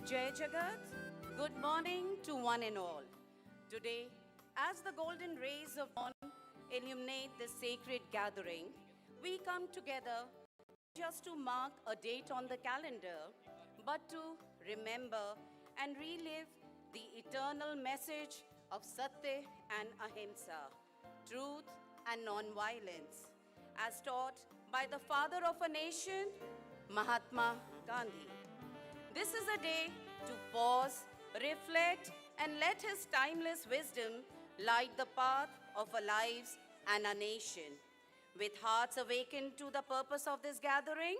Jai Jagat, good morning to one and all. Today, as the golden rays of dawn illuminate this sacred gathering, we come together just to mark a date on the calendar, but to remember and relive the eternal message of Satya and Ahimsa, truth and non-violence, as taught by the father of a nation, Mahatma Gandhi. This is a day to pause, reflect, and let his timeless wisdom light the path of our lives and our nation. With hearts awakened to the purpose of this gathering,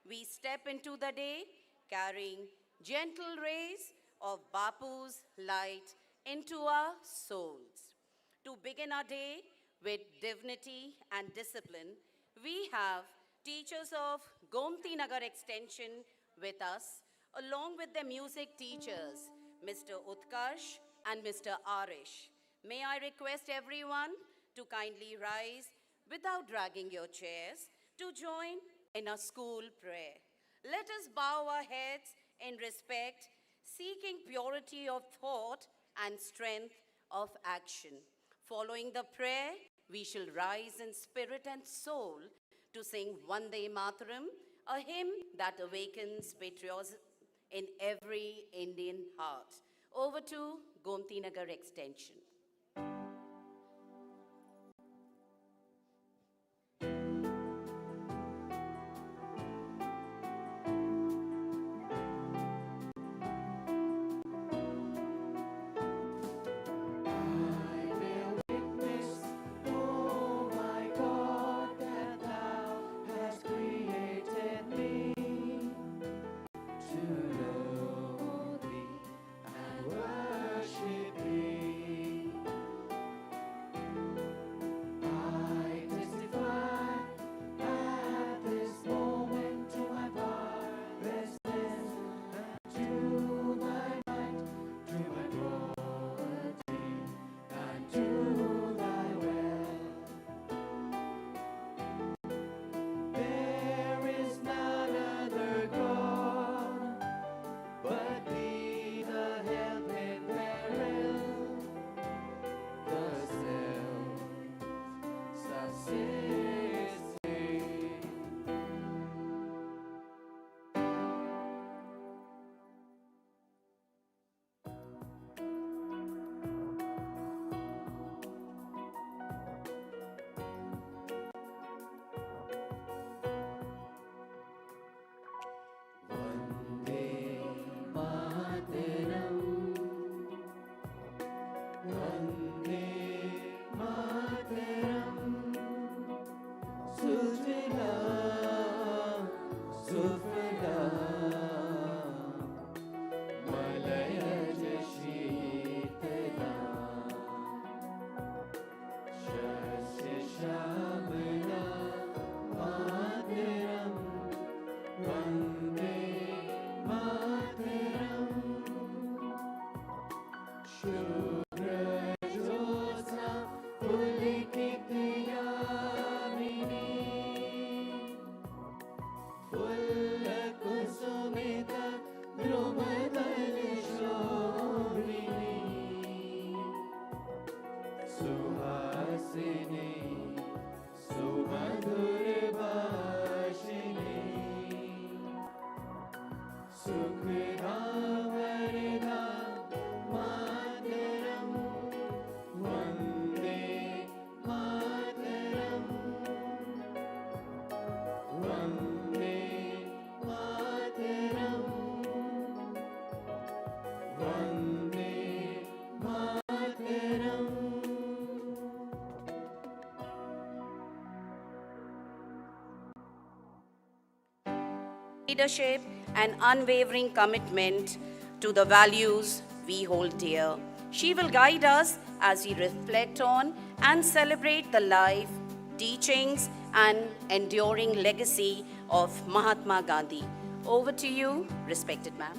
we step into the day carrying gentle rays of Bapu's light into our souls. To begin our day with dignity and discipline, we have teachers of Gomti Nagar Extension with us, along with their music teachers, Mr. Utkarsh and Mr. Arish. May I request everyone to kindly rise without dragging your chairs to join in a school prayer. Let us bow our heads in respect, seeking purity of thought and strength of action. Following the prayer, we shall rise in spirit and soul to sing Vande Mataram, a hymn that awakens patriotism in every Indian heart. Over to Gomti Nagar Extension. Leadership and unwavering commitment to the values we hold dear. She will guide us as we reflect on and celebrate the life, teachings, and enduring legacy of Mahatma Gandhi. Over to you, respected ma'am.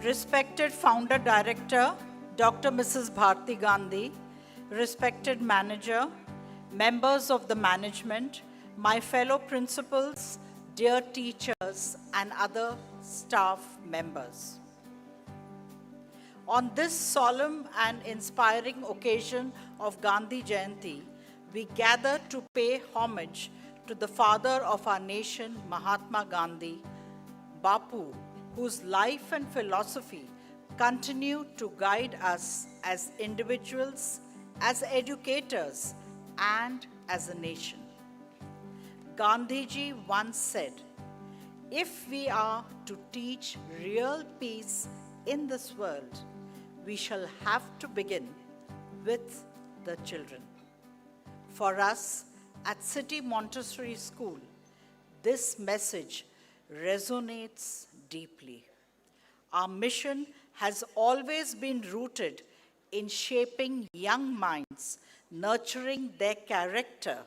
Respected Founder Director, Dr. Mrs. Bharti Gandhi, respected manager, members of the management, my fellow principals, dear teachers, and other staff members. On this solemn and inspiring occasion of Gandhi Jayanti, we gather to pay homage to the father of our nation, Mahatma Gandhi, Bapu, whose life and philosophy continue to guide us as individuals, as educators, and as a nation. Gandhiji once said, "If we are to teach real peace in this world, we shall have to begin with the children." For us at City Montessori School, this message resonates deeply. Our mission has always been rooted in shaping young minds, nurturing their character,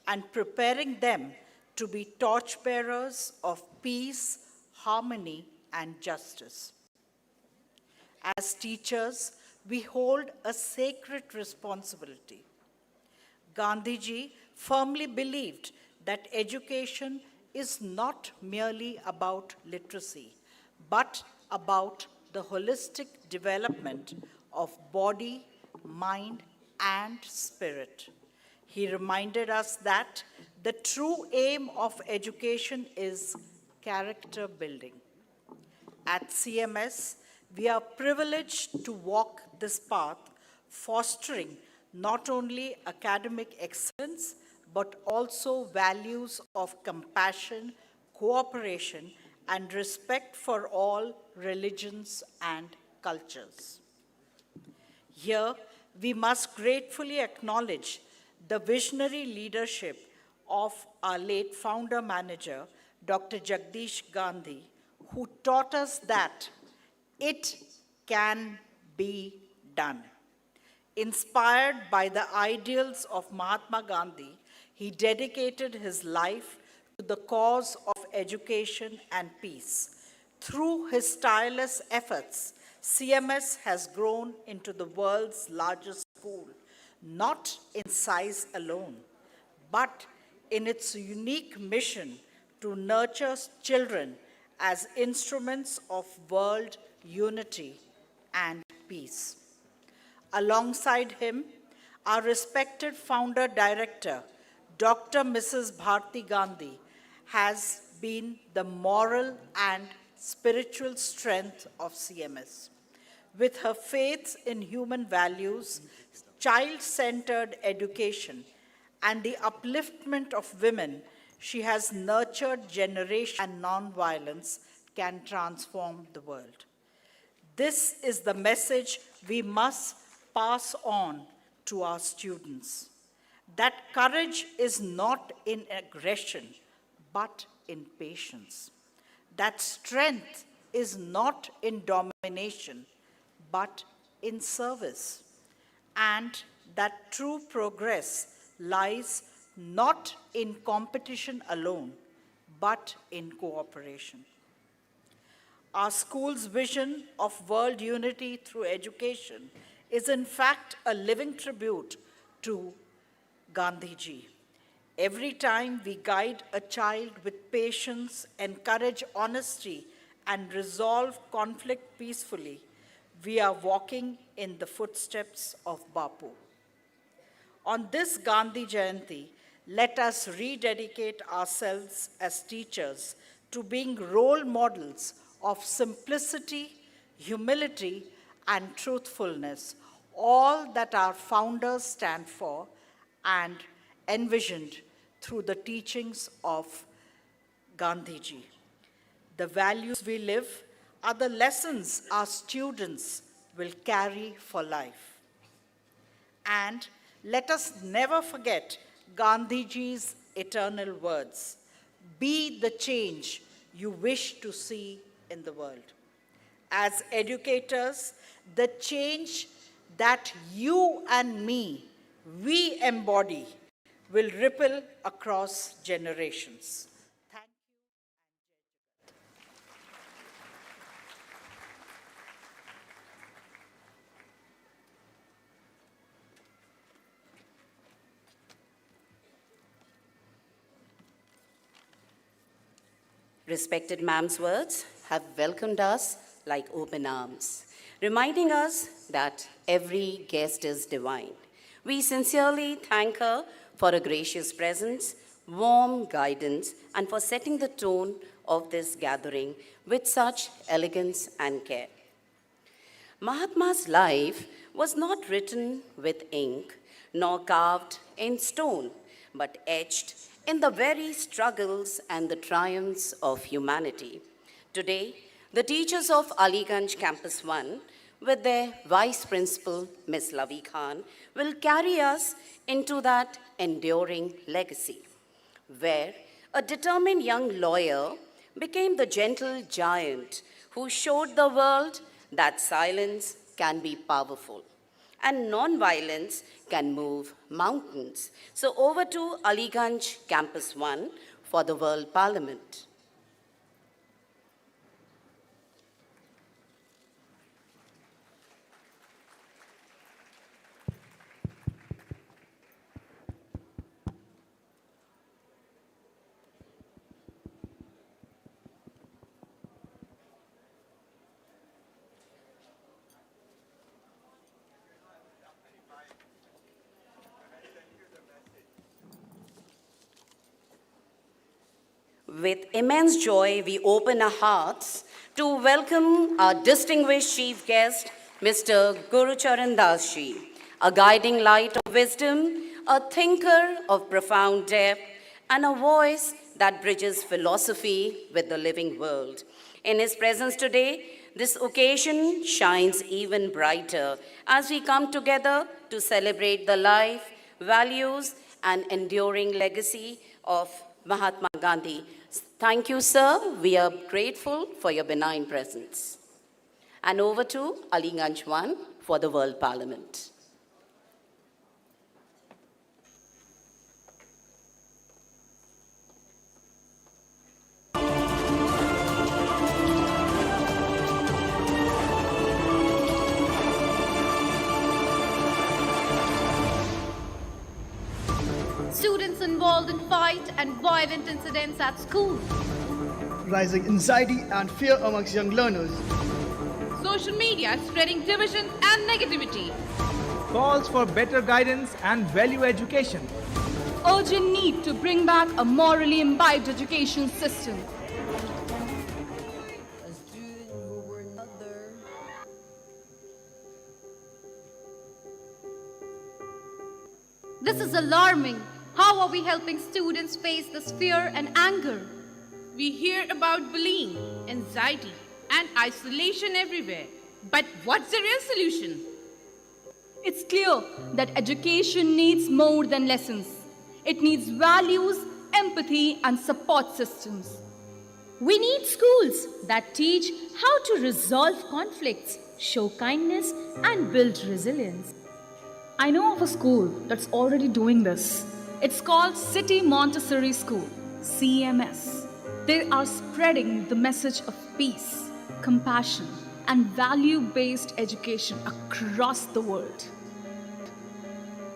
and preparing them to be torchbearers of peace, harmony, and justice. As teachers, we hold a sacred responsibility. Gandhiji firmly believed that education is not merely about literacy, but about the holistic development of body, mind, and spirit. He reminded us that the true aim of education is character building. At CMS, we are privileged to walk this path, fostering not only academic excellence, but also values of compassion, cooperation, and respect for all religions and cultures. Here, we must gratefully acknowledge the visionary leadership of our late founder manager, Dr. Jagdish Gandhi, who taught us that it can be done. Inspired by the ideals of Mahatma Gandhi, he dedicated his life to the cause of education and peace. Through his tireless efforts, CMS has grown into the world's largest school, not in size alone, but in its unique mission to nurture children as instruments of world unity and peace. Alongside him, our respected founder director, Dr. Mrs. Bharti Gandhi, has been the moral and spiritual strength of CMS. With her faith in human values, child-centered education, and the upliftment of women, she has nurtured generations, and nonviolence can transform the world. This is the message we must pass on to our students. That courage is not in aggression, but in patience. That strength is not in domination, but in service. And that true progress lies not in competition alone, but in cooperation. Our school's vision of world unity through education is in fact a living tribute to Gandhiji. Every time we guide a child with patience, encourage honesty, and resolve conflict peacefully, we are walking in the footsteps of Bapu. On this Gandhi Jayanti, let us rededicate ourselves as teachers to being role models of simplicity, humility, and truthfulness, all that our founders stand for and envisioned through the teachings of Gandhiji. The values we live are the lessons our students will carry for life. And let us never forget Gandhiji's eternal words: "Be the change you wish to see in the world." As educators, the change that you and me, we embody, will ripple across generations. Thank Respected ma'am's words have welcomed us like open arms, reminding us that every guest is divine. We sincerely thank her for a gracious presence, warm guidance, and for setting the tone of this gathering with such elegance and care. Mahatma's life was not written with ink nor carved in stone, but etched in the very struggles and the triumphs of humanity. Today, the teachers of Aliganj Campus 1, with their Vice Principal, Ms. Lavi Khan, will carry us into that enduring legacy, where a determined young lawyer became the gentle giant who showed the world that silence can be powerful and non-violence can move mountains. So over to Aliganj Campus 1 for the World Parliament. With immense joy, we open our hearts to welcome our distinguished chief guest, Mr. Gurucharan Das Ji, a guiding light of wisdom, a thinker of profound depth, and a voice that bridges philosophy with the living world. In his presence today, this occasion shines even brighter as we come together to celebrate the life, values, and enduring legacy of Mahatma Gandhi. Thank you, sir. We are grateful for your benign presence. And over to Aliganj 1 for the World Parliament. Students involved in fight and violent incidents at school. Rising anxiety and fear amongst young learners. Social media spreading division and negativity. Calls for better guidance and value education. Urgent need to bring back a morally imbibed education system. This is alarming. How are we helping students face this fear and anger? We hear about bullying, anxiety, and isolation everywhere. But what's the real solution? It's clear that education needs more than lessons. It needs values, empathy, and support systems. We need schools that teach how to resolve conflicts, show kindness, and build resilience. I know of a school that's already doing this. It's called City Montessori School, CMS. They are spreading the message of peace, compassion, and value-based education across the world.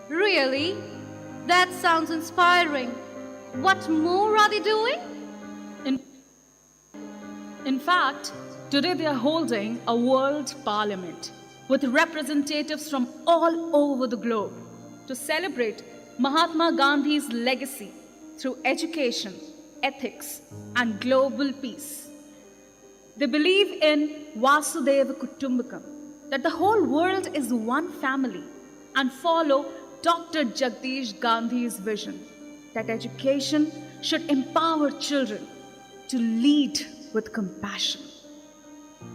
Really? That sounds inspiring. What more are they doing? In fact, today they are holding a World Parliament with representatives from all over the globe to celebrate Mahatma Gandhi's legacy through education, ethics, and global peace. They believe in Vasudeva Kutumbakam, that the whole world is one family, and follow Dr. Jagdish Gandhi's vision that education should empower children to lead with compassion.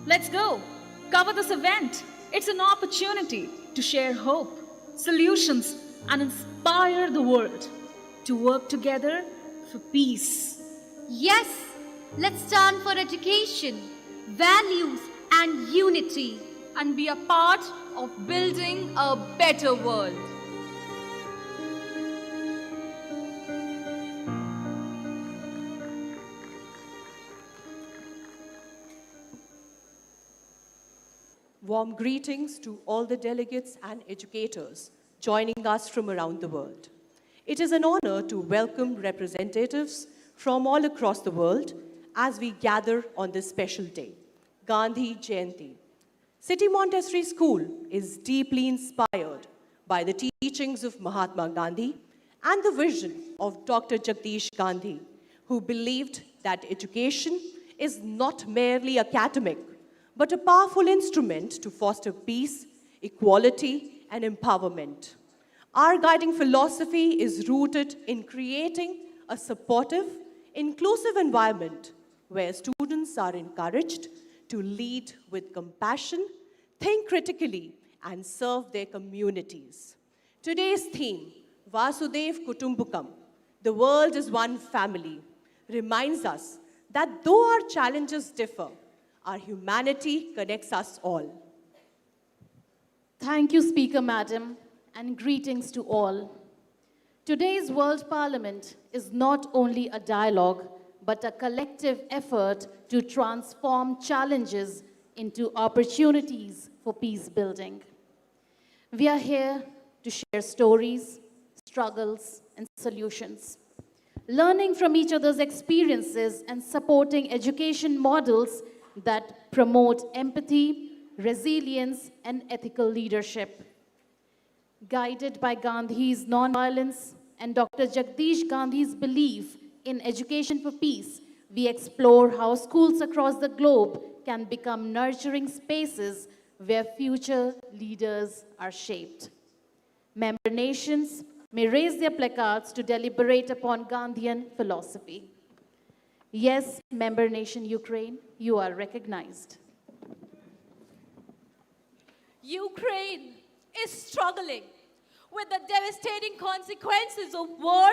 Let's go, cover this event. It's an opportunity to share hope, solutions, and inspire the world to work together for peace. Yes, let's stand for education, values, and unity, and be a part of building a better world. Warm greetings to all the delegates and educators joining us from around the world. It is an honor to welcome representatives from all across the world as we gather on this special day, Gandhi Jayanti. City Montessori School is deeply inspired by the teachings of Mahatma Gandhi and the vision of Dr. Jagdish Gandhi, who believed that education is not merely academic, but a powerful instrument to foster peace, equality, and empowerment. Our guiding philosophy is rooted in creating a supportive, inclusive environment where students are encouraged to lead with compassion, think critically, and serve their communities. Today's theme, Vasudev Kutumbakam, the world is one family, reminds us that though our challenges differ, our humanity connects us all. Thank you, Speaker Madam, and greetings to all. Today's World Parliament is not only a dialogue, but a collective effort to transform challenges into opportunities for peace building. We are here to share stories, struggles, and solutions, learning from each other's experiences and supporting education models that promote empathy, resilience, and ethical leadership. Guided by Gandhi's nonviolence and Dr. Jagdish Gandhi's belief in education for peace, we explore how schools across the globe can become nurturing spaces where future leaders are shaped. Member nations may raise their placards to deliberate upon Gandhian philosophy. Yes, member nation Ukraine, you are recognized. Ukraine is struggling with the devastating consequences of war,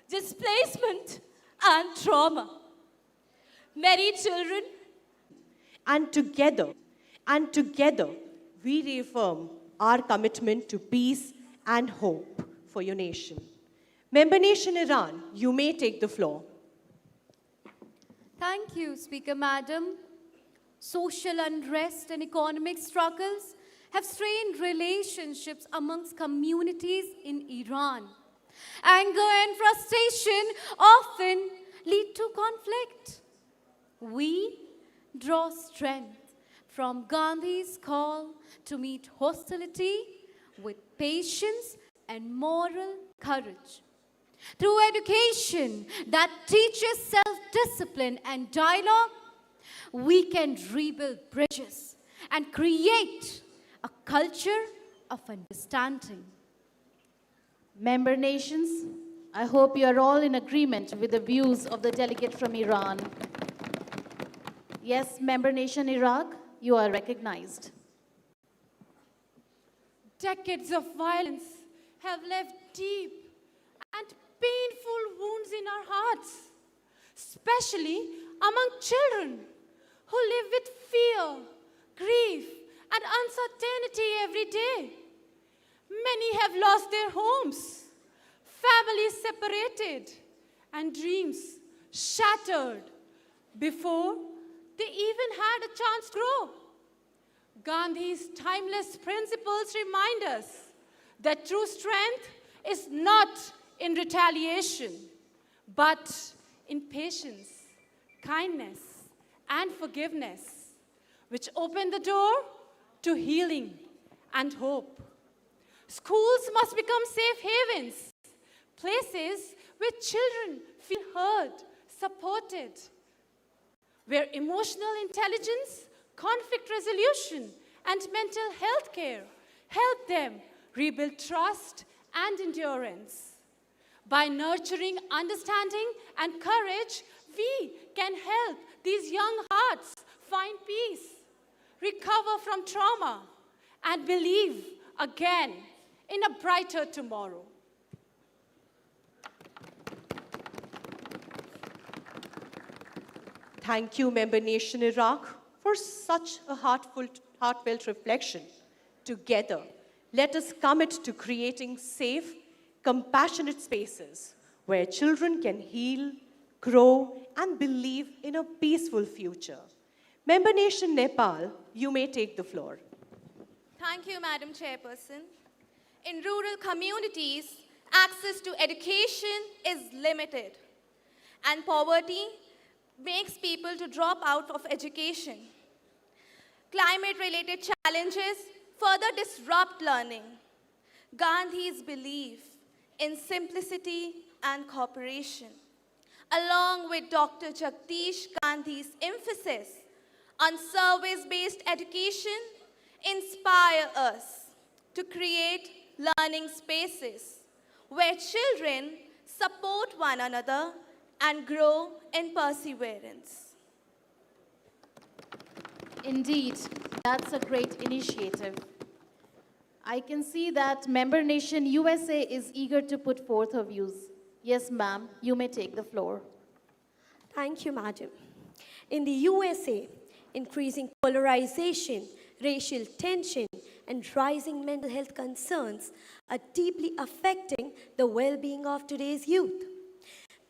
displacement, and trauma. Many children And together, we reaffirm our commitment to peace and hope for your nation. Member nation Iran, you may take the floor. Thank you, Speaker Madam. Social unrest and economic struggles have strained relationships amongst communities in Iran. Anger and frustration often lead to conflict. We draw strength from Gandhi's call to meet hostility with patience and moral courage. Through education that teaches self-discipline and dialogue, we can rebuild bridges and create a culture of understanding. Member nations, I hope you are all in agreement with the views of the delegate from Iran. Yes, member nation Iraq, you are recognized. decades of violence have left deep and painful wounds in our hearts, especially among children who live with fear, grief, and uncertainty every day. Many have lost their homes, families separated, and dreams shattered before they even had a chance to grow. Gandhi's timeless principles remind us that true strength is not in retaliation, but in patience, kindness, and forgiveness, which open the door to healing and hope. Schools must become safe havens, places where children feel heard, supported, where emotional intelligence, conflict resolution, and mental health care help them rebuild trust and endurance. By nurturing understanding and courage, we can help these young hearts find peace, recover from trauma, and believe again in a brighter tomorrow. Thank you, Member Nation Iraq, for such a heartfelt reflection. Together, let us commit to creating safe, compassionate spaces where children can heal, grow, and believe in a peaceful future. Member Nation Nepal, you may take the floor. Thank you, Madam Chairperson. In rural communities, access to education is limited, and poverty makes people to drop out of education. Climate-related challenges further disrupt learning. Gandhi's belief in simplicity and cooperation, along with Dr. Jagdish Gandhi's emphasis on service-based education, inspire us to create learning spaces where children support one another and grow in perseverance. Indeed, that's a great initiative. I can see that member nation USA is eager to put forth her views. Yes, ma'am, you may take the floor. Thank you, madam. In the USA, increasing polarization, racial tension, and rising mental health concerns are deeply affecting the well-being of today's youth.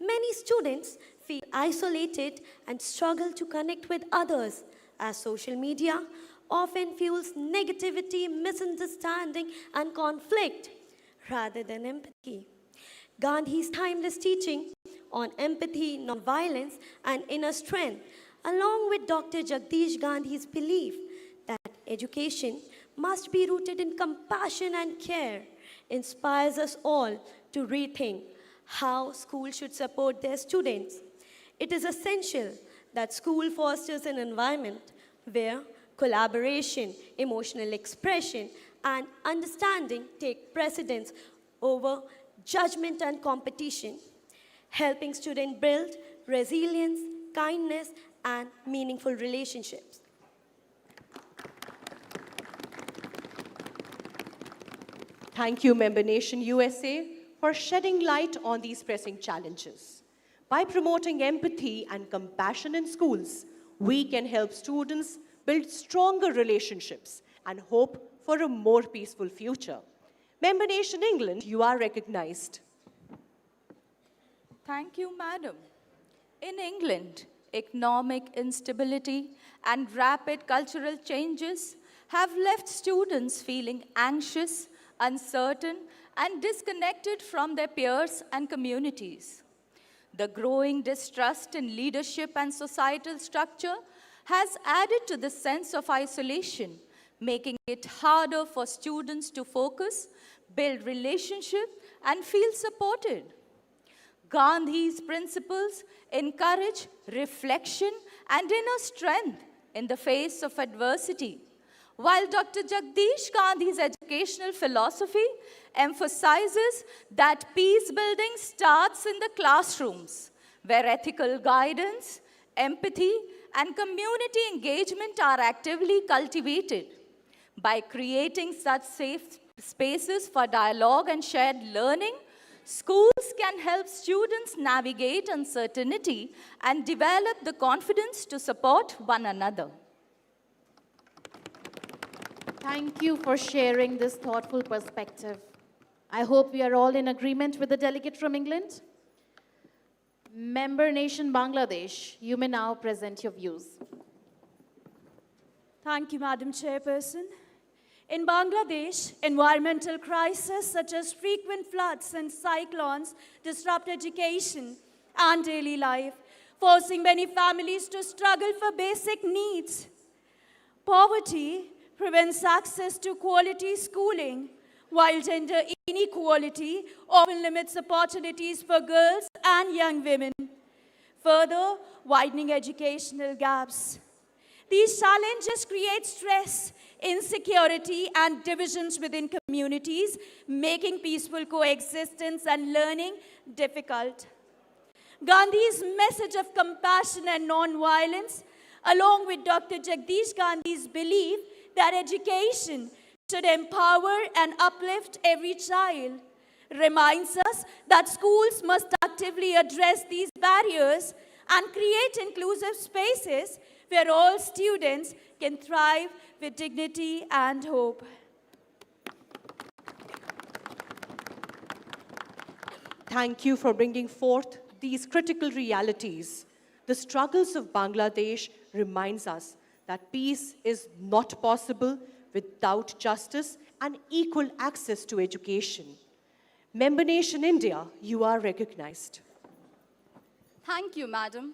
Many students feel isolated and struggle to connect with others, as social media often fuels negativity, misunderstanding, and conflict rather than empathy. Gandhi's timeless teaching on empathy, nonviolence, and inner strength, along with Dr. Jagdish Gandhi's belief that education must be rooted in compassion and care, inspires us all to rethink how schools should support their students. It is essential that school fosters an environment where collaboration, emotional expression, and understanding take precedence over judgment and competition, helping students build resilience, kindness, and meaningful relationships. Thank you, Member Nation USA, for shedding light on these pressing challenges. By promoting empathy and compassion in schools, we can help students build stronger relationships and hope for a more peaceful future. Member Nation England, you are recognized. Thank you, madam. In England, economic instability and rapid cultural changes have left students feeling anxious, uncertain, and disconnected from their peers and communities. The growing distrust in leadership and societal structure has added to the sense of isolation, making it harder for students to focus, build relationships, and feel supported. Gandhi's principles encourage reflection and inner strength in the face of adversity, while Dr. Jagdish Gandhi's educational philosophy emphasizes that peace building starts in the classrooms, where ethical guidance, empathy, and community engagement are actively cultivated. By creating such safe spaces for dialogue and shared learning, schools can help students navigate uncertainty and develop the confidence to support one another. Thank you for sharing this thoughtful perspective. I hope we are all in agreement with the delegate from England. Member nation Bangladesh, you may now present your views. Thank you, Madam Chairperson. In Bangladesh, environmental crises such as frequent floods and cyclones disrupt education and daily life, forcing many families to struggle for basic needs. Poverty prevents access to quality schooling, while gender inequality often limits opportunities for girls and young women, further widening educational gaps. These challenges create stress, insecurity, and divisions within communities, making peaceful coexistence and learning difficult. Gandhi's message of compassion and non-violence, along with Dr. Jagdish Gandhi's belief that education should empower and uplift every child, reminds us that schools must actively address these barriers and create inclusive spaces where all students can thrive with dignity and hope. Thank you for bringing forth these critical realities. The struggles of Bangladesh reminds us that peace is not possible without justice and equal access to education. Member nation India, you are recognized. Thank you, madam.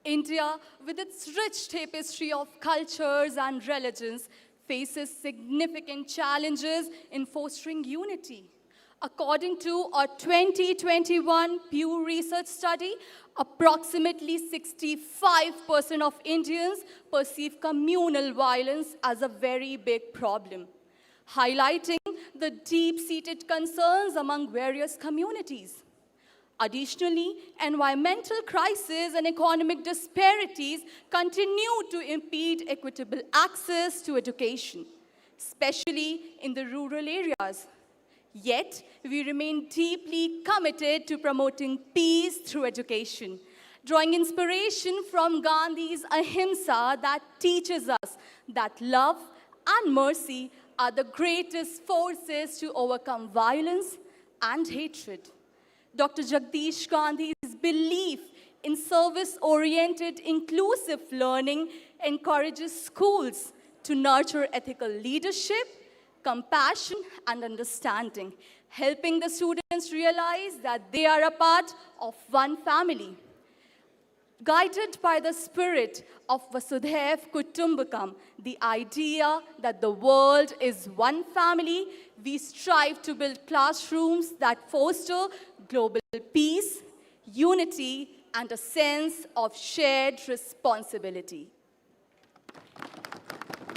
India, with its rich tapestry of cultures and religions, faces significant challenges in fostering unity. According to a 2021 Pew Research study, approximately 65% of Indians perceive communal violence as a very big problem, highlighting the deep-seated concerns among various communities. Additionally, environmental crises and economic disparities continue to impede equitable access to education, especially in the rural areas. Yet, we remain deeply committed to promoting peace through education, drawing inspiration from Gandhi's ahimsa that teaches us that love and mercy are the greatest forces to overcome violence and hatred. Dr. Jagdish Gandhi's belief in service-oriented inclusive learning encourages schools to nurture ethical leadership, compassion, and understanding, helping the students realize that they are a part of one family. Guided by the spirit of Vasudhaiv Kutumbakam, the idea that the world is one family, we strive to build classrooms that foster global peace, unity, and a sense of shared responsibility.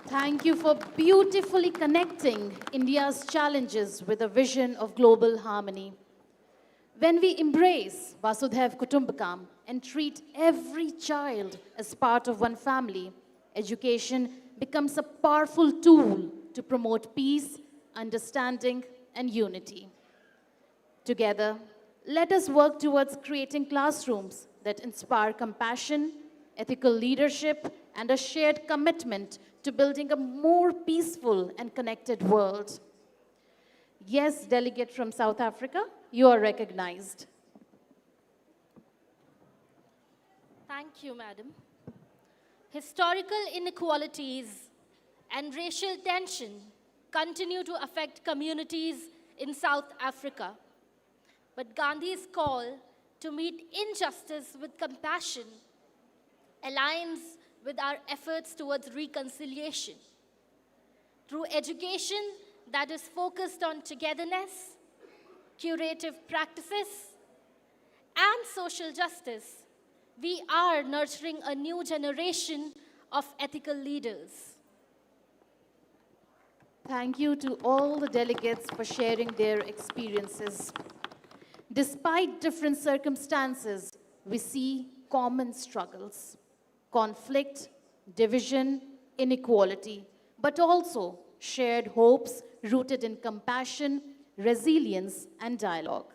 Thank you for beautifully connecting India's challenges with a vision of global harmony. When we embrace Vasudhaiv Kutumbakam and treat every child as part of one family, education becomes a powerful tool to promote peace, understanding, and unity. Together, let us work towards creating classrooms that inspire compassion, ethical leadership, and a shared commitment to building a more peaceful and connected world. Yes, delegate from South Africa, you are recognized. Thank you, Madam. Historical inequalities and racial tension continue to affect communities in South Africa. But Gandhi's call to meet injustice with compassion aligns with our efforts towards reconciliation. Through education that is focused on togetherness, curative practices, and social justice, we are nurturing a new generation of ethical leaders. Thank you to all the delegates for sharing their experiences. Despite different circumstances, we see common struggles, conflict, division, inequality, but also shared hopes rooted in compassion, resilience, and dialogue.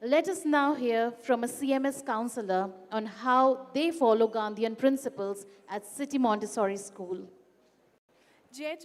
Let us now hear from a CMS counselor on how they follow Gandhian principles at City Montessori School. Jai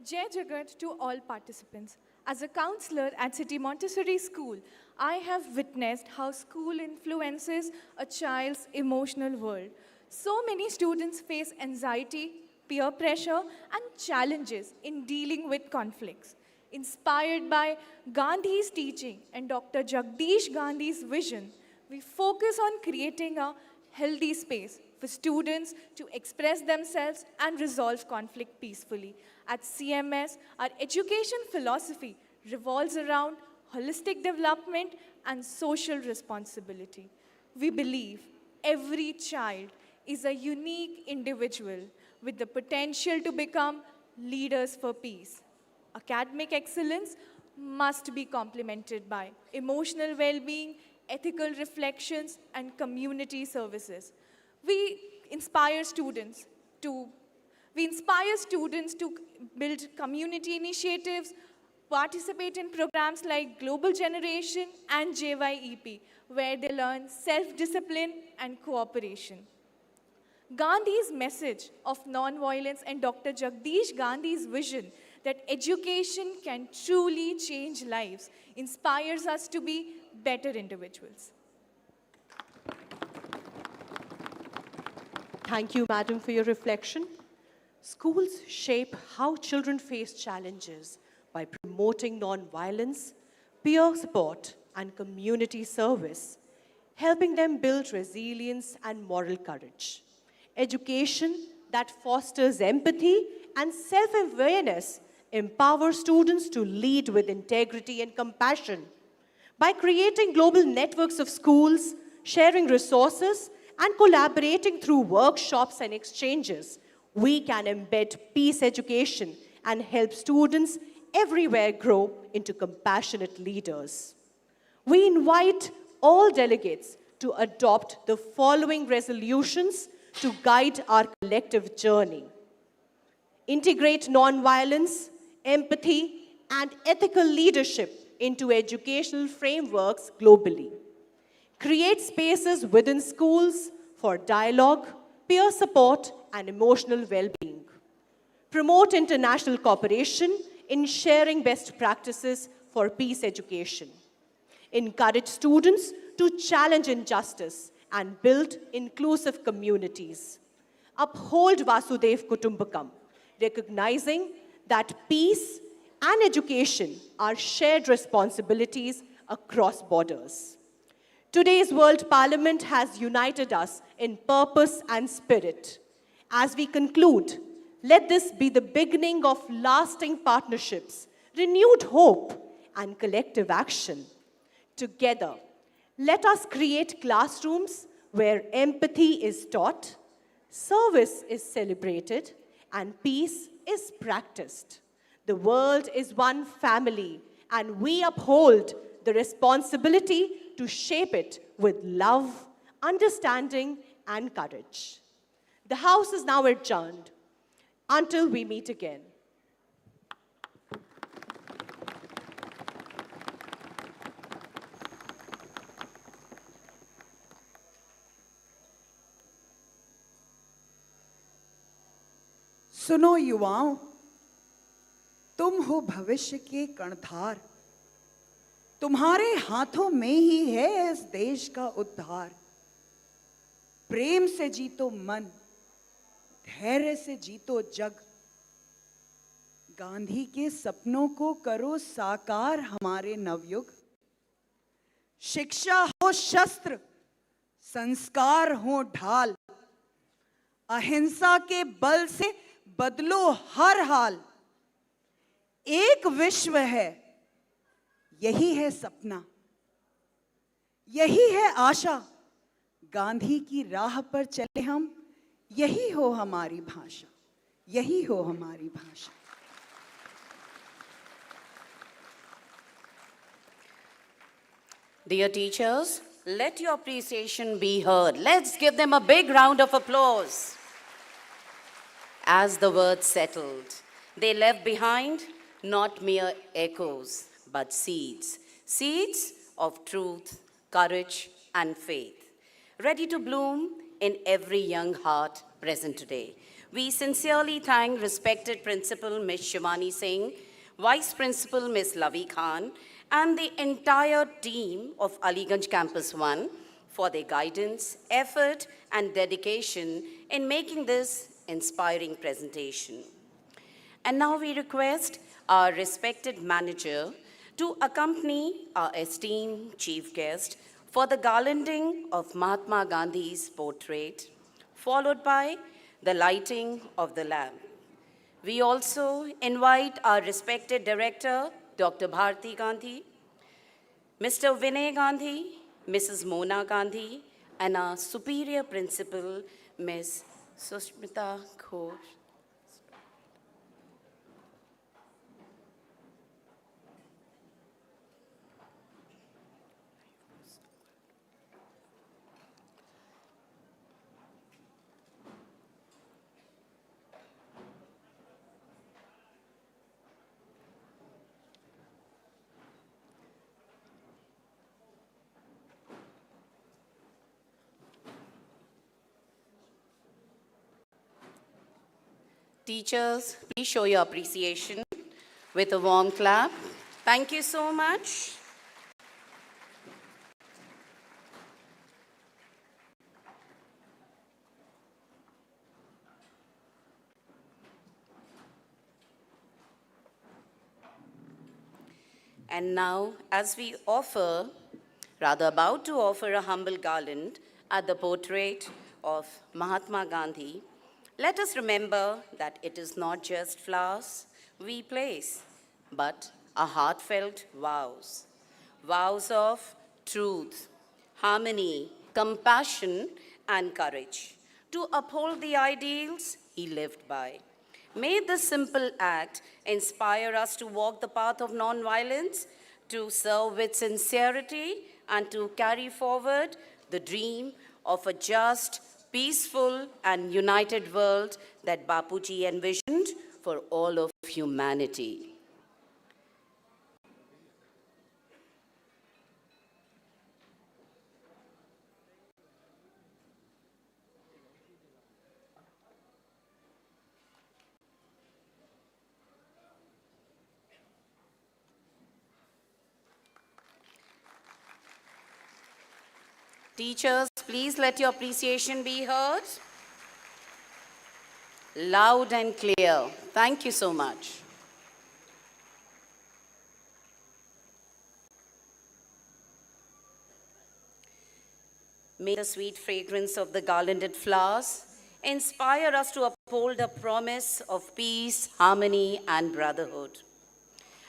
Jagat to all participants. As a counselor at City Montessori School, I have witnessed how school influences a child's emotional world. So many students face anxiety, peer pressure, and challenges in dealing with conflicts. Inspired by Gandhi's teaching and Dr. Jagdish Gandhi's vision, we focus on creating a healthy space for students to express themselves and resolve conflict peacefully. At CMS, our education philosophy revolves around holistic development and social responsibility. We believe every child is a unique individual with the potential to become leaders for peace. Academic excellence must be complemented by emotional well-being, ethical reflections, and community services. We inspire students to build community initiatives, participate in programs like Global Generation and JYEP, where they learn self-discipline and cooperation. Gandhi's message of non-violence and Dr. Jagdish Gandhi's vision that education can truly change lives inspires us to be better individuals. Thank you, Madam, for your reflection. Schools shape how children face challenges by promoting non-violence, peer support, and community service. helping them build resilience and moral courage. Education that fosters empathy and self-awareness empowers students to lead with integrity and compassion. By creating global networks of schools, sharing resources, and collaborating through workshops and exchanges, we can embed peace education and help students everywhere grow into compassionate leaders. We invite all delegates to adopt the following resolutions to guide our collective journey. Integrate nonviolence, empathy, and ethical leadership into educational frameworks globally. Create spaces within schools for dialogue, peer support, and emotional well-being. Promote international cooperation in sharing best practices for peace education. Encourage students to challenge injustice and build inclusive communities. Uphold Vasudev Kutumbakam, recognizing that peace and education are shared responsibilities across borders. Today's World Parliament has united us in purpose and spirit. As we conclude, let this be the beginning of lasting partnerships, renewed hope, and collective action. Together, let us create classrooms where empathy is taught, service is celebrated, and peace is practiced. The world is one family, and we uphold the responsibility to shape it with love, understanding, and courage. The House is now adjourned until we meet again. सुनो युवाओं, तुम हो भविष्य के कर्णधार। तुम्हारे हाथों में ही है इस देश का उद्धार। प्रेम से जीतो मन, धैर्य से जीतो जग। गांधी के सपनों को करो साकार हमारे नवयुग। शिक्षा हो शस्त्र, संस्कार हो ढाल। अहिंसा के बल से बदलो हर हाल। एक विश्व है, यही है सपना, यही है आशा। गांधी की राह पर चले हम, यही हो हमारी भाषा, यही हो हमारी भाषा। Dear teachers, let your appreciation be heard. Let's give them a big round of applause. As the words settled, they left behind not mere echoes, but seeds. Seeds of truth, courage, and faith, ready to bloom in every young heart present today. We sincerely thank respected Principal Ms. Shivani Singh, Vice Principal Ms. Lavi Khan, and the entire team of Aliganj Campus 1 for their guidance, effort, and dedication in making this inspiring presentation. And now we request our respected manager to accompany our esteemed chief guest for the garlanding of Mahatma Gandhi's portrait, followed by the lighting of the lamp. We also invite our respected director, Dr. Bharti Gandhi, Mr. Vinay Gandhi, Mrs. Mona Gandhi, and our superior principal, Ms. Sushmita Ghosh. Teachers, please show your appreciation with a warm clap. Thank you so much. And now, as we offer rather about to offer a humble garland at the portrait of Mahatma Gandhi, let us remember that it is not just flowers we place, but our heartfelt vows. Vows of truth, harmony, compassion, and courage to uphold the ideals he lived by. May this simple act inspire us to walk the path of nonviolence, to serve with sincerity, and to carry forward the dream of a just, peaceful, and united world that Bapuji envisioned for all of humanity. Teachers, please let your appreciation be heard. Loud and clear. Thank you so much. May the sweet fragrance of the garlanded flowers inspire us to uphold a promise of peace, harmony, and brotherhood.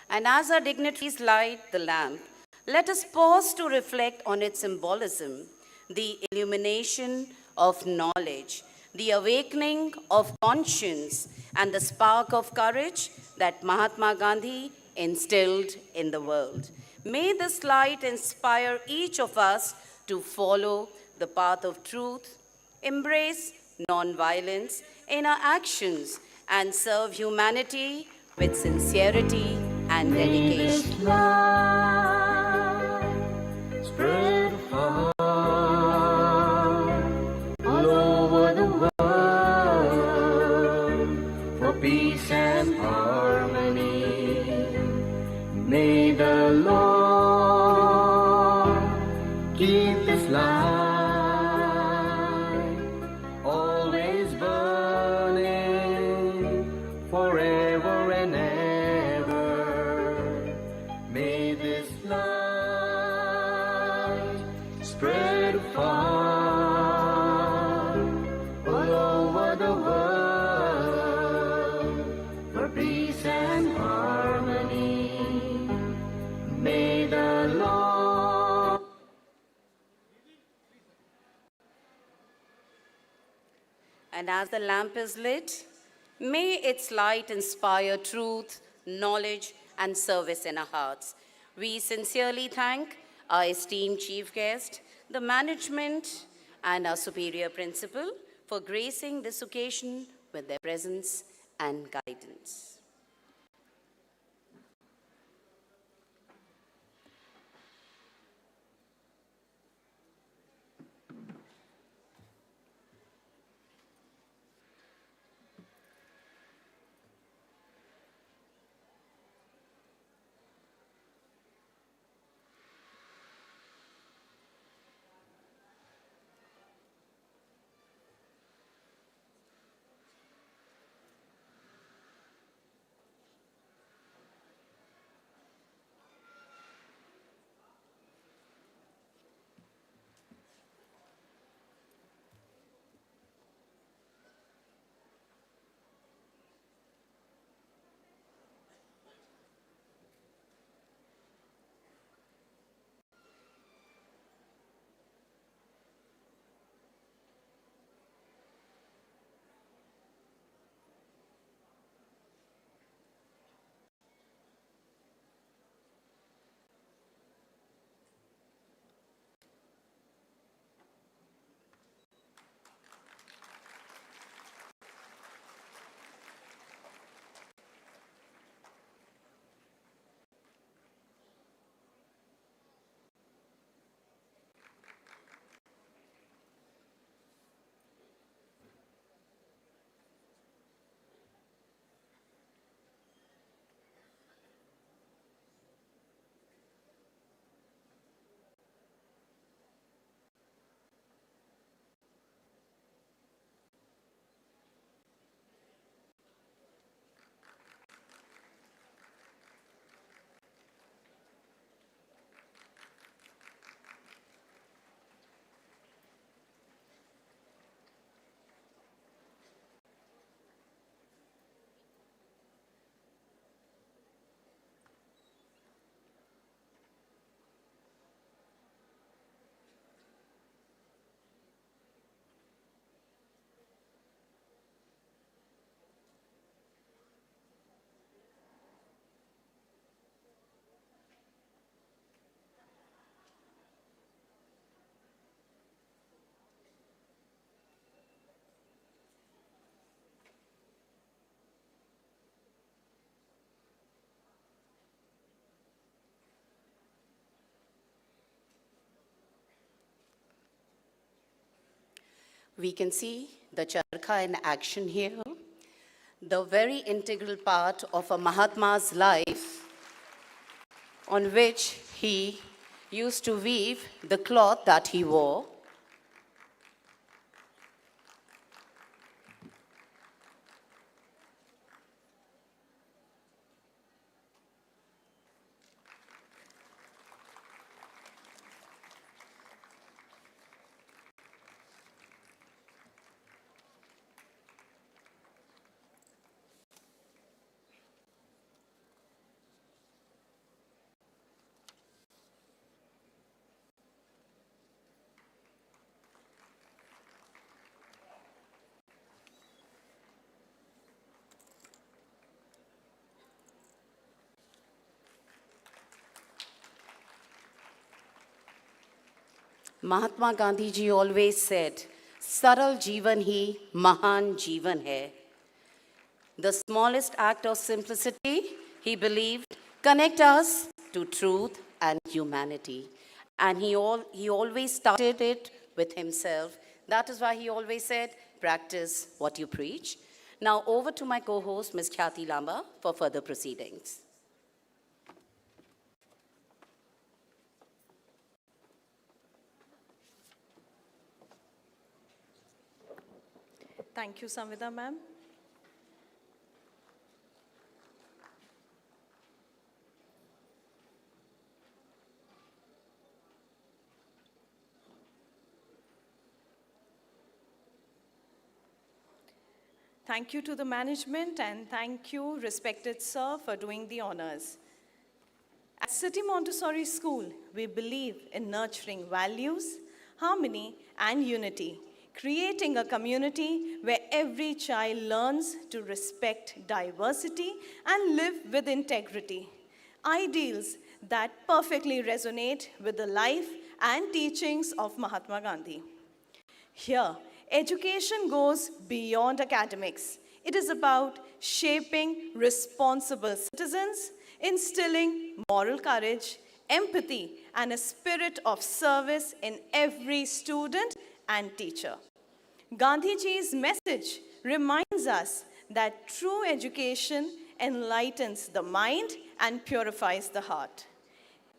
And as our dignitaries light the lamp, let us pause to reflect on its symbolism, the illumination of knowledge, the awakening of conscience, and the spark of courage that Mahatma Gandhi instilled in the world. May this light inspire each of us to follow the path of truth, embrace nonviolence in our actions, and serve humanity with sincerity and dedication. Spread far all over the world for peace and harmony. May the Lord keep this light always burning forever and ever. May this light spread far all over the world for peace and harmony. May the Lord. And as the lamp is lit, may its light inspire truth, knowledge, and service in our hearts. We sincerely thank our esteemed chief guest, the management, and our superior principal for gracing this occasion with their presence and guidance. We can see the charkha in action here, the very integral part of a Mahatma's life on which he used to weave the cloth that he wore. Mahatma Gandhi ji always said, "Saral Jeevan hi Mahan Jeevan hai." The smallest act of simplicity, he believed, connect us to truth and humanity. And he always started it with himself. That is why he always said, practice what you preach. Now over to my co-host, Ms. Khyati Lamba, for further proceedings. Thank you, Samvida ma'am. Thank you to the management and thank you, respected sir, for doing the honors. At City Montessori School, we believe in nurturing values, harmony, and unity, creating a community where every child learns to respect diversity and live with integrity. Ideals that perfectly resonate with the life and teachings of Mahatma Gandhi. Here, education goes beyond academics. It is about shaping responsible citizens, instilling moral courage, empathy, and a spirit of service in every student and teacher. Gandhiji's message reminds us that true education enlightens the mind and purifies the heart.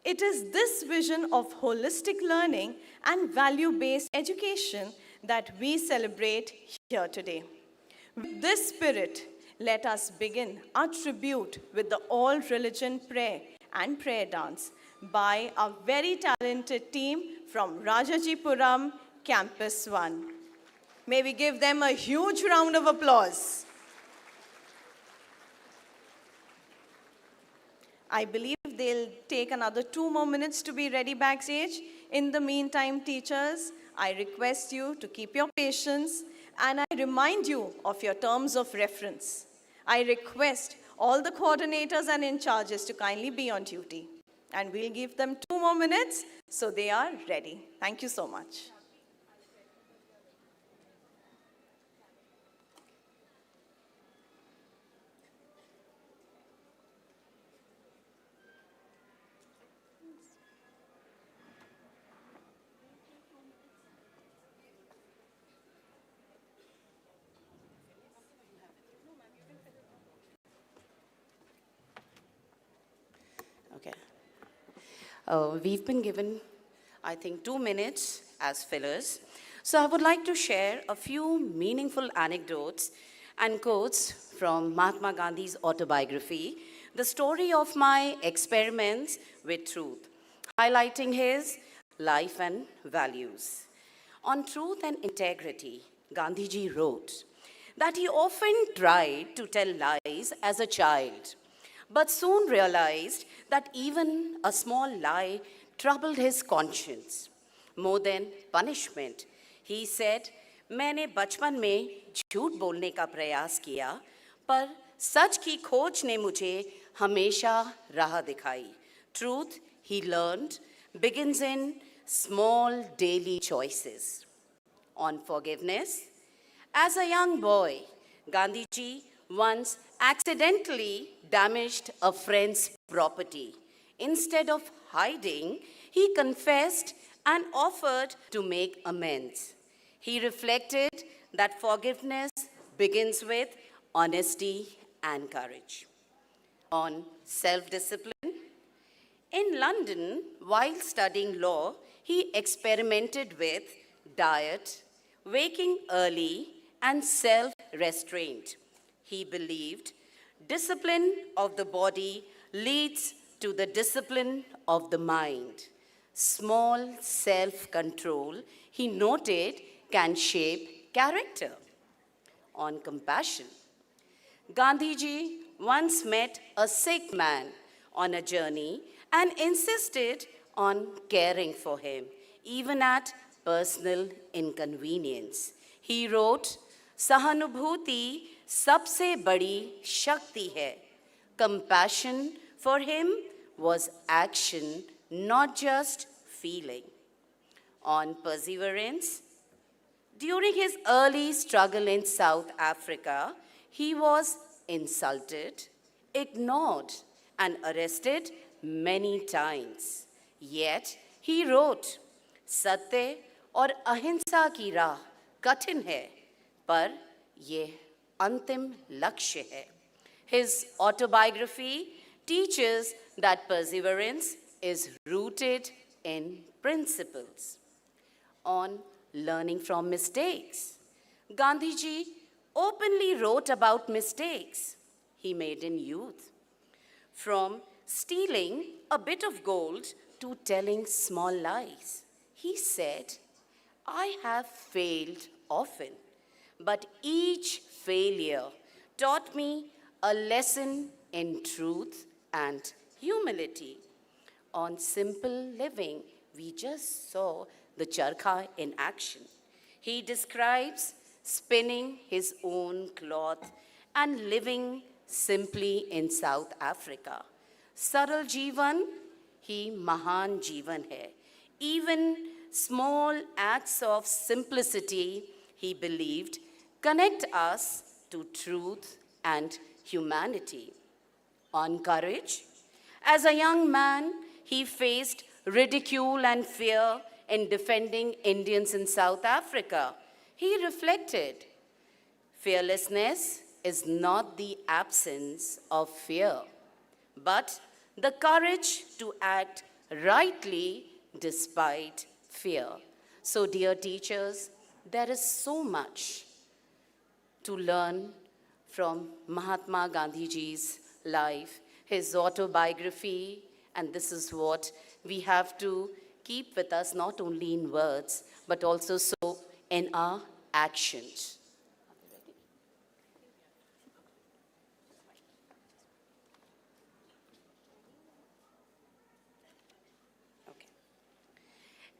It is this vision of holistic learning and value-based education that we celebrate here today. With this spirit, let us begin our tribute with the all-religion prayer and prayer dance by a very talented team from Rajajipuram, Campus 1. May we give them a huge round of applause. I believe they'll take another 2 more minutes to be ready backstage. In the meantime, teachers, I request you to keep your patience and I remind you of your terms of reference. I request all the coordinators and in charges to kindly be on duty. And we'll give them 2 more minutes so they are ready. Thank you so much. We've been given, I think, 2 minutes as fillers. So I would like to share a few meaningful anecdotes and quotes from Mahatma Gandhi's autobiography, The Story of My Experiments with Truth, highlighting his life and values. On truth and integrity, Gandhiji wrote that he often tried to tell lies as a child, but soon realized that even a small lie troubled his conscience. More than punishment, he said, मैंने बचपन में झूठ बोलने का प्रयास किया, पर सच की खोज ने मुझे हमेशा राह दिखाई. Truth, he learned, begins in small daily choices. On forgiveness, as a young boy, Gandhiji once accidentally damaged a friend's property. Instead of hiding, he confessed and offered to make amends. He reflected that forgiveness begins with honesty and courage. On self-discipline, in London, while studying law, he experimented with diet, waking early, and self-restraint. He believed discipline of the body leads to the discipline of the mind. Small self-control, he noted, can shape character. On compassion, Gandhiji once met a sick man on a journey and insisted on caring for him, even at personal inconvenience. He wrote, "Sahanubhuti sabse badi shakti hai." Compassion for him was action, not just feeling. On perseverance, during his early struggle in South Africa, he was insulted, ignored, and arrested many times. Yet he wrote, "Satya और अहिंसा की राह कठिन है, पर ये अंतिम लक्ष्य है." His autobiography teaches that perseverance is rooted in principles. On learning from mistakes, Gandhiji openly wrote about mistakes he made in youth. From stealing a bit of gold to telling small lies, he said, "I have failed often, but each failure taught me a lesson in truth and humility." On simple living, we just saw the charkha in action. He describes spinning his own cloth and living simply in South Africa. Saral Jeevan, he Mahan Jeevan hai. Even small acts of simplicity, he believed, connect us to truth and humanity. On courage, as a young man, he faced ridicule and fear in defending Indians in South Africa. He reflected, fearlessness is not the absence of fear, but the courage to act rightly despite fear. So, dear teachers, there is so much to learn from Mahatma Gandhiji's life, his autobiography, and this is what we have to keep with us, not only in words, but also so in our actions.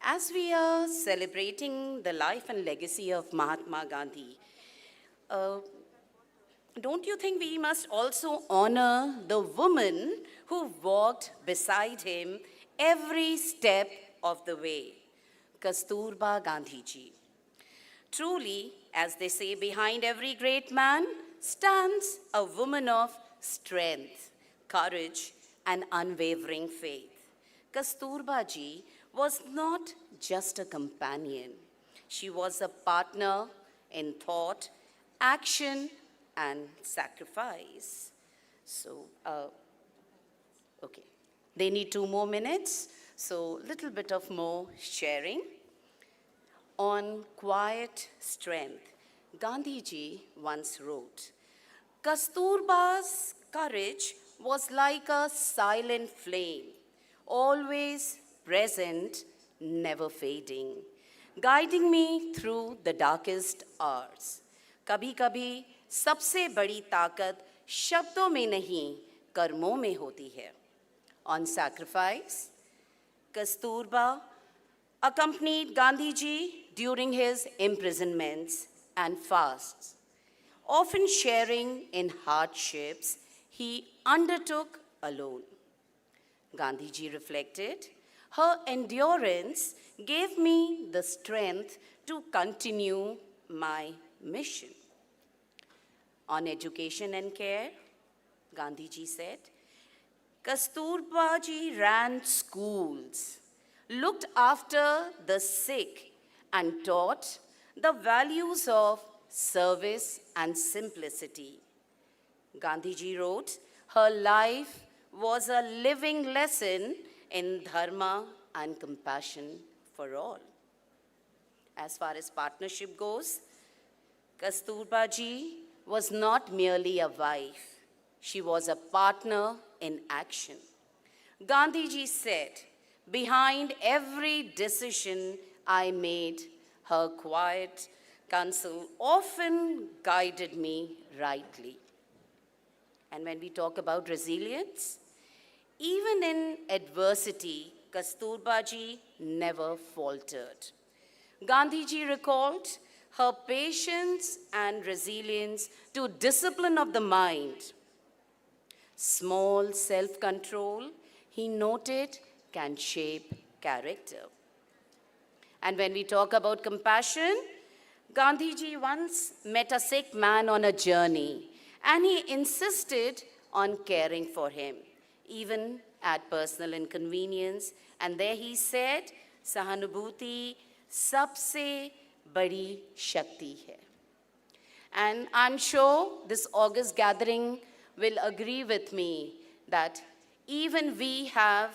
As we are celebrating the life and legacy of Mahatma Gandhi, don't you think we must also honor the woman who walked beside him every step of the way? Kasturba Gandhi ji. Truly, as they say, behind every great man stands a woman of strength, courage, and unwavering faith. Kasturba ji was not just a companion. She was a partner in thought, action, and sacrifice. So, okay. They need 2 more minutes, so little bit of more sharing. On quiet strength, Gandhiji once wrote, "Kasturba's courage was like a silent flame, always present, never fading, guiding me through the darkest hours. कभी-कभी सबसे बड़ी ताकत शब्दों में नहीं, कर्मों में होती है." On sacrifice, Kasturba accompanied Gandhiji during his imprisonments and fasts. Often sharing in hardships he undertook alone. Gandhiji reflected, "Her endurance gave me the strength to continue my mission." On education and care, Gandhiji said, "Kasturba ji ran schools, looked after the sick, and taught the values of service and simplicity. Gandhiji wrote, her life was a living lesson in dharma and compassion for all. As far as partnership goes, Kasturba ji was not merely a wife, she was a partner in action. Gandhiji said, behind every decision I made, her quiet counsel often guided me rightly. And when we talk about resilience, even in adversity, Kasturba ji never faltered. Gandhiji recalled her patience and resilience to discipline of the mind. Small self-control, he noted, can shape character. And when we talk about compassion, Gandhiji once met a sick man on a journey, and he insisted on caring for him, even at personal inconvenience. And there he said, Sahanubhuti sabse badi shakti hai. And I'm sure this August gathering will agree with me that even we have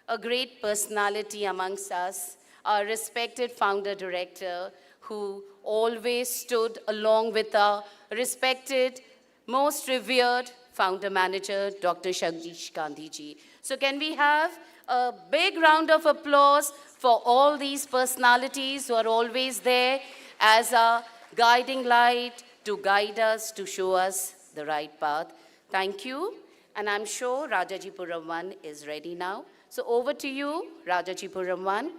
a great personality amongst us, our respected founder director, who always stood along with our respected, most revered founder manager, Dr. Jagdish Gandhi ji. So can we have a big round of applause for all these personalities who are always there as a guiding light to guide us, to show us the right path. Thank you. And I'm sure Rajajipuram 1 is ready now. So over to you, Rajajipuram 1.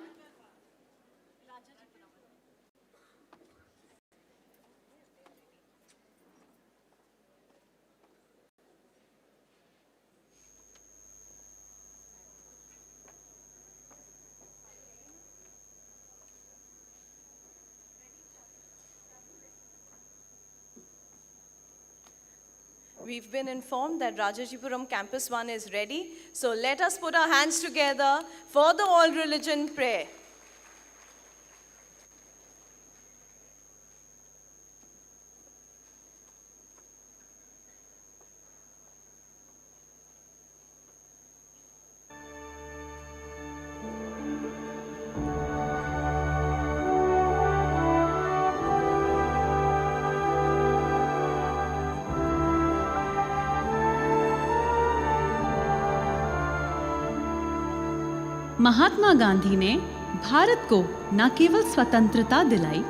We've been informed that Rajajipuram Campus 1 is ready. So let us put our hands together for the all religion prayer. Mahatma Gandhi ने भारत को न केवल स्वतंत्रता दिलाई,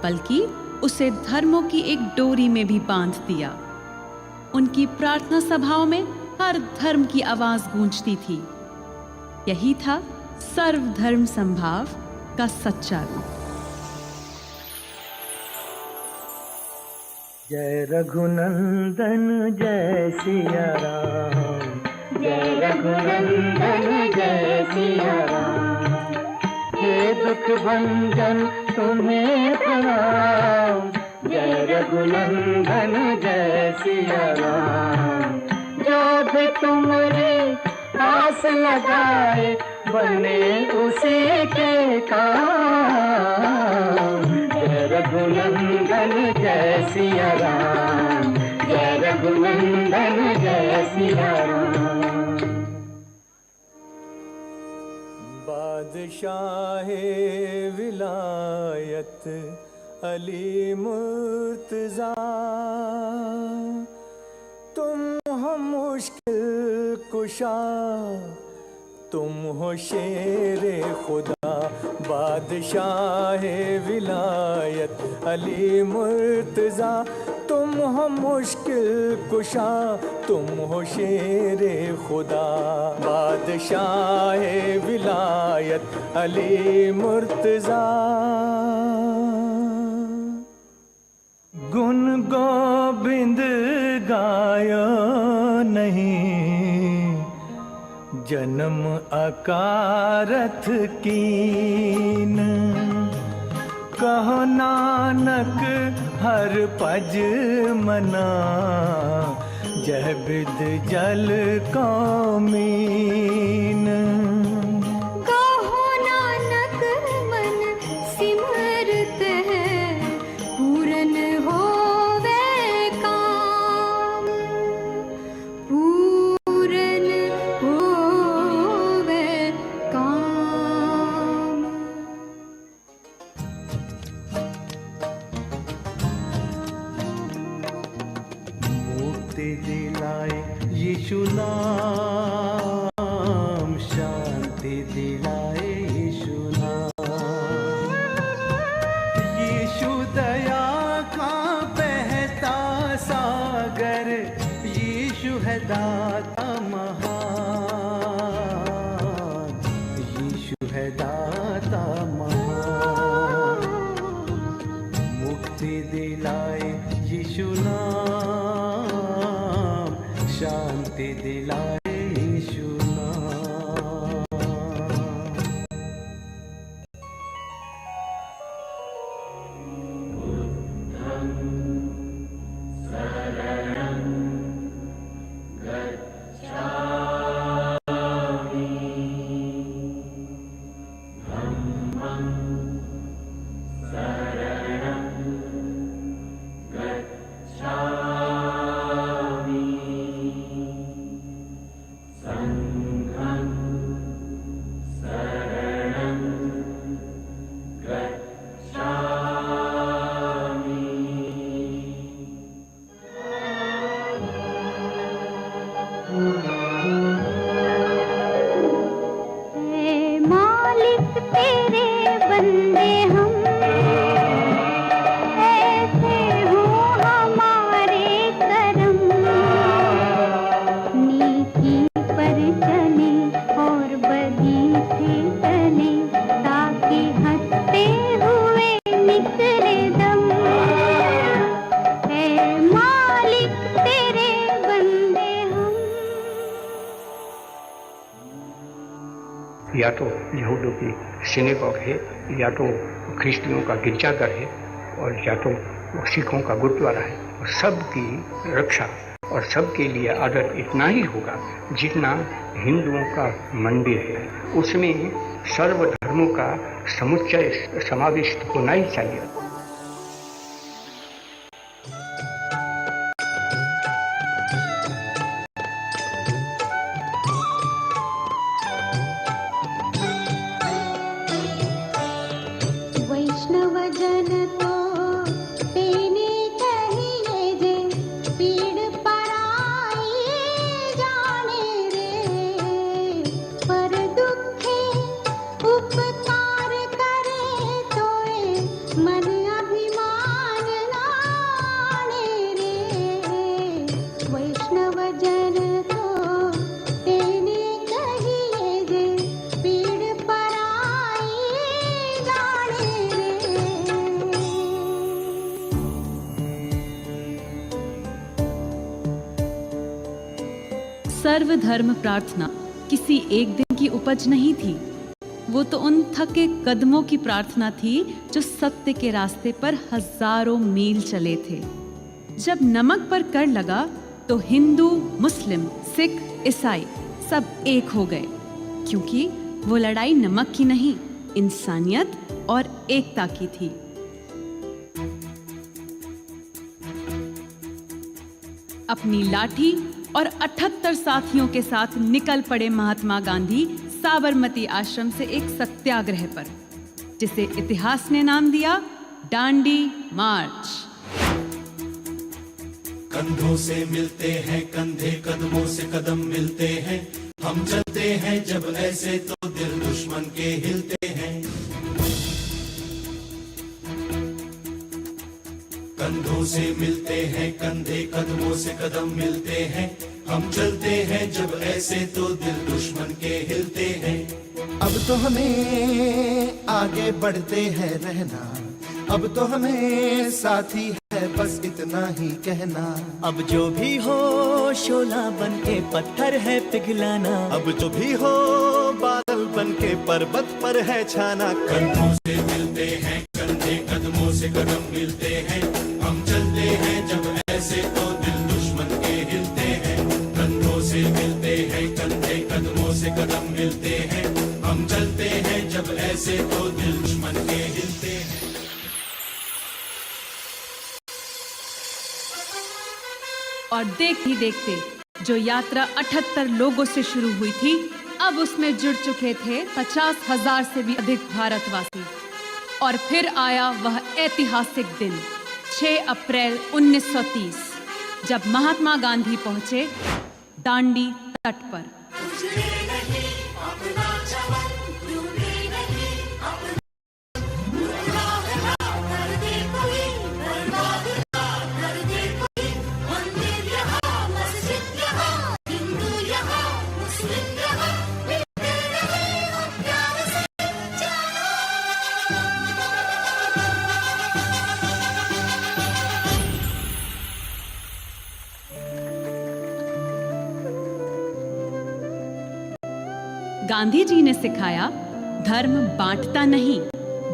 बल्कि उसे धर्मों की एक डोरी में भी बांध दिया। उनकी प्रार्थना सभाओं में हर धर्म की आवाज गूंजती थी। यही था सर्वधर्म समभाव का सच्चा रूप। जय रघुनंदन जय सिया राम, जय रघुनंदन जय सिया राम। हे दुख भंजन तुम्हें प्रणाम, जय रघुनंदन जय सिया राम। जो भी तुम्हारे आस लगाए बने उसी के काम। जय रघुनंदन जय सिया राम, जय रघुनंदन जय सिया राम। बादशाहे विलायत अली मुर्तज़ा, तुम हो मुश्किल कुशा, तुम हो शेरे खुदा। बादशाहे विलायत अली मुर्तज़ा, तुम हो मुश्किल कुशा, तुम हो शेरे खुदा। बादशाहे विलायत अली मुर्तज़ा। गुन गोबिंद गायो नहीं, जन्म अकारथ कीन। कहो नानक हर पज मना, जह बिद जल को मीन। कहो नानक मन सिमरत है, मुक्ति दिलाए यीशु नाम, शांति दिलाए यीशु नाम। यीशु दया का बहता सागर, यीशु है दाता महान, यीशु है दाता महान। मुक्ति दिलाए यीशु नाम, शांति दिलाए यीशु नाम। या तो यहूदियों की सिनेगॉग है, या तो ख्रिस्तियों का गिरजाघर है, और या तो सिखों का गुरुद्वारा है। और सबकी रक्षा और सबके लिए आदर इतना ही होगा जितना हिंदुओं का मंदिर है। उसमें सर्वधर्मों का समुच्चय समाविष्ट होना ही चाहिए। सर्वधर्म प्रार्थना किसी एक दिन की उपज नहीं थी। वो तो उन थके कदमों की प्रार्थना थी जो सत्य के रास्ते पर हजारों मील चले थे। जब नमक पर कर लगा तो हिंदू, मुस्लिम, सिख, ईसाई सब एक हो गए, क्योंकि वो लड़ाई नमक की नहीं, इंसानियत और एकता की थी। अपनी लाठी और 78 साथियों के साथ निकल पड़े महात्मा गांधी साबरमती आश्रम से एक सत्याग्रह पर, जिसे इतिहास ने नाम दिया डांडी मार्च। कंधों से मिलते हैं कंधे, कदमों से कदम मिलते हैं, हम चलते हैं जब ऐसे तो दिल दुश्मन के हिलते हैं। कंधों से मिलते हैं कंधे, कदमों से कदम मिलते हैं, हम चलते हैं जब ऐसे तो दिल दुश्मन के हिलते हैं। अब तो हमें आगे बढ़ते हैं रहना, अब तो हमें साथी है बस इतना ही कहना। अब जो भी हो शोला बन के पत्थर है पिघलाना, अब जो भी हो बादल बन के पर्वत पर है छाना। कंधों से मिलते हैं कंधे, कदमों से कदम मिलते हैं, हम चलते हैं जब ऐसे तो दिल दुश्मन के हिलते हैं। कंधों से मिलते हैं कंधे, कदमों से कदम मिलते हैं, हम चलते हैं जब ऐसे तो दिल दुश्मन के हिलते हैं। और देखते देखते जो यात्रा 78 लोगों से शुरू हुई थी, अब उसमें जुड़ चुके थे 50,000 से भी अधिक भारतवासी। और फिर आया वह ऐतिहासिक दिन 6 अप्रैल 1930, जब महात्मा गांधी पहुंचे दांडी तट पर। गांधी जी ने सिखाया, धर्म बांटता नहीं,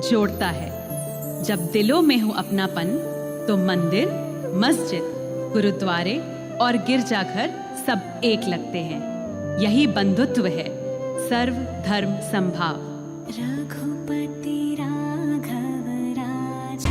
जोड़ता है। जब दिलों में हो अपनापन तो मंदिर, मस्जिद, गुरुद्वारे और गिरजाघर सब एक लगते हैं। यही बंधुत्व है, सर्व धर्म समभाव। रघुपति राघव राज।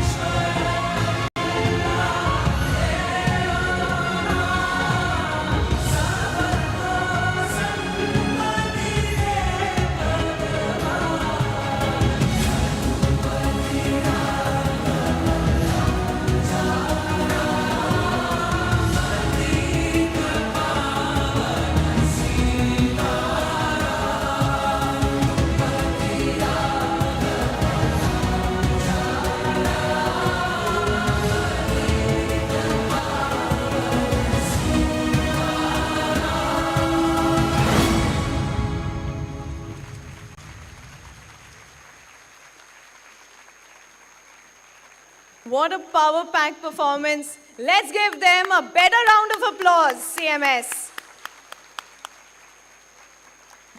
What a power-packed performance. Let's give them a better round of applause, CMS.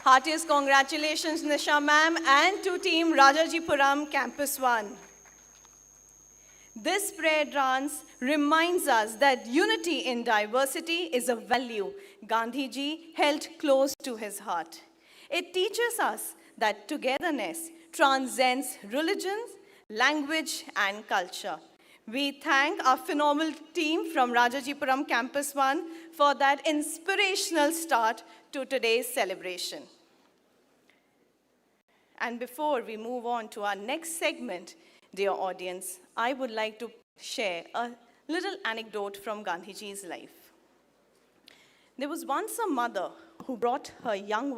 Heartiest congratulations, Nisha ma'am, and to Team Rajajipuram Campus 1. This prayer dance reminds us that unity in diversity is a value Gandhiji held close to his heart. It teaches us that togetherness transcends religions, language, and culture. We thank our phenomenal team from Rajajipuram Campus 1 for that inspirational start to today's celebration. And before we move on to our next segment, dear audience, I would like to share a little anecdote from Gandhiji's life. There was once a mother who brought her young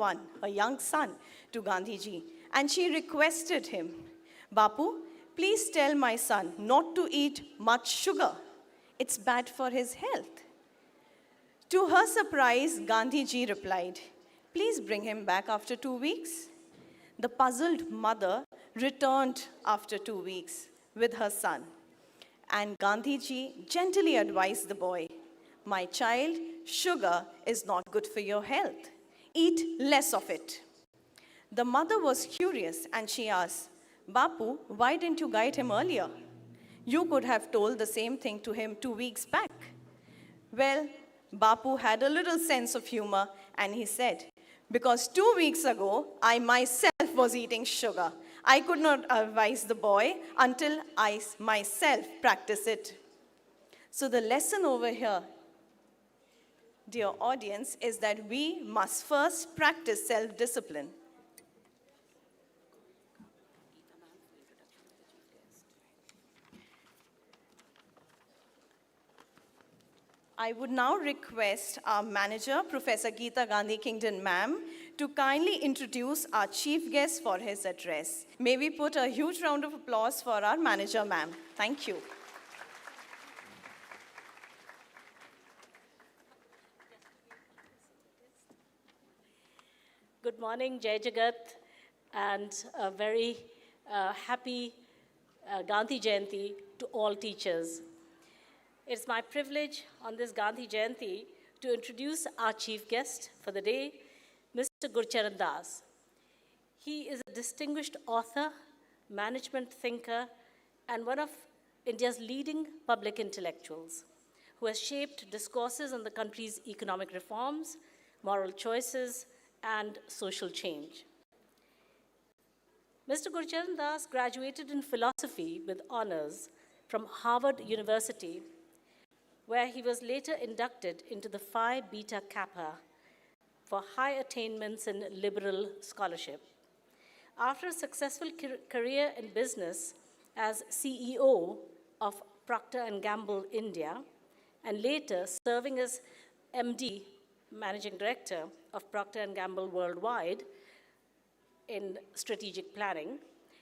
son, to Gandhiji, and she requested him, "Bapu, please tell my son not to eat much sugar. It's bad for his health." To her surprise, Gandhiji replied, "Please bring him back after 2 weeks." The puzzled mother returned after 2 weeks with her son, and Gandhiji gently advised the boy, "My child, sugar is not good for your health. Eat less of it." The mother was curious and she asked, "Bapu, why didn't you guide him earlier? You could have told the same thing to him 2 weeks back." Well, Bapu had a little sense of humor and he said, "Because 2 weeks ago, I myself was eating sugar. I could not advise the boy until I myself practice it." So the lesson over here, dear audience, is that we must first practice self-discipline. I would now request our manager, Professor Geeta Gandhi Kingdon ma'am, to kindly introduce our chief guest for his address. May we put a huge round of applause for our manager ma'am. Thank you. Good morning, Jai Jagat, and a very happy Gandhi Jayanti to all teachers. It's my privilege on this Gandhi Jayanti to introduce our chief guest for the day, Mr. Gurcharan Das. He is a distinguished author, management thinker, and one of India's leading public intellectuals who has shaped discourses on the country's economic reforms, moral choices, and social change. Mr. Gurcharan Das graduated in philosophy with honors from Harvard University, where he was later inducted into the Phi Beta Kappa for high attainments in liberal scholarship. After a successful career in business as CEO of Procter & Gamble India and later serving as MD, Managing Director of Procter & Gamble Worldwide in strategic planning,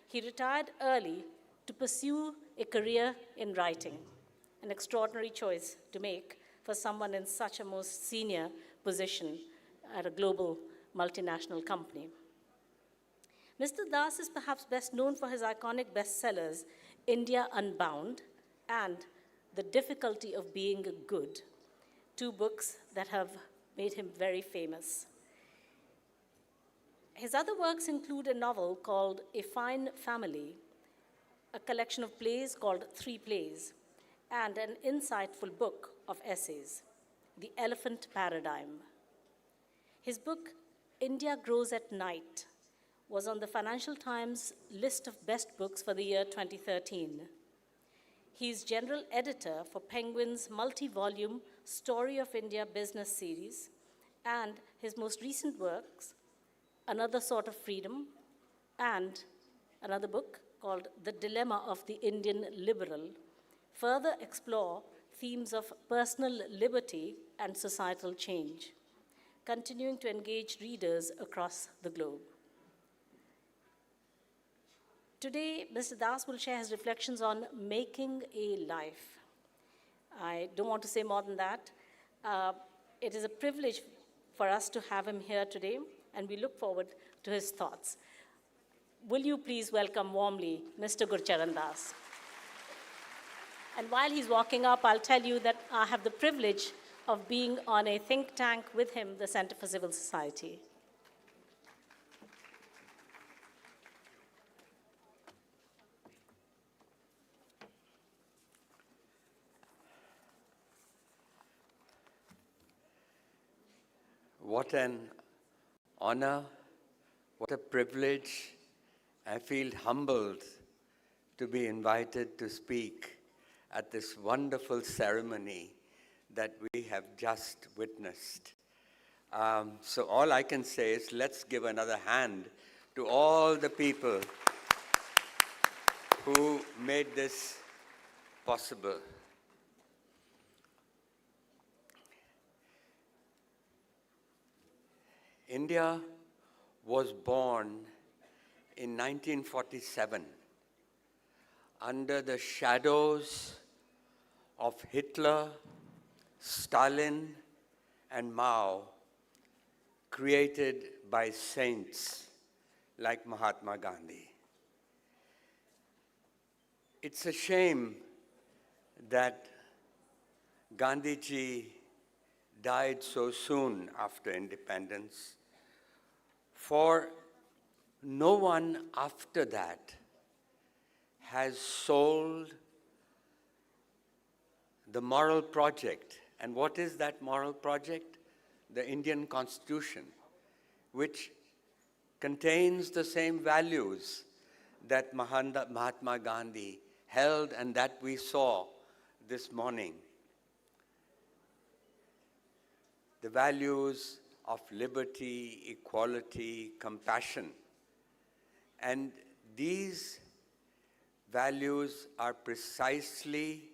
he retired early to pursue a career in writing, an extraordinary choice to make for someone in such a most senior position at a global multinational company. Mr. Das is perhaps best known for his iconic bestsellers, India Unbound and The Difficulty of Being Good, two books that have made him very famous. His other works include a novel called A Fine Family, a collection of plays called Three Plays, and an insightful book of essays, The Elephant Paradigm. His book, India Grows at Night, was on the Financial Times list of best books for the year 2013. He is general editor for Penguin's multi-volume Story of India business series, and his most recent works, Another Sort of Freedom, and another book called The Dilemma of the Indian Liberal, further explore themes of personal liberty and societal change, continuing to engage readers across the globe. Today, Mr. Das will share his reflections on making a life. I don't want to say more than that. It is a privilege for us to have him here today, and we look forward to his thoughts. Will you please welcome warmly Mr. Gurcharan Das? And while he's walking up, I'll tell you that I have the privilege of being on a think tank with him, the Center for Civil Society. What an honor, what a privilege. I feel humbled to be invited to speak at this wonderful ceremony that we have just witnessed. So all I can say is let's give another hand to all the people who made this possible. India was born in 1947 under the shadows of Hitler, Stalin, and Mao, created by saints like Mahatma Gandhi. It's a shame that Gandhiji died so soon after independence, for no one after that has sold the moral project. And what is that moral project? The Indian Constitution, which contains the same values that Mahatma Gandhi held and that we saw this morning. The values of liberty, equality, compassion. And these values are precisely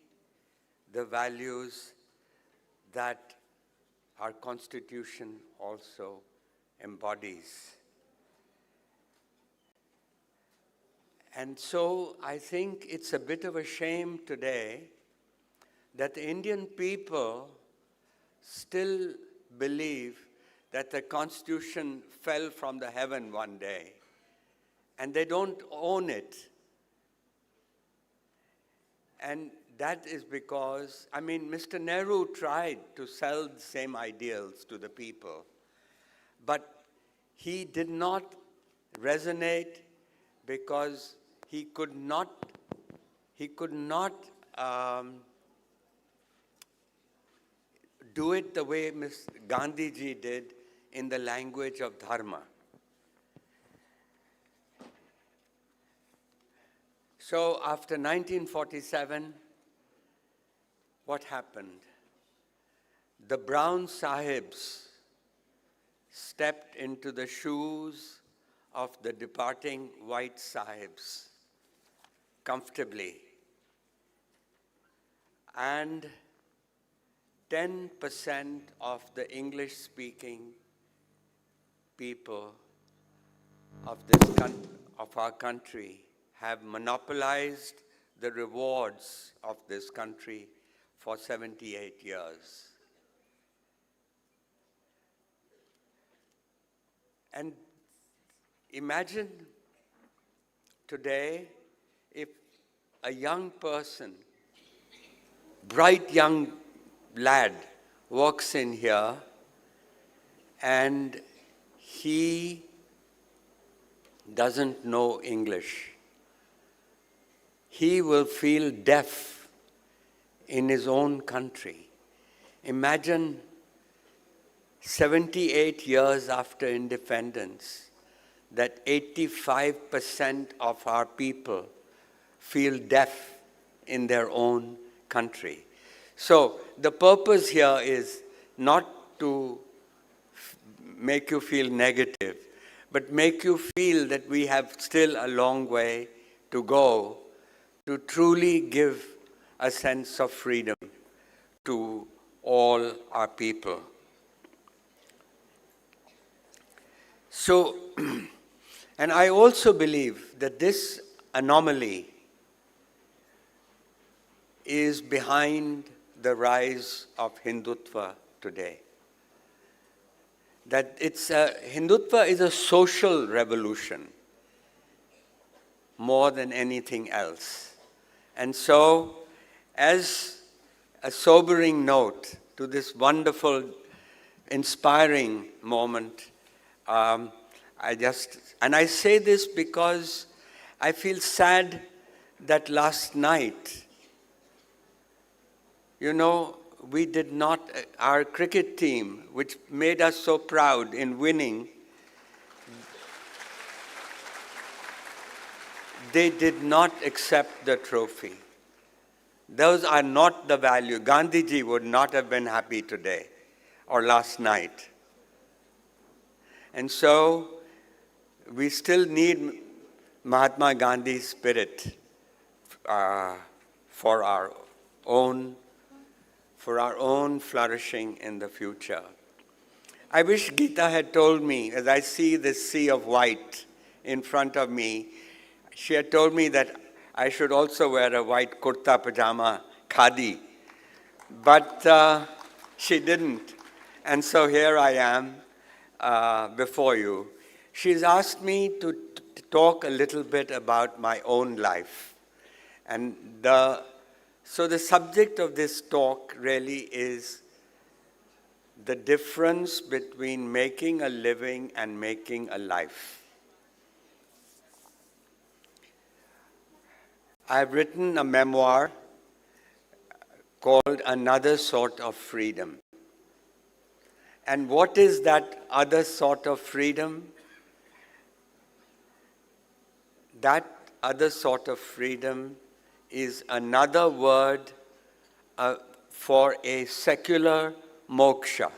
the values that our Constitution also embodies. And so I think it's a bit of a shame today that the Indian people still believe that the Constitution fell from the heaven one day, and they don't own it. And that is because, Mr. Nehru tried to sell the same ideals to the people, but he did not resonate because he could not do it the way Ms. Gandhiji did in the language of dharma. So after 1947, what happened? The brown sahibs stepped into the shoes of the departing white sahibs comfortably. And 10% of the English-speaking people of our country have monopolized the rewards of this country for 78 years. And imagine today if a young person, bright young lad, walks in here and he doesn't know English. He will feel deaf in his own country. Imagine 78 years after independence, that 85% of our people feel deaf in their own country. So the purpose here is not to make you feel negative, but make you feel that we have still a long way to go to truly give a sense of freedom to all our people. So, and I also believe that this anomaly is behind the rise of Hindutva today. That Hindutva is a social revolution more than anything else. And so, as a sobering note to this wonderful, inspiring moment, I say this because I feel sad that last night, you know, we did not, our cricket team, which made us so proud in winning, they did not accept the trophy. Those are not the value. Gandhiji would not have been happy today or last night. And so, we still need Mahatma Gandhi's spirit for our own flourishing in the future. I wish Geeta had told me, as I see this sea of white in front of me, she had told me that I should also wear a white kurta pajama, khadi. But she didn't. And so here I am before you. She's asked me to talk a little bit about my own life. And so the subject of this talk really is the difference between making a living and making a life. I've written a memoir called Another Sort of Freedom. And what is that other sort of freedom? That other sort of freedom is another word for a secular moksha.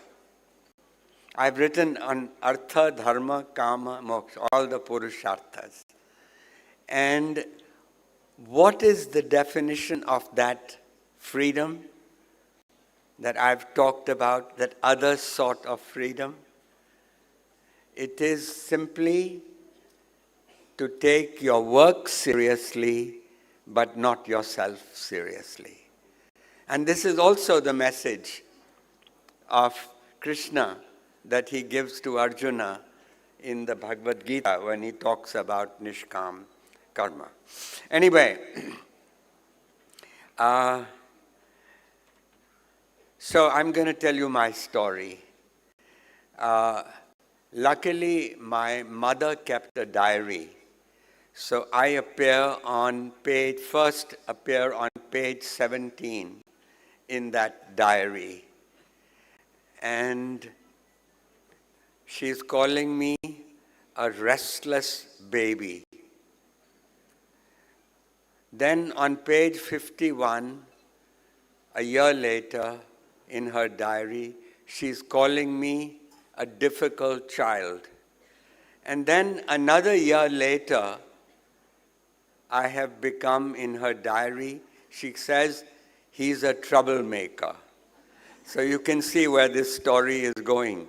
I've written on Artha, Dharma, Kama, Moksha, all the Purusharthas. And what is the definition of that freedom that I've talked about, that other sort of freedom? It is simply to take your work seriously, but not yourself seriously. And this is also the message of Krishna that he gives to Arjuna in the Bhagavad Gita when he talks about Nishkam Karma. Anyway, so I'm going to tell you my story. Luckily, my mother kept a diary. So I appear on page 17 in that diary. And she's calling me a restless baby. Then on page 51, a year later, in her diary, she's calling me a difficult child. And then another year later, I have become, in her diary, she says, he's a troublemaker. So you can see where this story is going.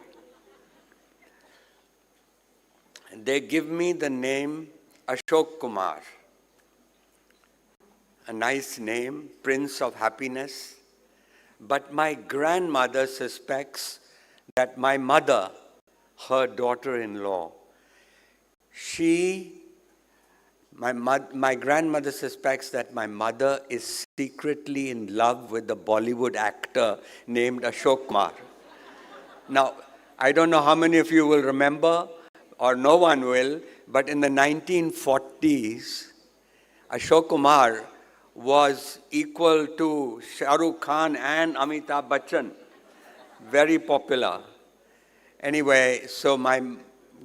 They give me the name Ashok Kumar. A nice name, Prince of Happiness. But my grandmother suspects that my mother, her daughter-in-law, my grandmother suspects that my mother is secretly in love with the Bollywood actor named Ashok Kumar. Now, I don't know how many of you will remember, or no one will, but in the 1940s, Ashok Kumar was equal to Shah Rukh Khan and Amitabh Bachchan. Very popular. Anyway, so my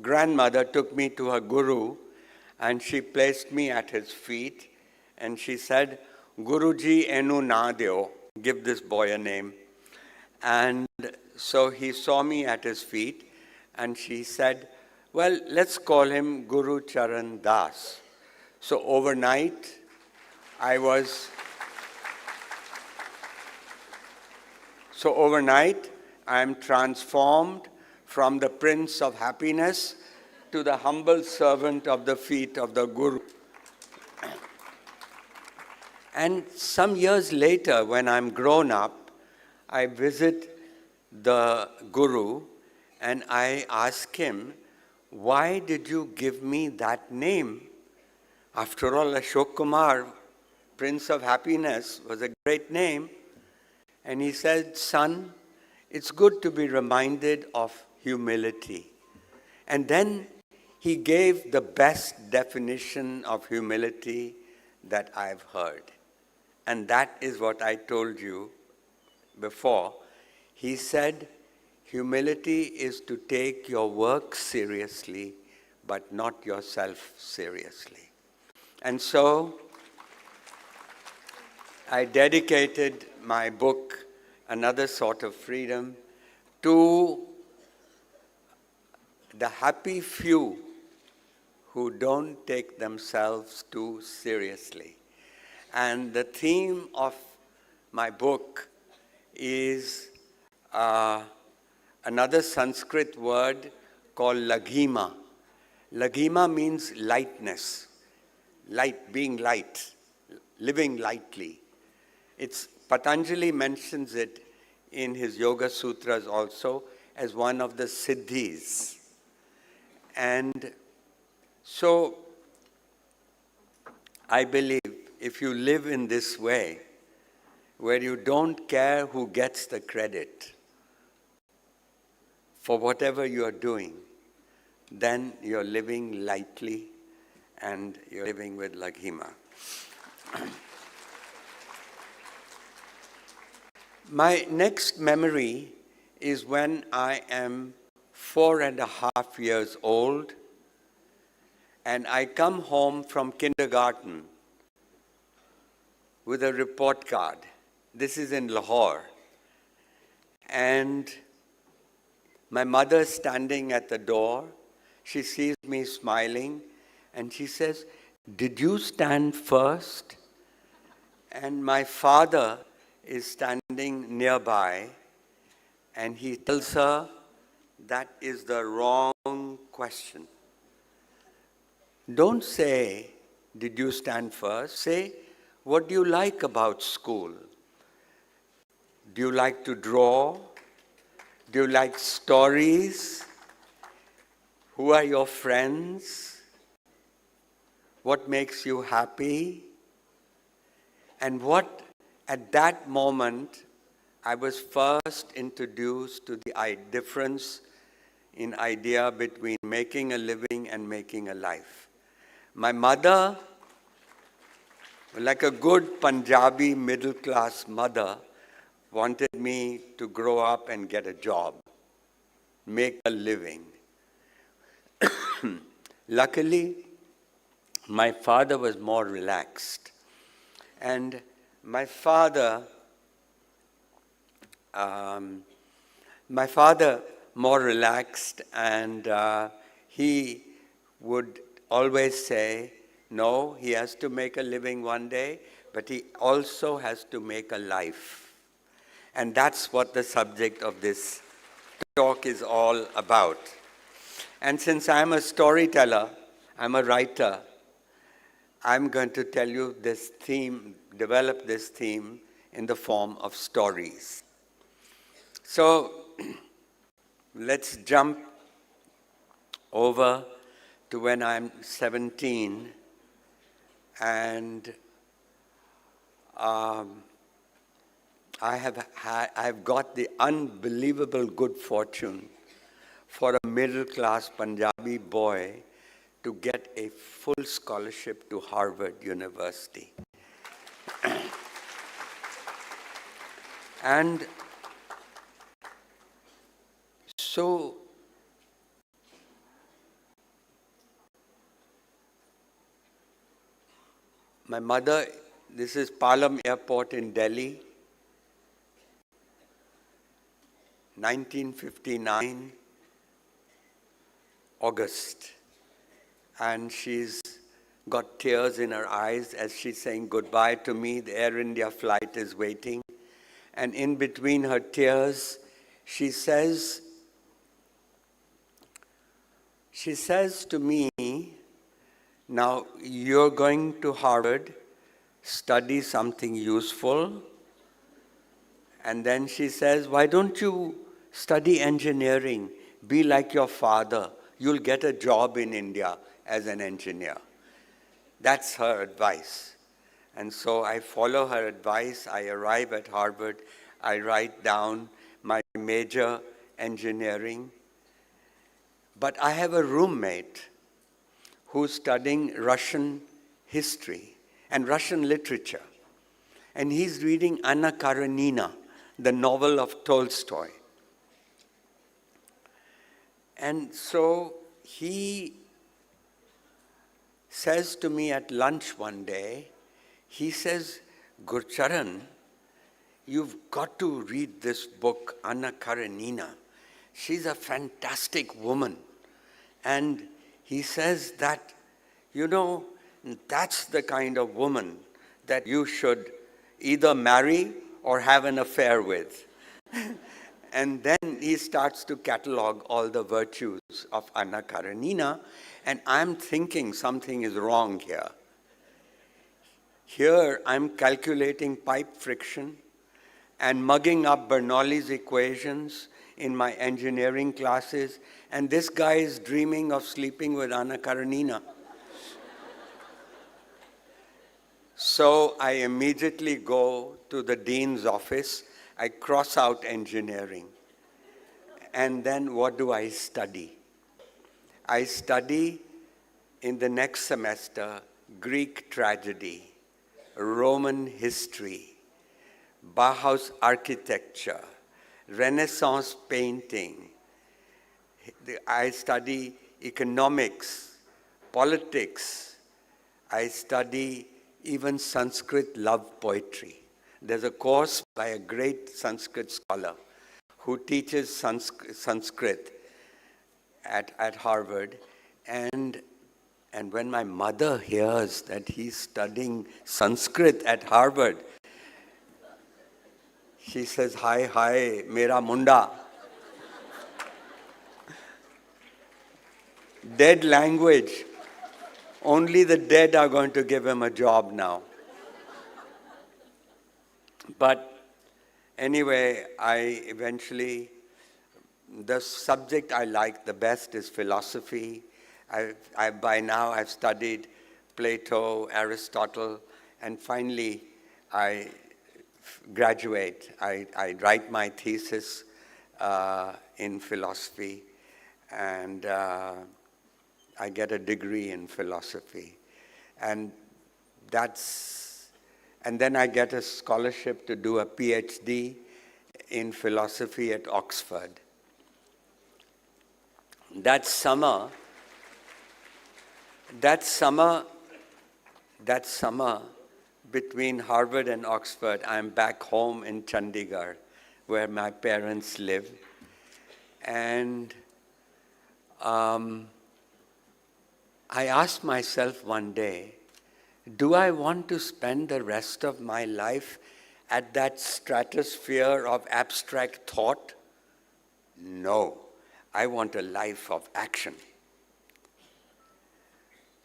grandmother took me to her guru and she placed me at his feet and she said, Guruji enu na deo, give this boy a name. And so he saw me at his feet and she said, well, let's call him Guru Charan Das. So overnight, I am transformed from the Prince of Happiness to the humble servant of the feet of the Guru. And some years later, when I'm grown up, I visit the Guru and I ask him, why did you give me that name? After all, Ashok Kumar, Prince of Happiness, was a great name. And he said, son, it's good to be reminded of humility. And then he gave the best definition of humility that I've heard. And that is what I told you before. He said, humility is to take your work seriously, but not yourself seriously. And so I dedicated my book, Another Sort of Freedom, to the happy few who don't take themselves too seriously. And the theme of my book is another Sanskrit word called laghima. Laghima means lightness, being light, living lightly. Patanjali mentions it in his Yoga Sutras also as one of the siddhis. And so I believe if you live in this way, where you don't care who gets the credit for whatever you're doing, then you're living lightly and you're living with laghima. My next memory is when I am 4.5 years old and I come home from kindergarten with a report card. This is in Lahore. And my mother standing at the door, she sees me smiling and she says, did you stand first? And my father is standing nearby and he tells her that is the wrong question. Don't say, did you stand first? Say, what do you like about school? Do you like to draw? Do you like stories? Who are your friends? What makes you happy? And what, at that moment, I was first introduced to the difference in idea between making a living and making a life. My mother, like a good Punjabi middle-class mother, wanted me to grow up and get a job, make a living. Luckily, my father was more relaxed. And my father more relaxed, and he would always say, no, he has to make a living one day, but he also has to make a life. And that's what the subject of this talk is all about. And since I'm a storyteller, I'm a writer, I'm going to tell you this theme, develop this theme in the form of stories. So let's jump over to when I'm 17, and I've got the unbelievable good fortune for a middle-class Punjabi boy to get a full scholarship to Harvard University. And so my mother, this is Palam Airport in Delhi, 1959, August. And she's got tears in her eyes as she's saying goodbye to me. The Air India flight is waiting. And in between her tears, she says to me, now you're going to Harvard, study something useful. And then she says, why don't you study engineering? Be like your father. You'll get a job in India as an engineer. That's her advice. And so I follow her advice. I arrive at Harvard. I write down my major, engineering. But I have a roommate who's studying Russian history and Russian literature. And he's reading Anna Karenina, the novel of Tolstoy. And so he says to me at lunch one day, he says, Gurcharan, you've got to read this book, Anna Karenina. She's a fantastic woman. And he says that, you know, that's the kind of woman that you should either marry or have an affair with. And then he starts to catalog all the virtues of Anna Karenina, and I'm thinking something is wrong here. Here I'm calculating pipe friction and mugging up Bernoulli's equations in my engineering classes, and this guy is dreaming of sleeping with Anna Karenina. So I immediately go to the dean's office. I cross out engineering. And then what do I study? I study in the next semester Greek tragedy, Roman history, Bauhaus architecture, Renaissance painting. I study economics, politics. I study even Sanskrit love poetry. There's a course by a great Sanskrit scholar who teaches Sanskrit at Harvard. And when my mother hears that he's studying Sanskrit at Harvard, she says, hi, hi, mera munda. Dead language. Only the dead are going to give him a job now. But anyway, the subject I like the best is philosophy. By now I've studied Plato, Aristotle, and finally I graduate. I write my thesis in philosophy, and I get a degree in philosophy. And then I get a scholarship to do a PhD in philosophy at Oxford. That summer between Harvard and Oxford, I'm back home in Chandigarh, where my parents live. And I asked myself one day, do I want to spend the rest of my life at that stratosphere of abstract thought? No, I want a life of action.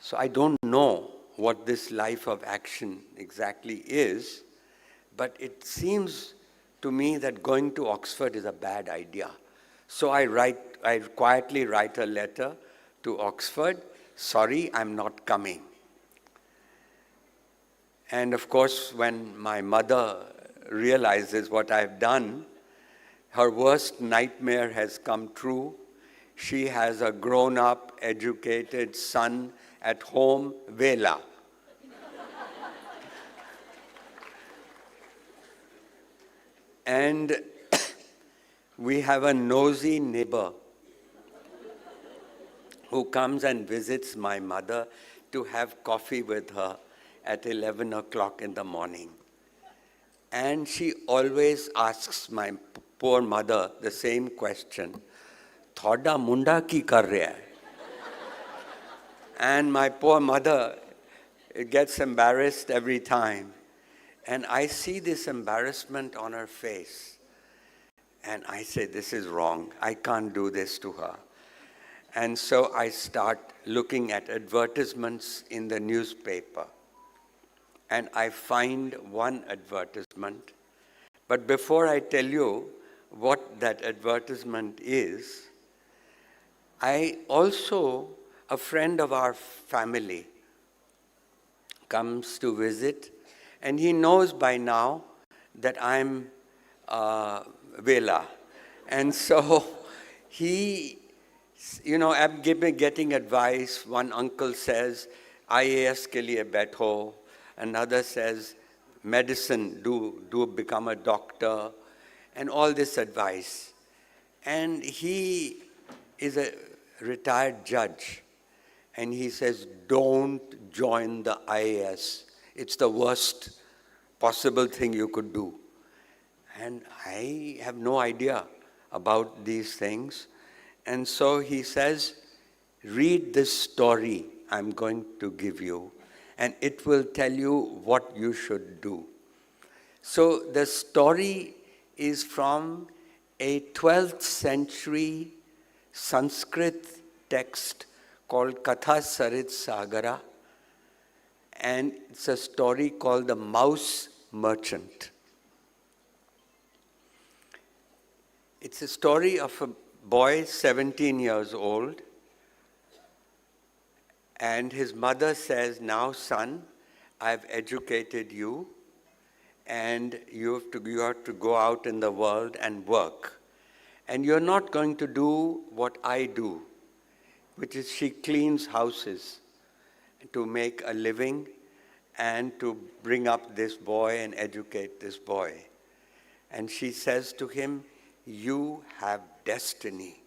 So I don't know what this life of action exactly is, but it seems to me that going to Oxford is a bad idea. So I quietly write a letter to Oxford, sorry, I'm not coming. And of course, when my mother realizes what I've done, her worst nightmare has come true. She has a grown-up, educated son at home, Vela. And we have a nosy neighbor who comes and visits my mother to have coffee with her at 11 o'clock in the morning. And she always asks my poor mother the same question, "Thoda munda ki kar raha hai?" And my poor mother gets embarrassed every time. And I see this embarrassment on her face. And I say, this is wrong. I can't do this to her. And so I start looking at advertisements in the newspaper. And I find one advertisement. But before I tell you what that advertisement is, a friend of our family comes to visit, and he knows by now that I'm Vela. And so I'm getting advice. One uncle says, IAS ke liye baitho. Another says, medicine, do become a doctor, and all this advice. And he is a retired judge, and he says, don't join the IAS. It's the worst possible thing you could do. And I have no idea about these things. And so he says, read this story I'm going to give you, and it will tell you what you should do. So the story is from a 12th century Sanskrit text called Katha Sarit Sagara, and it's a story called The Mouse Merchant. It's a story of a boy 17 years old, and his mother says, now son, I've educated you, and you have to go out in the world and work. And you're not going to do what I do, which is she cleans houses to make a living and to bring up this boy and educate this boy. And she says to him, you have destiny.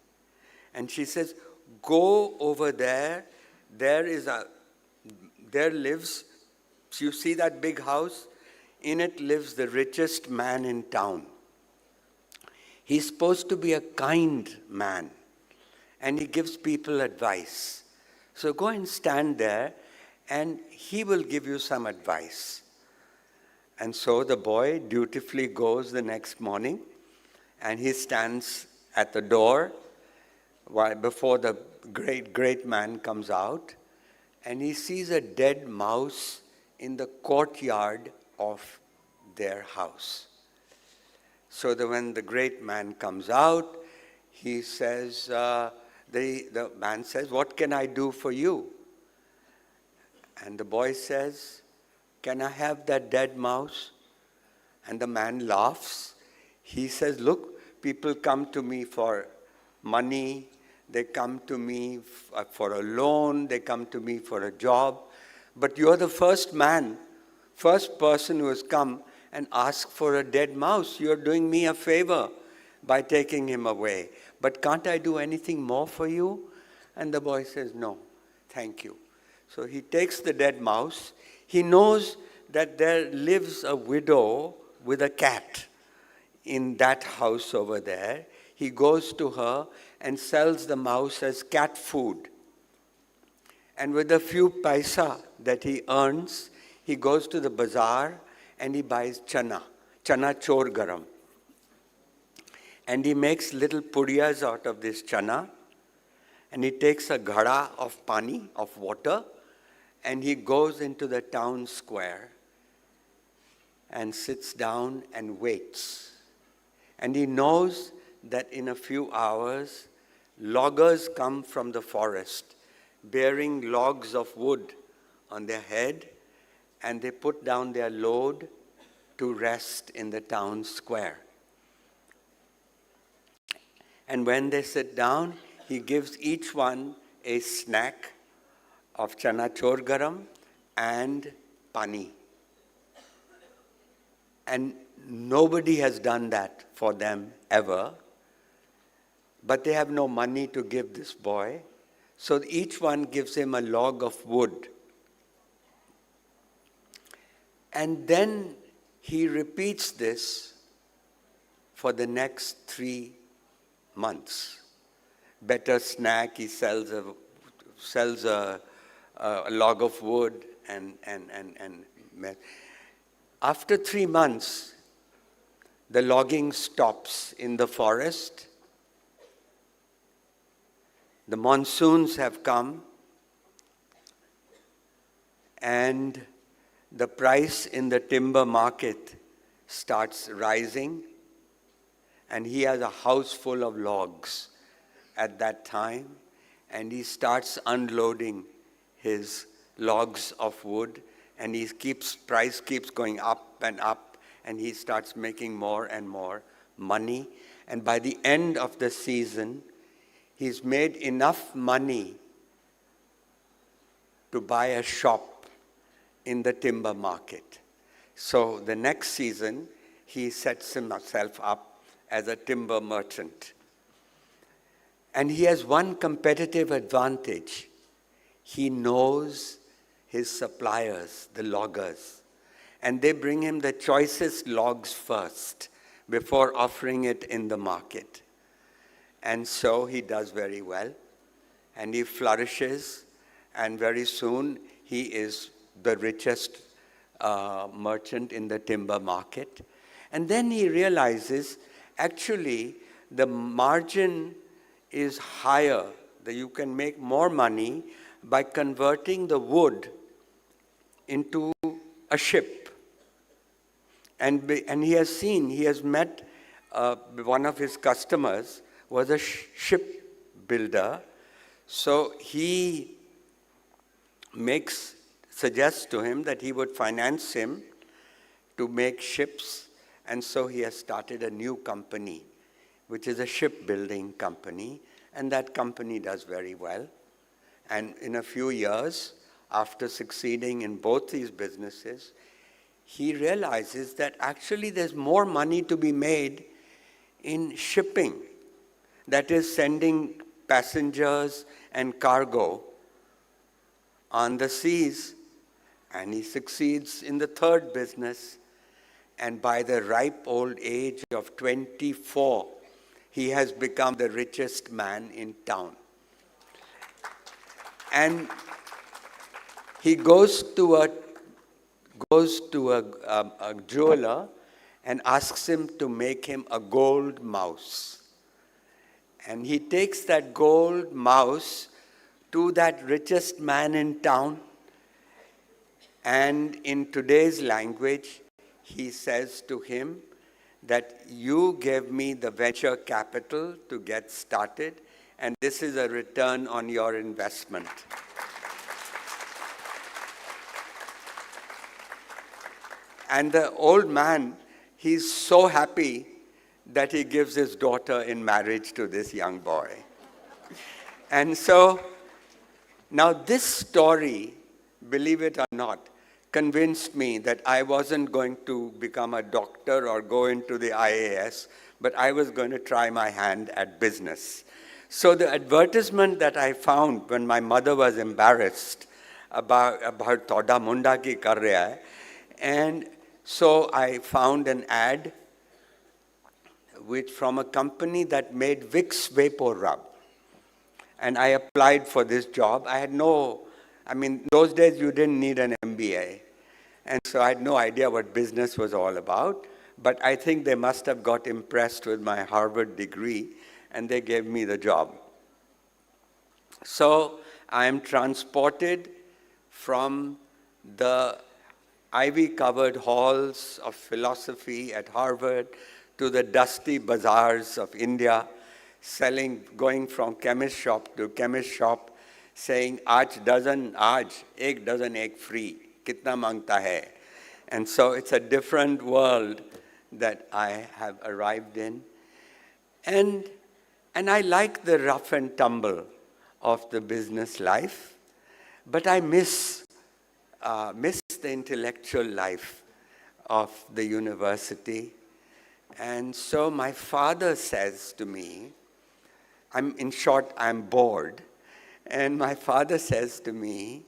And she says, go over there. There lives, you see that big house? In it lives the richest man in town. He's supposed to be a kind man, and he gives people advice. So go and stand there, and he will give you some advice. And so the boy dutifully goes the next morning, and he stands at the door before the great man comes out, and he sees a dead mouse in the courtyard of their house. So when the great man comes out, he says, the man says, what can I do for you? And the boy says, can I have that dead mouse? And the man laughs. He says, look, people come to me for money, they come to me for a loan, they come to me for a job, but you're the first person who has come and asked for a dead mouse. You're doing me a favor by taking him away. But can't I do anything more for you? And the boy says, no, thank you. So he takes the dead mouse. He knows that there lives a widow with a cat in that house over there. He goes to her and sells the mouse as cat food. And with a few paisa that he earns, he goes to the bazaar and he buys chana. chana chor garam. And he makes little pudiyas out of this chana. And he takes a ghada of pani, of water, and he goes into the town square and sits down and waits. And he knows that in a few hours, loggers come from the forest, bearing logs of wood on their head, and they put down their load to rest in the town square. And when they sit down, he gives each one a snack of chana chor garam and pani. And nobody has done that for them ever. But they have no money to give this boy. So each one gives him a log of wood. And then he repeats this for the next 3 months. Better snack, he sells a log of wood and after 3 months, the logging stops in the forest. The monsoons have come, and the price in the timber market starts rising, and he has a house full of logs at that time, and he starts unloading his logs of wood, and price keeps going up, and he starts making more and more money. And by the end of the season, he's made enough money to buy a shop in the timber market. So the next season, he sets himself up as a timber merchant. And he has one competitive advantage. He knows his suppliers, the loggers, and they bring him the choicest logs first before offering it in the market. And so he does very well, and he flourishes, and very soon he is the richest merchant in the timber market. And then he realizes, actually, the margin is higher, that you can make more money by converting the wood into a ship. And he has met one of his customers was a ship builder. So he suggests to him that he would finance him to make ships. And so he has started a new company, which is a shipbuilding company. And that company does very well. And in a few years, after succeeding in both these businesses, he realizes that actually there's more money to be made in shipping, that is sending passengers and cargo on the seas. And he succeeds in the third business. And by the ripe old age of 24, he has become the richest man in town. And he goes to a jeweler and asks him to make him a gold mouse. And he takes that gold mouse to that richest man in town. And in today's language, he says to him that you gave me the venture capital to get started, and this is a return on your investment. And the old man, he's so happy that he gives his daughter in marriage to this young boy. And so, now this story, believe it or not, convinced me that I wasn't going to become a doctor or go into the IAS, but I was going to try my hand at business. So the advertisement that I found when my mother was embarrassed about Toda Munda ki kar raha hai, and so I found an ad from a company that made Vicks Vapor Rub. And I applied for this job. Those days you didn't need an MBA. And so I had no idea what business was all about. but I think they must have got impressed with my Harvard degree, and they gave me the job. So I am transported from the ivy-covered halls of philosophy at Harvard to the dusty bazaars of India, going from chemist shop to chemist shop, saying, "Aaj ek dozen ek free, kitna mangta hai?" And so it's a different world that I have arrived in. And I like the rough and tumble of the business life, but I miss the intellectual life of the university. And so my father says to me, in short, I'm bored. And my father says to me,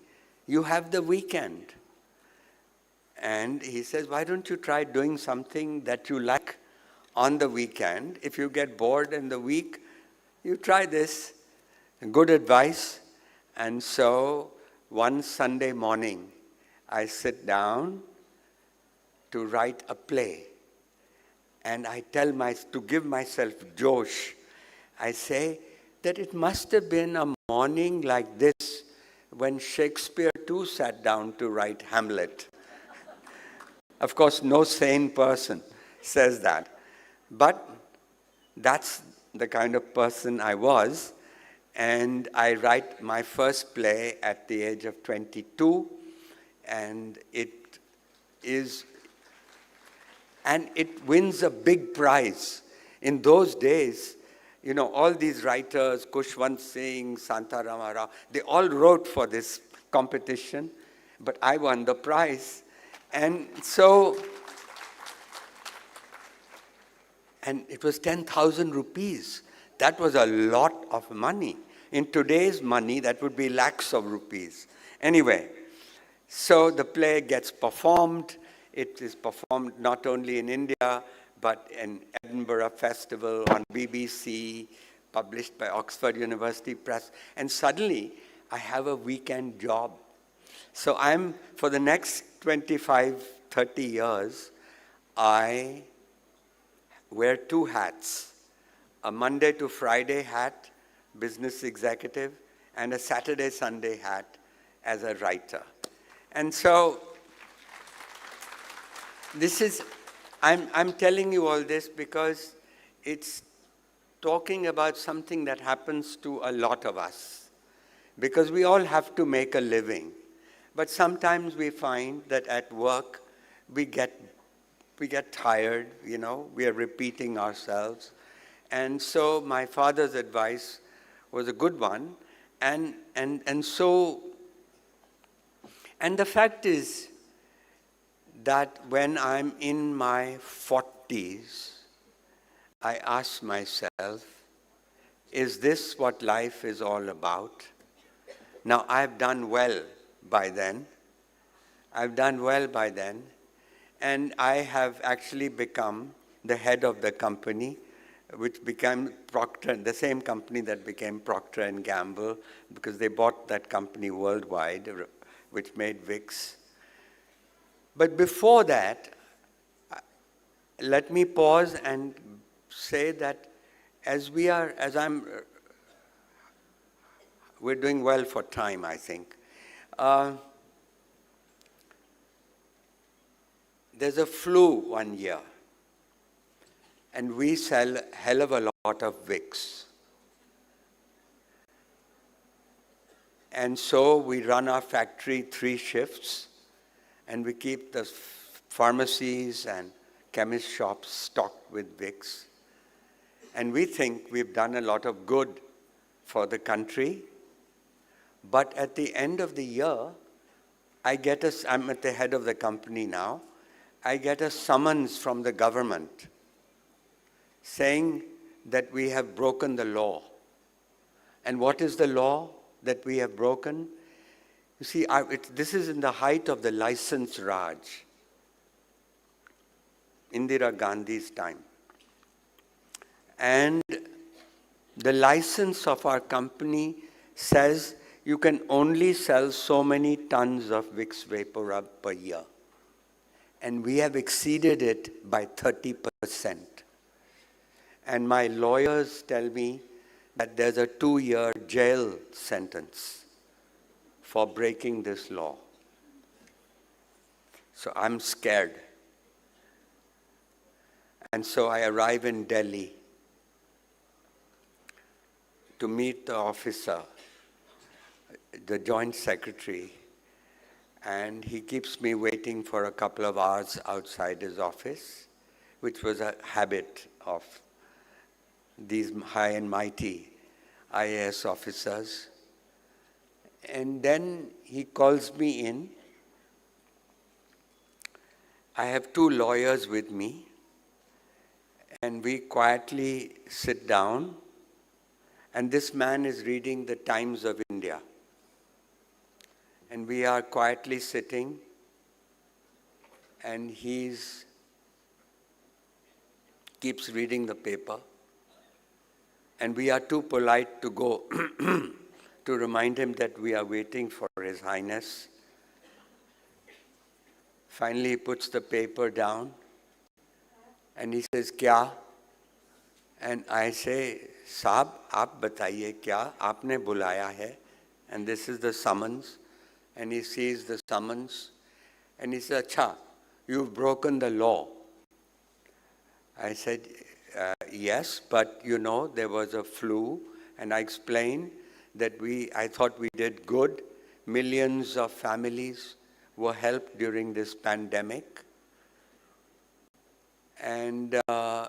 "You have the weekend." And he says, "Why don't you try doing something that you like on the weekend? If you get bored in the week, you try this." Good advice. And so one Sunday morning, I sit down to write a play. And I to give myself josh, I say that it must have been a morning like this when Shakespeare too sat down to write Hamlet. Of course, no sane person says that. But that's the kind of person I was. And I write my first play at the age of 22. And it wins a big prize. In those days, all these writers, Kushwant Singh, Santarama Rao, they all wrote for this competition, but I won the prize. And it was 10,000 rupees. That was a lot of money. In today's money, that would be lakhs of rupees. Anyway, so the play gets performed. It is performed not only in India, but in Edinburgh Festival, on BBC, published by Oxford University Press. And suddenly, I have a weekend job. So for the next 25, 30 years, I wear two hats. A Monday to Friday hat, business executive, and a Saturday, Sunday hat as a writer. And so, I'm telling you all this because it's talking about something that happens to a lot of us. Because we all have to make a living. But sometimes we find that at work, we get tired, we are repeating ourselves. And so my father's advice was a good one. And the fact is that when I'm in my 40s, I ask myself, is this what life is all about? Now, I've done well by then. And I have actually become the head of the company, which became Procter, the same company that became Procter & Gamble, because they bought that company worldwide, which made Vicks. But before that, let me pause and say that we're doing well for time, I think. There's a flu one year, and we sell a hell of a lot of Vicks. And so we run our factory 3 shifts, and we keep the pharmacies and chemist shops stocked with Vicks. And we think we've done a lot of good for the country. But at the end of the year, I'm at the head of the company now, I get a summons from the government saying that we have broken the law. And what is the law that we have broken? You see, this is in the height of the license Raj, Indira Gandhi's time. And the license of our company says you can only sell so many tons of Vicks Vapor Rub per year. and we have exceeded it by 30%. And my lawyers tell me that there's a 2-year jail sentence for breaking this law. So I'm scared. And so I arrive in Delhi to meet the officer, the Joint Secretary, and he keeps me waiting for a couple of hours outside his office, which was a habit of these high and mighty IAS officers. And then he calls me in. I have 2 lawyers with me, and we quietly sit down, and this man is reading the Times of India. And we are quietly sitting, and he's keeps reading the paper. And we are too polite to go to remind him that we are waiting for His Highness. Finally, he puts the paper down, and he says, "Kya?" And I say, "Saab, aap bataiye kya? Aapne bulaya hai." And this is the summons. And he sees the summons, and he says, "Acha, you've broken the law." I said, "Yes, but you know, there was a flu," and I explained that I thought we did good. Millions of families were helped during this pandemic. And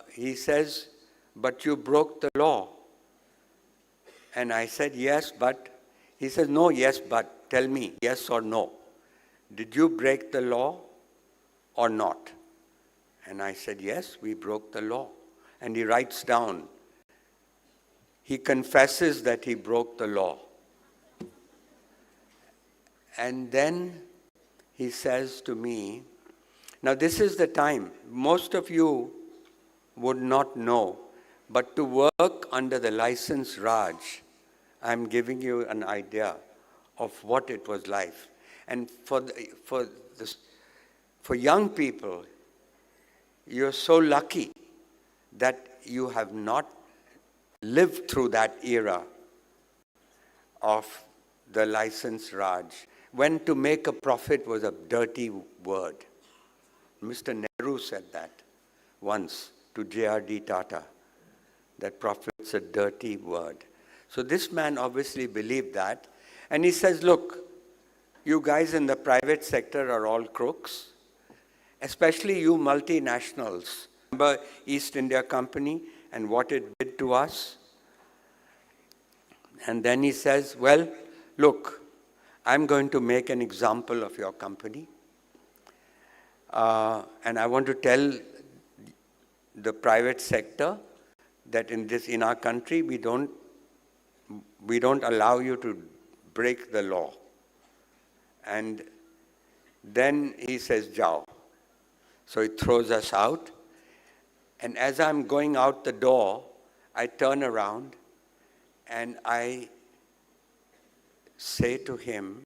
he says, "But you broke the law." And I said, "Yes, but." He says, "No, yes, but. Tell me, yes or no. Did you break the law or not?" And I said, "Yes, we broke the law." And he writes down. He confesses that he broke the law. And then he says to me, now this is the time. Most of you would not know, but to work under the license Raj, I'm giving you an idea of what it was like. And for young people, you're so lucky that you have not lived through that era of the license Raj, when to make a profit was a dirty word. Mr. Nehru said that once to J.R.D. Tata, that profit's a dirty word. So this man obviously believed that. And he says, "Look, you guys in the private sector are all crooks, especially you multinationals. Remember East India Company and what it did to us?" And then he says, "Well, look, I'm going to make an example of your company. And I want to tell the private sector that in our country, we don't allow you to break the law." And then he says, "Jao." So he throws us out. And as I'm going out the door, I turn around and I say to him,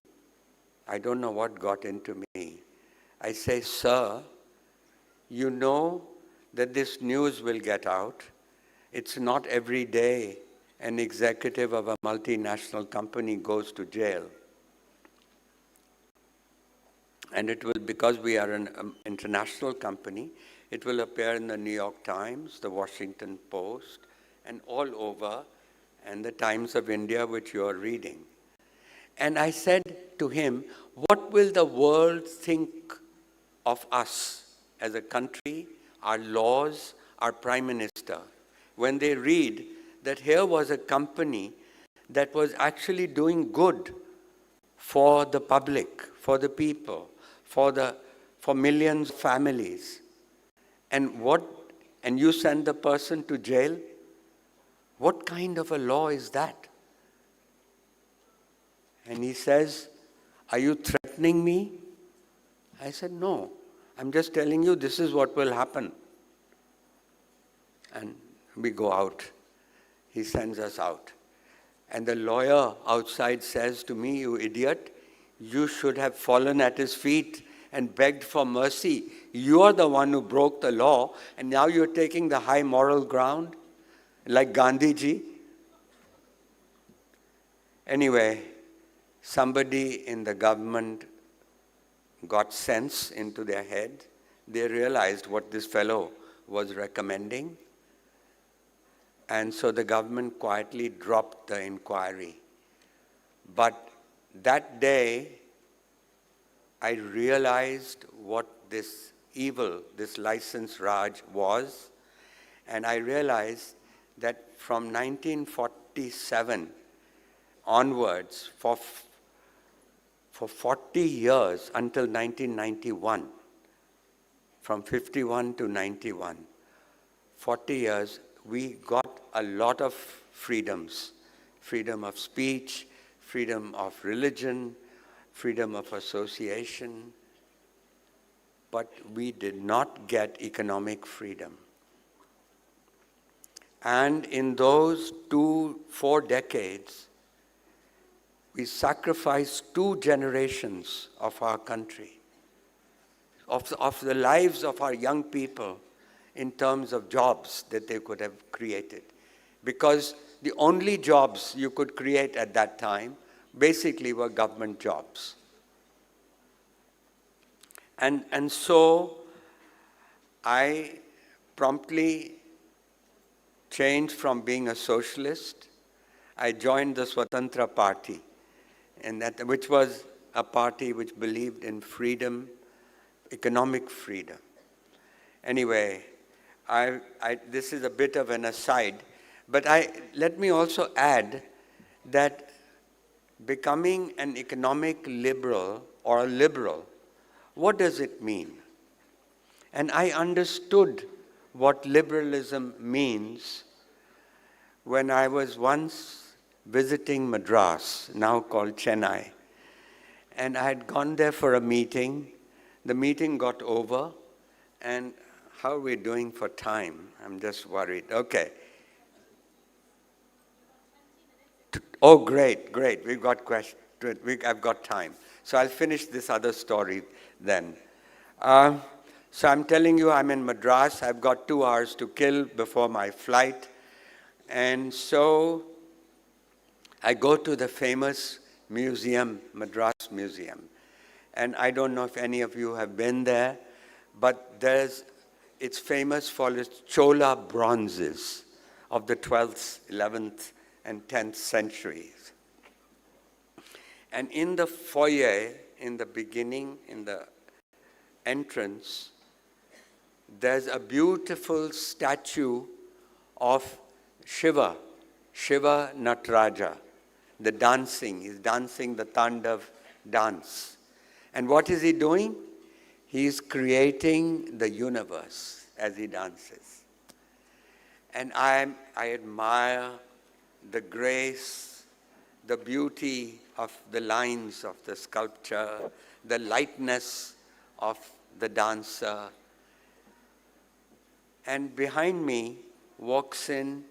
I don't know what got into me. I say, "Sir, you know that this news will get out. It's not every day an executive of a multinational company goes to jail. And it will, because we are an international company, it will appear in the New York Times, the Washington Post, and all over, and the Times of India, which you are reading." And I said to him, "What will the world think of us as a country, our laws, our Prime Minister, when they read that here was a company that was actually doing good for the public, for the people, for millions of families, and you send the person to jail? What kind of a law is that?" And he says, "Are you threatening me?" I said, "No, I'm just telling you this is what will happen." And we go out. He sends us out. And the lawyer outside says to me, "You idiot, you should have fallen at his feet and begged for mercy. you're the one who broke the law, and now you're taking the high moral ground, like Gandhi ji. Anyway, somebody in the government got sense into their head. They realized what this fellow was recommending. And so the government quietly dropped the inquiry. But that day, I realized what this evil, this license Raj was. And I realized that from 1947 onwards, for 40 years until 1991, from 51 to 91, 40 years, we got a lot of freedoms. Freedom of speech, freedom of religion, freedom of association, but we did not get economic freedom. And in those 4 decades, we sacrificed 2 generations of our country, of the lives of our young people in terms of jobs that they could have created. Because the only jobs you could create at that time basically were government jobs. And so I promptly changed from being a socialist. I joined the Swatantra Party, which was a party which believed in freedom, economic freedom. Anyway, this is a bit of an aside, but let me also add that becoming an economic liberal or a liberal, what does it mean? And I understood what liberalism means when I was once visiting Madras, now called Chennai. And I had gone there for a meeting. The meeting got over, and how are we doing for time? I'm just worried. Okay. Oh, great. We've got questions. I've got time. So I'll finish this other story then. So I'm telling you, I'm in Madras. I've got 2 hours to kill before my flight. And so I go to the famous museum, Madras Museum. And I don't know if any of you have been there, but it's famous for its Chola bronzes of the 12th, 11th, and 10th centuries. And in the foyer, in the beginning, in the entrance, there's a beautiful statue of Shiva Nataraja, the dancing. He's dancing the Tandav dance. And what is he doing? He's creating the universe as he dances. And I admire the grace, the beauty of the lines of the sculpture, the lightness of the dancer. And behind me walks in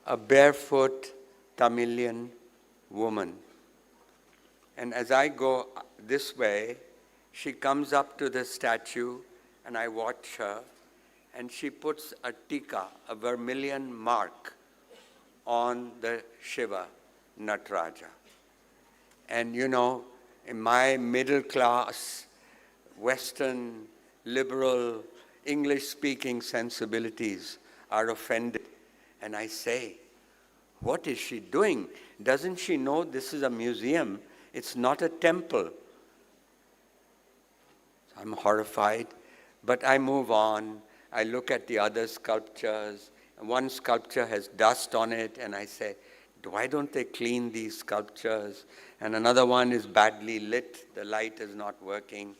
a barefoot Tamilian woman. And as I go this way, she comes up to the statue, and I watch her, and she puts a tika, a vermilion mark, on the Shiva Nataraja. And you know, in my middle class, Western, liberal, English-speaking sensibilities are offended. And I say, what is she doing? Doesn't she know this is a museum? It's not a temple. I'm horrified, but I move on. I look at the other sculptures. One sculpture has dust on it, and I say, why don't they clean these sculptures? And another one is badly lit. The light is not working.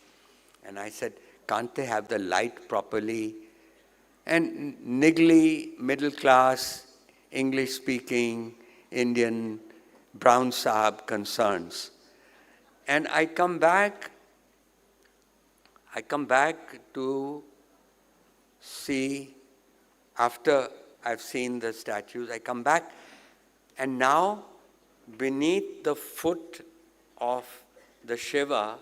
And I said, can't they have the light properly? And niggly, middle class, English-speaking, Indian, brown sahab concerns. And I come back to see, after I've seen the statues, I come back, and now beneath the foot of the Shiva,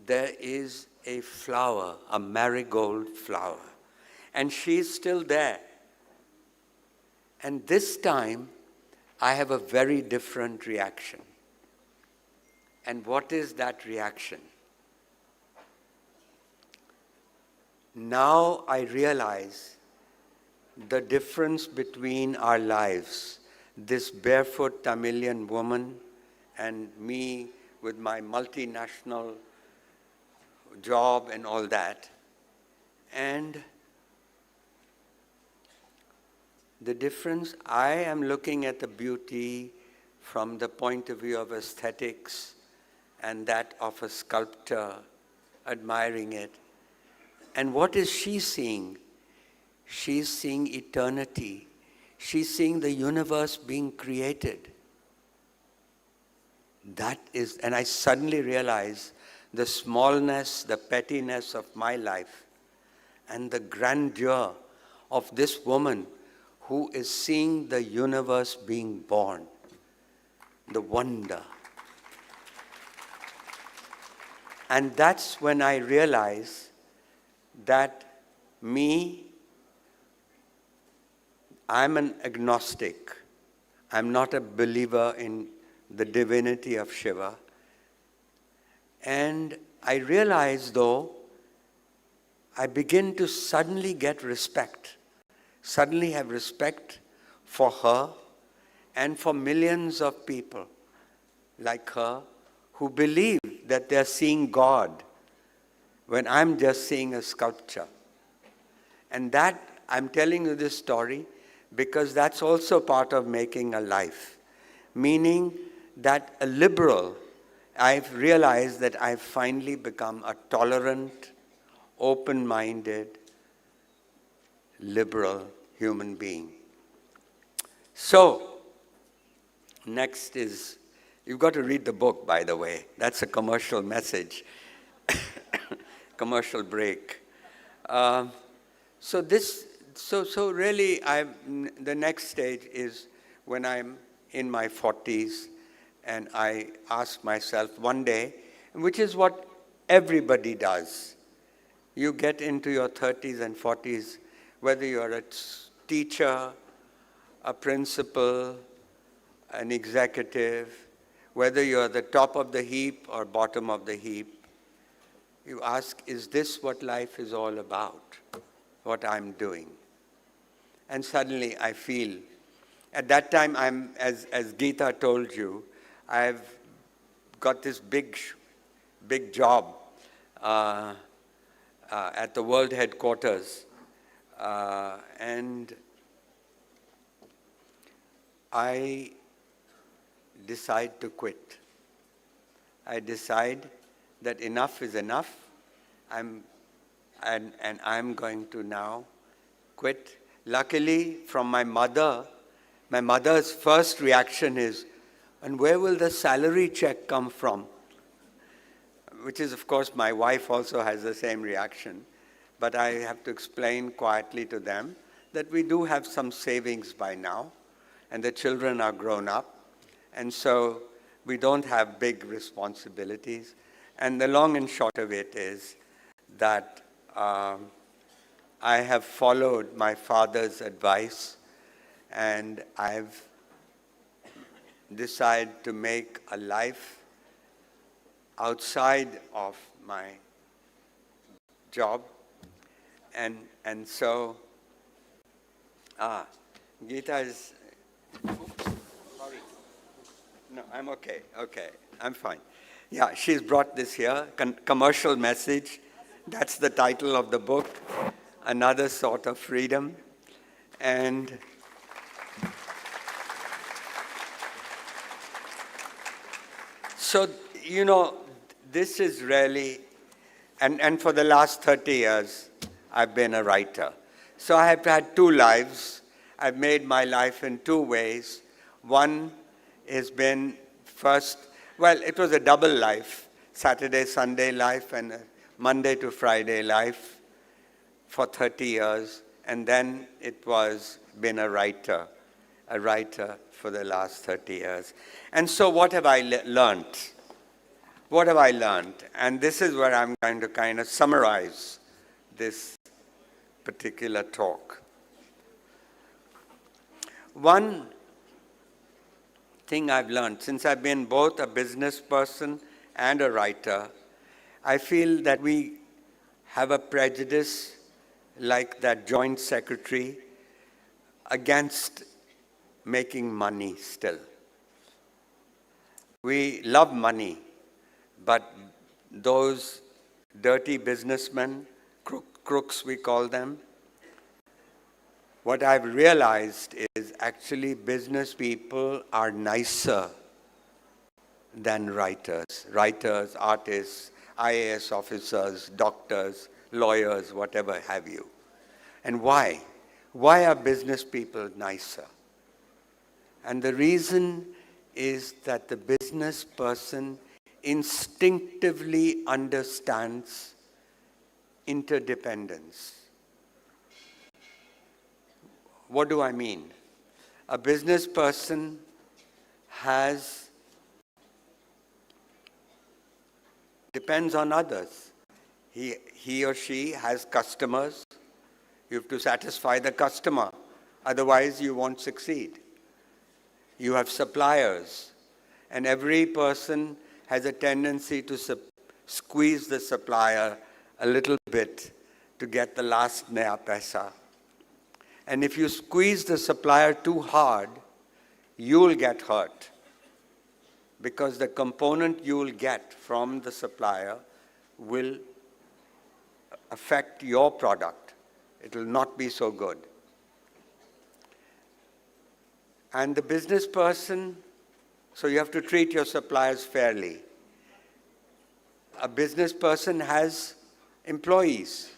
there is a flower, a marigold flower. And she's still there. And this time, I have a very different reaction. And what is that reaction? Now I realize the difference between our lives, this barefoot Tamilian woman and me with my multinational job and all that. And the difference, I am looking at the beauty from the point of view of aesthetics and that of a sculptor, admiring it. And what is she seeing? She's seeing eternity. She's seeing the universe being created. That is, and I suddenly realize the smallness, the pettiness of my life and the grandeur of this woman who is seeing the universe being born. The wonder. And that's when I realize that I'm an agnostic. I'm not a believer in the divinity of Shiva. And I realize, though, I begin to suddenly get respect, suddenly have respect for her and for millions of people like her who believe that they're seeing God when I'm just seeing a sculpture. And that, I'm telling you this story because that's also part of making a life. Meaning that a liberal, I've realized that I've finally become a tolerant, open-minded, liberal human being. So, next is, you've got to read the book, by the way. That's a commercial message. Commercial break. So really, the next stage is when I'm in my 40s and I ask myself one day, which is what everybody does. You get into your 30s and 40s, whether you're a teacher, a principal, an executive, whether you're the top of the heap or bottom of the heap, you ask, is this what life is all about? What I'm doing? And suddenly I feel, at that time, as Geeta told you, I've got this big job at the world headquarters. And I decide to quit. I decide that enough is enough. And I'm going to now quit. Luckily, from my mother's first reaction is, and where will the salary check come from? Which is, of course, my wife also has the same reaction. But I have to explain quietly to them that we do have some savings by now, and the children are grown up, and so we don't have big responsibilities. And the long and short of it is that I have followed my father's advice, and I've decided to make a life outside of my job. And so, Geeta is, oops, sorry. No, I'm okay, I'm fine. Yeah, she's brought this here, commercial message. That's the title of the book, Another Sort of Freedom. And so, this is really, and for the last 30 years, I've been a writer. So I have had two lives. I've made my life in two ways. One has been first, well, it was a double life, Saturday, Sunday life, and a Monday to Friday life for 30 years. And then it was been a writer for the last 30 years. And so what have I learned? what have I learned? And this is where I'm going to kind of summarize this particular talk. One thing I've learned, since I've been both a business person and a writer, I feel that we have a prejudice like that joint secretary against making money still. We love money, but those dirty businessmen, crooks we call them, what I've realized is actually business people are nicer than writers. Writers, artists, IAS officers, doctors, lawyers, whatever have you. And why? Why are business people nicer? And the reason is that the business person instinctively understands interdependence. What do I mean? A business person depends on others. He or she has customers. You have to satisfy the customer, otherwise you won't succeed. You have suppliers, and every person has a tendency to squeeze the supplier a little bit to get the last naya paisa. And if you squeeze the supplier too hard, you'll get hurt, because the component you'll get from the supplier will affect your product. It will not be so good. And the business person, so you have to treat your suppliers fairly. A business person has employees.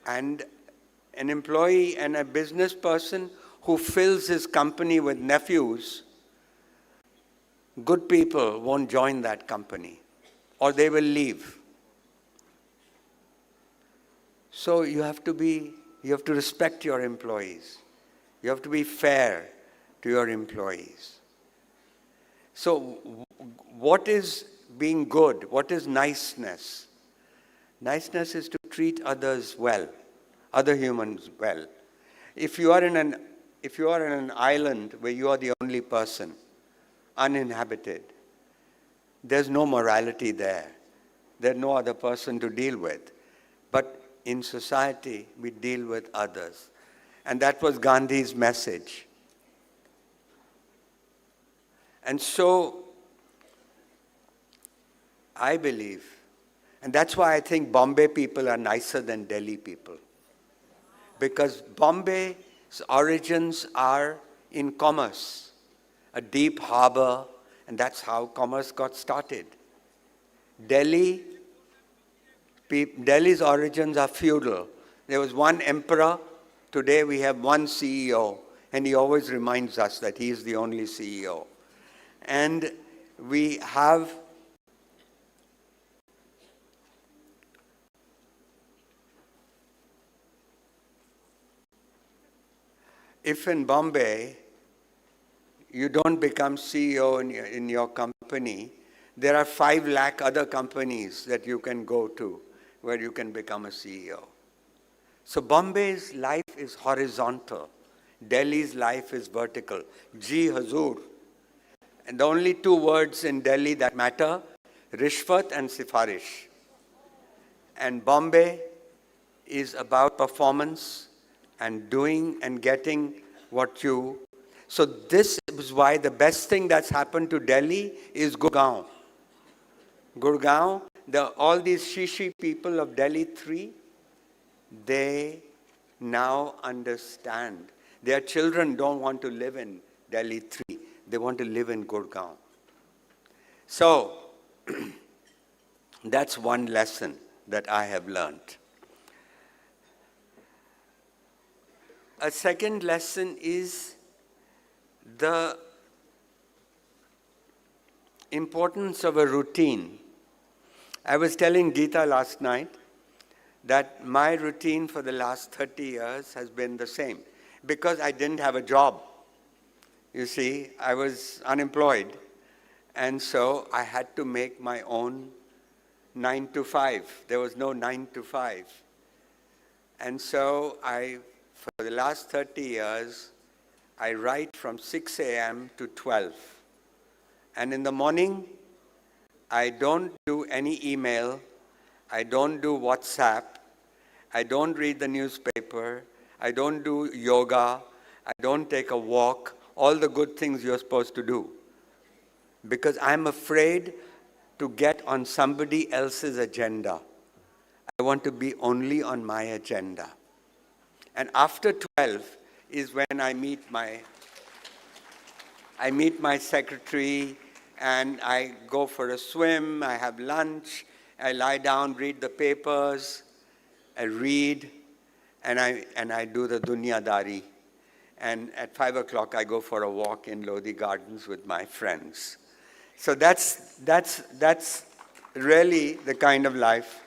And an employee and a business person who fills his company with nephews, good people won't join that company, or they will leave. So you have to respect your employees. You have to be fair to your employees. So what is being good? What is niceness? Niceness is to treat others well, other humans well. If you are in an island where you are the only person, uninhabited, there's no morality there. There's no other person to deal with. But in society, we deal with others. And that was Gandhi's message. And so, I believe, and that's why I think Bombay people are nicer than Delhi people. Because Bombay's origins are in commerce, a deep harbor, and that's how commerce got started. Delhi's origins are feudal. There was one emperor. Today we have one CEO, and he always reminds us that he is the only CEO. And we have if in Bombay you don't become CEO in your company, there are 5 lakh other companies that you can go to where you can become a CEO. So Bombay's life is horizontal. Delhi's life is vertical. Ji Hazur. And the only 2 words in Delhi that matter, Rishwat and Sifarish. And Bombay is about performance and doing and getting what you... So this is why the best thing that's happened to Delhi is Gurgaon. Gurgaon, all these Shishi people of Delhi 3, they now understand. Their children don't want to live in Delhi 3. They want to live in Gurgaon. So, that's one lesson that I have learned. A second lesson is the importance of a routine. I was telling Geeta last night that my routine for the last 30 years has been the same because I didn't have a job. You see, I was unemployed, and so I had to make my own 9 to 5. There was no 9 to 5. And so for the last 30 years, I write from 6 a.m. to 12. And in the morning, I don't do any email, I don't do WhatsApp, I don't read the newspaper, I don't do yoga, I don't take a walk, all the good things you're supposed to do. Because I'm afraid to get on somebody else's agenda. I want to be only on my agenda. And after 12 is when I meet my secretary, and I go for a swim, I have lunch, I lie down, read the papers, I read, and I do the dunyadari. And at 5 o'clock, I go for a walk in Lodi Gardens with my friends. So that's really the kind of life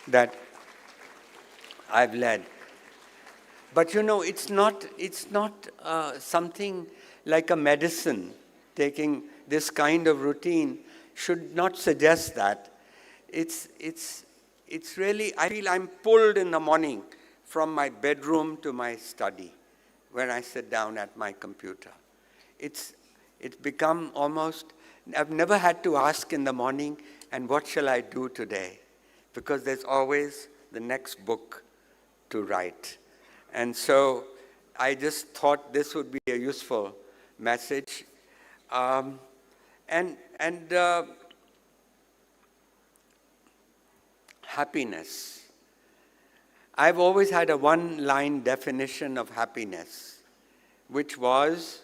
that I've led. But you know, it's not something like a medicine. Taking this kind of routine should not suggest that. It's really, I feel I'm pulled in the morning from my bedroom to my study when I sit down at my computer. It's become almost, I've never had to ask in the morning, and what shall I do today? Because there's always the next book to write. And so I just thought this would be a useful message. Happiness. I've always had a one-line definition of happiness, which was,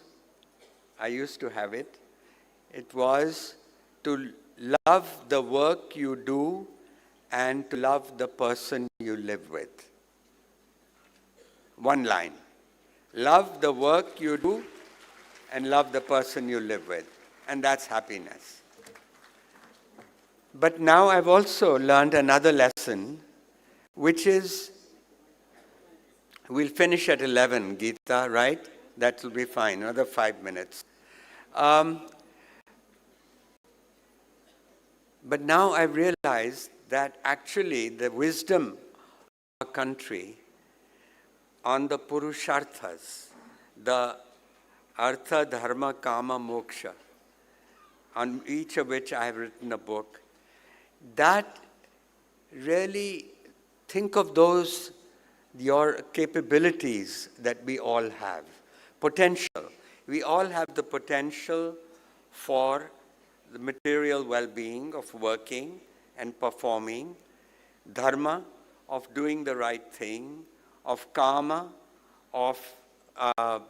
I used to have it, it was to love the work you do and to love the person you live with. One line. Love the work you do and love the person you live with. And that's happiness. But now I've also learned another lesson, which is, we'll finish at 11, Geeta, right? That will be fine, another 5 minutes. But now I've realized that actually the wisdom of our country on the Purusharthas, the Artha, Dharma, Kama, Moksha, on each of which I have written a book, that really, think of those, your capabilities that we all have. Potential. We all have the potential for the material well-being of working and performing, dharma, of doing the right thing, of kama, of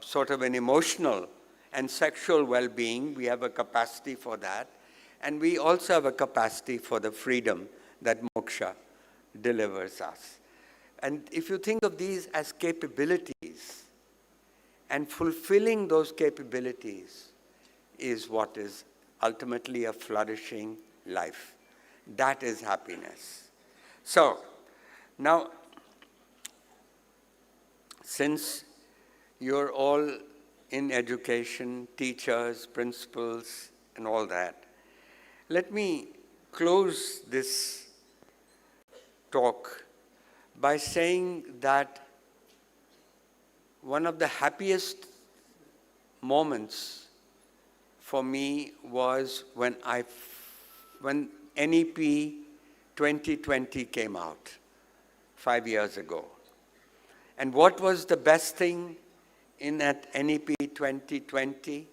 sort of an emotional and sexual well-being. We have a capacity for that. And we also have a capacity for the freedom that moksha delivers us. And if you think of these as capabilities, and fulfilling those capabilities is what is ultimately a flourishing life. That is happiness. So, now, since you're all in education, teachers, principals, and all that, let me close this talk by saying that one of the happiest moments for me was when NEP 2020 came out 5 years ago. And what was the best thing in that NEP 2020?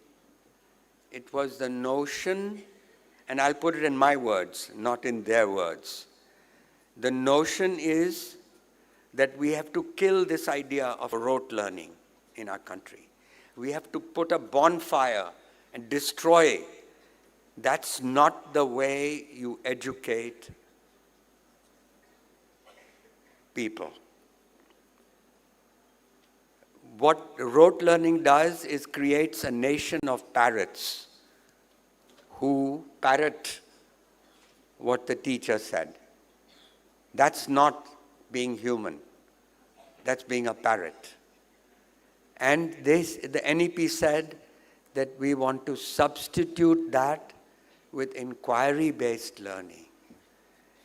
It was the notion, and I'll put it in my words, not in their words. The notion is that we have to kill this idea of rote learning in our country. We have to put a bonfire and destroy. That's not the way you educate people. What rote learning does is creates a nation of parrots who parrot what the teacher said. That's not being human. That's being a parrot. And the NEP said that we want to substitute that with inquiry-based learning.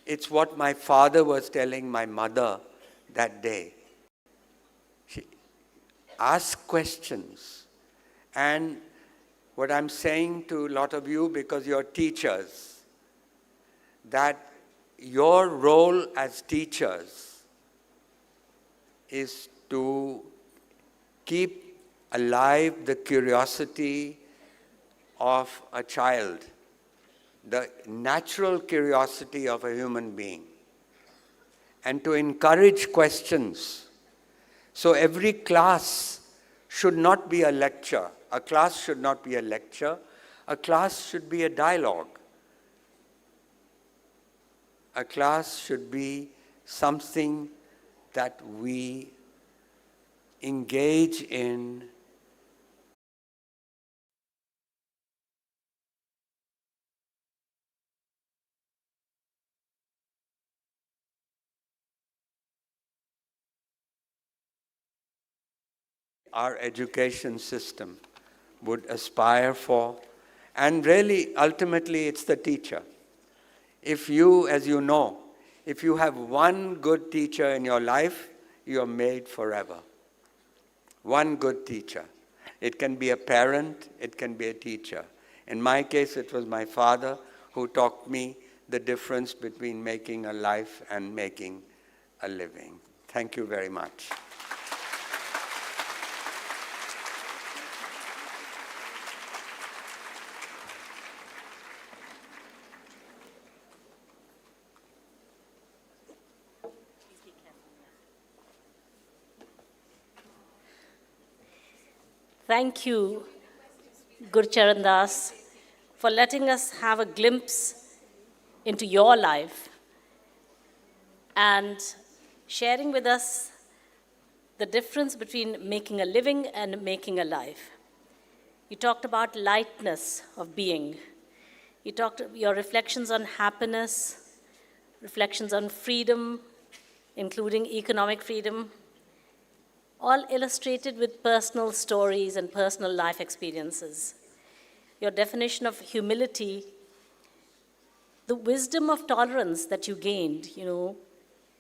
It's what my father was telling my mother that day. She asked questions. And what I'm saying to a lot of you, because you're teachers, that your role as teachers is to keep alive the curiosity of a child, the natural curiosity of a human being, and to encourage questions. So every class should not be a lecture. A class should not be a lecture. A class should be a dialogue. A class should be something that we engage in our education system would aspire for. And really, ultimately, it's the teacher. If you, as you know, if you have one good teacher in your life, you're made forever. One good teacher. It can be a parent, it can be a teacher. In my case, it was my father who taught me the difference between making a life and making a living. Thank you very much. Thank you, Gurcharan Das, for letting us have a glimpse into your life and sharing with us the difference between making a living and making a life. You talked about lightness of being. You talked your reflections on happiness, reflections on freedom, including economic freedom, all illustrated with personal stories and personal life experiences. Your definition of humility, the wisdom of tolerance that you gained,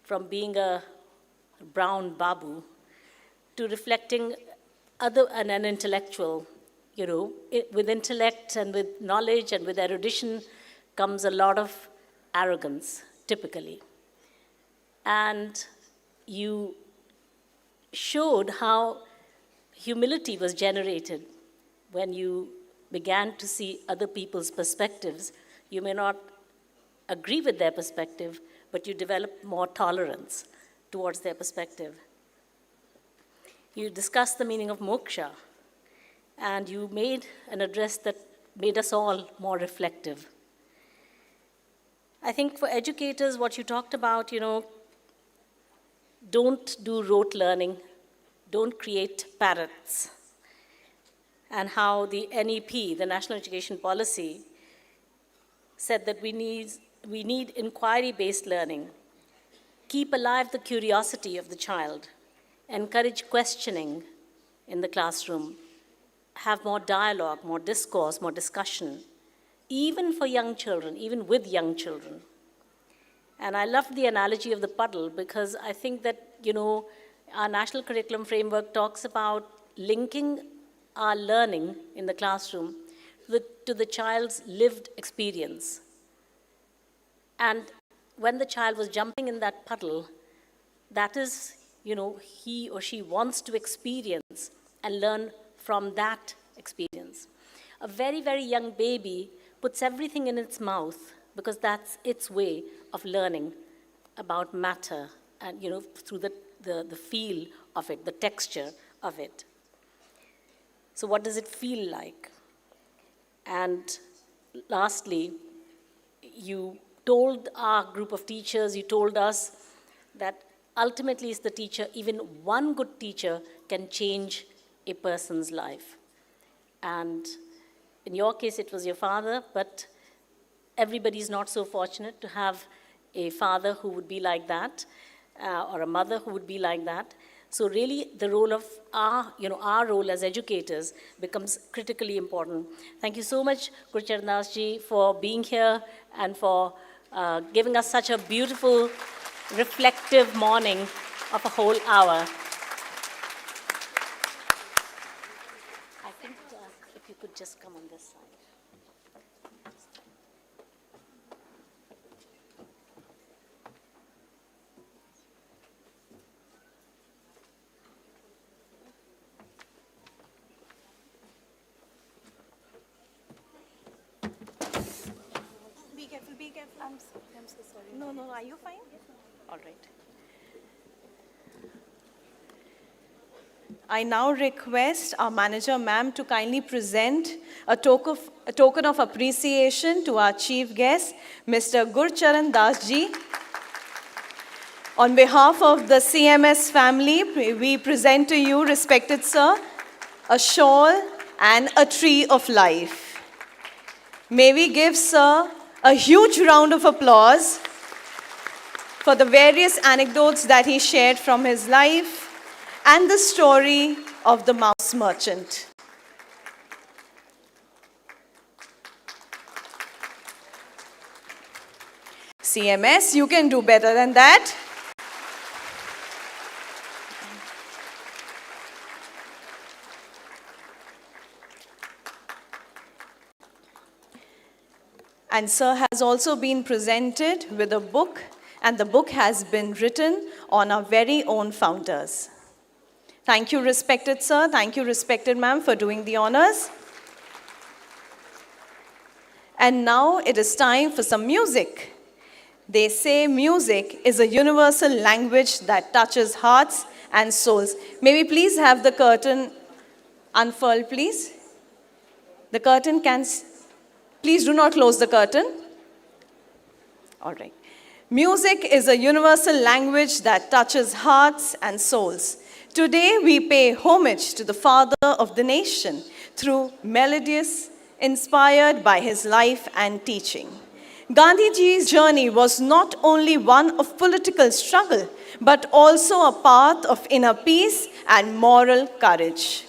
from being a brown babu to reflecting an intellectual, with intellect and with knowledge and with erudition comes a lot of arrogance, typically. And you showed how humility was generated when you began to see other people's perspectives. You may not agree with their perspective, but you develop more tolerance towards their perspective. You discussed the meaning of moksha, and you made an address that made us all more reflective. I think for educators, what you talked about, don't do rote learning, don't create parrots, and how the NEP, the National Education Policy, said that we need inquiry-based learning, keep alive the curiosity of the child, encourage questioning in the classroom, have more dialogue, more discourse, more discussion, even for young children, even with young children. And I loved the analogy of the puddle because I think that, our national curriculum framework talks about linking our learning in the classroom to the child's lived experience. And when the child was jumping in that puddle, that is, he or she wants to experience and learn from that experience. A very, very young baby puts everything in its mouth because that's its way of learning about matter and, through the feel of it, the texture of it. So what does it feel like? And lastly, you told our group of teachers, you told us that ultimately it's the teacher, even one good teacher can change a person's life. And in your case, it was your father, but everybody's not so fortunate to have a father who would be like that, or a mother who would be like that. So really, the role of our role as educators becomes critically important. Thank you so much, Guru Charan Das ji, for being here and for giving us such a beautiful, reflective morning of a whole hour. I think if you could just come on this side. Be careful. I'm so sorry. No, are you fine? All right. I now request our manager, ma'am, to kindly present a token of appreciation to our chief guest, Mr. Guru Charan Das ji. On behalf of the CMS family, we present to you, respected sir, a shawl and a tree of life. May we give sir a huge round of applause for the various anecdotes that he shared from his life and the story of the mouse merchant. CMS, you can do better than that. And sir has also been presented with a book, and the book has been written on our very own founders. Thank you, respected sir. Thank you, respected ma'am, for doing the honors. And now it is time for some music. They say music is a universal language that touches hearts and souls. May we please have the curtain unfurled, please? The curtain can... Please do not close the curtain. All right. Music is a universal language that touches hearts and souls. Today, we pay homage to the father of the nation through melodies inspired by his life and teaching. Gandhiji's journey was not only one of political struggle, but also a path of inner peace and moral courage.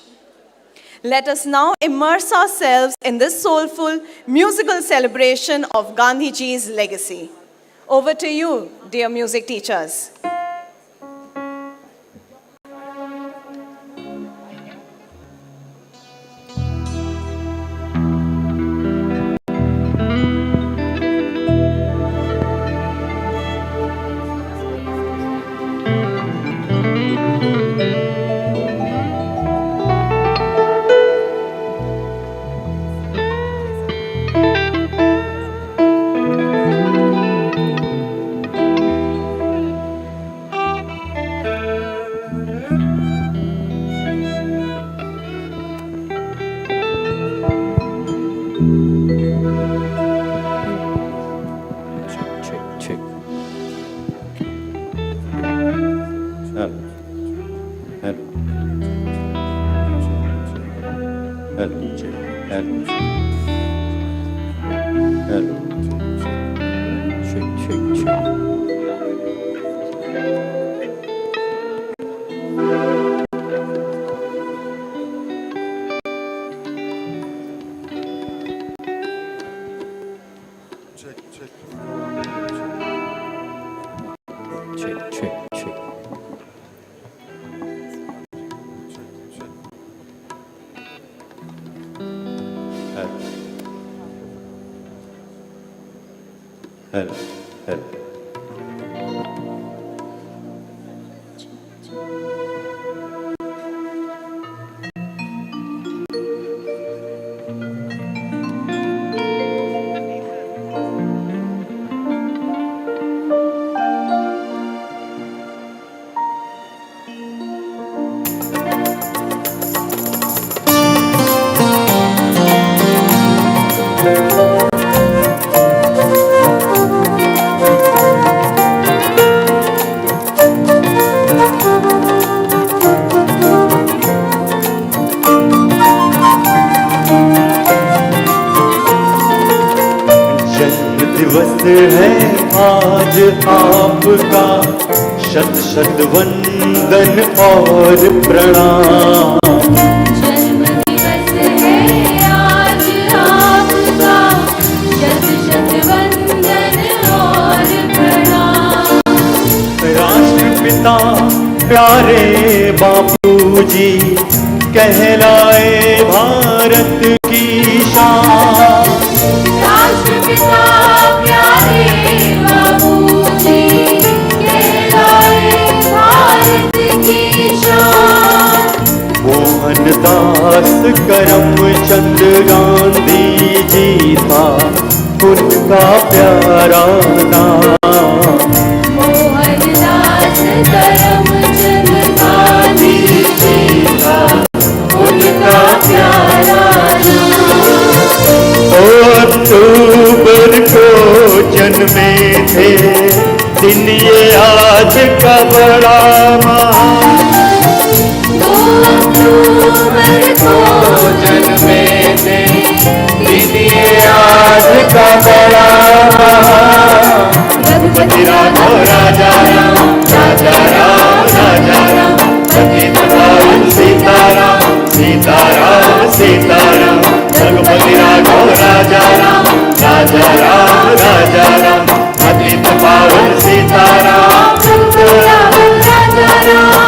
Let us now immerse ourselves in this soulful musical celebration of Gandhiji's legacy. Over to you, dear music teachers. दिवस है आज आपका, शत शत वंदन और प्रणाम। जन्म दिवस है आज आपका, शत शत वंदन और प्रणाम। राष्ट्रपिता प्यारे बापूजी कहलाए भारत की शान। राष्ट्रपिता प्यारे बापूजी कहलाए भारत की शान। मोहनदास करमचंद गांधी जी था उनका प्यारा नाम। मोहनदास करमचंद गांधी जी का उनका प्यारा अक्टूबर को जन्मे थे दिन ये आज का बड़ा महान। अक्टूबर को जन्मे थे दिन ये आज का बड़ा महान। रघुपति राघव राजा राम, राजा राम राजा राम, पतित पावन सीताराम, सीताराम सीताराम। रघुपति राघव राजा राम, राजा राम राजा राम, पतित पावन सीताराम, राजा Ram.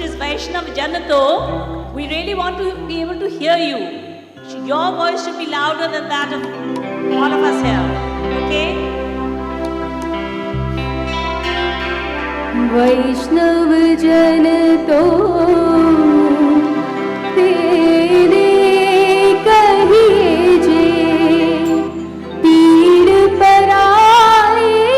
which is Vaishnav Janato, we really want to be able to hear you. Your voice should be louder than that of all of us here. Okay? वैष्णव जन तो तेरे कहिए जे पीर पराए जाने रे। वैष्णव जन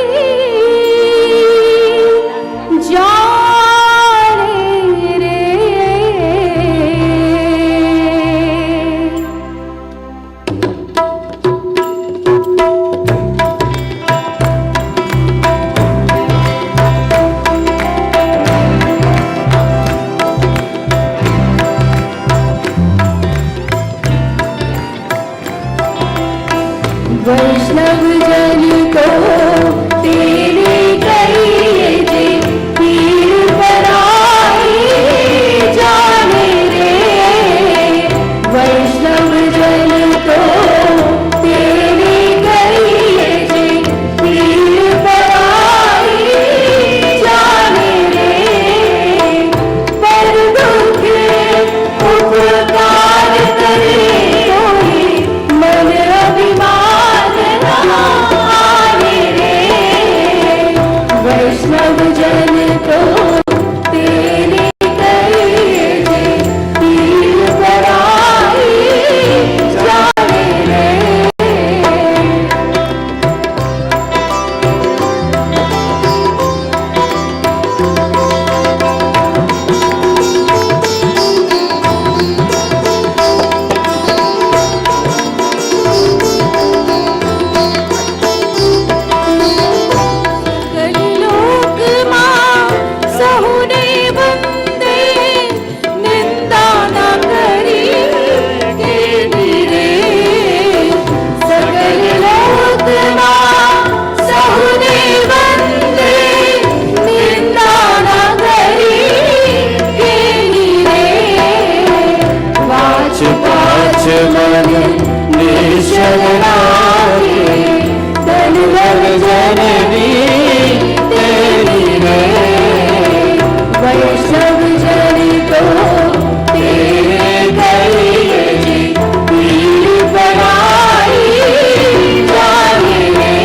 को तेरे कहिए जे पीर पराए जाने रे। वैष्णव जन को तेरे कहिए जे पीर पराए जाने रे। पर दुख उपकार करे कोई मन अभिमान वैष्णव जन को तेरे कहिए जे पीर पराए जाने रे। वैष्णव जन को तेरे कहिए जे पीर पराए जाने रे।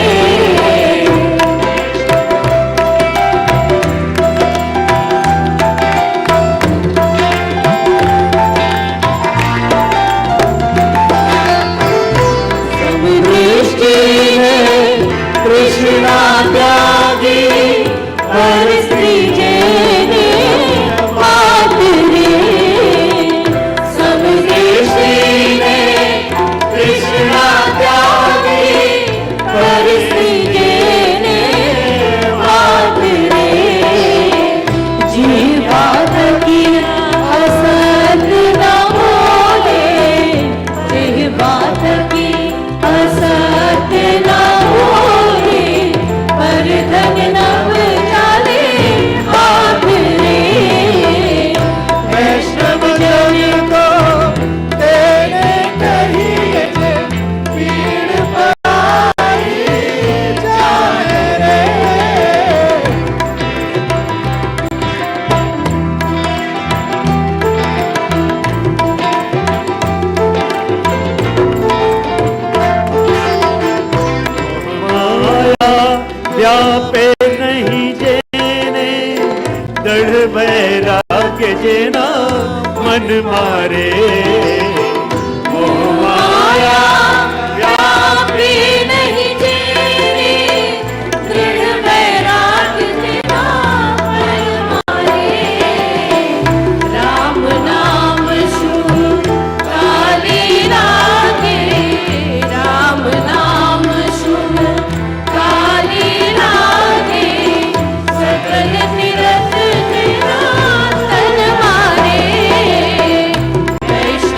सब दृष्टि है कृष्णा त्यागी हर स्त्री जेने मात रे। सब दृष्टि है कृष्णा त्यागी हर स्त्री जेने मात रे। जी बात की असत न बोले, जी बात की असत न बोले, पर धन नव जाले हाथ रे। वैष्णव जन को तेरे कहिए जे पीर पराए जाने रे। माया व्यापे नहीं जेने दृढ़ वैराग्य जेना मन मारे। मोह माया व्यापी नहीं जेने दृढ़ वैराग्य जेना मन मारे। राम नाम शुभ काले लागे, राम नाम शुभ काले लागे। सकल तीरथ तेरा तन मारे। वैष्णव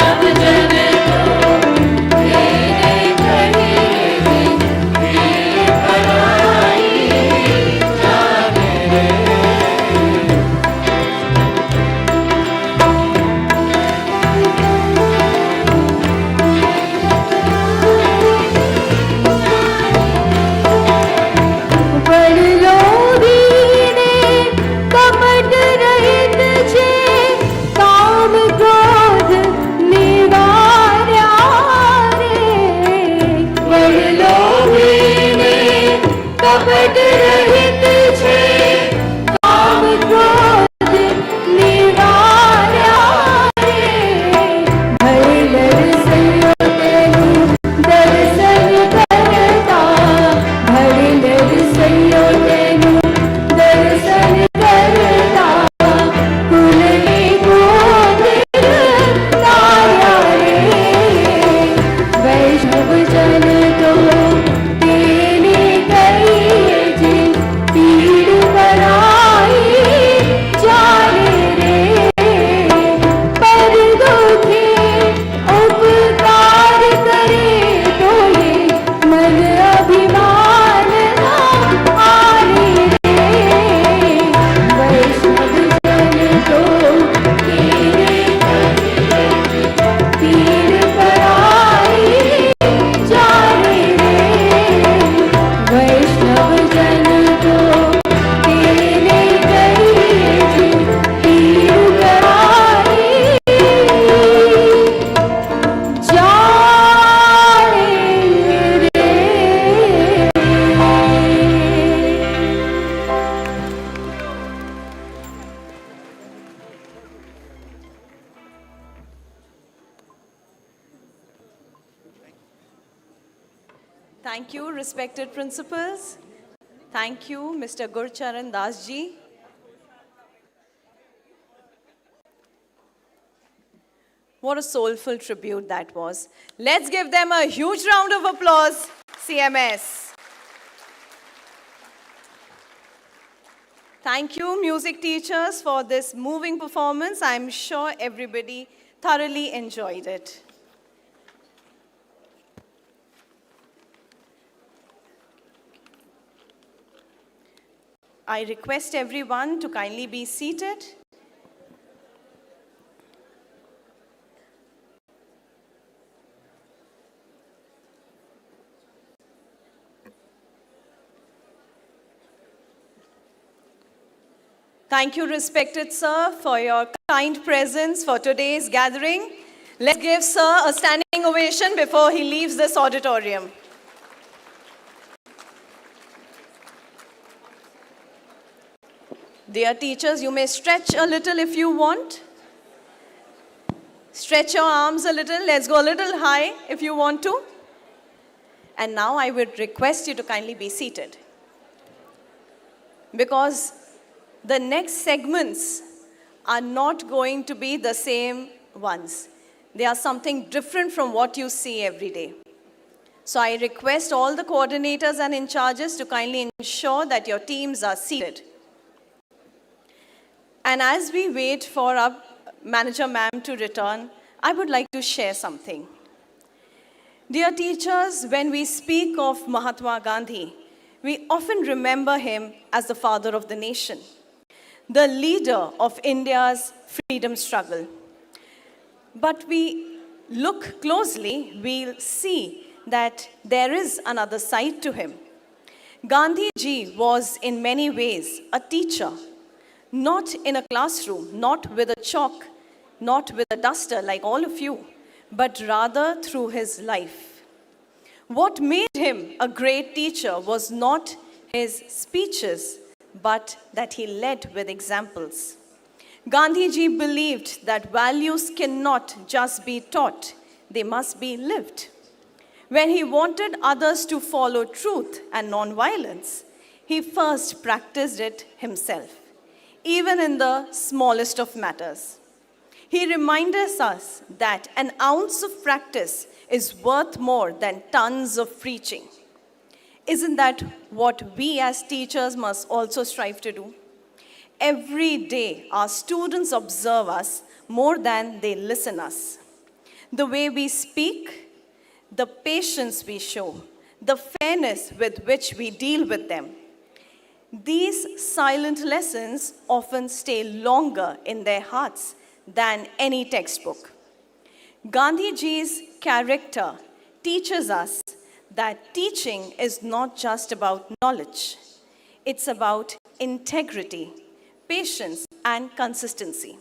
Thank you, respected principals. Thank you, Mr. Gurcharan Das ji. What a soulful tribute that was. Let's give them a huge round of applause, CMS. Thank you, music teachers, for this moving performance. I'm sure everybody thoroughly enjoyed it. I request everyone to kindly be seated. Thank you, respected sir, for your kind presence for today's gathering. Let's give sir a standing ovation before he leaves this auditorium. Dear teachers, you may stretch a little if you want. Stretch your arms a little. Let's go a little high if you want to. And now I would request you to kindly be seated, because the next segments are not going to be the same ones. They are something different from what you see every day. So I request all the coordinators and in charges to kindly ensure that your teams are seated. And as we wait for our manager ma'am to return, I would like to share something. Dear teachers, when we speak of Mahatma Gandhi, we often remember him as the father of the nation, the leader of India's freedom struggle. But we look closely, we'll see that there is another side to him. Gandhi ji was in many ways a teacher, not in a classroom, not with a chalk, not with a duster like all of you, but rather through his life. What made him a great teacher was not his speeches, but that he led with examples. Gandhi ji believed that values cannot just be taught, they must be lived. When he wanted others to follow truth and non-violence, he first practiced it himself, even in the smallest of matters. He reminds us that an ounce of practice is worth more than tons of preaching. Isn't that what we as teachers must also strive to do? Every day, our students observe us more than they listen us. The way we speak, the patience we show, the fairness with which we deal with them. These silent lessons often stay longer in their hearts than any textbook. Gandhi ji's character teaches us that teaching is not just about knowledge. It's about integrity, patience, and consistency.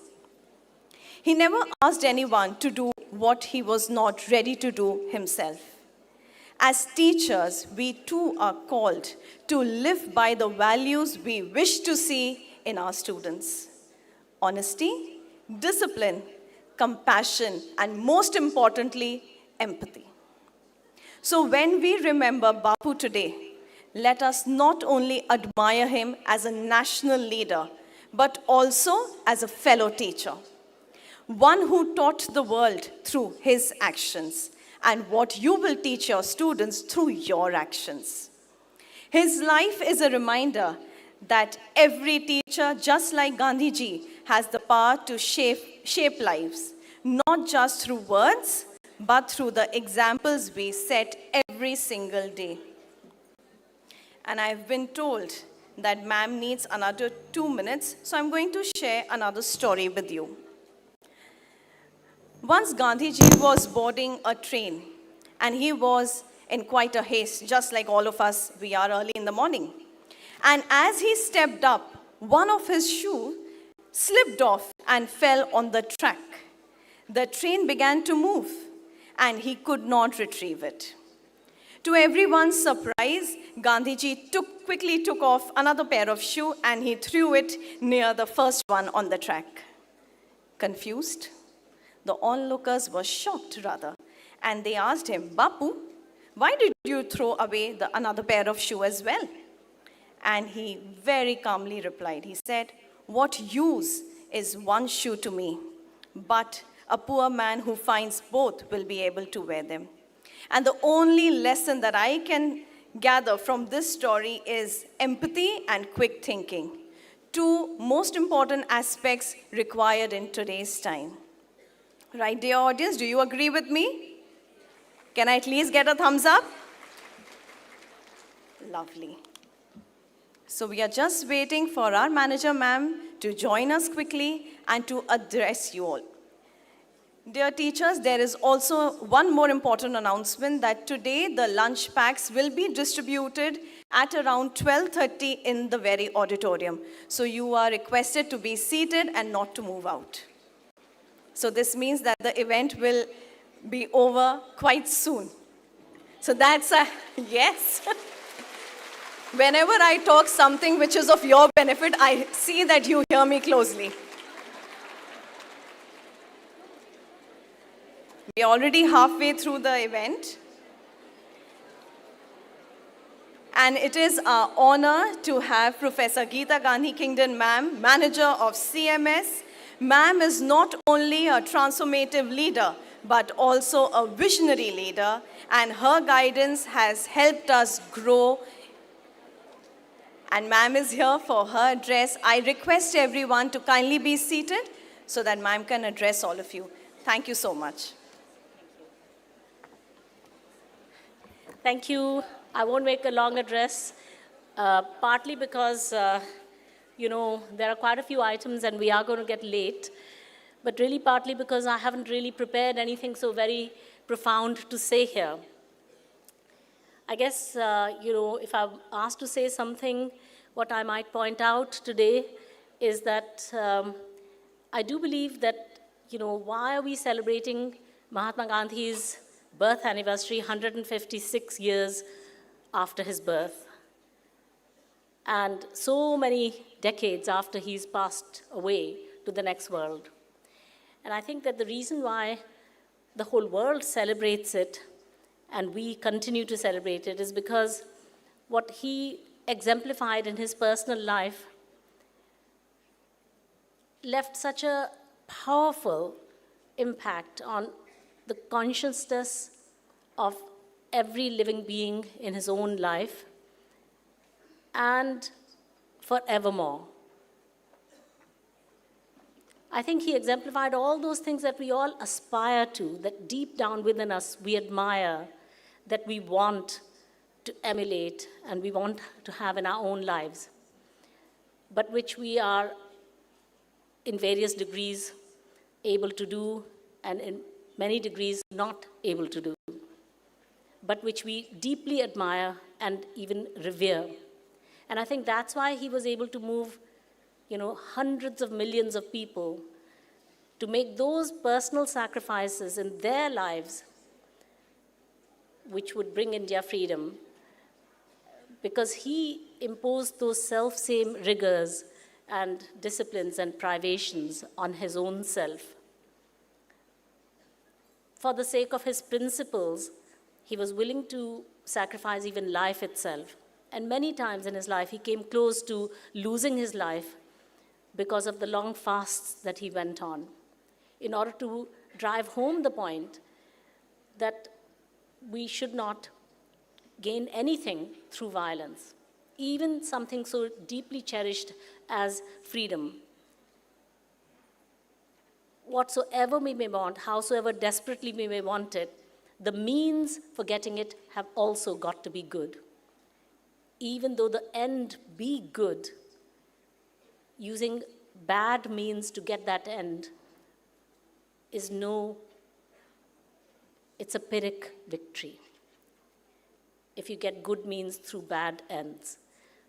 He never asked anyone to do what he was not ready to do himself. As teachers, we too are called to live by the values we wish to see in our students: honesty, discipline, compassion, and most importantly, empathy. So when we remember Bapu today, let us not only admire him as a national leader, but also as a fellow teacher, one who taught the world through his actions, and what you will teach your students through your actions. His life is a reminder that every teacher, just like Gandhi ji, has the power to shape lives, not just through words, but through the examples we set every single day. And I've been told that ma'am needs another 2 minutes, so I'm going to share another story with you. Once Gandhi ji was boarding a train, and he was in quite a haste, just like all of us, we are early in the morning. And as he stepped up, one of his shoes slipped off and fell on the track. The train began to move, and he could not retrieve it. To everyone's surprise, Gandhiji quickly took off another pair of shoes and he threw it near the first one on the track. Confused, the onlookers were shocked rather, and they asked him, "Bapu, why did you throw away another pair of shoes as well? And he very calmly replied. He said, what use is one shoe to me? But a poor man who finds both will be able to wear them. And the only lesson that I can gather from this story is empathy and quick thinking. Two most important aspects required in today's time. Right, dear audience, do you agree with me? Can I at least get a thumbs up? Lovely. So we are just waiting for our manager, ma'am, to join us quickly and to address you all. Dear teachers, there is also one more important announcement that today the lunch packs will be distributed at around 12:30 in the very auditorium. So you are requested to be seated and not to move out. So this means that the event will be over quite soon. So that's a yes. Whenever I talk something which is of your benefit, I see that you hear me closely. We are already halfway through the event. And it is our honor to have Professor Geeta Gandhi Kingdon, ma'am, manager of CMS. Ma'am is not only a transformative leader, but also a visionary leader, and her guidance has helped us grow. And ma'am is here for her address. I request everyone to kindly be seated so that ma'am can address all of you. Thank you so much. Thank you. I won't make a long address, partly because, there are quite a few items and we are going to get late, but really partly because I haven't really prepared anything so very profound to say here. I guess, if I'm asked to say something, what I might point out today is that I do believe that, why are we celebrating Mahatma Gandhi's birth anniversary 156 years after his birth, and so many decades after he's passed away to the next world. And I think that the reason why the whole world celebrates it and we continue to celebrate it is because what he exemplified in his personal life left such a powerful impact on the consciousness of every living being in his own life and forevermore. I think he exemplified all those things that we all aspire to, that deep down within us we admire, that we want to emulate and we want to have in our own lives, but which we are in various degrees able to do and in many degrees not able to do, but which we deeply admire and even revere. And I think that's why he was able to move, hundreds of millions of people to make those personal sacrifices in their lives which would bring India freedom, because he imposed those self-same rigors and disciplines and privations on his own self. For the sake of his principles, he was willing to sacrifice even life itself. And many times in his life, he came close to losing his life because of the long fasts that he went on, in order to drive home the point that we should not gain anything through violence, even something so deeply cherished as freedom. Whatsoever we may want, howsoever desperately we may want it, the means for getting it have also got to be good. Even though the end be good, using bad means to get that end is it's a Pyrrhic victory if you get good means through bad ends.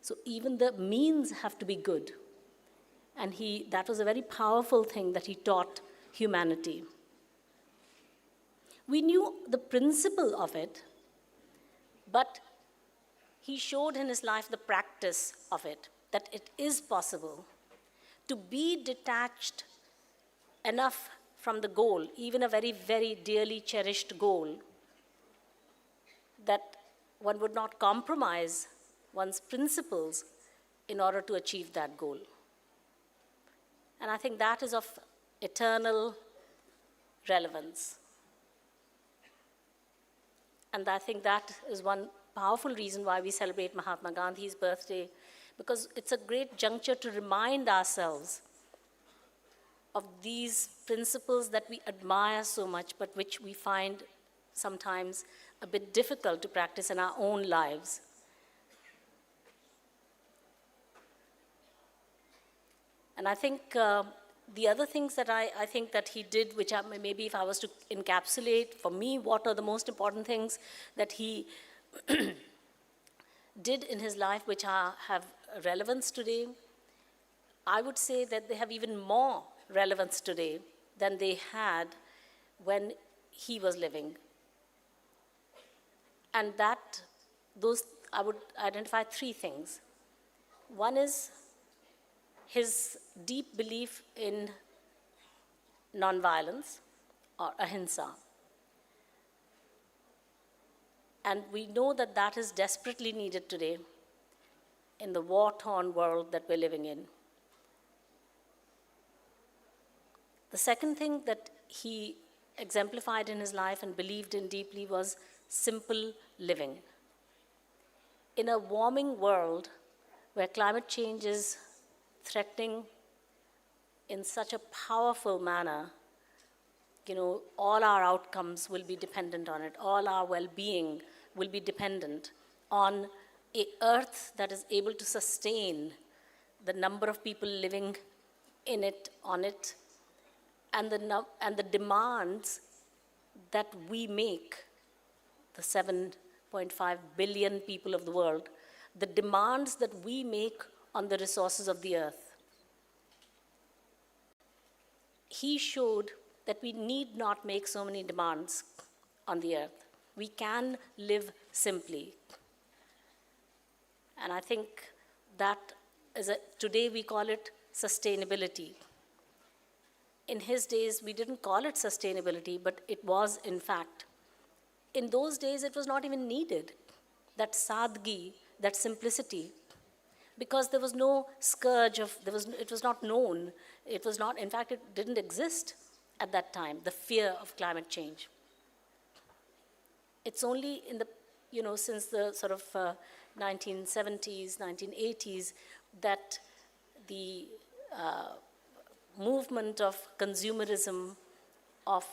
So even the means have to be good. And that was a very powerful thing that he taught humanity. We knew the principle of it, but he showed in his life the practice of it, that it is possible to be detached enough from the goal, even a very, very dearly cherished goal, that one would not compromise one's principles in order to achieve that goal. And I think that is of eternal relevance. And I think that is one powerful reason why we celebrate Mahatma Gandhi's birthday, because it's a great juncture to remind ourselves of these principles that we admire so much, but which we find sometimes a bit difficult to practice in our own lives. And I think the other things that I think that he did, which maybe if I was to encapsulate for me, what are the most important things that he did in his life which have relevance today, I would say that they have even more relevance today than they had when he was living. And I would identify three things. One is his deep belief in nonviolence or ahimsa. And we know that that is desperately needed today in the war-torn world that we're living in. The second thing that he exemplified in his life and believed in deeply was simple living. In a warming world where climate change is threatening in such a powerful manner, all our outcomes will be dependent on it. All our well-being will be dependent on an earth that is able to sustain the number of people living in it, on it, and the demands that we make, the 7.5 billion people of the world, the demands that we make on the resources of the earth. He showed that we need not make so many demands on the earth. We can live simply. And I think that today we call it sustainability. In his days, we didn't call it sustainability, but it was in fact. In those days, it was not even needed, that sadgi, that simplicity, because there was no scourge it was not known. It was not, in fact, it didn't exist at that time, the fear of climate change. It's only in since the sort of 1970s, 1980s, that the movement of consumerism, of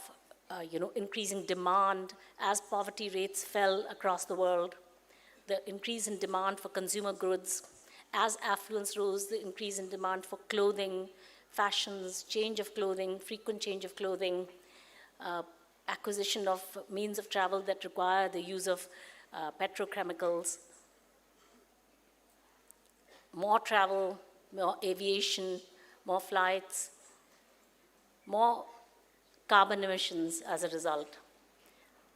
increasing demand as poverty rates fell across the world, the increase in demand for consumer goods, as affluence rose, the increase in demand for clothing, fashions, change of clothing, frequent change of clothing, acquisition of means of travel that require the use of petrochemicals, more travel, more aviation, more flights, more carbon emissions as a result,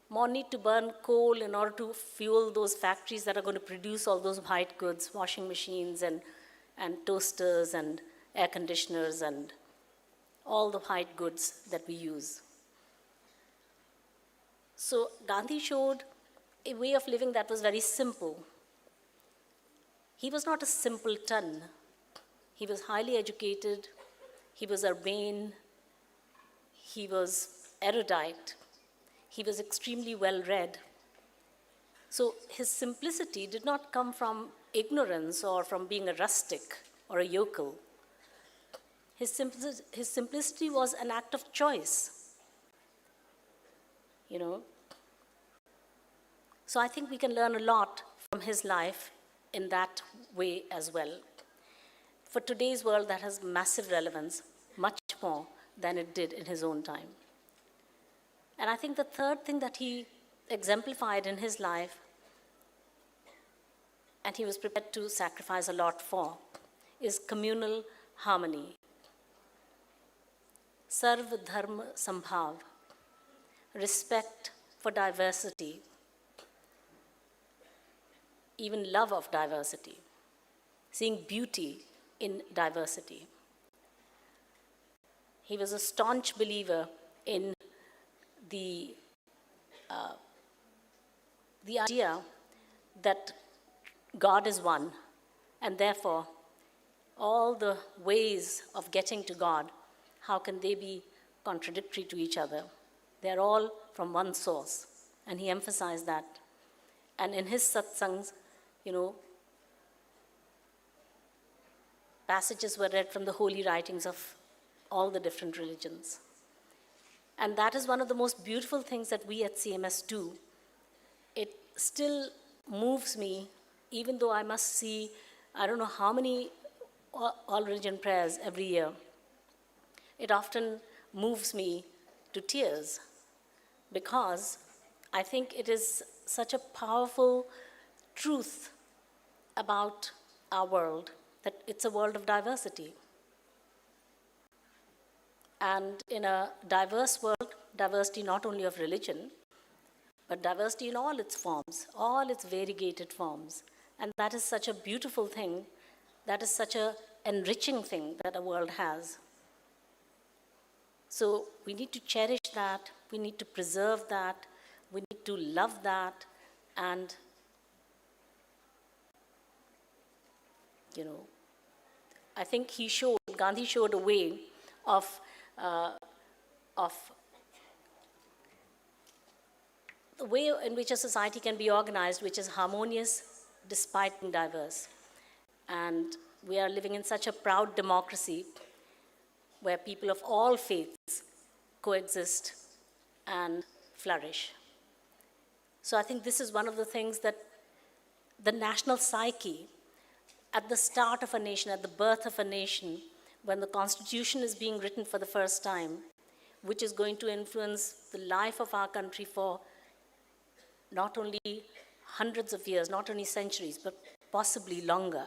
more need to burn coal in order to fuel those factories that are going to produce all those white goods, washing machines and toasters and air conditioners and all the white goods that we use. So Gandhi showed a way of living that was very simple. He was not a simpleton. He was highly educated. He was urbane. He was erudite. He was extremely well-read. So his simplicity did not come from ignorance or from being a rustic or a yokel. His simplicity was an act of choice. So I think we can learn a lot from his life in that way as well. For today's world, that has massive relevance, much more than it did in his own time. And I think the third thing that he exemplified in his life, and he was prepared to sacrifice a lot for, is communal harmony. Sarv Dharma Sambhav, respect for diversity, even love of diversity, seeing beauty in diversity. He was a staunch believer in the the idea that God is one, and therefore all the ways of getting to God, how can they be contradictory to each other? They're all from one source, and he emphasized that. And in his satsangs, passages were read from the holy writings of all the different religions. And that is one of the most beautiful things that we at CMS do. It still moves me, even though I must see, I don't know how many all religion prayers every year. It often moves me to tears because I think it is such a powerful truth about our world, that it's a world of diversity. And in a diverse world, diversity not only of religion, but diversity in all its forms, all its variegated forms. And that is such a beautiful thing. That is such an enriching thing that a world has. So we need to cherish that, we need to preserve that, we need to love that, and, I think Gandhi showed a way of the way in which a society can be organized, which is harmonious despite being diverse. And we are living in such a proud democracy where people of all faiths coexist and flourish. So I think this is one of the things that the national psyche, at the start of a nation, at the birth of a nation, when the Constitution is being written for the first time, which is going to influence the life of our country for not only hundreds of years, not only centuries, but possibly longer,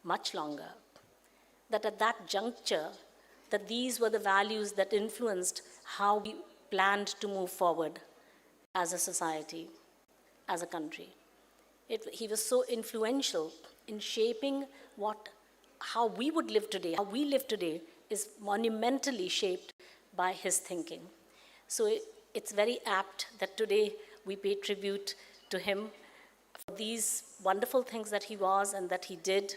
much longer, that at that juncture, that these were the values that influenced how we planned to move forward as a society, as a country. He was so influential in shaping how we would live today. How we live today is monumentally shaped by his thinking. So it's very apt that today we pay tribute to him for these wonderful things that he was and that he did.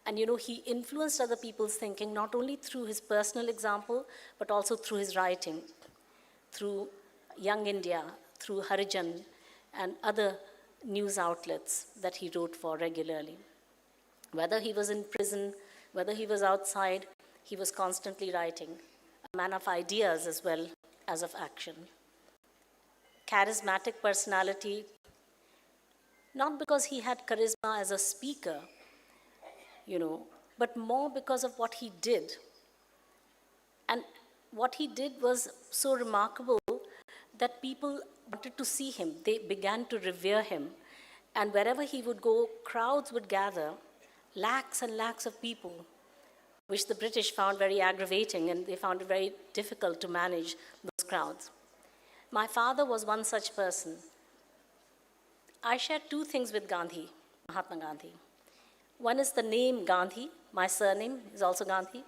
And he influenced other people's thinking, not only through his personal example, but also through his writing, through Young India, through Harijan, and other news outlets that he wrote for regularly. Whether he was in prison, whether he was outside, he was constantly writing, a man of ideas as well as of action. Charismatic personality, not because he had charisma as a speaker, but more because of what he did. And what he did was so remarkable that people wanted to see him. They began to revere him. And wherever he would go, crowds would gather, lakhs and lakhs of people, which the British found very aggravating, and they found it very difficult to manage those crowds. My father was one such person. I share two things with Gandhi, Mahatma Gandhi. One is the name Gandhi. My surname is also Gandhi.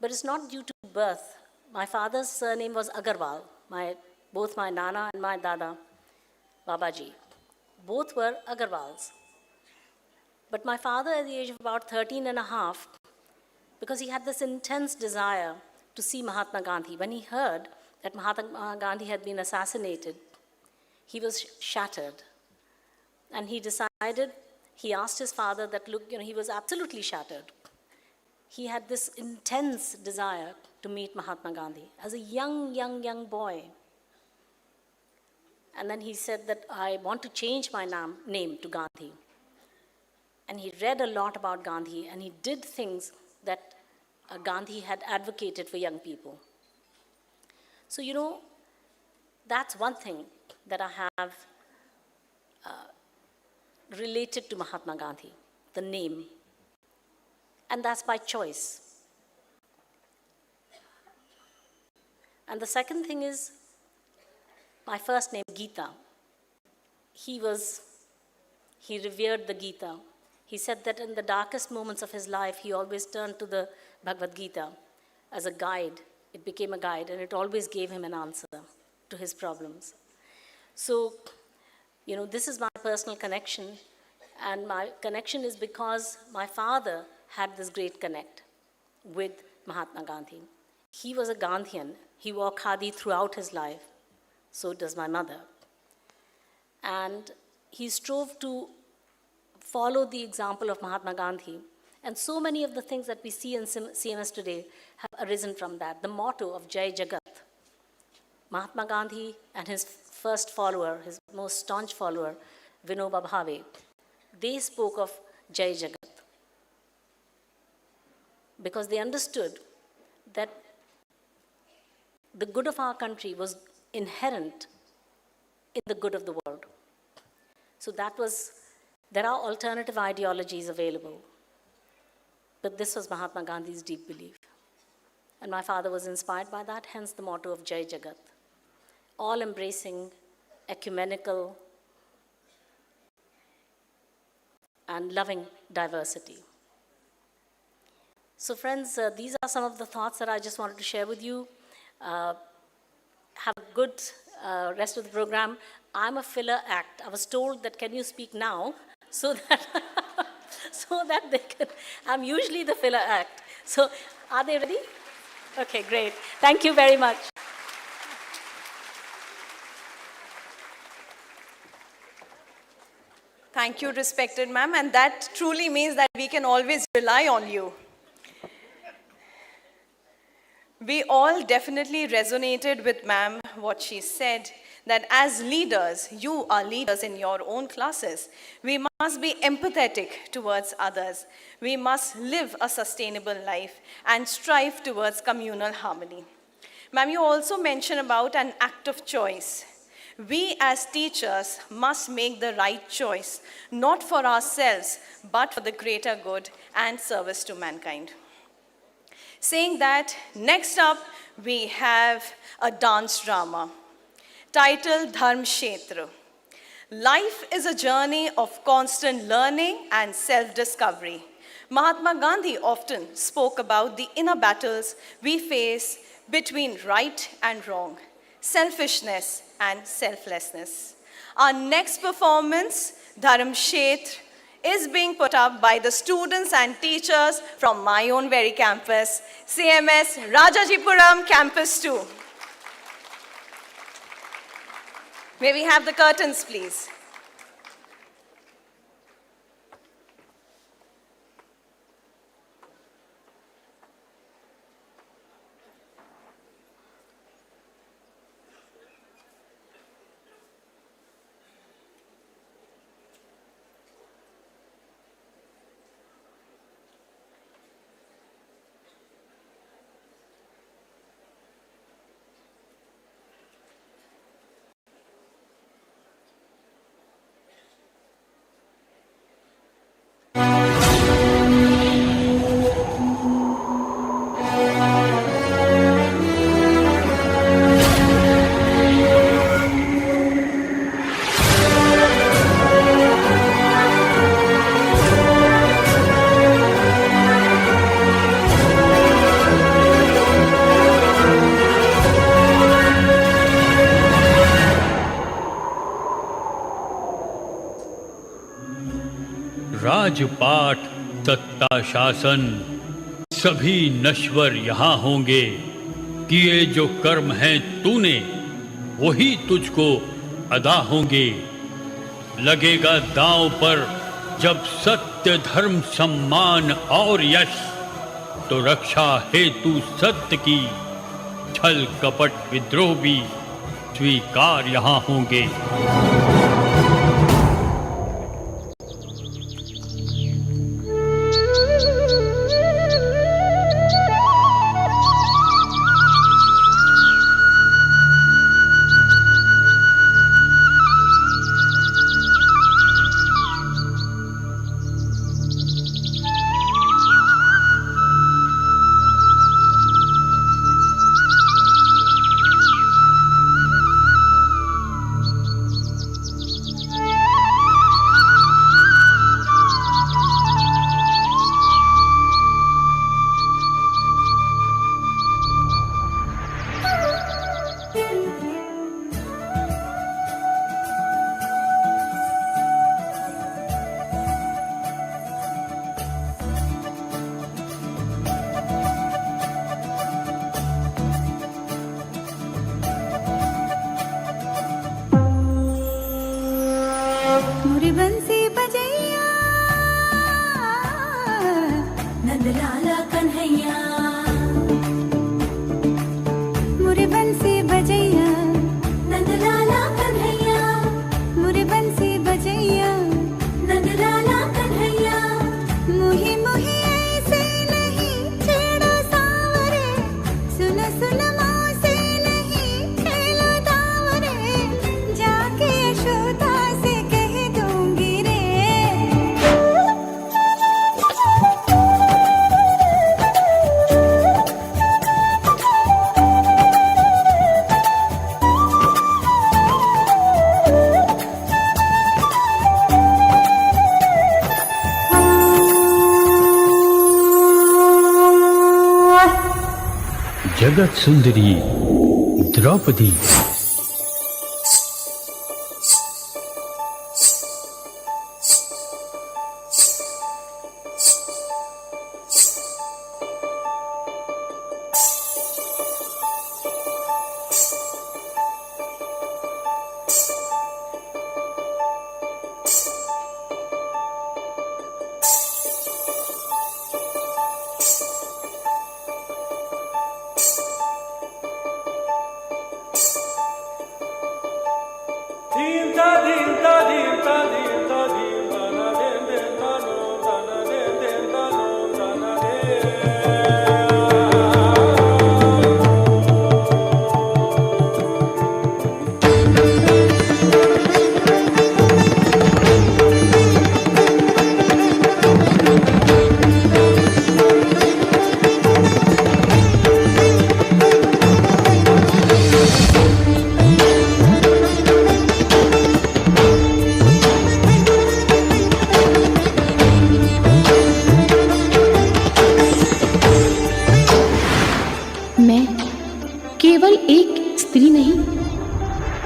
But it's not due to birth. My father's surname was Agarwal. Both my Nana and my Dada, Babaji, both were Agarwals. But my father, at the age of about 13 and a half, because he had this intense desire to see Mahatma Gandhi, when he heard that Mahatma Gandhi had been assassinated, he was shattered. And he asked his father that, he was absolutely shattered. He had this intense desire to meet Mahatma Gandhi as a young boy. And then he said that, I want to change my name to Gandhi. And he read a lot about Gandhi, and he did things that Gandhi had advocated for young people. So, that's one thing that I have related to Mahatma Gandhi, the name. And that's by choice. And the second thing is my first name, Gita. He revered the Gita. He said that in the darkest moments of his life, he always turned to the Bhagavad Gita as a guide. It became a guide, and it always gave him an answer to his problems. So, you know, this is my personal connection, and my connection is because my father had this great connect with Mahatma Gandhi. He was a Gandhian. He wore khadi throughout his life. So does my mother. And he strove to follow the example of Mahatma Gandhi. And so many of the things that we see in CMS today have arisen from that. The motto of Jai Jagat. Mahatma Gandhi and his first follower, his most staunch follower, Vinoba Bhave, they spoke of Jai Jagat because they understood that the good of our country was inherent in the good of the world. So there are alternative ideologies available, but this was Mahatma Gandhi's deep belief. And my father was inspired by that, hence the motto of Jai Jagat, all embracing, ecumenical, and loving diversity. So friends, these are some of the thoughts that I just wanted to share with you. Have a good rest of the program. I'm a filler act. I was told that can you speak now, so that so that they can. I'm usually the filler act. So are they ready? Okay, great. Thank you very much. Thank you, respected ma'am, and that truly means that we can always rely on you. We all definitely resonated with ma'am what she said, that as leaders, you are leaders in your own classes. We must be empathetic towards others. We must live a sustainable life and strive towards communal harmony. Ma'am, you also mentioned about an act of choice. We as teachers must make the right choice, not for ourselves, but for the greater good and service to mankind. Saying that, next up we have a dance drama titled Dharm Kshetra. Life is a journey of constant learning and self-discovery. Mahatma Gandhi often spoke about the inner battles we face between right and wrong, selfishness and selflessness. Our next performance, Dharm Kshetra, is being put up by the students and teachers from my own very campus, CMS Rajajipuram Campus 2. May we have the curtains, please? राजपाट सत्ता शासन सभी नश्वर यहाँ होंगे, किए जो कर्म हैं तूने वही तुझको अदा होंगे। लगेगा दांव पर जब सत्य धर्म सम्मान और यश, तो रक्षा हेतु सत्य की छल कपट विद्रोह भी स्वीकार यहाँ होंगे। मुसलमान से नहीं खेला दावरे, जाके यशोदा से कह दूंगी रे। जगत सुंदरी द्रौपदी।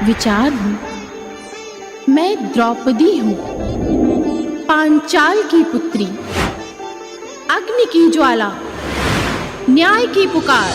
विचार हूँ। मैं द्रौपदी हूँ, पांचाल की पुत्री, अग्नि की ज्वाला, न्याय की पुकार।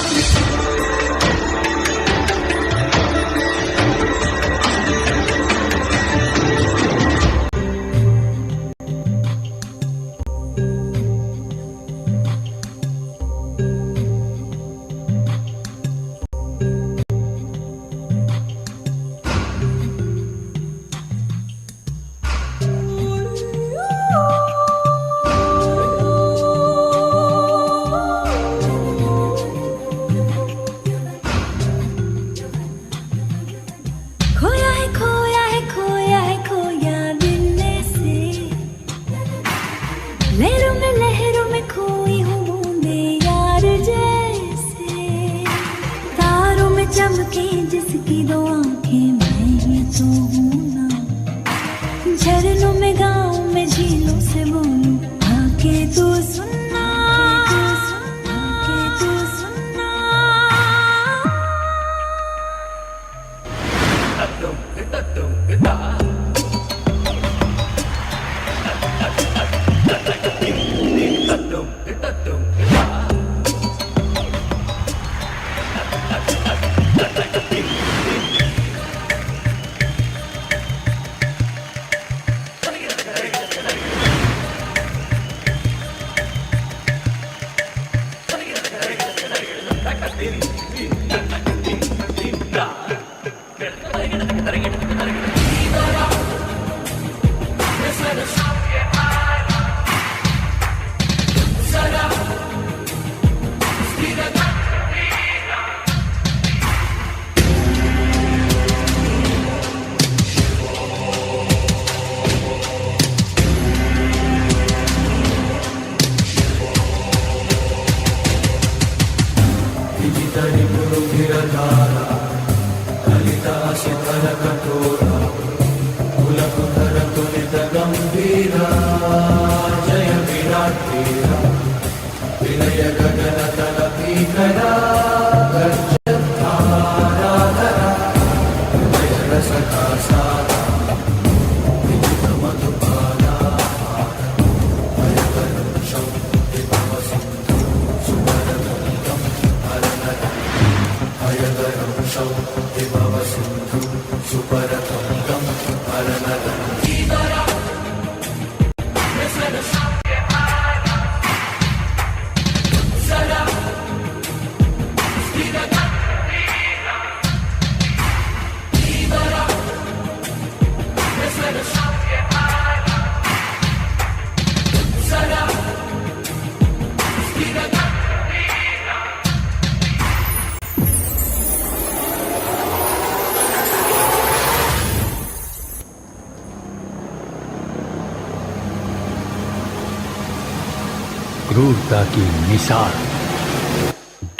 वीरता की मिसाल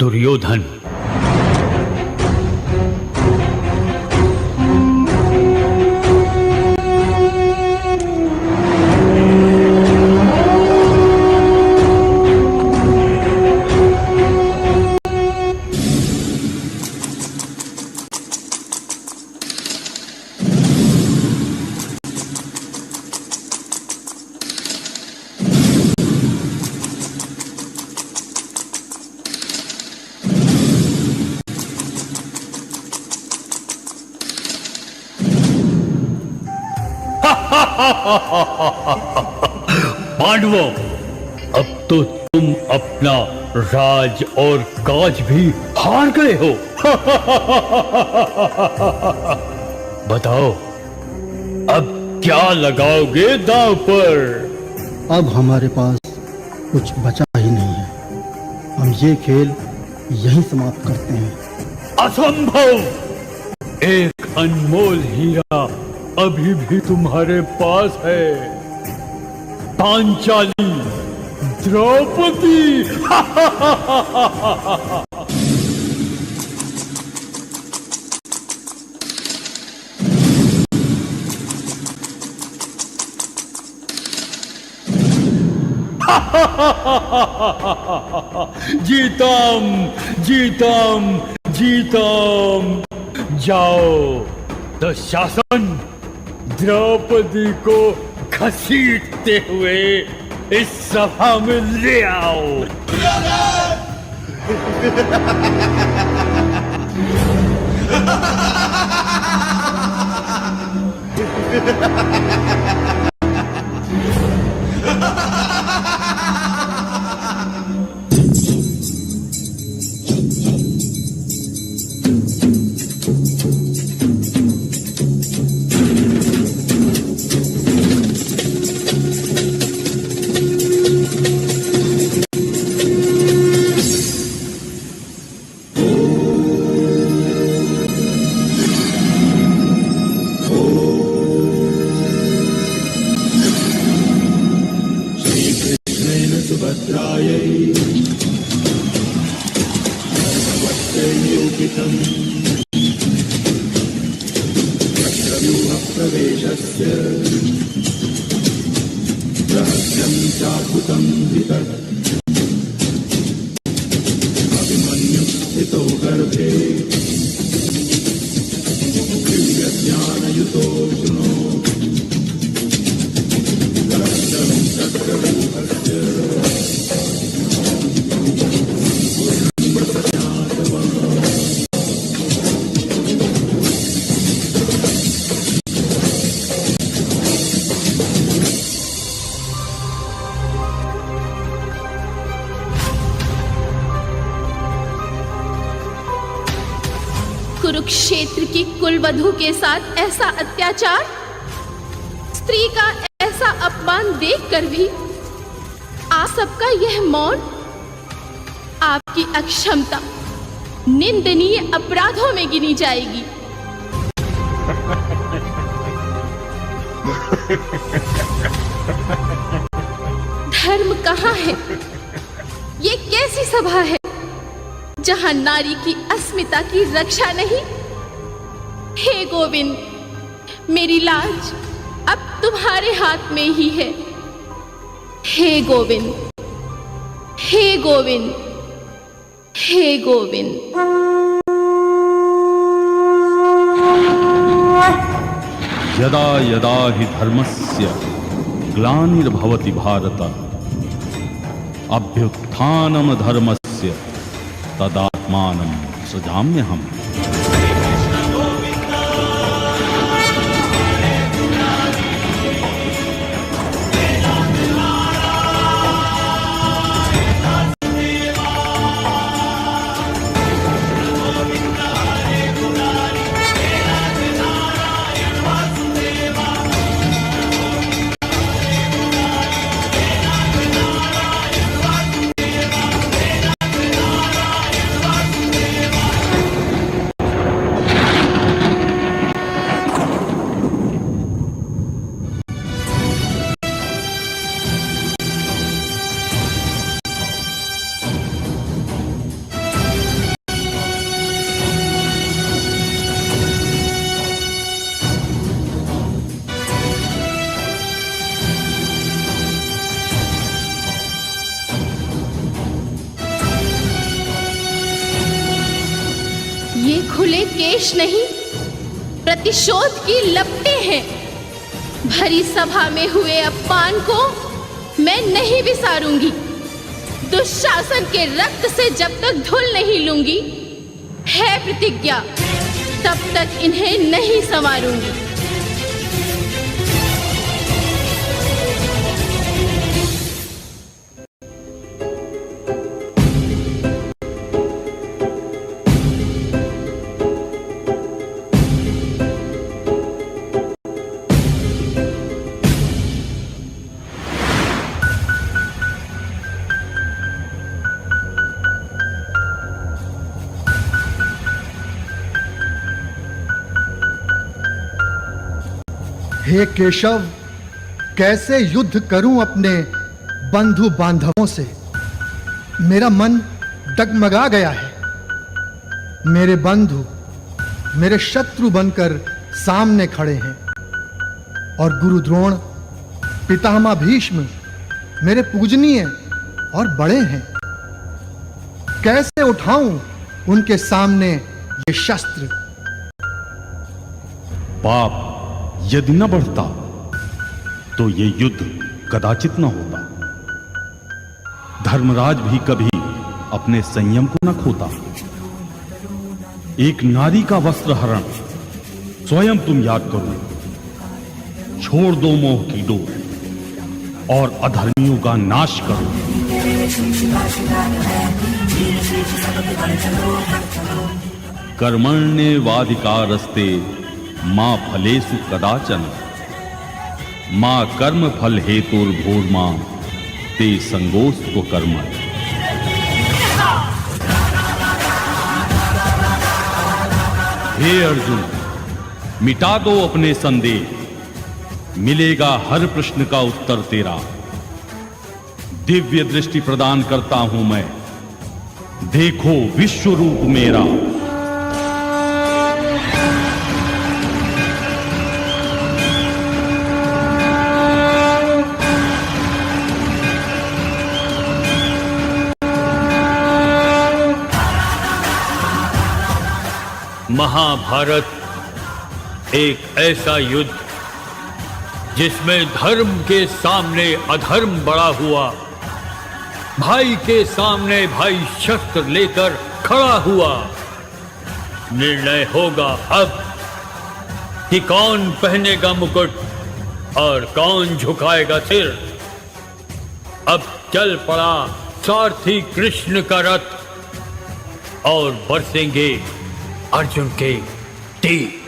दुर्योधन। पांडवों, अब तो तुम अपना राज और काज भी हार गए हो। बताओ, अब क्या लगाओगे दांव पर? अब हमारे पास कुछ बचा ही नहीं है। हम ये खेल यहीं समाप्त करते हैं। असंभव! एक अनमोल हीरा अभी भी तुम्हारे पास है। पांचाली, द्रौपदी। जीतम, जीतम, जीतम। जाओ, दुशासन, द्रौपदी को घसीटते हुए इस सभा में ले आओ। कुरुक्षेत्र की कुलवधू के साथ ऐसा अत्याचार, स्त्री का ऐसा अपमान देखकर भी आप सबका यह मौन, आपकी अक्षमता निंदनीय अपराधों में गिनी जाएगी। धर्म कहाँ है? ये कैसी सभा है जहां नारी की अस्मिता की रक्षा नहीं? हे गोविंद, मेरी लाज अब तुम्हारे हाथ में ही है। हे गोविंद, हे गोविंद, हे गोविंद। यदा यदा हि धर्मस्य ग्लानिर्भवति भारत, अभ्युत्थानं धर्मस्य तदात्मानं सृजाम्यहम्। ये खुले केश नहीं, प्रतिशोध की लपटें हैं। भरी सभा में हुए अपमान को मैं नहीं विसारूंगी। दुशासन के रक्त से जब तक धुल नहीं लूंगी, है प्रतिज्ञा, तब तक इन्हें नहीं संवारूंगी। हे केशव, कैसे युद्ध करूं अपने बंधु बांधवों से। मेरा मन डगमगा गया है। मेरे बंधु मेरे शत्रु बनकर सामने खड़े हैं और गुरु द्रोण, पितामह भीष्म मेरे पूजनीय और बड़े हैं। कैसे उठाऊं उनके सामने ये शस्त्र। पाप यदि न बढ़ता तो ये युद्ध कदाचित न होता। धर्मराज भी कभी अपने संयम को न खोता। एक नारी का वस्त्र हरण स्वयं तुम याद करो। छोड़ दो मोह की डोर और अधर्मियों का नाश करो। कर्मण्येवाधिकारस्ते मां फलेषु कदाचन मां कर्म फल हेतुर्भूर्मा ते संगोस्तु कर्म। हे अर्जुन, मिटा दो अपने संदेह, मिलेगा हर प्रश्न का उत्तर तेरा। दिव्य दृष्टि प्रदान करता हूं मैं, देखो विश्व रूप मेरा। महाभारत एक ऐसा युद्ध जिसमें धर्म के सामने अधर्म बड़ा हुआ, भाई के सामने भाई शस्त्र लेकर खड़ा हुआ। निर्णय होगा अब कि कौन पहनेगा मुकुट और कौन झुकाएगा सिर। अब चल पड़ा सारथी कृष्ण का रथ और बरसेंगे अर्जुन के तीर।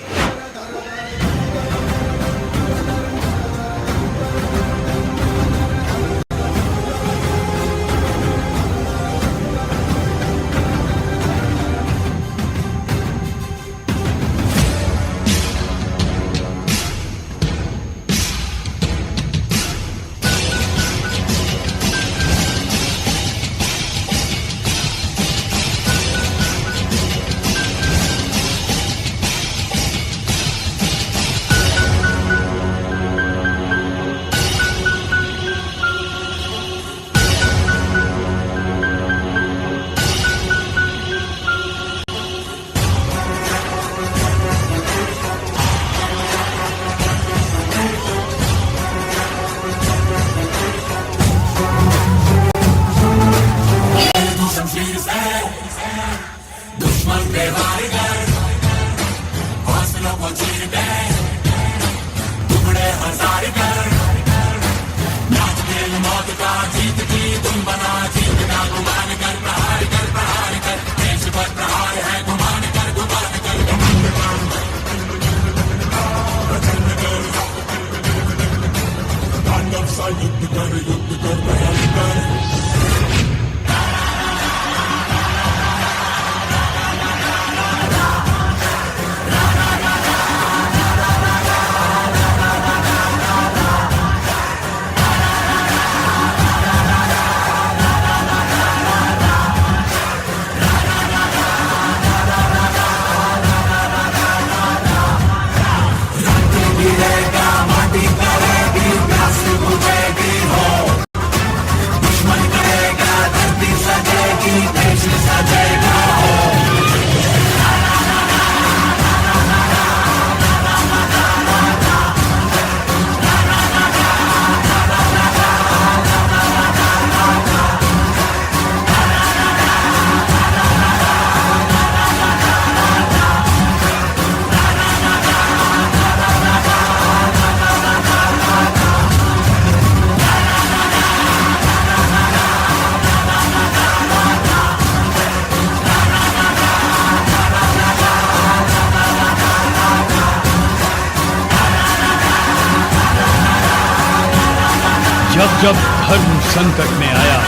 जब जब धर्म संकट में आया,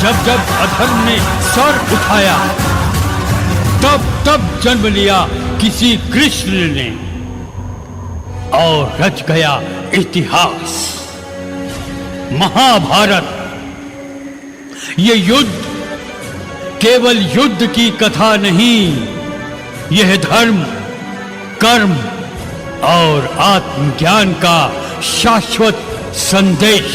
जब जब अधर्म ने सर उठाया, तब तब जन्म लिया किसी कृष्ण ने और रच गया इतिहास, महाभारत। ये युद्ध केवल युद्ध की कथा नहीं, यह धर्म, कर्म और आत्मज्ञान का शाश्वत संदेश।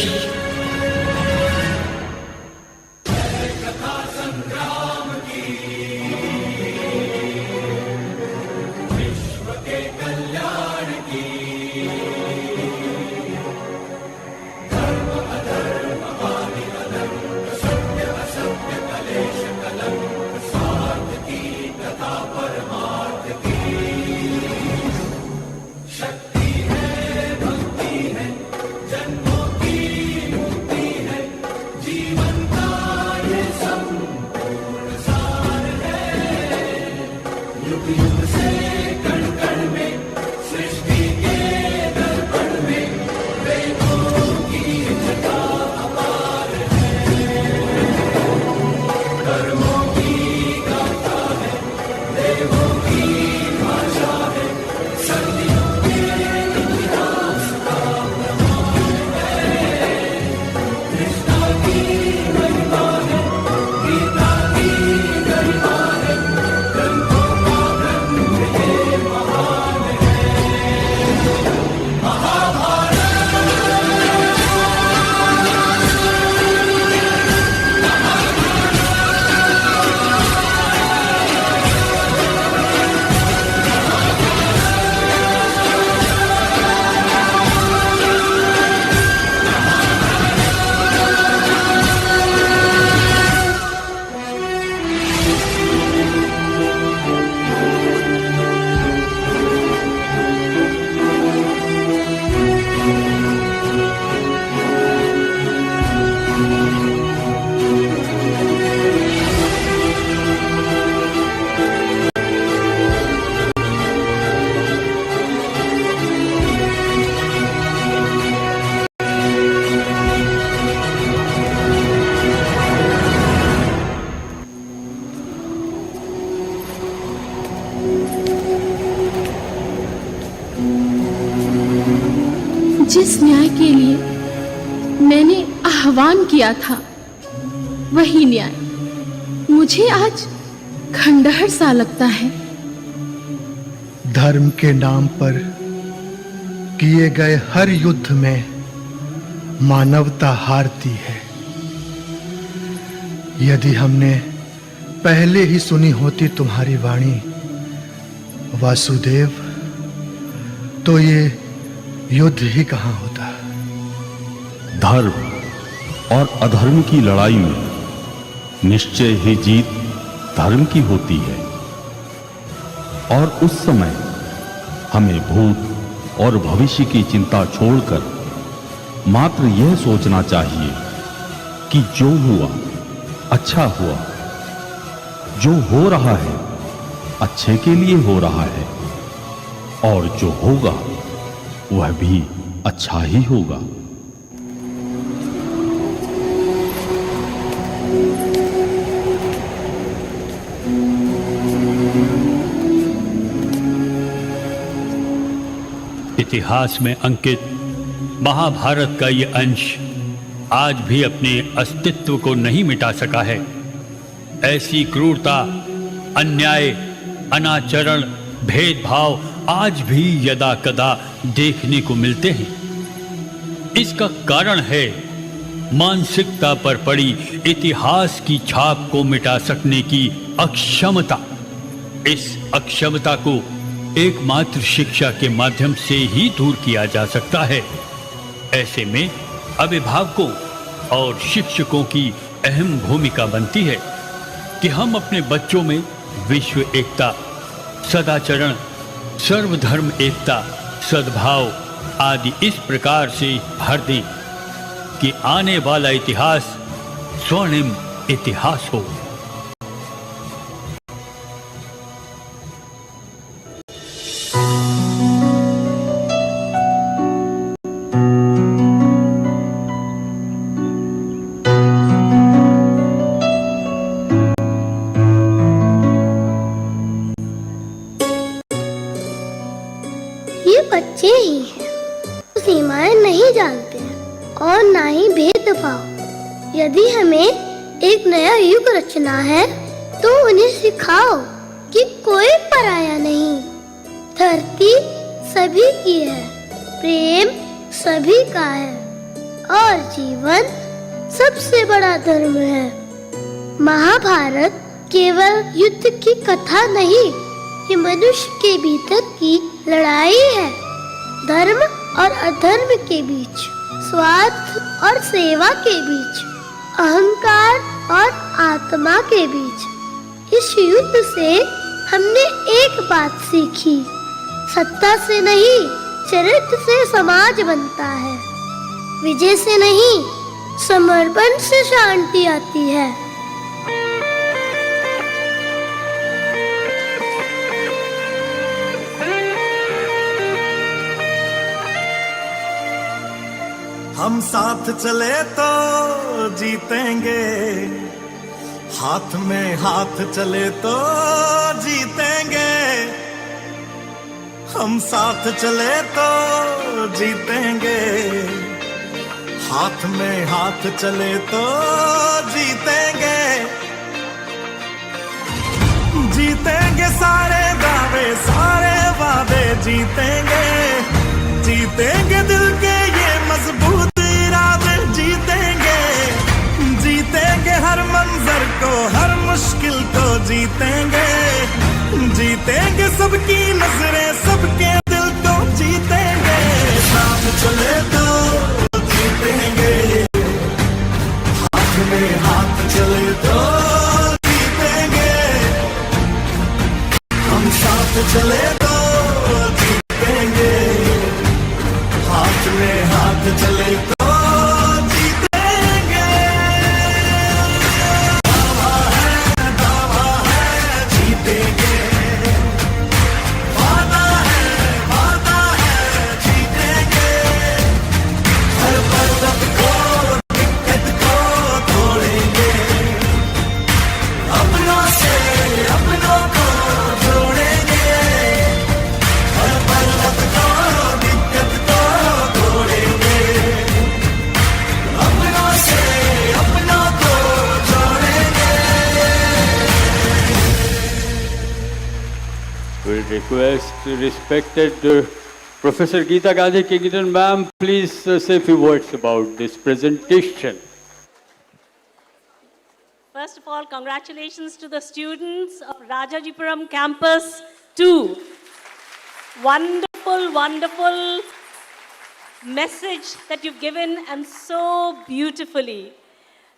जिस न्याय के लिए मैंने आह्वान किया था, वही न्याय मुझे आज खंडहर सा लगता है। धर्म के नाम पर किए गए हर युद्ध में मानवता हारती है। यदि हमने पहले ही सुनी होती तुम्हारी वाणी वासुदेव, तो ये युद्ध ही कहां होता। धर्म और अधर्म की लड़ाई में निश्चय ही जीत धर्म की होती है, और उस समय हमें भूत और भविष्य की चिंता छोड़कर मात्र यह सोचना चाहिए कि जो हुआ अच्छा हुआ, जो हो रहा है अच्छे के लिए हो रहा है, और जो होगा वह भी अच्छा ही होगा। इतिहास में अंकित महाभारत का यह अंश आज भी अपने अस्तित्व को नहीं मिटा सका है। ऐसी क्रूरता, अन्याय, अनाचरण, भेदभाव आज भी यदा कदा देखने को मिलते हैं। इसका कारण है मानसिकता पर पड़ी इतिहास की छाप को मिटा सकने की अक्षमता। इस अक्षमता को एकमात्र शिक्षा के माध्यम से ही दूर किया जा सकता है। ऐसे में अभिभावकों और शिक्षकों की अहम भूमिका बनती है कि हम अपने बच्चों में विश्व एकता, सदाचरण, सर्वधर्म एकता, सद्भाव आदि इस प्रकार से भर दें कि आने वाला इतिहास स्वर्णिम इतिहास हो। बच्चे ही हैं, सीमाएं नहीं जानते और ना ही भेदभाव। यदि हमें एक नया युग रचना है तो उन्हें सिखाओ कि कोई पराया नहीं। धरती सभी की है, प्रेम सभी का है और जीवन सबसे बड़ा धर्म है। महाभारत केवल युद्ध की कथा नहीं, ये मनुष्य के भीतर की लड़ाई है। धर्म और अधर्म के बीच, स्वार्थ और सेवा के बीच, अहंकार और आत्मा के बीच। इस युद्ध से हमने एक बात सीखी, सत्ता से नहीं चरित्र से समाज बनता है। विजय से नहीं समर्पण से शांति आती है। हम साथ चले तो जीतेंगे, हाथ में हाथ चले तो जीतेंगे। हम साथ चले तो जीतेंगे, हाथ में हाथ चले तो जीतेंगे। जीतेंगे सारे दावे सारे वादे जीतेंगे, जीतेंगे दिल के ये मजबूत इरादे जीतेंगे। जीतेंगे हर मंजर को हर मुश्किल को जीतेंगे, जीतेंगे सबकी नजरें सबके दिल को जीतेंगे। साथ चले तो जीतेंगे, हाथ में हाथ चले तो जीतेंगे। हम साथ चले तो जीतेंगे, हाथ में हाथ चले तो जीतेंगे। दावा है जीतेंगे, वादा है जीतेंगे। हर पर्वत को दिक्कत को तोड़ेंगे, अपनों से अपनों को जोड़ेंगे। हर पर्वत को दिक्कत को तोड़ेंगे, अपनों से अपनों को जोड़ेंगे। Will request respected Professor Geeta Gandhi Keynote, ma'am, please say a few words about this presentation. First of all, congratulations to the students of Rajajipuram Campus 2. Wonderful, wonderful message that you've given, and so beautifully.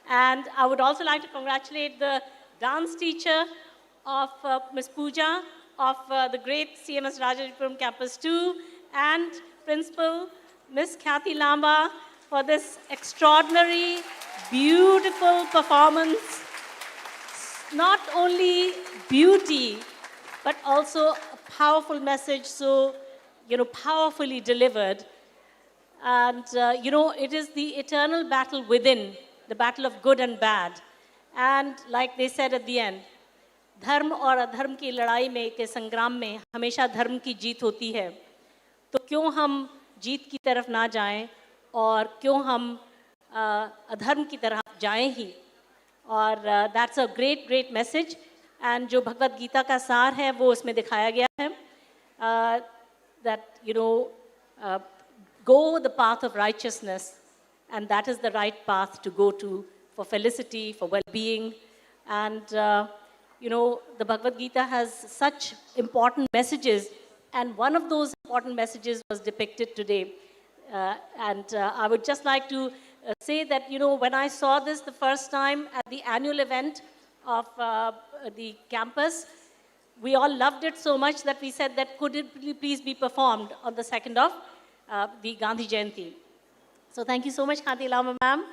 And I would also like to congratulate the dance teacher of Ms. Pooja of the great CMS Rajajipuram Campus 2, and Principal Ms. Kathy Lamba for this extraordinary, beautiful performance. Not only beauty, but also a powerful message, so, powerfully delivered. And, it is the eternal battle within, the battle of good and bad. And like they said at the end, धर्म और अधर्म की लड़ाई में, के संग्राम में हमेशा धर्म की जीत होती है। तो क्यों हम जीत की तरफ ना जाएं और क्यों हम अधर्म की तरफ जाएं ही। और that's a great great message, and जो भगवत गीता का सार है वो उसमें दिखाया गया है, that go the path of righteousness, and that is the right path to go to for felicity, for well-being. And the Bhagavad Gita has such important messages, and one of those important messages was depicted today. And I would just like to say that, when I saw this the first time at the annual event of the campus, we all loved it so much that we said that could it please be performed on the 2nd of the Gandhi Jayanti. So thank you so much, Khanti Lama ma'am.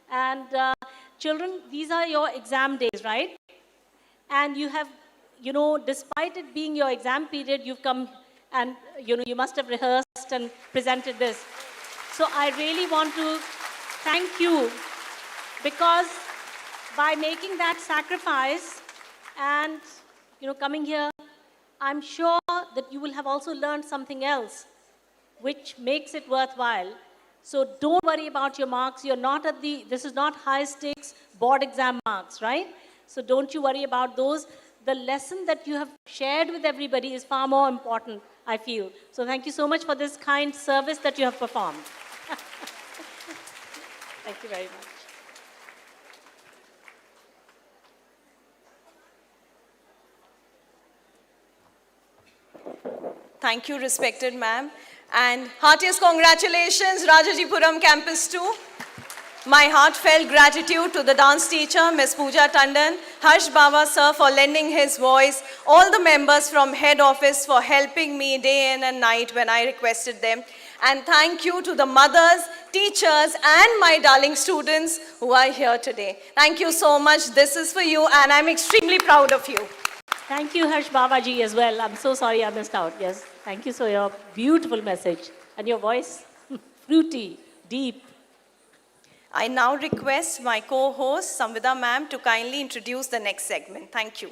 And children, these are your exam days, right? And you have, despite it being your exam period, you've come and, you must have rehearsed and presented this. So I really want to thank you, because by making that sacrifice and, coming here, I'm sure that you will have also learned something else. which makes it worthwhile. So don't worry about your marks. You're not at this is not high stakes board exam marks, right? So don't you worry about those. The lesson that you have shared with everybody is far more important, I feel. So thank you so much for this kind service that you have performed. Thank you very much. Thank you, respected ma'am. And heartiest congratulations, Rajajipuram Campus 2. My heartfelt gratitude to the dance teacher, Ms. Pooja Tandon, Harsh Baba sir for lending his voice, all the members from head office for helping me day in and night when I requested them. And thank you to the mothers, teachers, and my darling students who are here today. Thank you so much. This is for you, and I'm extremely proud of you. Thank you, Harsh Babaji, as well. I'm so sorry I missed out. Yes, thank you for your beautiful message. And your voice, fruity, deep. I now request my co-host, Samvida ma'am, to kindly introduce the next segment. Thank you.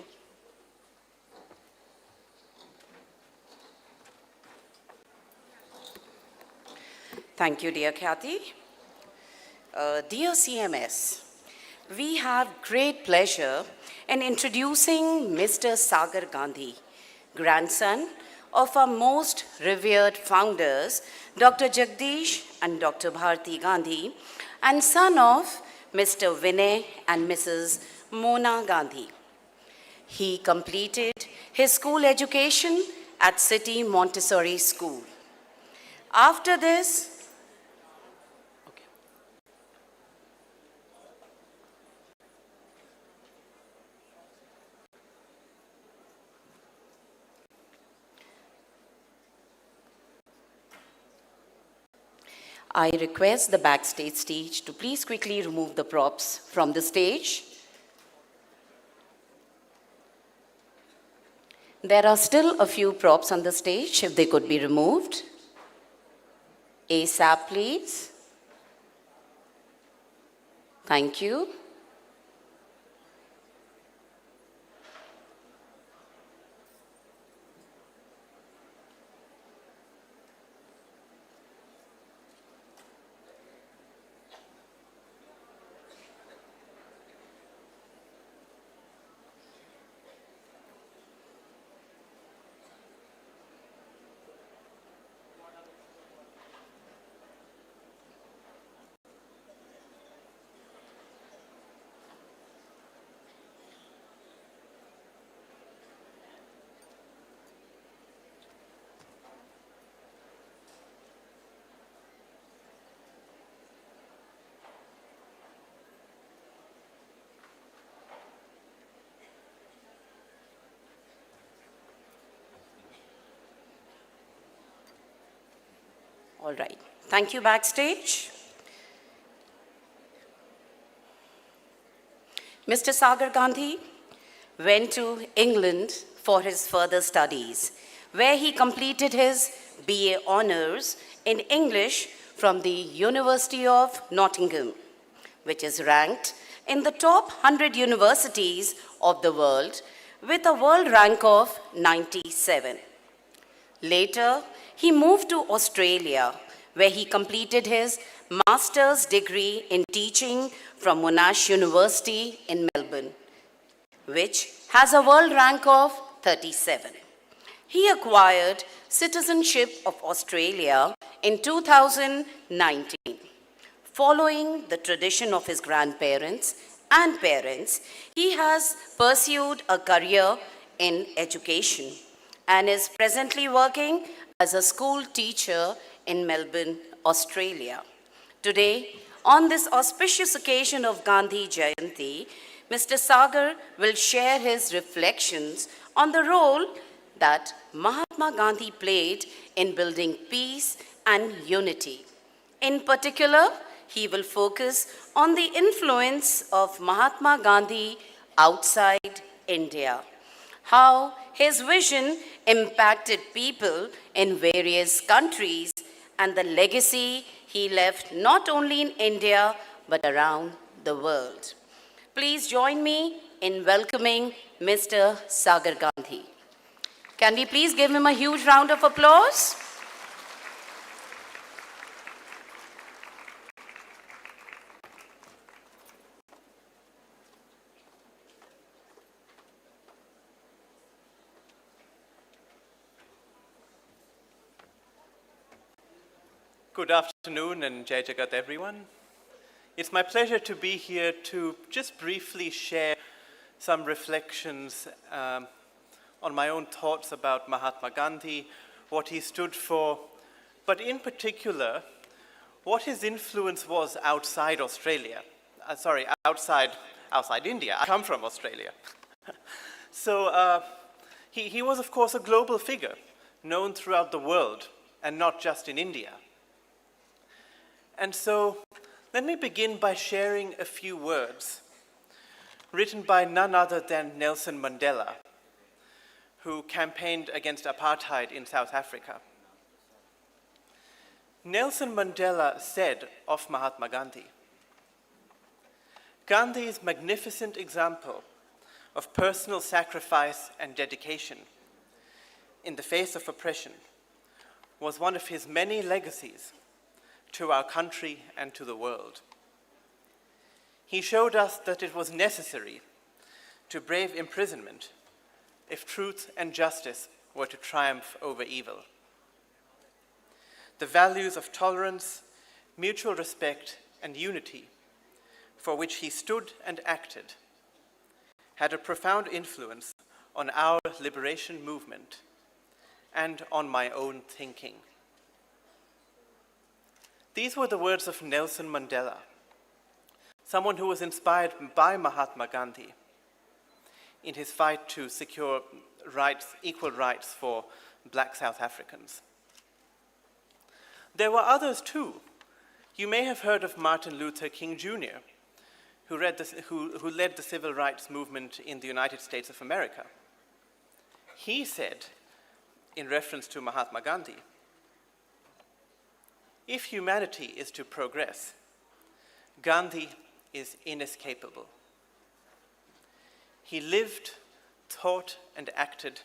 Thank you, dear Khyati. Dear CMS, we have great pleasure in introducing Mr. Sagar Gandhi, grandson of our most revered founders, Dr. Jagdish and Dr. Bharti Gandhi, and son of Mr. Vinay and Mrs. Mona Gandhi. He completed his school education at City Montessori School. After this, I request the backstage stage to please quickly remove the props from the stage. There are still a few props on the stage, if they could be removed. ASAP, please. Thank you. All right. Thank you, backstage. Mr. Sagar Gandhi went to England for his further studies, where he completed his BA Honours in English from the University of Nottingham, which is ranked in the top 100 universities of the world with a world rank of 97. Later, he moved to Australia, where he completed his master's degree in teaching from Monash University in Melbourne, which has a world rank of 37. He acquired citizenship of Australia in 2019. Following the tradition of his grandparents and parents, he has pursued a career in education and is presently working as a school teacher in Melbourne, Australia. Today, on this auspicious occasion of Gandhi Jayanti, Mr. Sagar will share his reflections on the role that Mahatma Gandhi played in building peace and unity. In particular, he will focus on the influence of Mahatma Gandhi outside India, how his vision impacted people in various countries, and the legacy he left not only in India but around the world. Please join me in welcoming Mr. Sagar Gandhi. Can we please give him a huge round of applause? Good afternoon and Jai Jagat everyone. It's my pleasure to be here to just briefly share some reflections on my own thoughts about Mahatma Gandhi, what he stood for, but in particular, what his influence was outside Australia. Outside India. I come from Australia. So he was, of course, a global figure, known throughout the world, and not just in India. And so let me begin by sharing a few words written by none other than Nelson Mandela, who campaigned against apartheid in South Africa. Nelson Mandela said of Mahatma Gandhi, "Gandhi's magnificent example of personal sacrifice and dedication in the face of oppression was one of his many legacies to our country and to the world. He showed us that it was necessary to brave imprisonment if truth and justice were to triumph over evil. The values of tolerance, mutual respect, and unity for which he stood and acted had a profound influence on our liberation movement and on my own thinking." These were the words of Nelson Mandela, someone who was inspired by Mahatma Gandhi in his fight to secure rights, equal rights for black South Africans. There were others too. You may have heard of Martin Luther King Jr., who led the civil rights movement in the United States of America. He said, in reference to Mahatma Gandhi, "If humanity is to progress, Gandhi is inescapable. He lived, thought, and acted,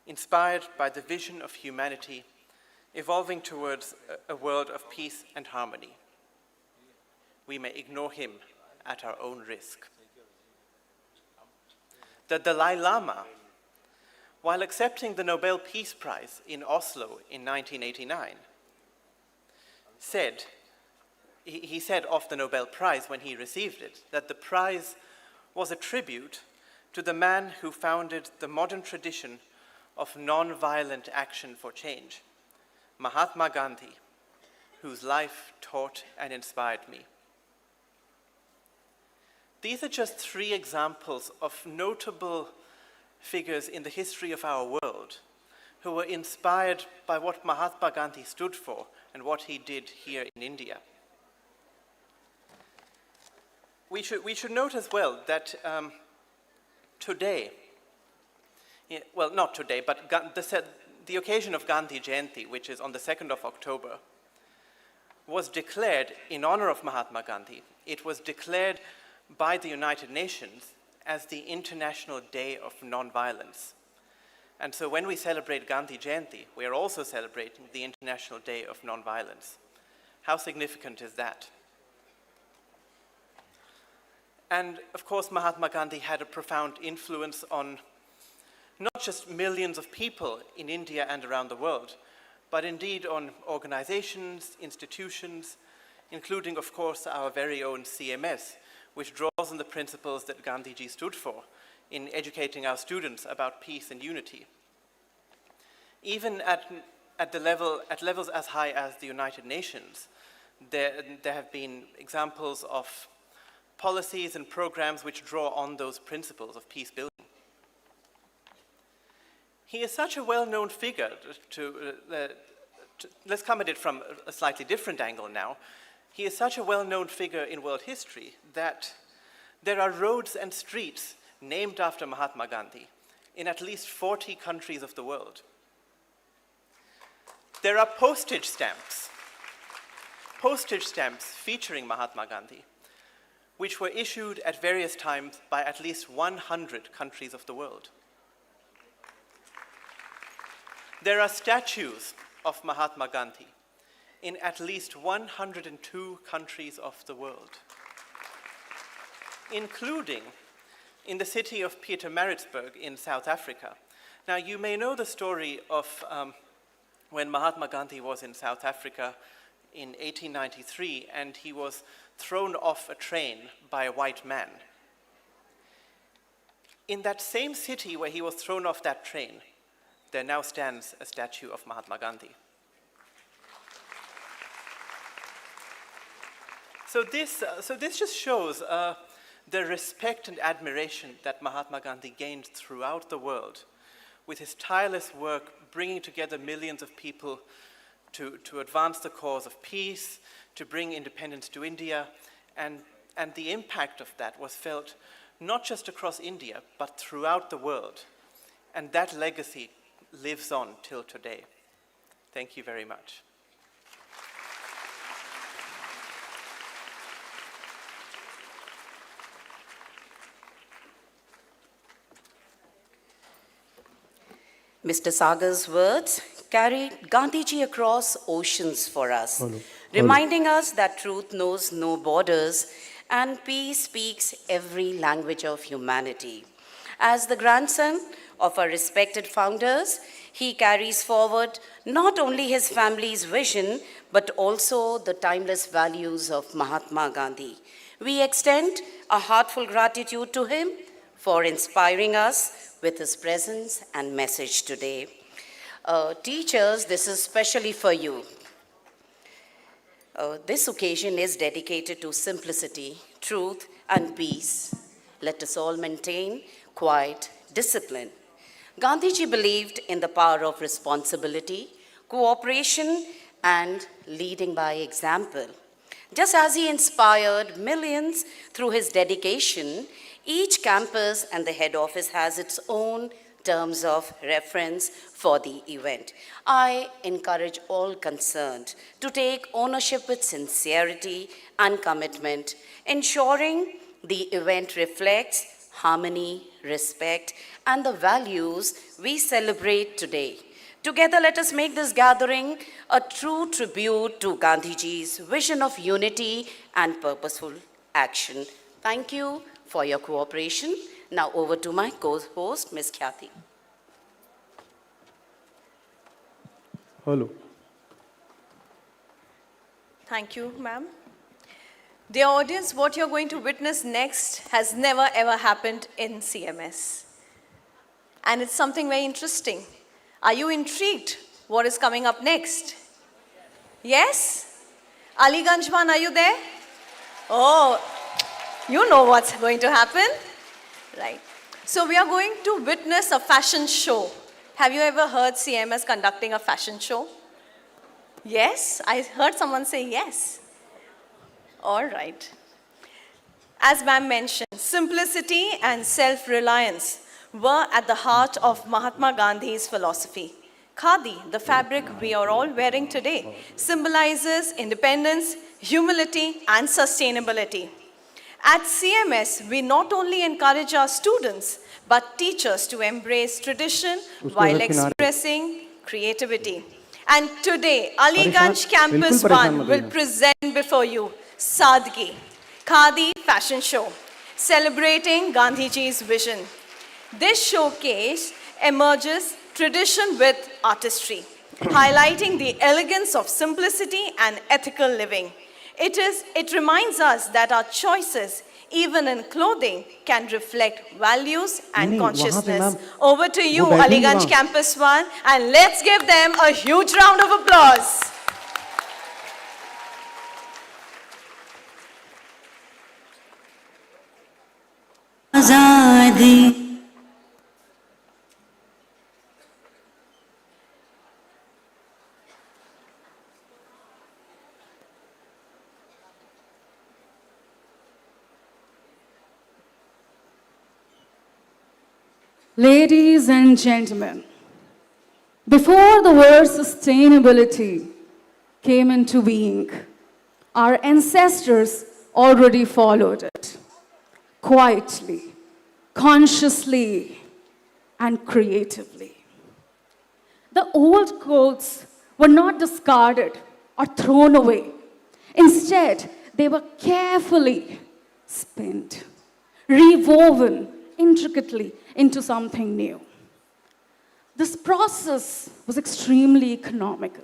inspired by the vision of humanity evolving towards a world of peace and harmony. We may ignore him at our own risk." The Dalai Lama, while accepting the Nobel Peace Prize in Oslo in 1989, he said of the Nobel Prize when he received it, that the prize was a tribute to the man who founded the modern tradition of non-violent action for change, Mahatma Gandhi, whose life taught and inspired me. These are just 3 examples of notable figures in the history of our world who were inspired by what Mahatma Gandhi stood for and what he did here in India. We should note as well that today, well, not today, but the occasion of Gandhi Jayanti, which is on the 2nd of October, was declared in honor of Mahatma Gandhi. It was declared by the United Nations as the International Day of Nonviolence. And so when we celebrate Gandhi Jayanti, we are also celebrating the International Day of Nonviolence. How significant is that? And of course, Mahatma Gandhi had a profound influence on not just millions of people in India and around the world, but indeed on organizations, institutions, including, of course, our very own CMS, which draws on the principles that Gandhiji stood for in educating our students about peace and unity. Even at levels as high as the United Nations, there have been examples of policies and programs which draw on those principles of peace building. He is such a well-known figure let's come at it from a slightly different angle now. He is such a well-known figure in world history that there are roads and streets named after Mahatma Gandhi in at least 40 countries of the world. There are postage stamps featuring Mahatma Gandhi, which were issued at various times by at least 100 countries of the world. There are statues of Mahatma Gandhi in at least 102 countries of the world, including in the city of Pietermaritzburg in South Africa. Now, you may know the story of when Mahatma Gandhi was in South Africa in 1893, and he was thrown off a train by a white man. In that same city where he was thrown off that train, there now stands a statue of Mahatma Gandhi. So this just shows the respect and admiration that Mahatma Gandhi gained throughout the world with his tireless work bringing together millions of people to advance the cause of peace, to bring independence to India, and the impact of that was felt not just across India, but throughout the world. And that legacy lives on till today. Thank you very much. Mr. Sagar's words carried Gandhiji across oceans for us, reminding us that truth knows no borders and peace speaks every language of humanity. As the grandson of our respected founders, he carries forward not only his family's vision, but also the timeless values of Mahatma Gandhi. We extend a heartfelt gratitude to him for inspiring us with his presence and message today. Teachers, this is especially for you. This occasion is dedicated to simplicity, truth, and peace. Let us all maintain quiet discipline. Gandhiji believed in the power of responsibility, cooperation, and leading by example. Just as he inspired millions through his dedication, each campus and the head office has its own terms of reference for the event. I encourage all concerned to take ownership with sincerity and commitment, ensuring the event reflects harmony, respect, and the values we celebrate today. Together, let us make this gathering a true tribute to Gandhiji's vision of unity and purposeful action. Thank you for your cooperation. Now over to my co-host, Ms. Khyati. Hello. Thank you, ma'am. Dear audience, what you're going to witness next has never ever happened in CMS. And it's something very interesting. Are you intrigued what is coming up next? Yes? Aliganjman, are you there? Oh, you know what's going to happen, right? So we are going to witness a fashion show. Have you ever heard CMS conducting a fashion show? Yes? I heard someone say yes. All right. As ma'am mentioned, simplicity and self-reliance were at the heart of Mahatma Gandhi's philosophy. Khadi, the fabric we are all wearing today, symbolizes independence, humility, and sustainability. At CMS, we not only encourage our students, but teachers to embrace tradition while expressing creativity. And today, Aliganj Campus 1 will present before you Sadgi, Khadi Fashion Show, celebrating Gandhiji's vision. This showcase emerges tradition with artistry, highlighting the elegance of simplicity and ethical living. It reminds us that our choices, even in clothing, can reflect values and consciousness. Over to you, Aliganj Campus 1, and let's give them a huge round of applause. Azadi. Ladies and gentlemen, before the word sustainability came into being, our ancestors already followed it quietly, consciously, and creatively. The old clothes were not discarded or thrown away. Instead, they were carefully spun, rewoven intricately into something new. This process was extremely economical.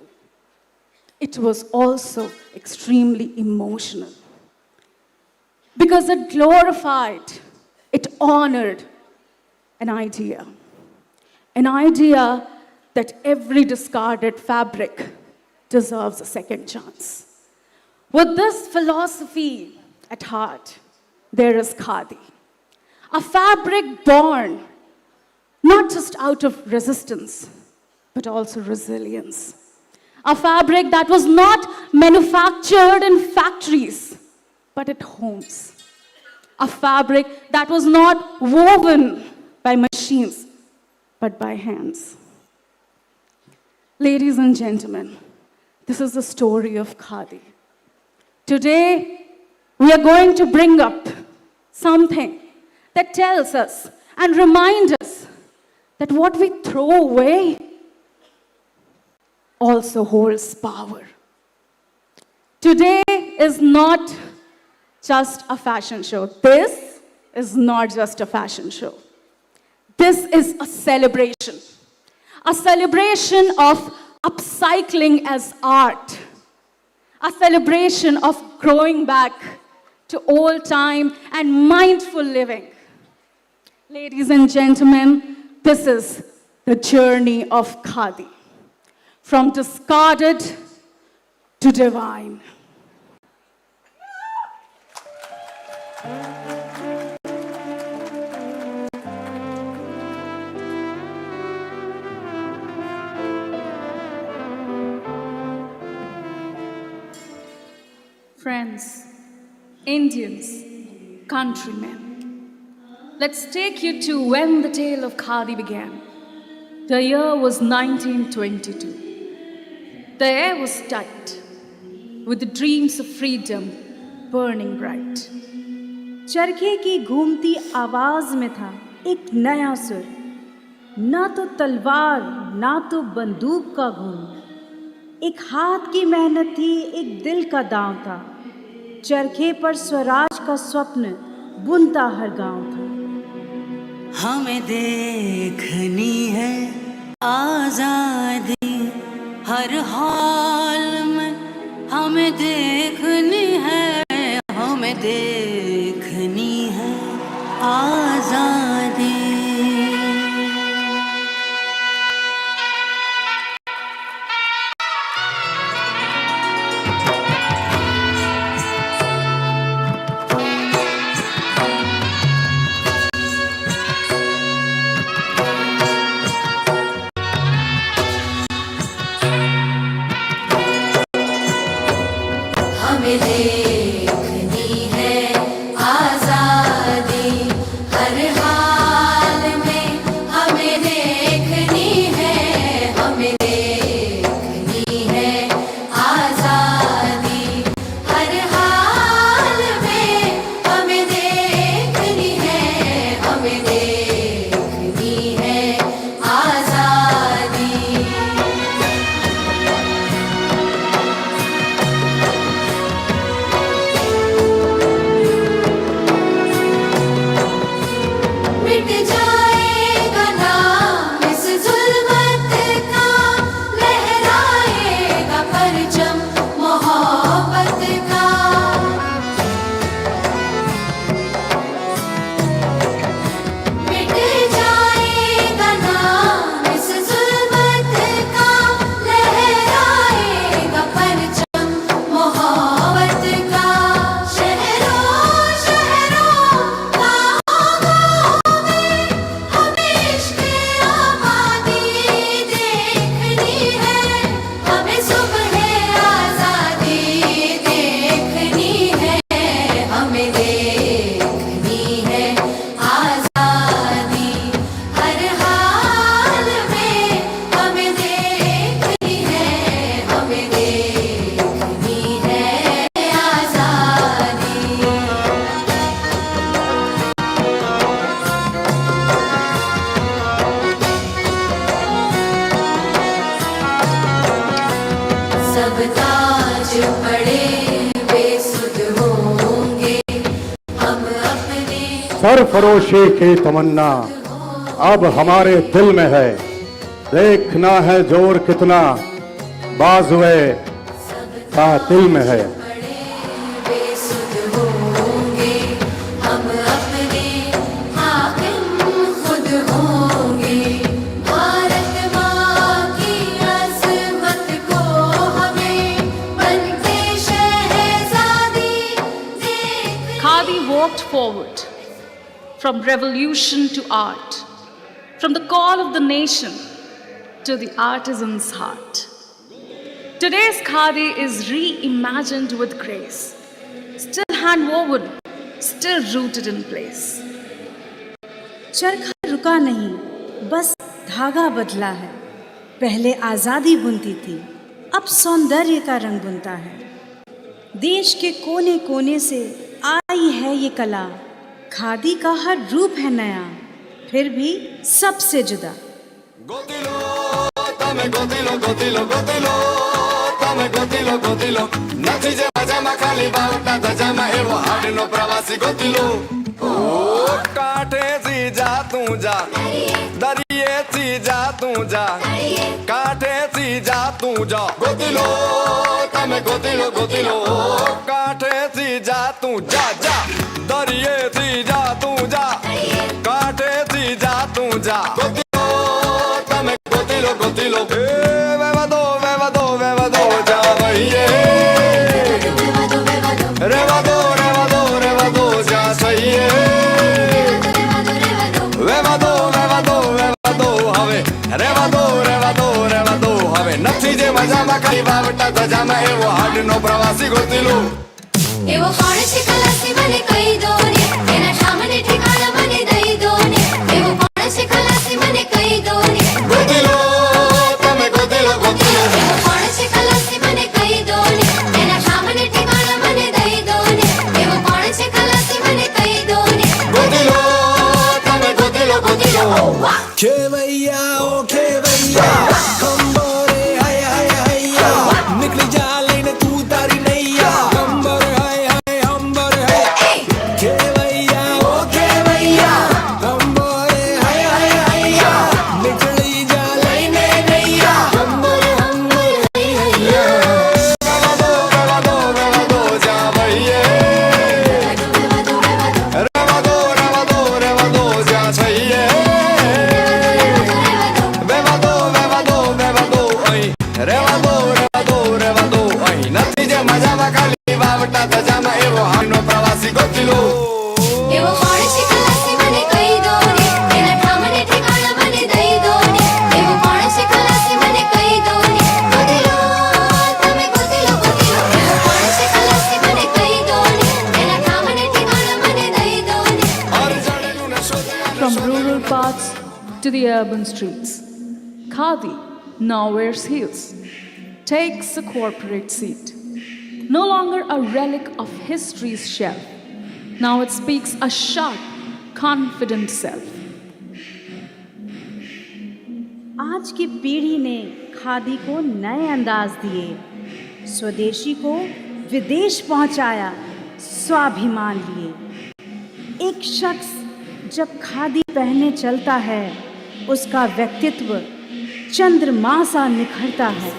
it was also extremely emotional. Because it glorified, it honored an idea that every discarded fabric deserves a second chance. With this philosophy at heart, there is khadi, a fabric born not just out of resistance, but also resilience. A fabric that was not manufactured in factories, but at homes. A fabric that was not woven by machines, but by hands. Ladies and gentlemen, this is the story of khadi. Today, we are going to bring up something that tells us and reminds us that what we throw away also holds power. Today is not just a fashion show. This is not just a fashion show. This is a celebration of upcycling as art, a celebration of growing back to old time and mindful living. Ladies and gentlemen, this is the journey of khadi, from discarded to divine. Friends, Indians, countrymen, let's take you to when the tale of khadi began. The year was 1922. The air was tight, with the dreams of freedom burning bright. चरखे की घूमती आवाज में था एक नया सुर, ना तो तलवार ना तो बंदूक का घूम, एक हाथ की मेहनत थी, एक दिल का दांव था, चरखे पर स्वराज का स्वप्न बुनता हर गांव था। हमें देखनी है आजादी हर हाल में, हमें देखनी है, हमें देखनी है आजादी। हमें देखनी है आजादी हर हाल में, हमें देखनी है, हमें देखनी है आजादी हर हाल में, हमें देखनी है, हमें देखनी है आजादी। मिट जाएगा नाम इस जुल्मत का, लहराएगा परचम मोहब्बत का। मिट जाएगा नाम इस जुल्मत का, लहराएगा परचम मोहब्बत का। शहरों शहरों हमें इश्क़ आबादी देखनी है, हमें सुबह आज़ादी देखनी है, हमें देखनी है आज़ादी हर हाल में, हमें देखनी है, हमें देखनी है आज़ादी। सब ताज पड़े बेसुध होंगे, हम अपने सरफरोशी की तमन्ना अब हमारे दिल में है, देखना है जोर कितना बाजुए बातिल में है। बेसुध होंगे हम अपने हाकिम खुद होंगे। भारत माँ की अज़मत को हमें बनके शहज़ादी Khadi walked forward from revolution to art, from the call of the nation to the artisan's heart. Today's Khadi is reimagined with grace, still hand-woven, still rooted in place. चरखा रुका नहीं, बस धागा बदला है। पहले आज़ादी बुनती थी, अब सौंदर्य का रंग बुनता है। देश के कोने कोने से आई है ये कला, खादी का हर रूप है नया, फिर भी सबसे जुदा। काठे सी जा तू जा, दरिये सी जा तू जा, काठे सी जा तू जा, गोतिलो तमे गोतिलो गोतिलो, काठे सी जा तू जा जा, दरिये सी जा तू जा, काठे सी जा तू जा, गोतिलो तमे गोतिलो गोतिलो, वेवा दो जा भैये, रेवा दो जा सही है। वेवा दो હવે રેવા દો હવે નથી જે મજામાં ખાલી વાવટા ધજામાં એવો હાડનો પ્રવાસી ગોતીલો એવો કોણ છે ખલાસી મને કહી દો ને એના સામને ઠેકાણા મને દઈ દો ને એવો કોણ છે ખલાસી મને કહી દો ને ગોતીલો તમે ગોતીલો એવો કોણ છે ખલાસી મને કહી દો ને એના સામને ઠેકાણા મને દઈ દો ને એવો કોણ છે ખલાસી મને કહી દો ને ગોતીલો તમે ગોતીલો खेवैया ओ खेवैया कंबरे हाय हाय हैया निकल जा लेने तू तारी नैया कंबर हाय हाय अंबर है खेवैया ओ खेवैया कंबरे हाय हाय हैया निकली जा लेने नैया कंबर अंबर हाय हैया વેવા દો જા ભૈયે રેવા દો જા છૈયે રેવા દો અહીં નથી જે મજામાં ખાલી વાવટા ધજામાં એવો હાડનો પ્રવાસી ગોતીલો એવો કોણ છે ખલાસી મને કહી દો ને એના ઠામને ઠેકાણા મને દઈ દો ને એવો કોણ છે ખલાસી મને કહી દો ને ગોતીલો તમે ગોતીલો એવો કોણ છે ખલાસી મને કહી દો ને એના ઠામને ઠેકાણા મને દઈ દો ને From rural parts to the urban streets, Khadi now wears heels, takes a corporate seat. No longer a relic of history's shelf, now it speaks a sharp, confident self. आज की पीढ़ी ने खादी को नए अंदाज दिए, स्वदेशी को विदेश पहुंचाया, स्वाभिमान लिए। एक शख्स जब खादी पहने चलता है, उसका व्यक्तित्व चंद्रमा सा निखरता है।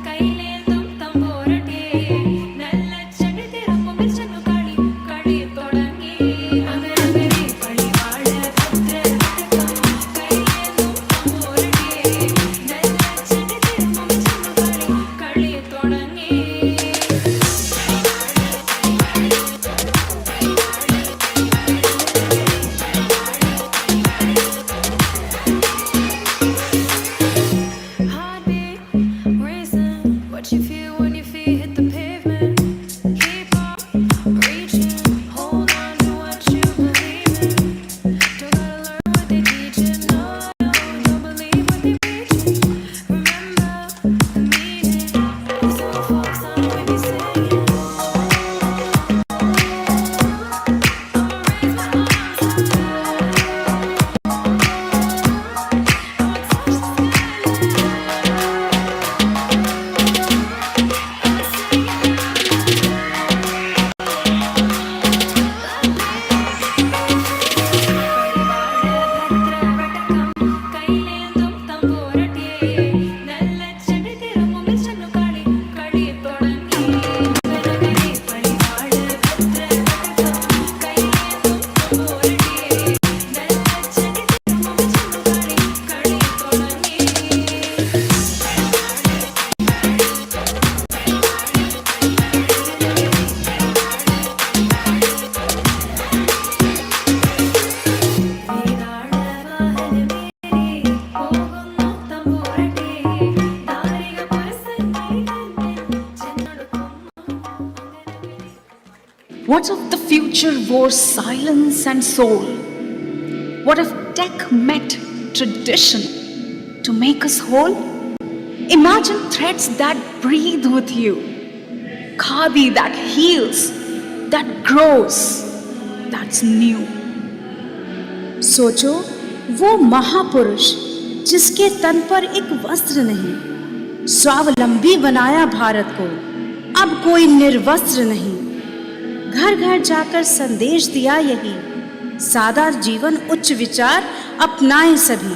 ಕೈಲೇಂದು ತಂಬೋರಟೆ ನಲ್ಲ ಚಂಡಿ ತಿರುಪು ಮಿರ್ಚನ್ನು ಕಡಿ ಕಡಿ ತೊಡಂಗಿ What if the future wore silence and soul? What if tech met tradition to make us whole? Imagine threads that breathe with you, khadi that heals, that grows, that's new. सोचो वो महापुरुष जिसके तन पर एक वस्त्र नहीं, स्वावलंबी बनाया भारत को, अब कोई निर्वस्त्र नहीं। घर घर जाकर संदेश दिया यही, सादा जीवन उच्च विचार अपनाएं सभी।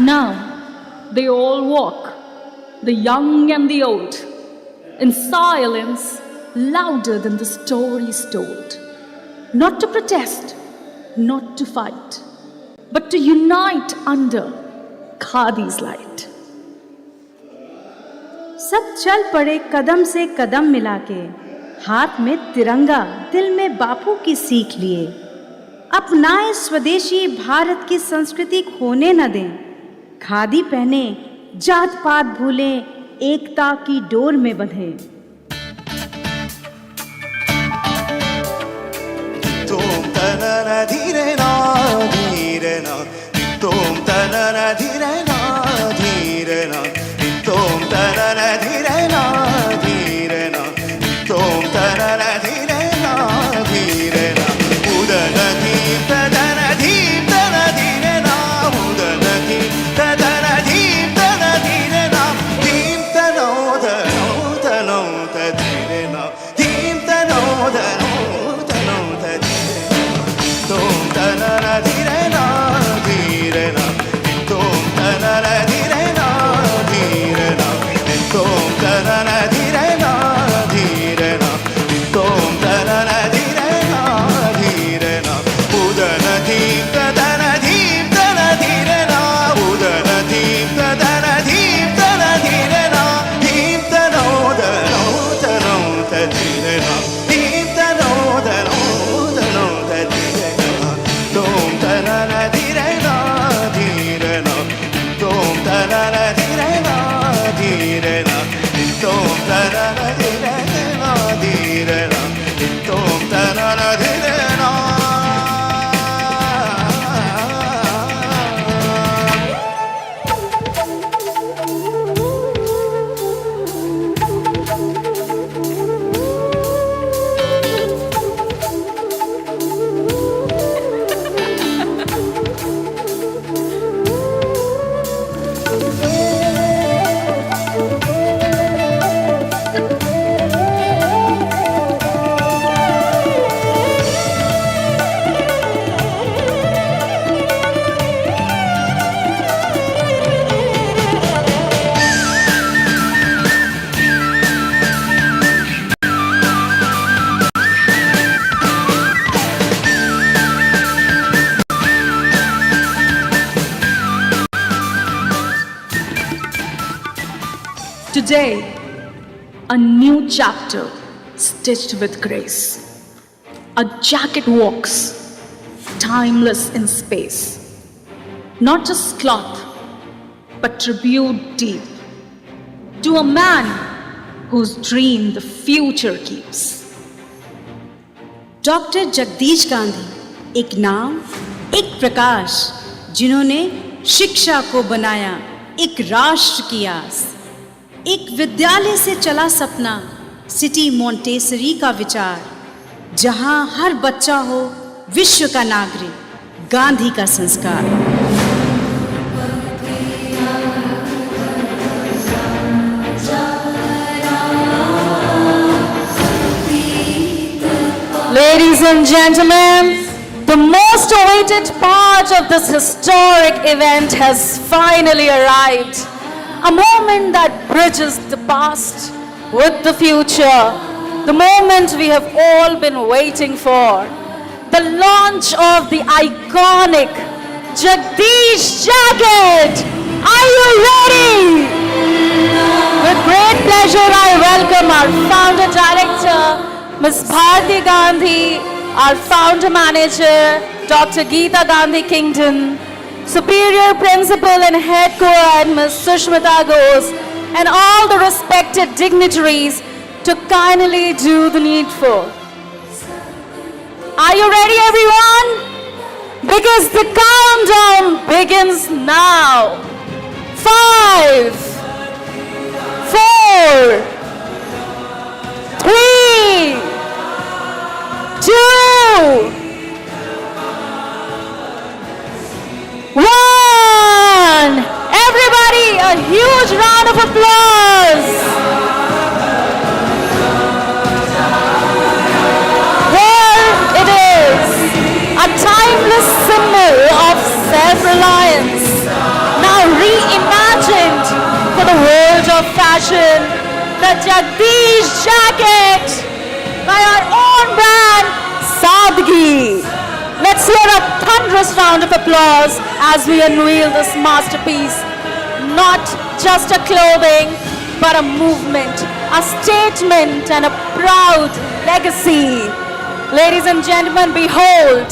Now they all walk, the young and the old, in silence louder than the stories told. Not to protest, not to fight, but to unite under Khadi's light. सब चल पड़े कदम से कदम मिला के, हाथ में तिरंगा, दिल में बापू की सीख लिए। अपनाए स्वदेशी भारत की संस्कृति खोने न दें, खादी पहने, जात पात भूलें, एकता की डोर में बंधें। तुम तनना धीरे ना धीरे ना, तुम तनना धीरे ना धीरे ना, तुम तनना धीरे ना धीरे ना, तुम तनना धीरे ना धीरे ना, उदन धीम तदन धीम तन धीरे ना, उदन धीम तदन धीम तन धीरे ना, धीम तनो तनो तनो Today, a new chapter stitched with grace. A jacket walks, timeless in space. Not just cloth, but tribute deep to a man whose dream the future keeps. Doctor Jagdish Gandhi, एक नाम, एक प्रकाश, जिन्होंने शिक्षा को बनाया एक राष्ट्र की आस। एक विद्यालय से चला सपना, सिटी मॉन्टेसरी का विचार, जहां हर बच्चा हो विश्व का नागरिक, गांधी का संस्कार। Ladies and gentlemen, the most awaited part of this historic event has finally arrived. A moment that bridges the past with the future. The moment we have all been waiting for. The launch of the iconic Jagdish jacket. Are you ready? With great pleasure, I welcome our founder director, Ms. Bharti Gandhi, our founder manager, Dr. Geeta Gandhi Kingdon, Superior Principal and Head Co-Ed, Ms. Sushmita Ghosh, and all the respected dignitaries to kindly do the needful. Are you ready, everyone? Because the countdown begins now. 5, 4, 3, 2, 1. Everybody, a huge round of applause. Here it is, a timeless symbol of self-reliance, now reimagined for the world of fashion, the Jagdish jacket by our own brand, Sadgi. Let's hear a thunderous round of applause as we unveil this masterpiece. Not just a clothing, but a movement, a statement, and a proud legacy. Ladies and gentlemen, behold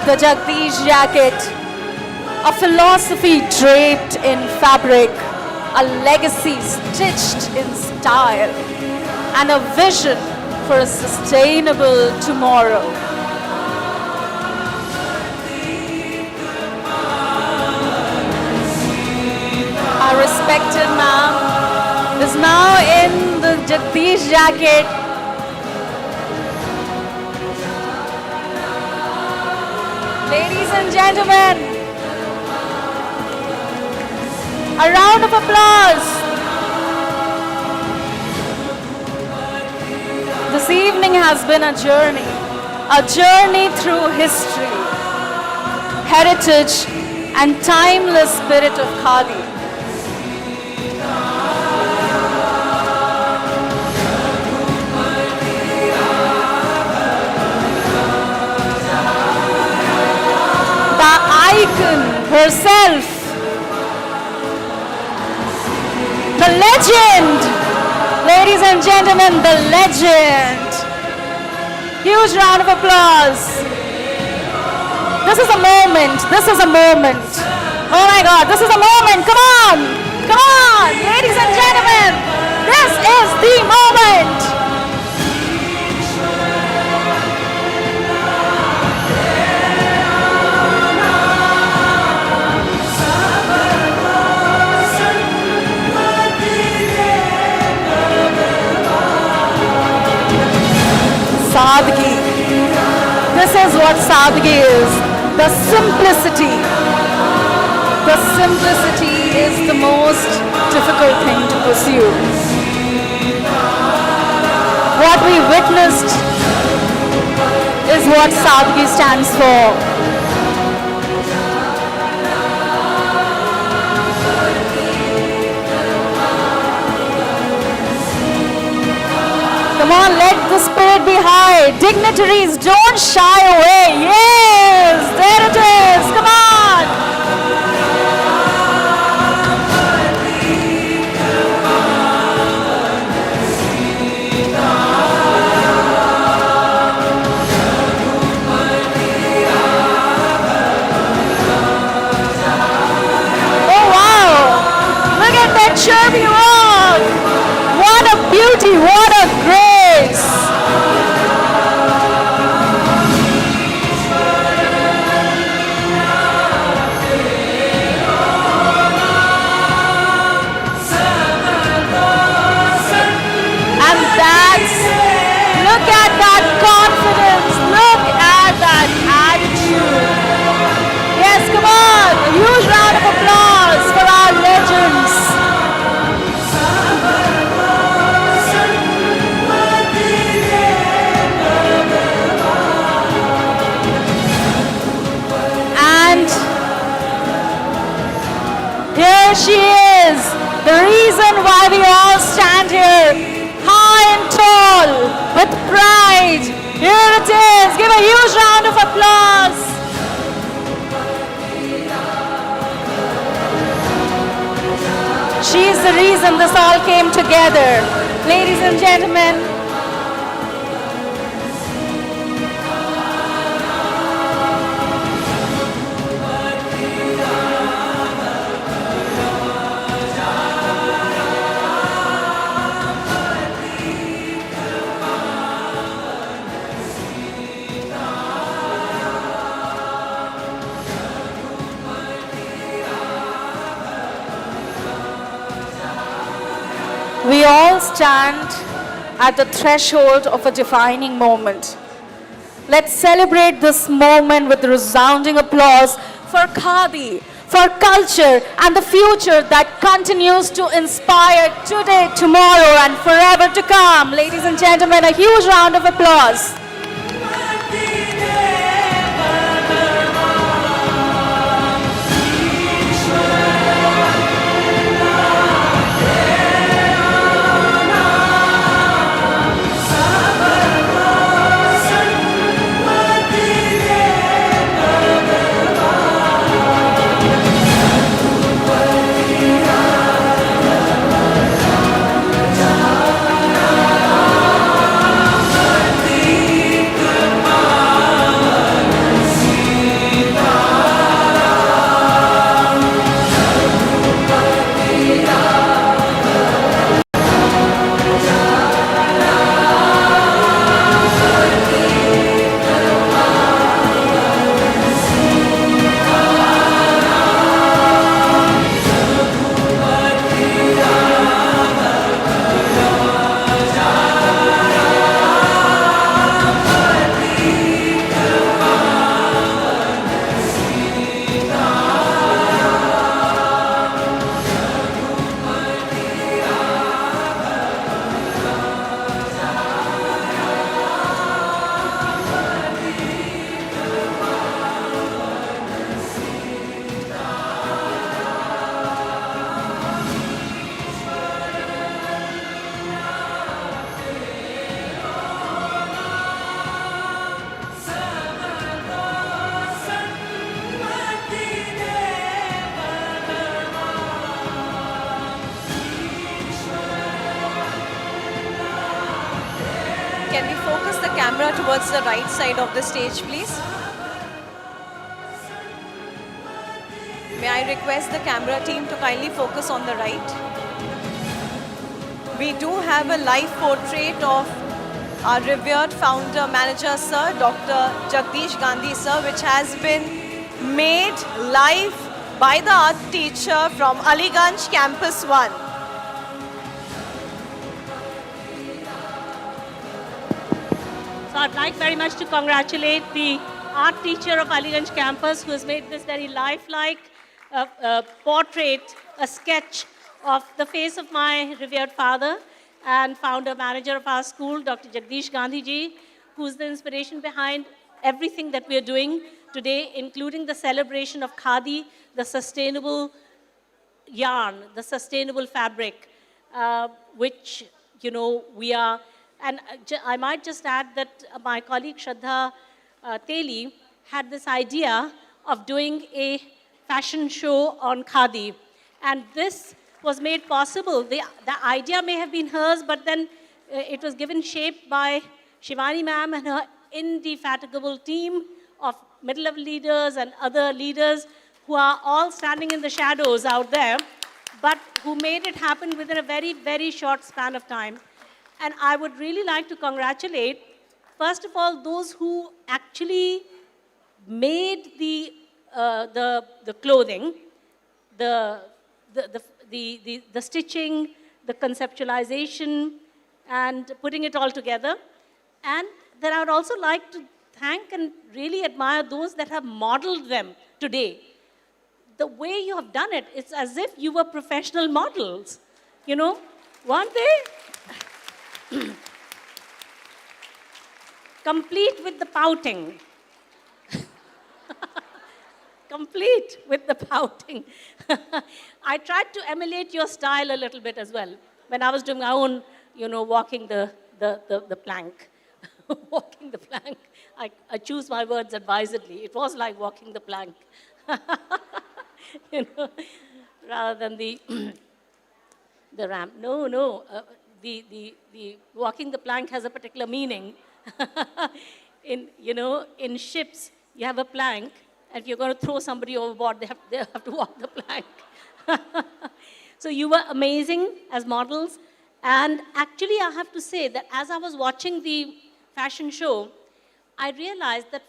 the Jagdish jacket, a philosophy draped in fabric, a legacy stitched in style, and a vision for a sustainable tomorrow. Our respected ma'am is now in the Jagdish jacket. Ladies and gentlemen, a round of applause. This evening has been a journey through history, heritage, and timeless spirit of Khadi. The icon herself, the legend, ladies and gentlemen, the legend. Huge round of applause. This is a moment, Oh my God, this is a moment, come on, ladies and gentlemen, this is the moment. Sadgi. This is what Sadgi is. The simplicity. The simplicity is the most difficult thing to pursue. What we witnessed is what Sadgi stands for. Come on, let the spirit be high. Dignitaries, don't shy away. Yes, there it is. Come on. reason why we all stand here, high and tall, with pride. Here it is. Give a huge round of applause. She is the reason this all came together. Ladies and gentlemen, we all stand at the threshold of a defining moment. Let's celebrate this moment with resounding applause for Khadi, for culture and the future that continues to inspire today, tomorrow and forever to come. Ladies and gentlemen, a huge round of applause. Can we focus the camera towards the right side of the stage, please? May I request the camera team to kindly focus on the right? We do have a live portrait of our revered founder, manager, sir, Dr. Jagdish Gandhi, sir, which has been made live by the art teacher from Aliganj Campus 1. So I'd like very much to congratulate the art teacher of Aliganj campus who has made this very lifelike portrait, a sketch of the face of my revered father and founder, manager of our school, Dr. Jagdish Gandhi ji, who's the inspiration behind everything that we are doing today, including the celebration of Khadi, the sustainable yarn, the sustainable fabric, which, you know, we are. And I might just add that my colleague Shraddha Teli had this idea of doing a fashion show on Khadi. And this was made possible. The idea may have been hers, but then it was given shape by Shivani ma'am and her indefatigable team of middle-level leaders and other leaders who are all standing in the shadows out there, but who made it happen within a very, very short span of time. And I would really like to congratulate, first of all, those who actually made the clothing, the stitching, the conceptualization, and putting it all together. And then I would also like to thank and really admire those that have modeled them today. The way you have done it, it's as if you were professional models. You know, weren't they? Complete with the pouting. complete with the pouting. I tried to emulate your style a little bit as well. When I was doing my own, walking the plank. Walking the plank. I choose my words advisedly. It was like walking the plank. Rather than the the ramp. No. The walking the plank has a particular meaning. In ships, you have a plank, and if you're going to throw somebody overboard, they have to walk the plank. So you were amazing as models. And actually, I have to say that as I was watching the fashion show, I realized that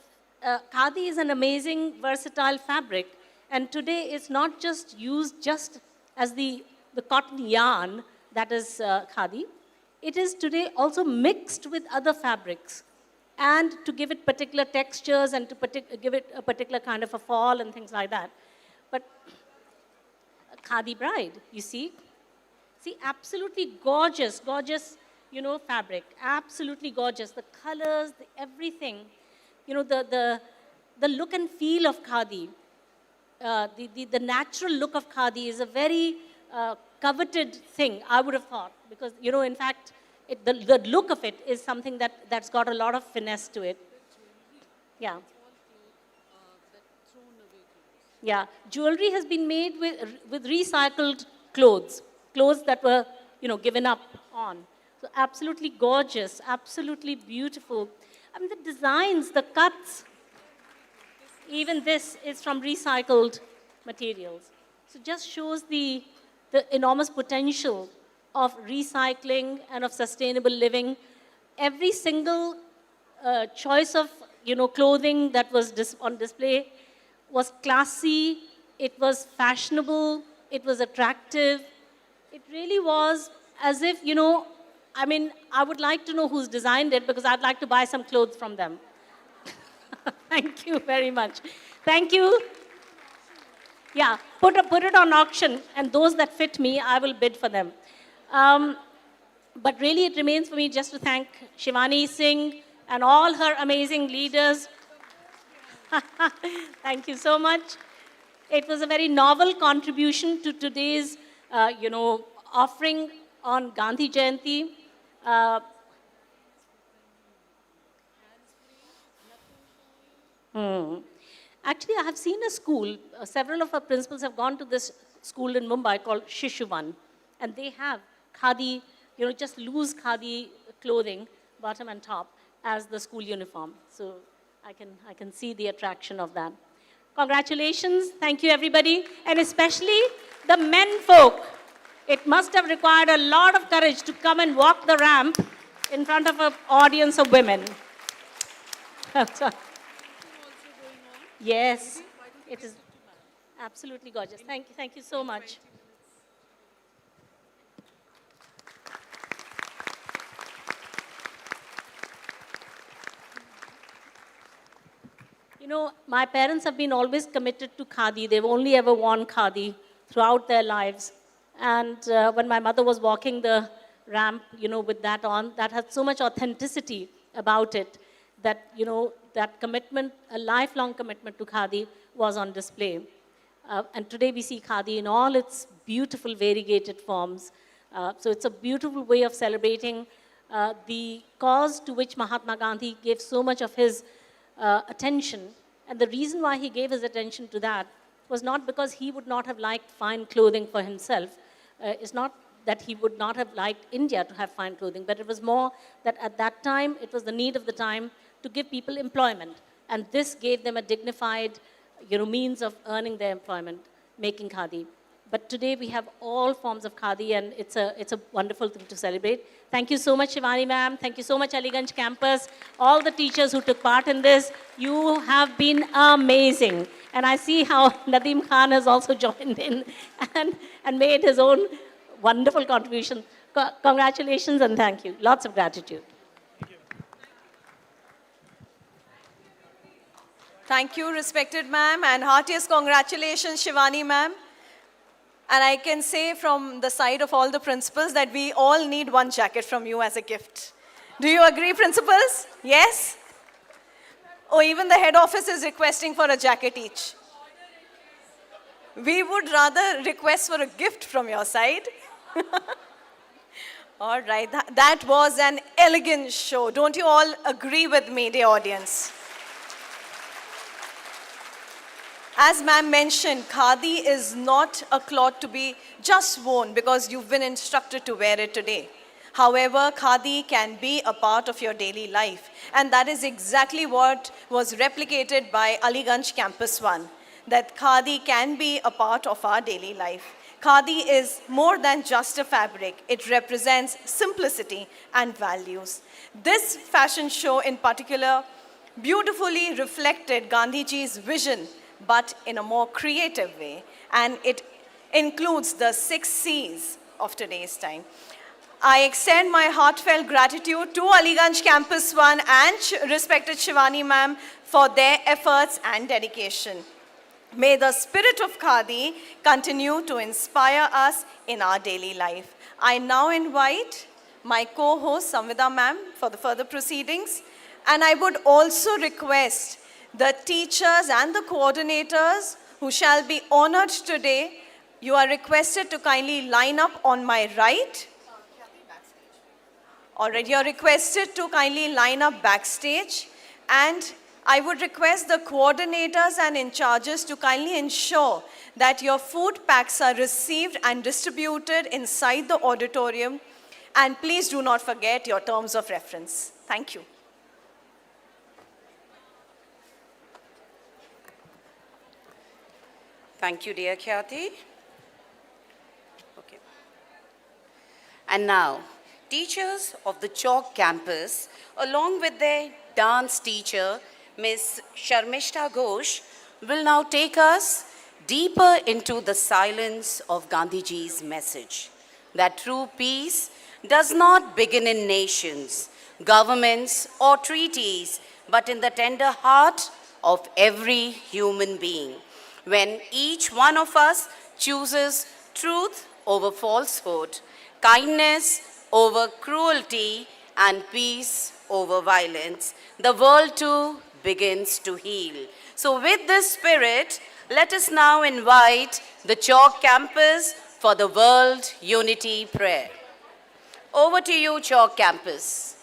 khadi is an amazing, versatile fabric. And today, it's not just used just as the cotton yarn that is khadi. It is today also mixed with other fabrics, and to give it particular textures and to give it a particular kind of a fall and things like that. But khadi bride, you see, absolutely gorgeous, fabric, absolutely gorgeous. The colors, everything, the look and feel of khadi, the natural look of khadi is a very coveted thing, I would have thought, because, in fact, the look of it is something that's got a lot of finesse to it. Yeah. Yeah. Jewelry has been made with recycled clothes that were, given up on. So absolutely gorgeous, absolutely beautiful. I mean, the designs, the cuts, even this is from recycled materials. So just shows the enormous potential of recycling and of sustainable living. Every single choice of clothing that was on display was classy, it was fashionable, it was attractive. It really was as if, I would like to know who's designed it, because I'd like to buy some clothes from them. Thank you very much. Thank you. Yeah, put it on auction, and those that fit me, I will bid for them. But really, it remains for me just to thank Shivani Singh and all her amazing leaders. Thank you so much. It was a very novel contribution to today's, offering on Gandhi Jayanti. Actually, I have seen a school, several of our principals have gone to this school in Mumbai called Shishuvan, and they have khadi, just loose khadi clothing, bottom and top, as the school uniform. So I can see the attraction of that. Congratulations, thank you everybody, and especially the men folk. It must have required a lot of courage to come and walk the ramp in front of an audience of women. Yes, it is absolutely gorgeous. Thank you so much. My parents have been always committed to khadi. They've only ever worn khadi throughout their lives. And when my mother was walking the ramp, with that on, that had so much authenticity about it that, that commitment, a lifelong commitment to khadi was on display. And today we see khadi in all its beautiful variegated forms. So it's a beautiful way of celebrating the cause to which Mahatma Gandhi gave so much of his attention. And the reason why he gave his attention to that was not because he would not have liked fine clothing for himself. It's not that he would not have liked India to have fine clothing, but it was more that at that time, it was the need of the time to give people employment. And this gave them a dignified, means of earning their employment, making khadi. But today we have all forms of khadi, and it's a wonderful thing to celebrate. Thank you so much, Shivani ma'am. Thank you so much, Aliganj campus. All the teachers who took part in this, you have been amazing. And I see how Nadeem Khan has also joined in and made his own wonderful contribution. Congratulations and thank you. Lots of gratitude. Thank you, respected ma'am, and heartiest congratulations, Shivani ma'am. And I can say from the side of all the principals that we all need one jacket from you as a gift. Do you agree, principals? Yes? Oh, even the head office is requesting for a jacket each. We would rather request for a gift from your side. All right, that was an elegant show. Don't you all agree with me, dear audience? As ma'am mentioned, khadi is not a cloth to be just worn because you've been instructed to wear it today. However, khadi can be a part of your daily life. And that is exactly what was replicated by Aliganj Campus 1, that khadi can be a part of our daily life. Khadi is more than just a fabric. It represents simplicity and values. This fashion show in particular beautifully reflected Gandhiji's vision, but in a more creative way. And it includes the 6 C's of today's time. I extend my heartfelt gratitude to Aliganj Campus 1 and respected Shivani ma'am for their efforts and dedication. May the spirit of khadi continue to inspire us in our daily life. I now invite my co-host Samvida ma'am for the further proceedings. And I would also request the teachers and the coordinators who shall be honored today, you are requested to kindly line up on my right. All right, you are requested to kindly line up backstage. And I would request the coordinators and in charges to kindly ensure that your food packs are received and distributed inside the auditorium. And please do not forget your terms of reference. Thank you. Thank you, dear Khyati. Okay. And now, teachers of the Chalk campus, along with their dance teacher, Ms. Sharmishta Ghosh, will now take us deeper into the silence of Gandhiji's message, that true peace does not begin in nations, governments, or treaties, but in the tender heart of every human being. When each one of us chooses truth over falsehood, kindness over cruelty, and peace over violence, the world too begins to heal. So with this spirit, let us now invite the Chalk campus for the World Unity Prayer. Over to you, Chalk campus.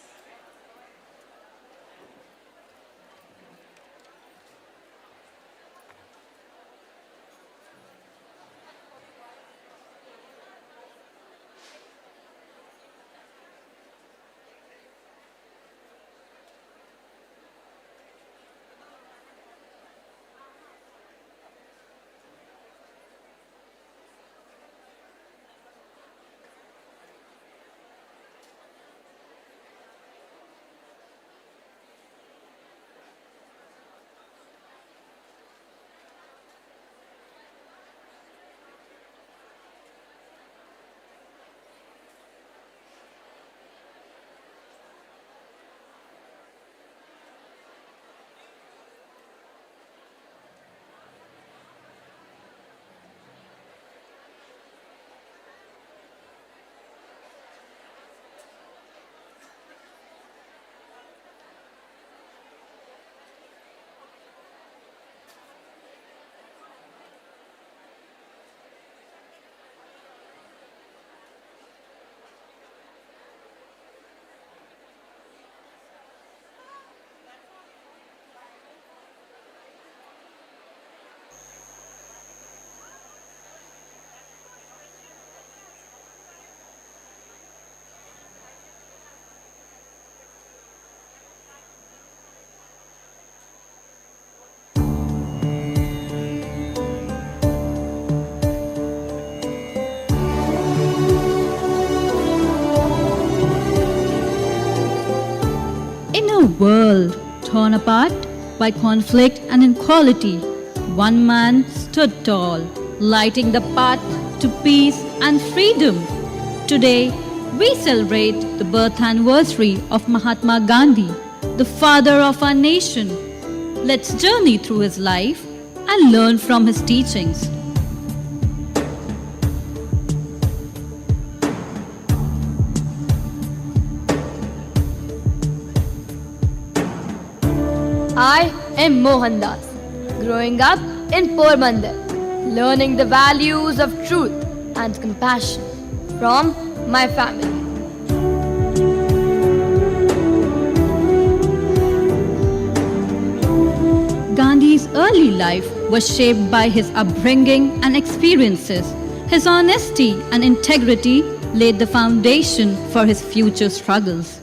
In a world torn apart by conflict and inequality, one man stood tall, lighting the path to peace and freedom. Today, we celebrate the birth anniversary of Mahatma Gandhi, the father of our nation. Let's journey through his life and learn from his teachings. I am Mohandas, growing up in Porbandar, learning the values of truth and compassion from my family. Gandhi's early life was shaped by his upbringing and experiences. His honesty and integrity laid the foundation for his future struggles.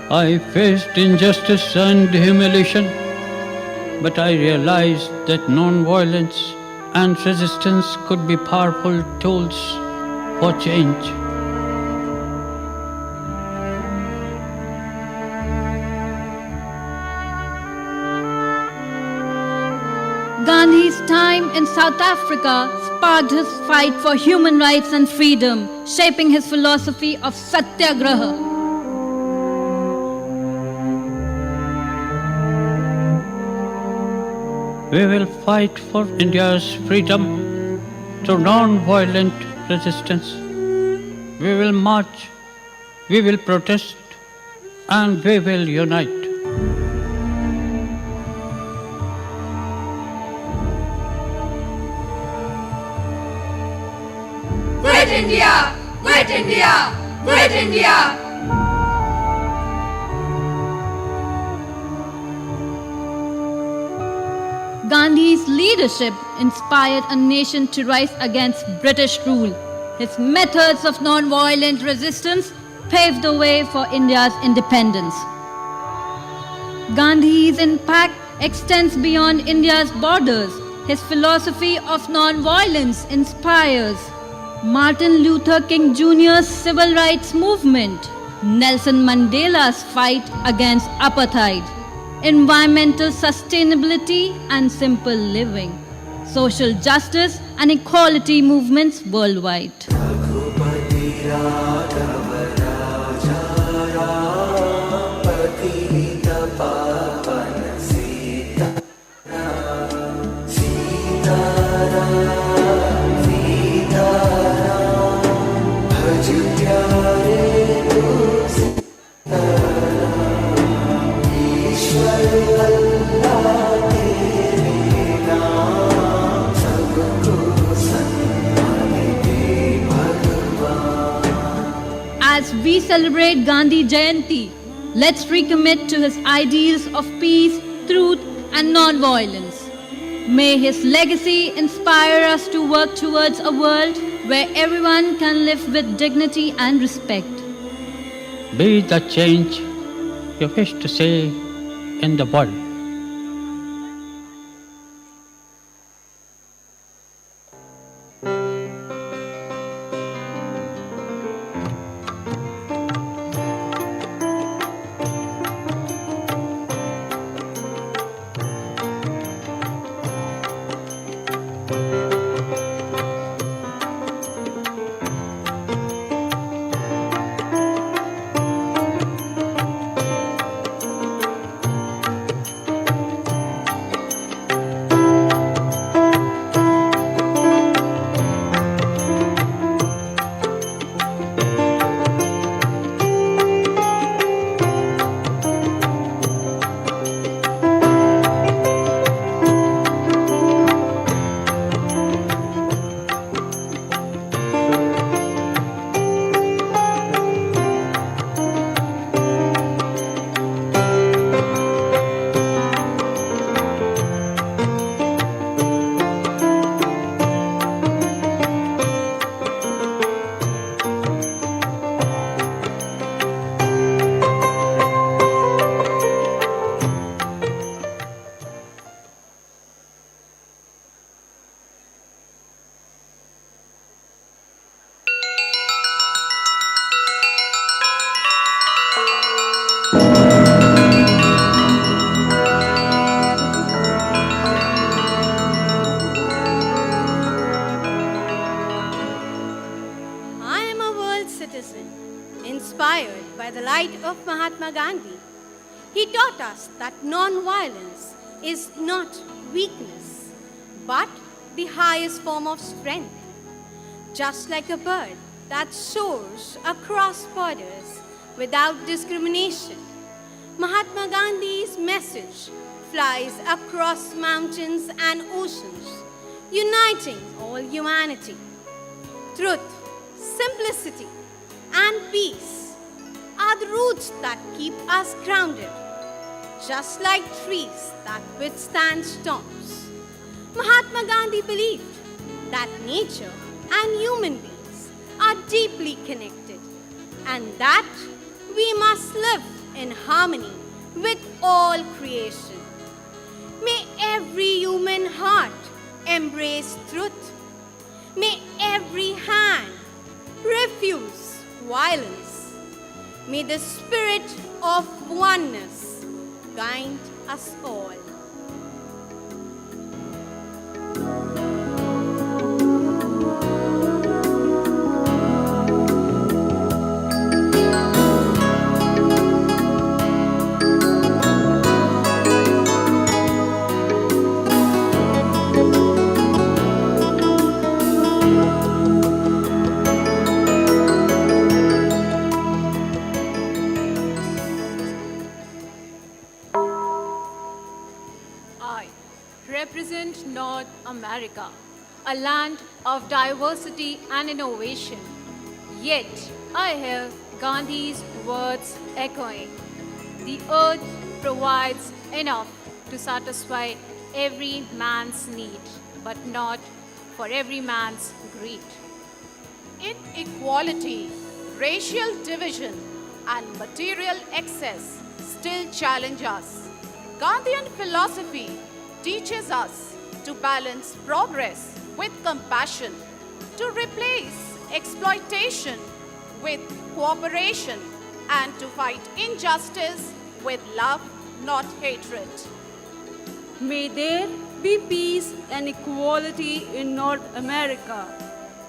I faced injustice and humiliation, but I realized that non-violence and resistance could be powerful tools for change. Gandhi's time in South Africa sparked his fight for human rights and freedom, shaping his philosophy of satyagraha. We will fight for India's freedom through non-violent resistance. We will march, we will protest, and we will unite. Quit India! Quit India! Quit India! Gandhi's leadership inspired a nation to rise against British rule. His methods of non-violent resistance paved the way for India's independence. Gandhi's impact extends beyond India's borders. His philosophy of non-violence inspires Martin Luther King Jr.'s civil rights movement, Nelson Mandela's fight against apartheid, environmental sustainability and simple living, social justice and equality movements worldwide. As we celebrate Gandhi Jayanti, let's recommit to his ideals of peace, truth, and non-violence. May his legacy inspire us to work towards a world where everyone can live with dignity and respect. Be the change you wish to see in the world. Inspired by the light of Mahatma Gandhi, he taught us that non-violence is not weakness, but the highest form of strength. Just like a bird that soars across borders without discrimination. Mahatma Gandhi's message flies across mountains and oceans, uniting all humanity. Truth, simplicity, and peace are the roots that keep us grounded, just like trees that withstand storms. Mahatma Gandhi believed that nature and human beings are deeply connected and that we must live in harmony with all creation. May every human heart embrace truth. May every hand refuse violence. May the spirit of oneness guide us all. Represent North America, a land of diversity and innovation. Yet, I hear Gandhi's words echoing. The earth provides enough to satisfy every man's need, but not for every man's greed. Inequality, racial division, and material excess still challenge us. Gandhian philosophy teaches us to balance progress with compassion, to replace exploitation with cooperation, and to fight injustice with love, not hatred. May there be peace and equality in North America.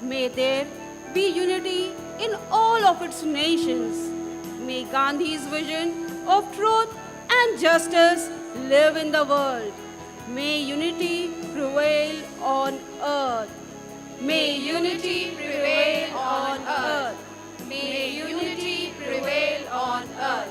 May there be unity in all of its nations. May Gandhi's vision of truth and justice live in the world. May unity prevail on earth. May unity prevail on earth. May unity prevail on earth.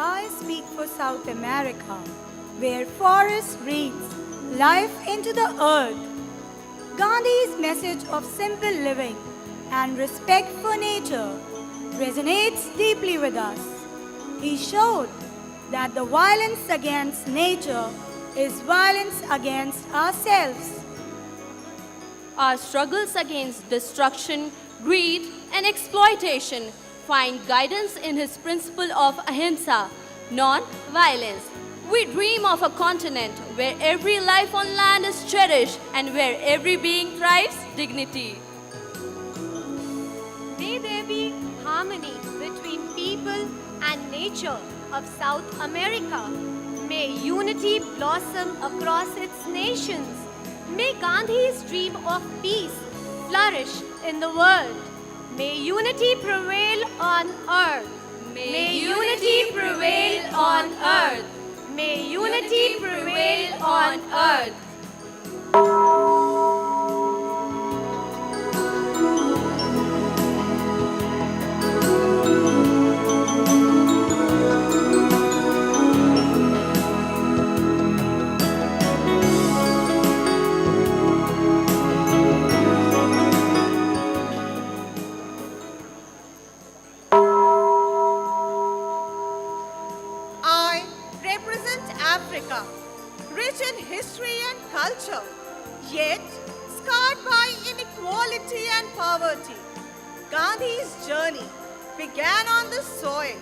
I speak for South America, where forest breathes life into the earth. Gandhi's message of simple living and respect for nature resonates deeply with us. He showed that the violence against nature is violence against ourselves. Our struggles against destruction, greed, and exploitation find guidance in his principle of ahimsa, non-violence. We dream of a continent where every life on land is cherished and where every being thrives dignity. May there be harmony between people and nature of South America. May unity blossom across its nations. May Gandhi's dream of peace flourish in the world. May unity prevail on earth. May unity prevail on earth. May unity prevail on earth. I represent Africa, rich in history and culture, yet scarred by inequality and poverty. Gandhi's journey began on the soil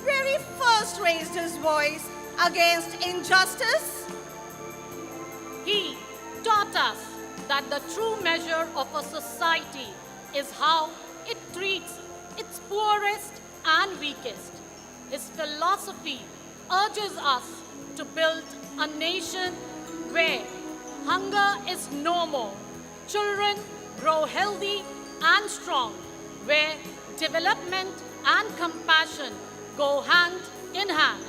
where he first raised his voice against injustice. He taught us that the true measure of a society is how it treats its poorest and weakest. His philosophy urges us to build a nation where hunger is no more, children grow healthy and strong, where development and compassion go hand in hand.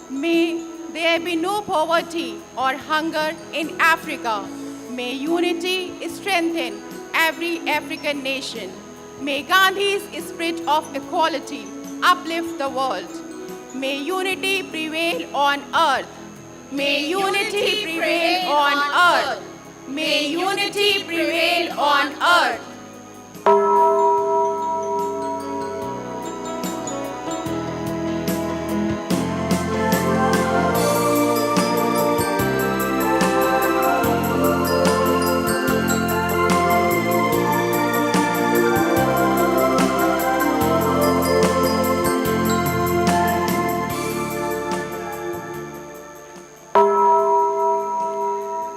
May there be no poverty or hunger in Africa. May unity strengthen every African nation. May Gandhi's spirit of equality uplift the world. May unity prevail on earth. May unity prevail on earth. May unity prevail on earth.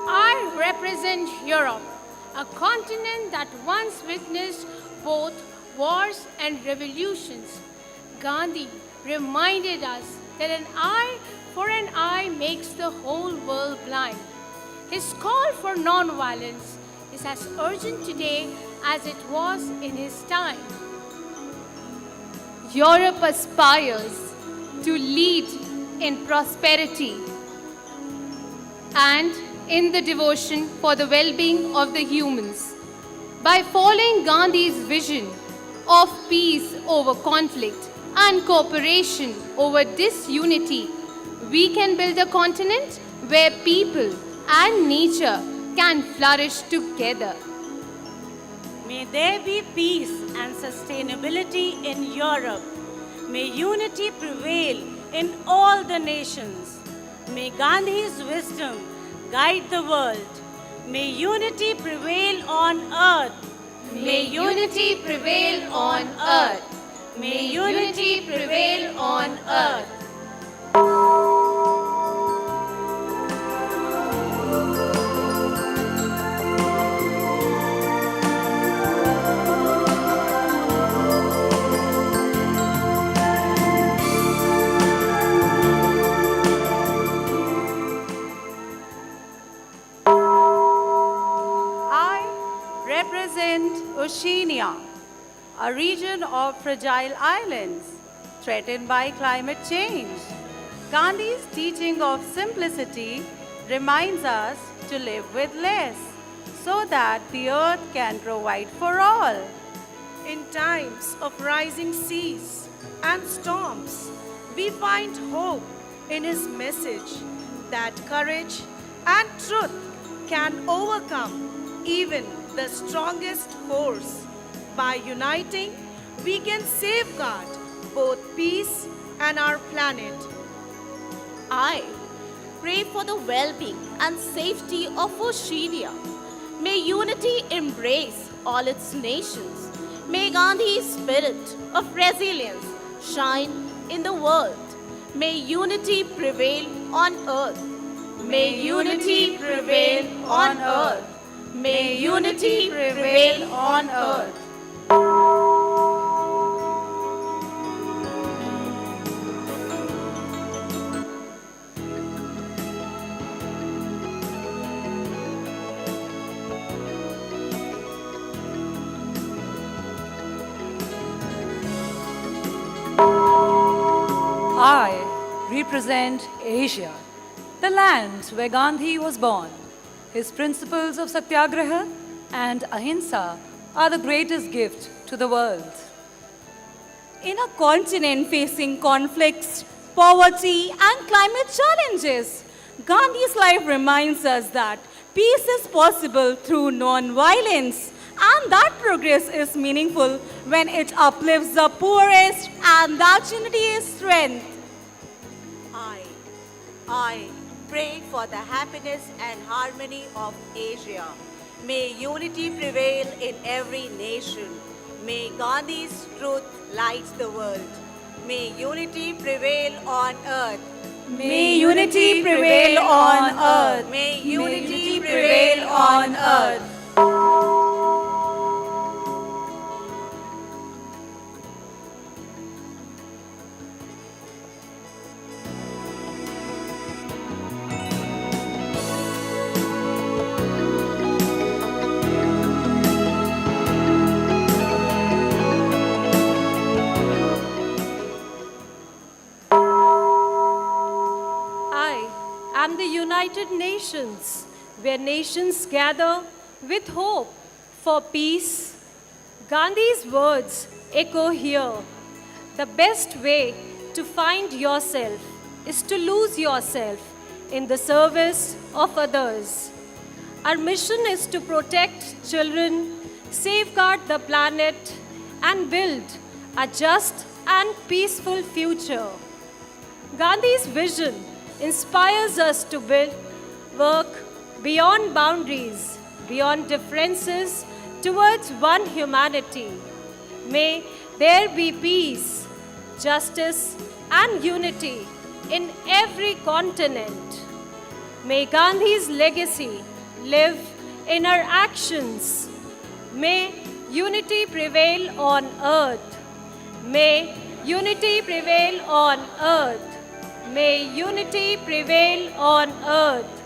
I represent Europe, a continent that once witnessed both wars and revolutions. Gandhi reminded us that an eye for an eye makes the whole world blind. His call for non-violence is as urgent today as it was in his time. Europe aspires to lead in prosperity and in the devotion for the well-being of the humans. By following Gandhi's vision of peace over conflict and cooperation over disunity, we can build a continent where people and nature can flourish together. May there be peace and sustainability in Europe. May unity prevail in all the nations. May Gandhi's wisdom guide the world. May unity prevail on earth. May unity prevail on earth. May unity prevail on earth. I represent Oceania, a region of fragile islands threatened by climate change. Gandhi's teaching of simplicity reminds us to live with less so that the earth can provide for all. In times of rising seas and storms, we find hope in his message that courage and truth can overcome even the strongest force. By uniting, we can safeguard both peace and our planet. I pray for the well-being and safety of Oceania. May unity embrace all its nations. May Gandhi's spirit of resilience shine in the world. May unity prevail on earth. May unity prevail on earth. May unity prevail on earth. I represent Asia, the land where Gandhi was born. His principles of satyagraha and ahimsa are the greatest gift to the world. In a continent facing conflicts, poverty, and climate challenges, Gandhi's life reminds us that peace is possible through non-violence and that progress is meaningful when it uplifts the poorest and that unity is strength. I pray for the happiness and harmony of Asia. May unity prevail in every nation. May Gandhi's truth light the world. May unity prevail on earth. May unity prevail on earth. May unity prevail on earth. the United Nations, where nations gather with hope for peace. Gandhi's words echo here. The best way to find yourself is to lose yourself in the service of others. Our mission is to protect children, safeguard the planet, and build a just and peaceful future. Gandhi's vision inspires us to work beyond boundaries, beyond differences, towards one humanity. May there be peace, justice, and unity in every continent. May Gandhi's legacy live in our actions. May unity prevail on earth. May unity prevail on earth. May unity prevail on earth.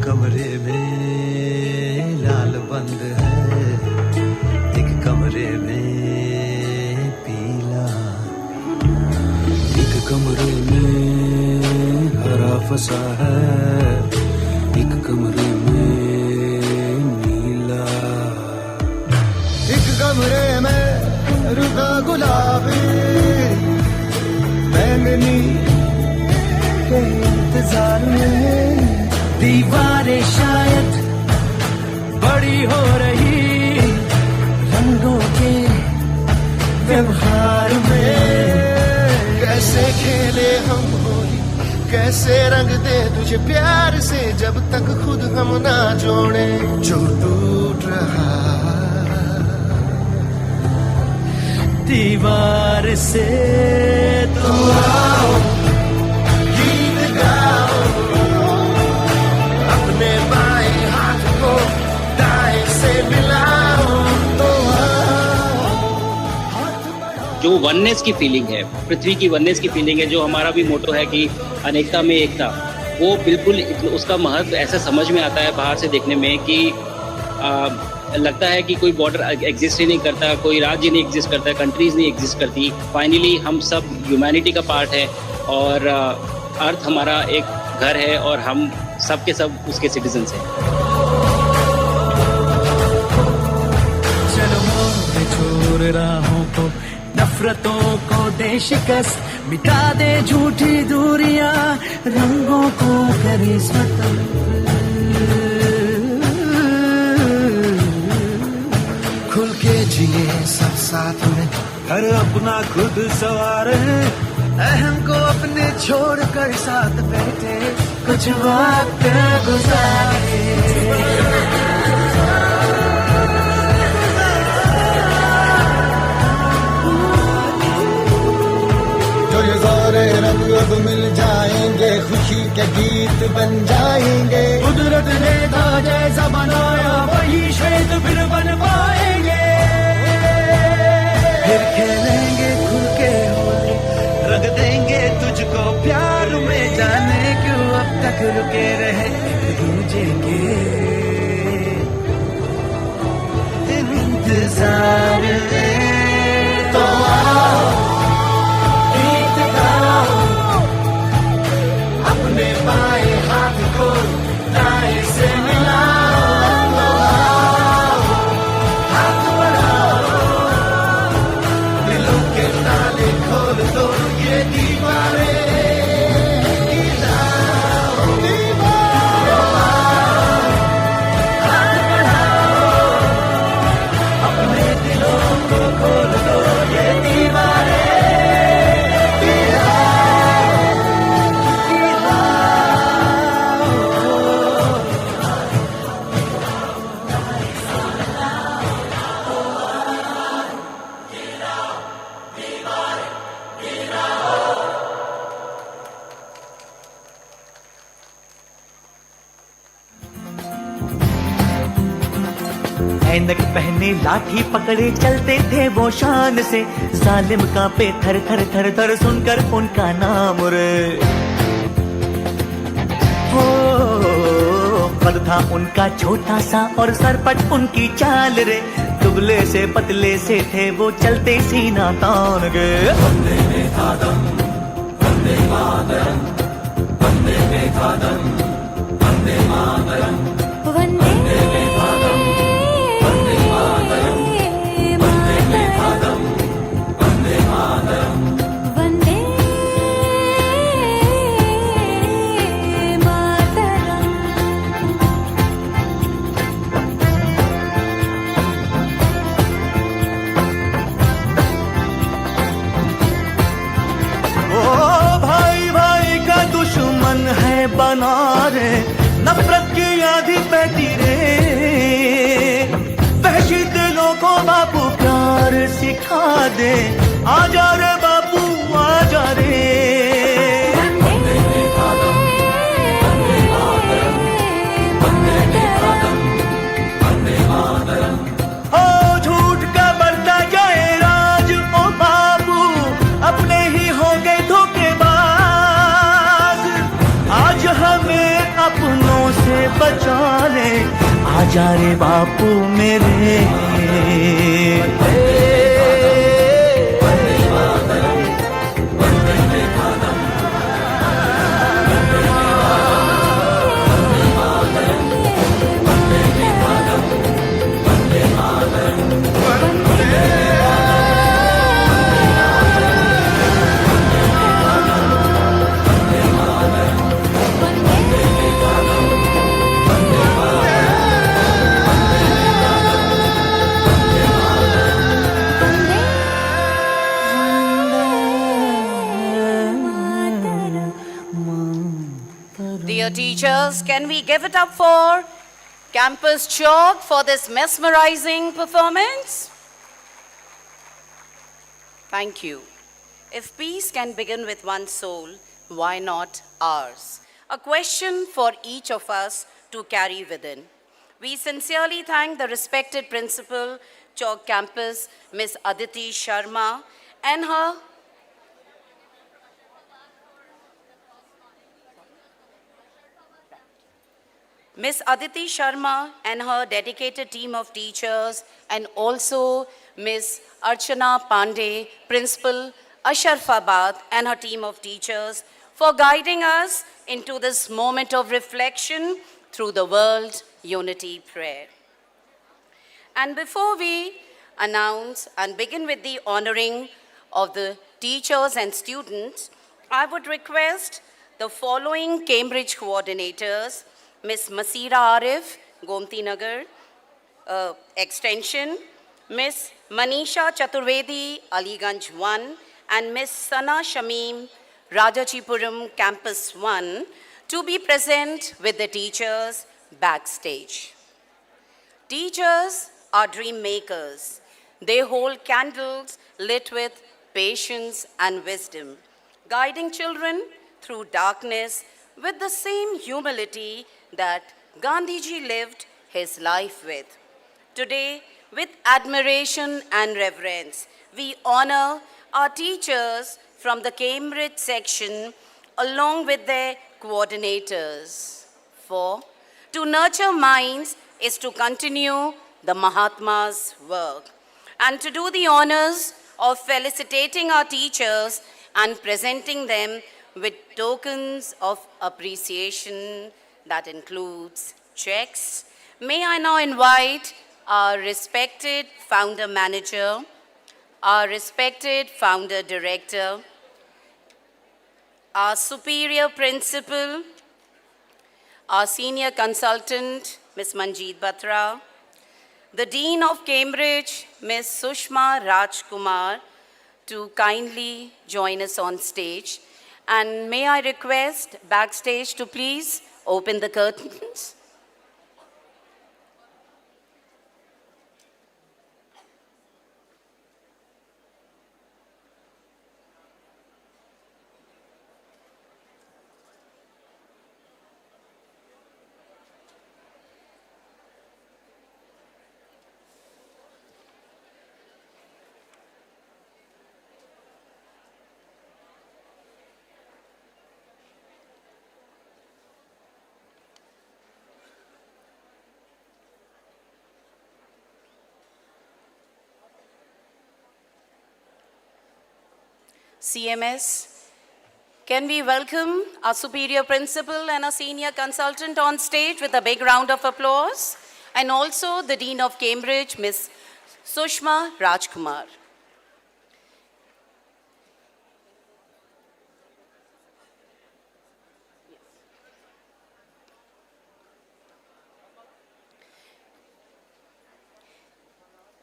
कमरे में लाल बंद है, एक कमरे में पीला, एक कमरे में हरा फसा है, एक कमरे में नीला, एक कमरे में रुका गुलाबी बैंगनी के इंतजार में दीवारें शायद बड़ी हो रही रंगों के व्यवहार में। कैसे खेले हम होली, कैसे रंग दे तुझे प्यार से, जब तक खुद हम ना जोड़े जो टूट रहा दीवार से। तो आओ गीत गाओ, अपने बाएं हाथ को दाएं से मिलाओ। तो जो वननेस की फीलिंग है, पृथ्वी की वननेस की फीलिंग है, जो हमारा भी मोटो है कि अनेकता में एकता, वो बिल्कुल उसका महत्व ऐसा समझ में आता है बाहर से देखने में कि लगता है कि कोई बॉर्डर एग्जिस्ट ही नहीं करता, कोई राज्य नहीं एग्जिस्ट करता, कंट्रीज नहीं एग्जिस्ट करती। फाइनली हम सब ह्यूमैनिटी का पार्ट है और अर्थ हमारा एक घर है और हम सब के सब उसके सिटीजन्स हैं। चलो मोड़ छोड़ राहों को, नफरतों को दे शिकस्त, मिटा दे झूठी दूरियां, रंगों को करे स्वतंत्र। खुल के जिए सब साथ में, हर अपना खुद सवार है, अहम को अपने छोड़ कर साथ बैठे कुछ वक्त गुजारे। जो ये सारे रंग अब मिल जाएंगे, खुशी के गीत बन जाएंगे। कुदरत ने था जैसा बनाया वही श्वेत फिर बन पाएंगे। फिर खेलेंगे खुल के होली, रंग देंगे तुझको प्यार में, जाने क्यों अब तक रुके रहे एक दूजे के। ऐनक पहने लाठी पकड़े चलते थे वो शान से, जालिम कांपे थर थर थर थर सुनकर उनका नाम रे। हो कद था उनका छोटा सा और सरपट उनकी चाल रे, दुबले से पतले से थे वो चलते सीना तान के। वंदे मातरम वंदे मातरम वंदे मातरम वंदे मातरम वंदे मातरम वंदे मातरम वंदे मातरम वंदे मातरम वंदे दुश्मन है बना रे, नफरत की आधी बहती रे, वहशी दिलों को बापू प्यार सिखा दे, आजा रे बापू आजा रे। ओ झूठ का बढ़ता जाए राज ओ बाबू, अपने ही हो गए धोखेबाज, आज हमें अपनों से बचा ले, आजा रे बापू मेरे। Dear teachers, can we give it up for Campus Chalk for this mesmerizing performance? Thank you. If peace can begin with one soul, why not ours? A question for each of us to carry within. We sincerely thank the respected principal, Chalk Campus, Ms. Aditi Sharma, and her Ms. Aditi Sharma and her dedicated team of teachers, and also Ms. Archana Pandey, Principal, Asharfabad, and her team of teachers for guiding us into this moment of reflection through the World Unity Prayer. And before we announce and begin with the honoring of the teachers and students, I would request the following Cambridge coordinators, Ms. Masira Arif, Gomti Nagar, Extension, Ms. Manisha Chaturvedi, Aliganj 1, and Ms. Sana Shamim, Rajachipuram Campus 1, to be present with the teachers backstage. Teachers are dream makers. They hold candles lit with patience and wisdom, guiding children through darkness with the same humility that Gandhiji lived his life with. Today, with admiration and reverence, we honor our teachers from the Cambridge section along with their coordinators. For to nurture minds is to continue the Mahatma's work, and to do the honors of felicitating our teachers and presenting them with tokens of appreciation that includes checks. May I now invite our respected founder manager, our respected founder director, our superior principal, our senior consultant, Ms. Manjeet Batra, the Dean of Cambridge, Ms. Sushma Rajkumar, to kindly join us on stage. And may I request backstage to please open the curtains. CMS. Can we welcome our superior principal and our senior consultant on stage with a big round of applause? And also the Dean of Cambridge, Ms. Sushma Rajkumar.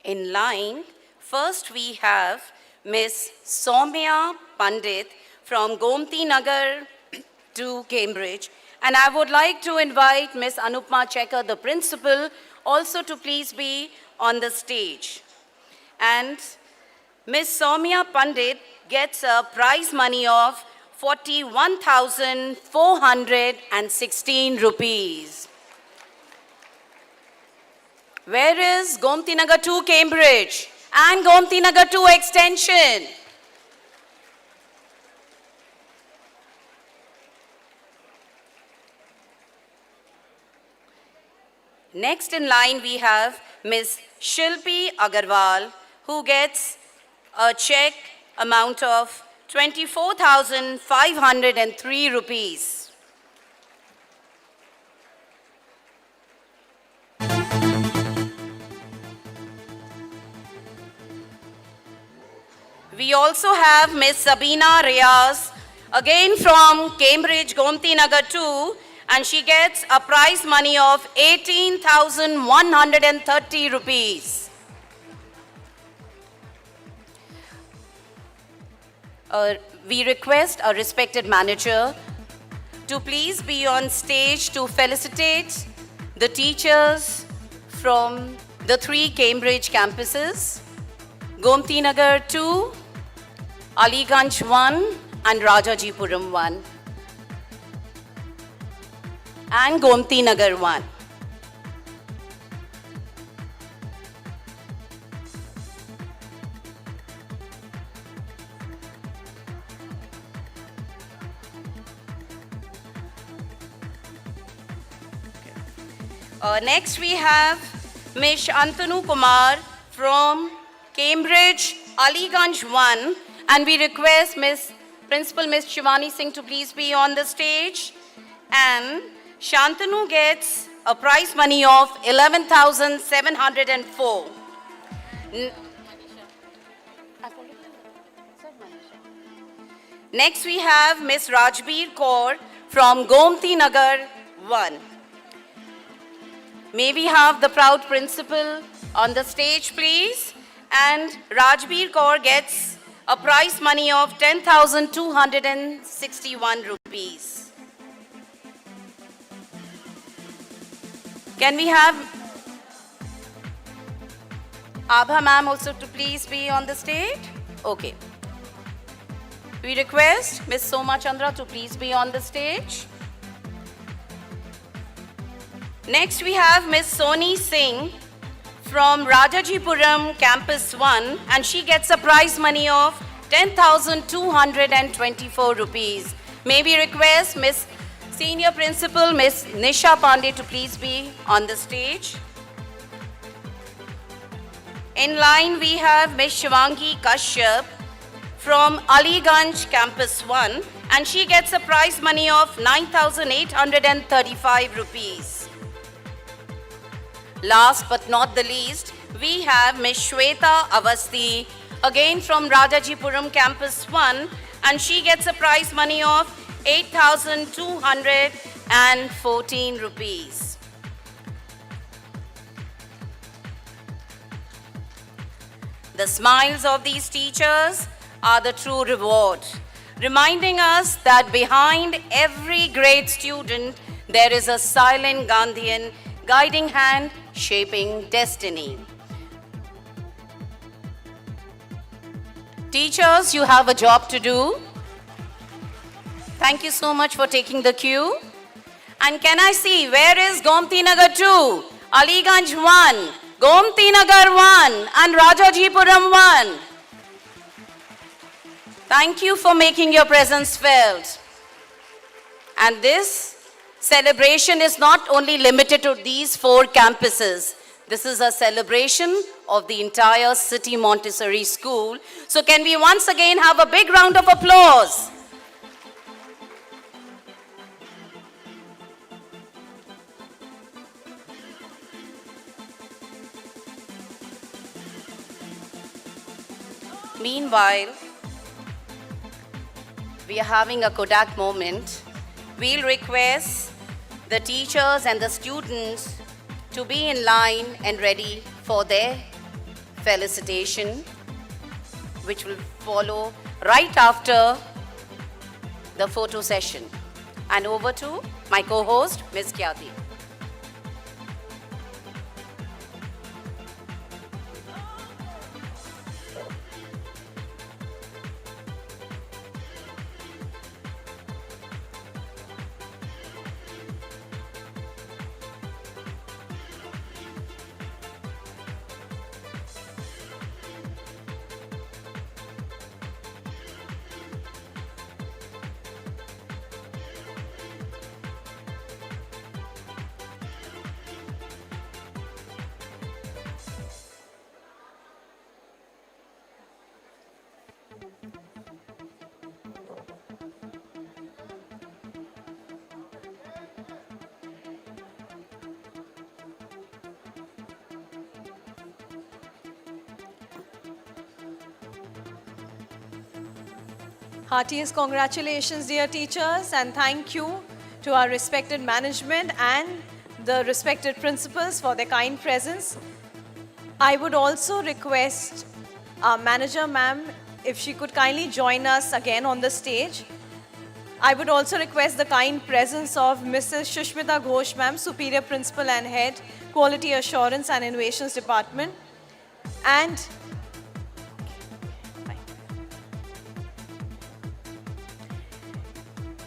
In line, first we have Ms. Soumya Pandit from Gomti, Nagar to Cambridge. And I would like to invite Ms. Anupma Checker, the principal, also to please be on the stage. And Ms. Soumya Pandit gets a prize money of 41,416 rupees. Where is Gomti Nagar 2 Cambridge and Gomti Nagar 2 Extension? Next in line we have Ms. Shilpi Agarwal, who gets a check amount of 24,503 rupees. We also have Ms. Sabina Reyes, again from Cambridge, Gomti Nagar 2, and she gets a prize money of 18,130 rupees. We request our respected manager to please be on stage to felicitate the teachers from the 3 Cambridge campuses, Gomti Nagar 2, Aliganj 1 and Rajajipuram 1 and Gomti Nagar 1. Next we have Ms. Antanu Kumar from Cambridge, Aliganj 1, and we request Principal Ms. Shivani Singh to please be on the stage. And Shantanu gets a prize money of 11,704. Next we have Ms. Rajbir Kaur from Gomti Nagar 1. May we have the proud principal on the stage, please? And Rajbir Kaur gets a prize money of 10,261 rupees. Can we have Abha ma'am also to please be on the stage? Okay. We request Ms. Soma Chandra to please be on the stage. Next we have Ms. Soni Singh from Rajajipuram Campus 1, and she gets a prize money of 10,224 rupees. May we request Ms. Senior Principal Ms. Nisha Pandey to please be on the stage. In line we have Ms. Shivangi Kashyap from Aliganj Campus 1, and she gets a prize money of 9,835 rupees. Last but not the least, we have Ms. Shweta Avasti, again from Rajajipuram Campus 1, and she gets a prize money of 8,214 rupees. The smiles of these teachers are the true reward, reminding us that behind every great student, there is a silent Gandhian guiding hand shaping destiny. Teachers, you have a job to do. Thank you so much for taking the cue. And can I see, where is Gomti Nagar 2, Aliganj 1, Gomti Nagar 1 and Rajajipuram 1? Thank you for making your presence felt. And this celebration is not only limited to these 4 campuses. This is a celebration of the entire City Montessori School. So can we once again have a big round of applause? Meanwhile, we are having a Kodak moment. We'll request the teachers and the students to be in line and ready for their felicitation, which will follow right after the photo session. And over to my co-host, Ms. Jayanti. Heartiest congratulations, dear teachers, and thank you to our respected management and the respected principals for their kind presence. I would also request our manager, ma'am, if she could kindly join us again on the stage. I would also request the kind presence of Mrs. Shushmita Ghosh, ma'am, Superior Principal and Head, Quality Assurance and Innovations Department. And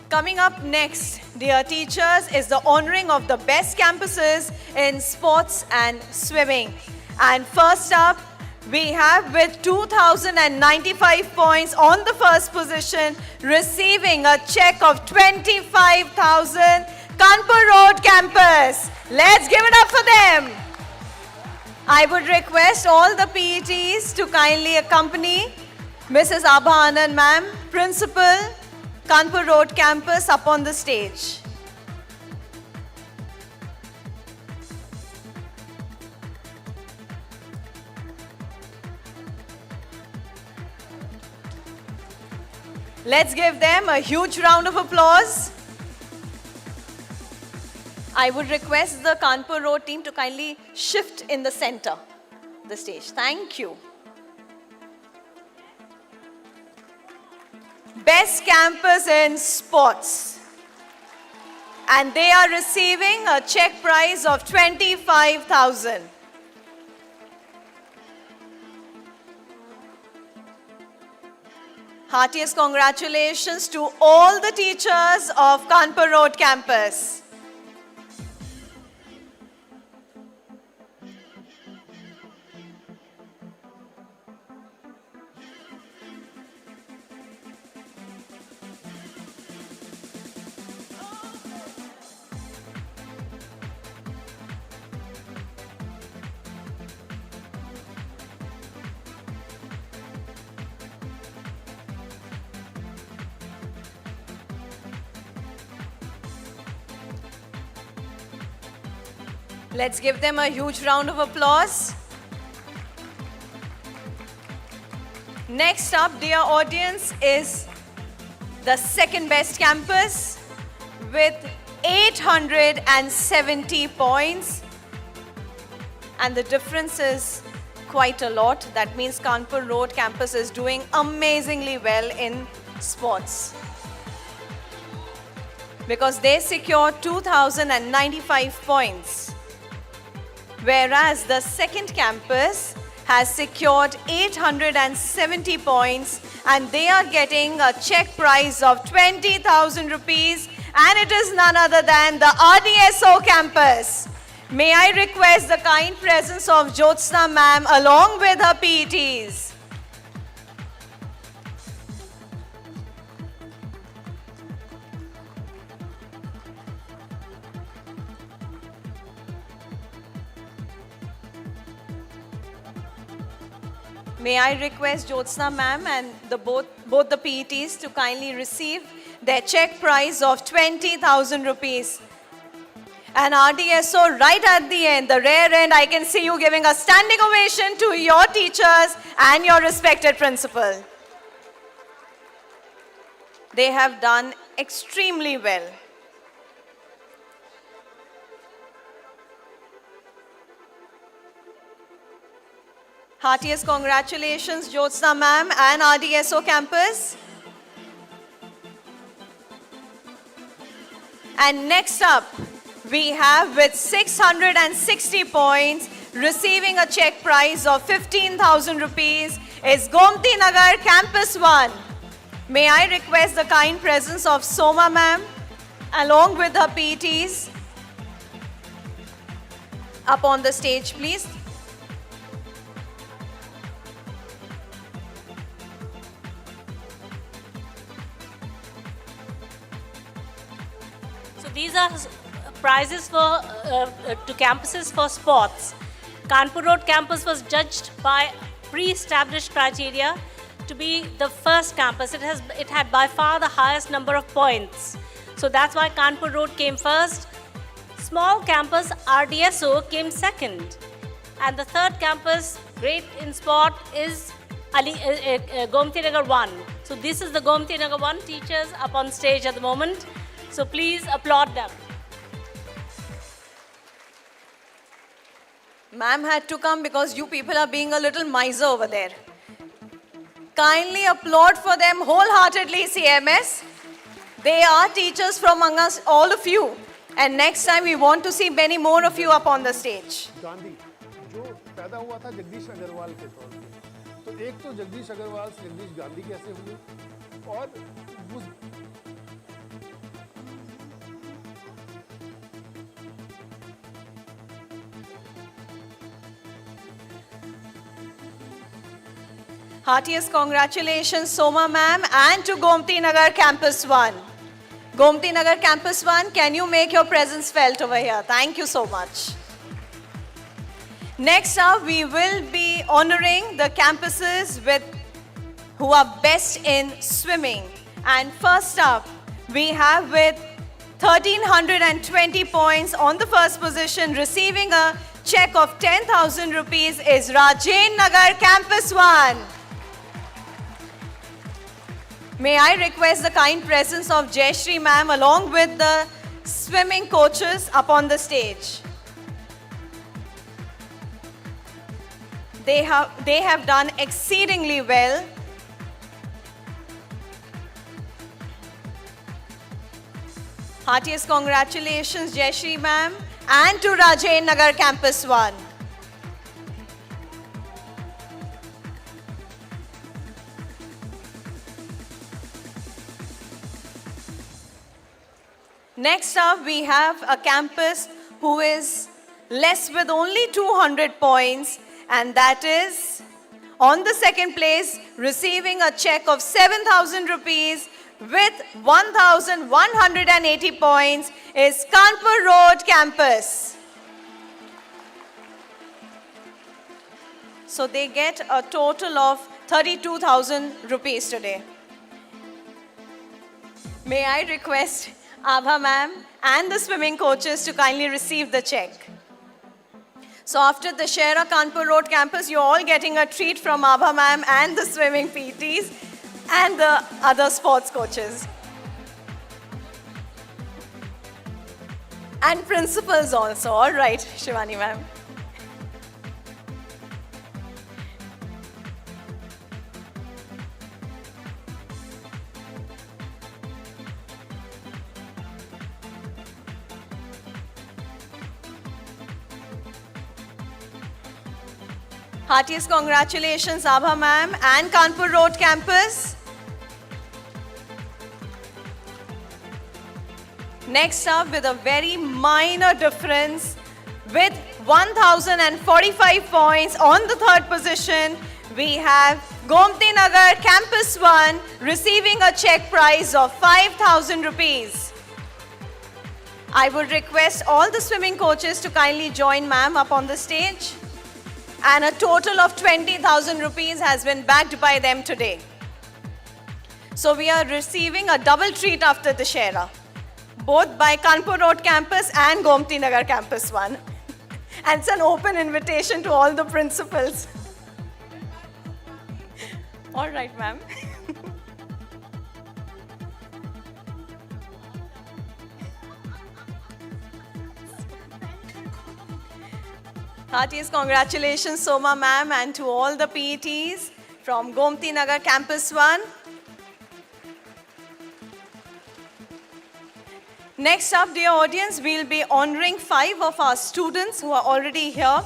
coming up next, dear teachers, is the honoring of the best campuses in sports and swimming. And first up, we have with 2,095 points on the first position, receiving a check of 25,000, Kanpur Road campus. Let's give it up for them. I would request all the PETs to kindly accompany Mrs. Abha Anand, ma'am, Principal, Kanpur Road campus, up on the stage. Let's give them a huge round of applause. I would request the Kanpur Road team to kindly shift in the center of the stage. Thank you. Best campus in sports. And they are receiving a check prize of 25,000. Heartiest congratulations to all the teachers of Kanpur Road campus. Let's give them a huge round of applause. Next up, dear audience, is the second best campus with 870 points. And the difference is quite a lot. That means Kanpur Road campus is doing amazingly well in sports, because they secured 2,095 points. Whereas the second campus has secured 870 points, and they are getting a check prize of 20,000 rupees, and it is none other than the RDSO campus. May I request the kind presence of Jyotsna ma'am along with her PETs. May I request Jyotsna ma'am and both the PETs to kindly receive their check prize of 20,000 rupees. And RDSO right at the end, the rare end, I can see you giving a standing ovation to your teachers and your respected principal. They have done extremely well. Heartiest congratulations, Jyotsna ma'am and RDSO campus. And next up, we have with 660 points, receiving a check prize of 15,000 rupees, is Gomti Nagar Campus 1. May I request the kind presence of Soma ma'am, along with her PETs, up on the stage, please. So these are prizes for to campuses for sports. Kanpur Road campus was judged by pre-established criteria to be the first campus. It had by far the highest number of points. So that's why Kanpur Road came first. Small campus RDSO came second. And the third campus, great in sport, is Gomti Nagar 1. So this is the Gomti Nagar 1 teachers up on stage at the moment. So please applaud them. Ma'am had to come because you people are being a little miser over there. Kindly applaud for them wholeheartedly, CMS. They are teachers from among us, all of you. And next time we want to see many more of you up on the stage. Gandhi जो पैदा हुआ था जगदीश अग्रवाल के तौर पे, तो एक तो जगदीश अग्रवाल से जगदीश गांधी कैसे हुए और उस Heartiest congratulations, Soma ma'am, and to Gomti Nagar Campus 1. Gomti Nagar Campus 1, can you make your presence felt over here? Thank you so much. Next up, we will be honoring the campuses who are best in swimming. And first up, we have with 1,320 points on the first position, receiving a check of 10,000 rupees, is Rajen Nagar Campus 1. May I request the kind presence of Jayashree ma'am along with the swimming coaches up on the stage. They have done exceedingly well. Heartiest congratulations, Jayashree ma'am, and to Rajen Nagar Campus 1. Next up, we have a campus who is less with only 200 points, and that is on the second place, receiving a check of 7,000 rupees with 1,180 points, is Kanpur Road campus. So they get a total of 32,000 rupees today. May I request Abha ma'am and the swimming coaches to kindly receive the check. So after the Shera Kanpur Road campus, you're all getting a treat from Abha ma'am and the swimming PTs and the other sports coaches. And principals also. All right, Shivani ma'am. Heartiest congratulations, Abha ma'am and Kanpur Road campus. Next up, with a very minor difference, with 1,045 points on the third position, we have Gomti Nagar Campus 1 receiving a check prize of 5,000 rupees. I would request all the swimming coaches to kindly join ma'am up on the stage. And a total of 20,000 rupees has been backed by them today. So we are receiving a double treat after the Shera, both by Kanpur Road campus and Gomti Nagar campus 1. And it's an open invitation to all the principals. All right, ma'am. Heartiest congratulations, Soma ma'am, and to all the PETs from Gomti Nagar campus 1. Next up, dear audience, we'll be honoring 5 of our students who are already here.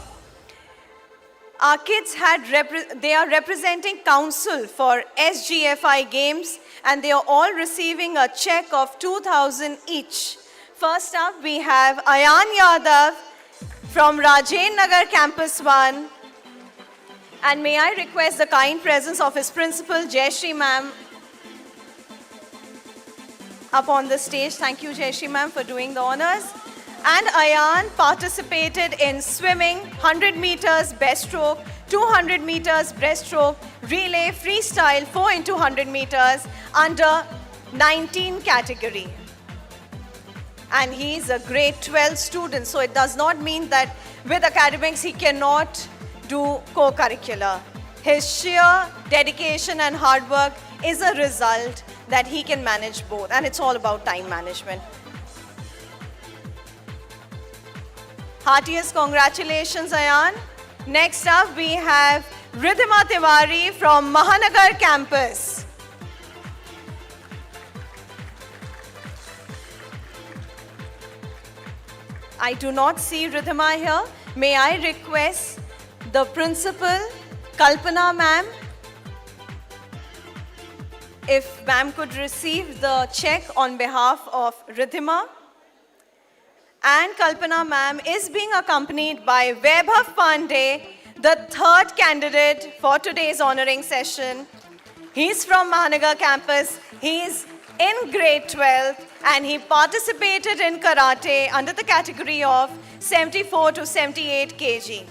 Our kids they are representing council for SGFI Games, and they are all receiving a check of 2,000 each. First up, we have Ayan Yadav from Rajen Nagar Campus 1. And may I request the kind presence of his principal, Jayashree ma'am, up on the stage. Thank you, Jayashree ma'am, for doing the honors. And Ayan participated in swimming, 100 meters breaststroke, 200 meters breaststroke, relay, freestyle, 4 into 100 meters, under 19 category. And he is a grade 12 student, so it does not mean that with academics he cannot do co-curricular. His sheer dedication and hard work is a result that he can manage both, and it's all about time management. Heartiest congratulations, Ayan. Next up, we have Ridhima Tiwari from Mahanagar campus. I do not see Ridhima here. May I request the principal, Kalpana ma'am, if ma'am could receive the check on behalf of Ridhima. And Kalpana ma'am is being accompanied by Vaibhav Pandey, the 3rd candidate for today's honoring session. He's from Mahanagar campus. He's in grade 12 and he participated in karate under the category of 74 to 78 kg.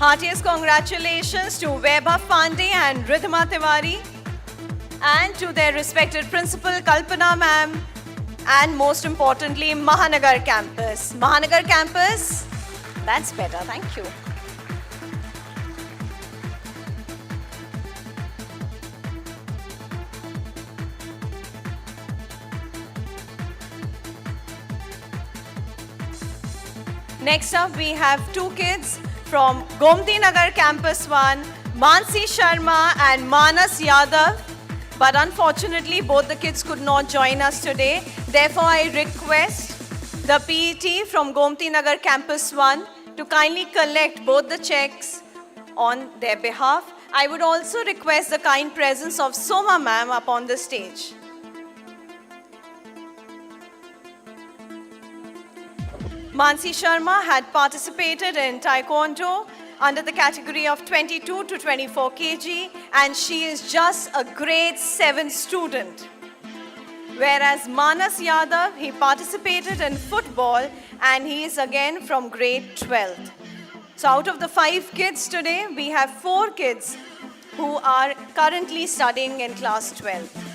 Heartiest congratulations to Vaibhav Pandey and Ridhima Tiwari, and to their respected principal Kalpana ma'am, and most importantly Mahanagar campus. Mahanagar campus, that's better, thank you. Next up, we have 2 kids from Gomti Nagar Campus 1, Mansi Sharma and Manas Yadav. But unfortunately, both the kids could not join us today. Therefore, I request the PET from Gomti Nagar Campus 1 to kindly collect both the checks on their behalf. I would also request the kind presence of Soma ma'am up on the stage. Mansi Sharma had participated in Taekwondo under the category of 22 to 24 kg, and she is just a grade 7 student. Whereas Manas Yadav, he participated in football and he is again from grade 12. So out of the 5 kids today, we have 4 kids who are currently studying in class 12.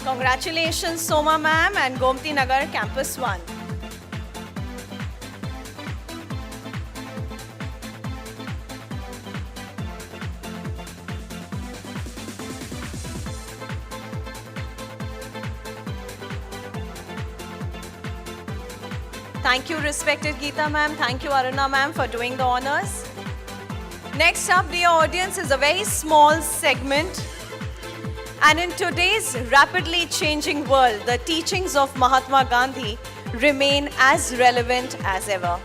Congratulations, Soma ma'am and Gomti Nagar Campus 1. Thank you, respected Geeta ma'am. Thank you, Aruna ma'am, for doing the honors. Next up, dear audience, is a very small segment. And in today's rapidly changing world, the teachings of Mahatma Gandhi remain as relevant as ever.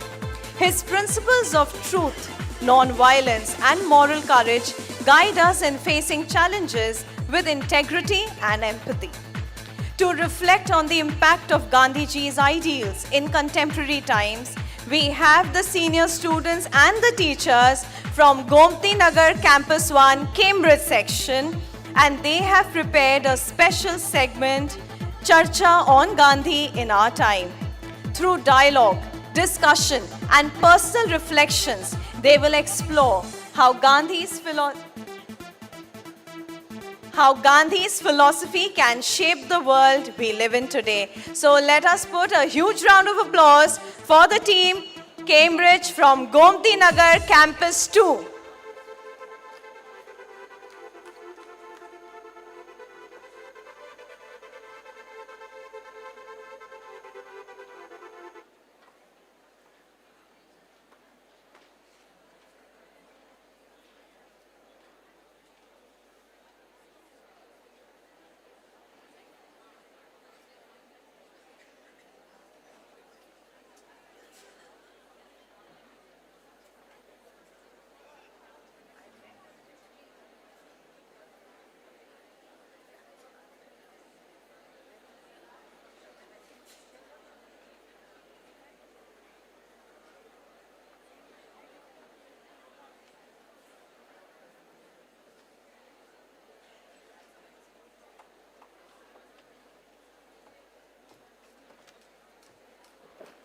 His principles of truth, non-violence, and moral courage guide us in facing challenges with integrity and empathy. To reflect on the impact of Gandhiji's ideals in contemporary times, we have the senior students and the teachers from Gomti Nagar Campus 1 Cambridge section, and they have prepared a special segment, Charcha on Gandhi in Our Time. Through dialogue, discussion, and personal reflections, they will explore how Gandhi's philosophy can shape the world we live in today. So let us put a huge round of applause for the team, Cambridge from Gomti Nagar Campus 2.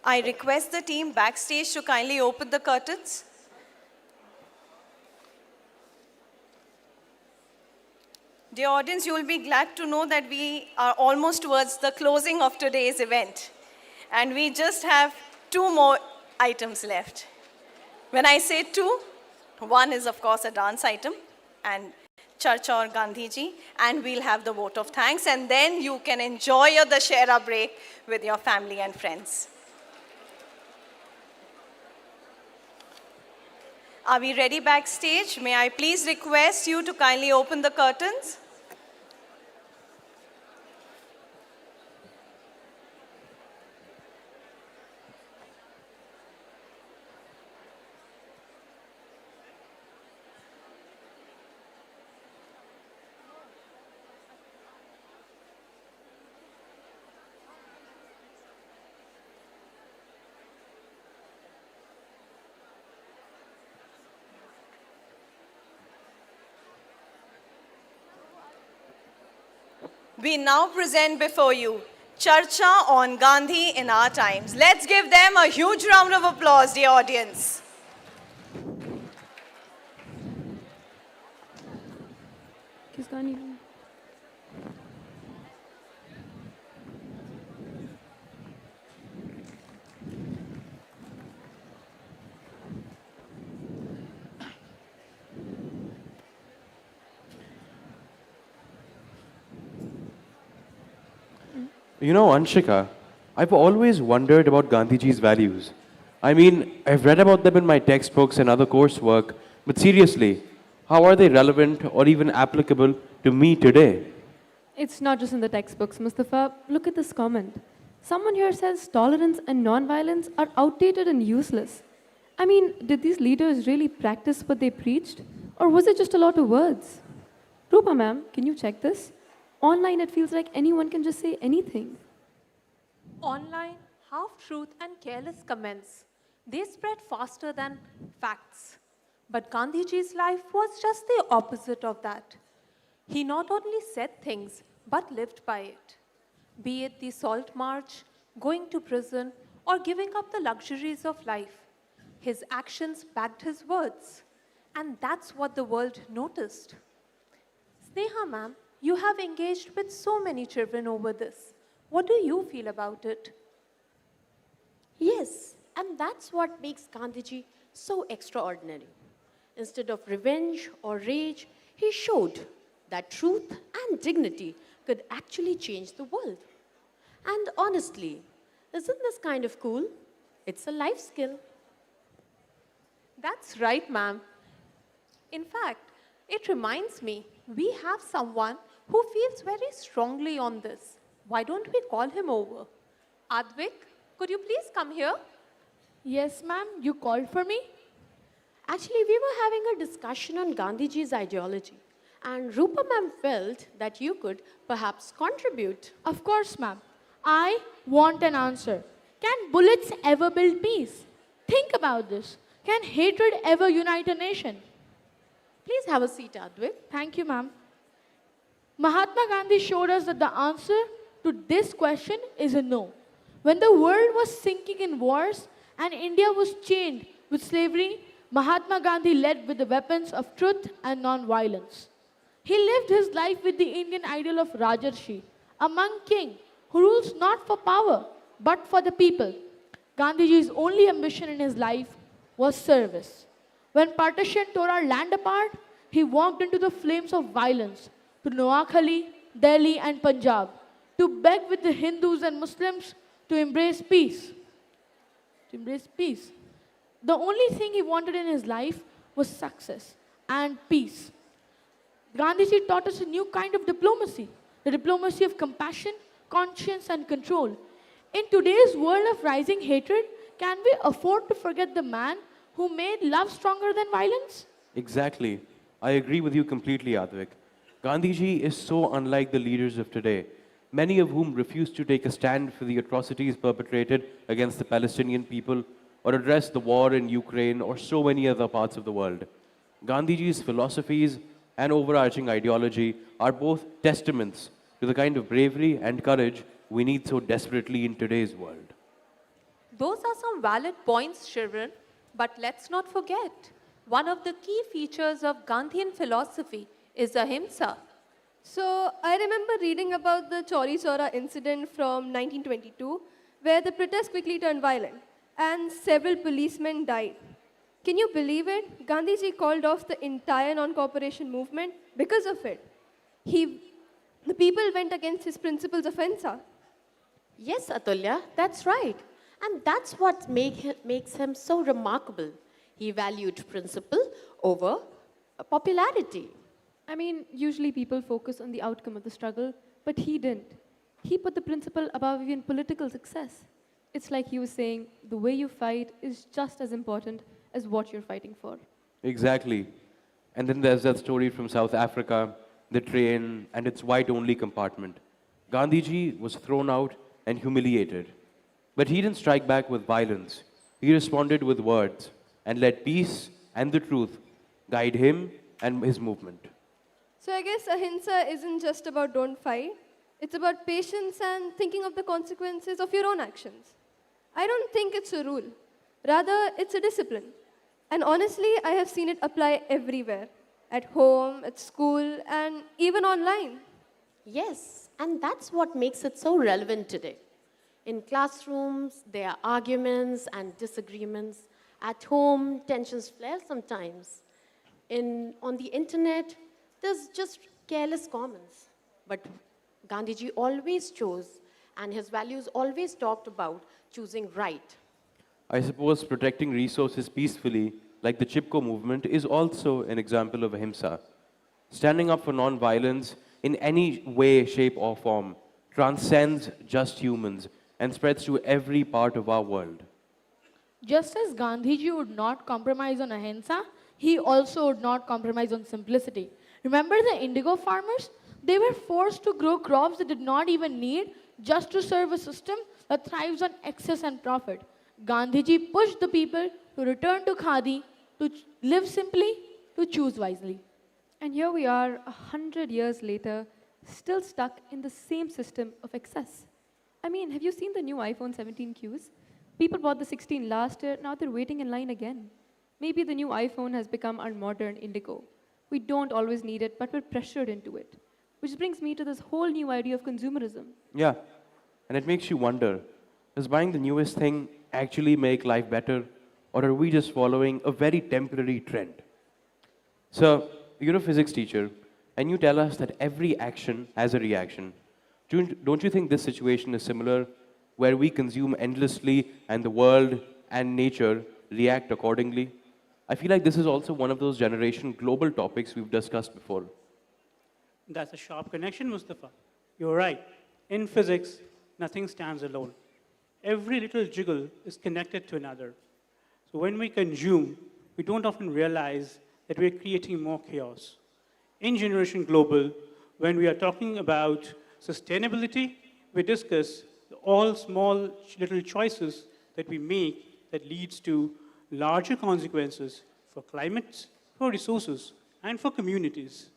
I request the team backstage to kindly open the curtains. Dear audience, you will be glad to know that we are almost towards the closing of today's event. And we just have 2 more items left. When I say 2, one is of course a dance item and Charcha or Gandhiji, and we'll have the vote of thanks, and then you can enjoy your Dashera break with your family and friends. Are we ready backstage? May I please request you to kindly open the curtains? We now present before you Charcha on Gandhi in Our Times. Let's give them a huge round of applause, dear audience. You know, Anshika, I've always wondered about Gandhiji's values. I mean, I've read about them in my textbooks and other coursework, but seriously, how are they relevant or even applicable to me today? It's not just in the textbooks, Mustafa. Look at this comment. Someone here says tolerance and non-violence are outdated and useless. I mean, did these leaders really practice what they preached? Or was it just a lot of words? Rupa ma'am, can you check this? Online, it feels like anyone can just say anything. Online, half-truth and careless comments, they spread faster than facts. But Gandhiji's life was just the opposite of that. He not only said things, but lived by it. Be it the Salt March, going to prison, or giving up the luxuries of life, his actions backed his words. And that's what the world noticed. Sneha ma'am, you have engaged with so many children over this. What do you feel about it? Yes, and that's what makes Gandhiji so extraordinary. Instead of revenge or rage, he showed that truth and dignity could actually change the world. And honestly, isn't this kind of cool? It's a life skill. That's right, ma'am. In fact, it reminds me we have someone who feels very strongly on this. Why don't we call him over? Advik, could you please come here? Yes, ma'am, you called for me? Actually, we were having a discussion on Gandhiji's ideology, and Rupa ma'am felt that you could perhaps contribute. Of course, ma'am. I want an answer. Can bullets ever build peace? Think about this. Can hatred ever unite a nation? Please have a seat, Advik. Thank you, ma'am. Mahatma Gandhi showed us that the answer to this question is a no. When the world was sinking in wars and India was chained with slavery, Mahatma Gandhi led with the weapons of truth and non-violence. He lived his life with the Indian ideal of Rajarshi, a monk king who rules not for power but for the people. Gandhiji's only ambition in his life was service. When partition tore our land apart, he walked into the flames of violence to Noakhali, Delhi and Punjab to beg with the Hindus and Muslims to embrace peace. To embrace peace. The only thing he wanted in his life was success and peace. Gandhiji taught us a new kind of diplomacy, the diplomacy of compassion, conscience and control. In today's world of rising hatred, can we afford to forget the man who made love stronger than violence? Exactly. I agree with you completely, Advik. Gandhiji is so unlike the leaders of today, many of whom refuse to take a stand for the atrocities perpetrated against the Palestinian people or address the war in Ukraine or so many other parts of the world. Gandhiji's philosophies and overarching ideology are both testaments to the kind of bravery and courage we need so desperately in today's world. Those are some valid points, Shivran. But let's not forget, one of the key features of Gandhian philosophy is ahimsa. So, I remember reading about the Chauri Chaura incident from 1922, where the protest quickly turned violent and several policemen died. Can you believe it? Gandhiji called off the entire non-cooperation movement because of it. The people went against his principles of ahimsa. Yes, Atulya, that's right. And that's what makes him so remarkable. He valued principle over popularity. I mean, usually people focus on the outcome of the struggle, but he didn't. He put the principle above even political success. It's like he was saying, the way you fight is just as important as what you're fighting for. Exactly. And then there's that story from South Africa, the train and its white-only compartment. Gandhiji was thrown out and humiliated. But he didn't strike back with violence. He responded with words and let peace and the truth guide him and his movement. So, I guess ahimsa isn't just about don't fight. It's about patience and thinking of the consequences of your own actions. I don't think it's a rule. Rather, it's a discipline. And honestly, I have seen it apply everywhere. At home, at school, and even online. Yes, and that's what makes it so relevant today. In classrooms, there are arguments and disagreements. At home, tensions flare sometimes. On the internet, there's just careless comments. But Gandhiji always chose, and his values always talked about choosing right. I suppose protecting resources peacefully, like the Chipko movement, is also an example of ahimsa. Standing up for non-violence in any way, shape or form transcends just humans and spreads to every part of our world. Just as Gandhiji would not compromise on ahimsa, he also would not compromise on simplicity. Remember the indigo farmers? They were forced to grow crops they did not even need just to serve a system that thrives on excess and profit. Gandhiji pushed the people to return to khadi, to live simply, to choose wisely. And here we are, 100 years later, still stuck in the same system of excess. I mean, have you seen the new iPhone 17 queues? People bought the 16 last year, now they're waiting in line again. Maybe the new iPhone has become our modern indigo. We don't always need it, but we're pressured into it. Which brings me to this whole new idea of consumerism. Yeah, and it makes you wonder, does buying the newest thing actually make life better, or are we just following a very temporary trend? So, you're a physics teacher, and you tell us that every action has a reaction. Don't you think this situation is similar, where we consume endlessly and the world and nature react accordingly? I feel like this is also one of those generation global topics we've discussed before. That's a sharp connection, Mustafa. You're right. In physics, nothing stands alone. Every little jiggle is connected to another. So when we consume, we don't often realize that we're creating more chaos. In Generation Global, when we are talking about sustainability, we discuss all small little choices that we make that leads to larger consequences for climates, for resources, and for communities.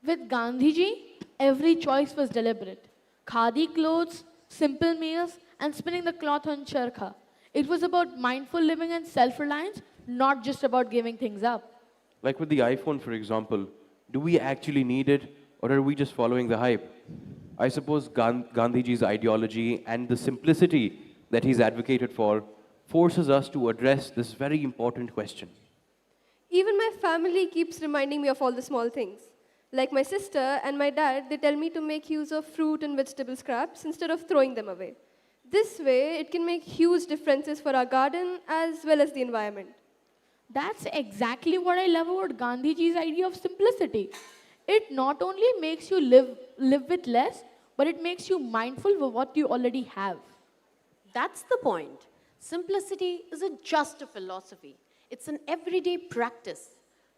With Gandhiji, every choice was deliberate. Khadi clothes, simple meals, and spinning the cloth on charkha. It was about mindful living and self-reliance, not just about giving things up. Like with the iPhone, for example, do we actually need it, or are we just following the hype? I suppose Gandhiji's ideology and the simplicity that he's advocated for forces us to address this very important question. Even my family keeps reminding me of all the small things. Like my sister and my dad, they tell me to make use of fruit and vegetable scraps instead of throwing them away. This way, it can make huge differences for our garden as well as the environment. That's exactly what I love about Gandhiji's idea of simplicity. It not only makes you live with less, but it makes you mindful of what you already have. That's the point. Simplicity isn't just a philosophy, it's an everyday practice.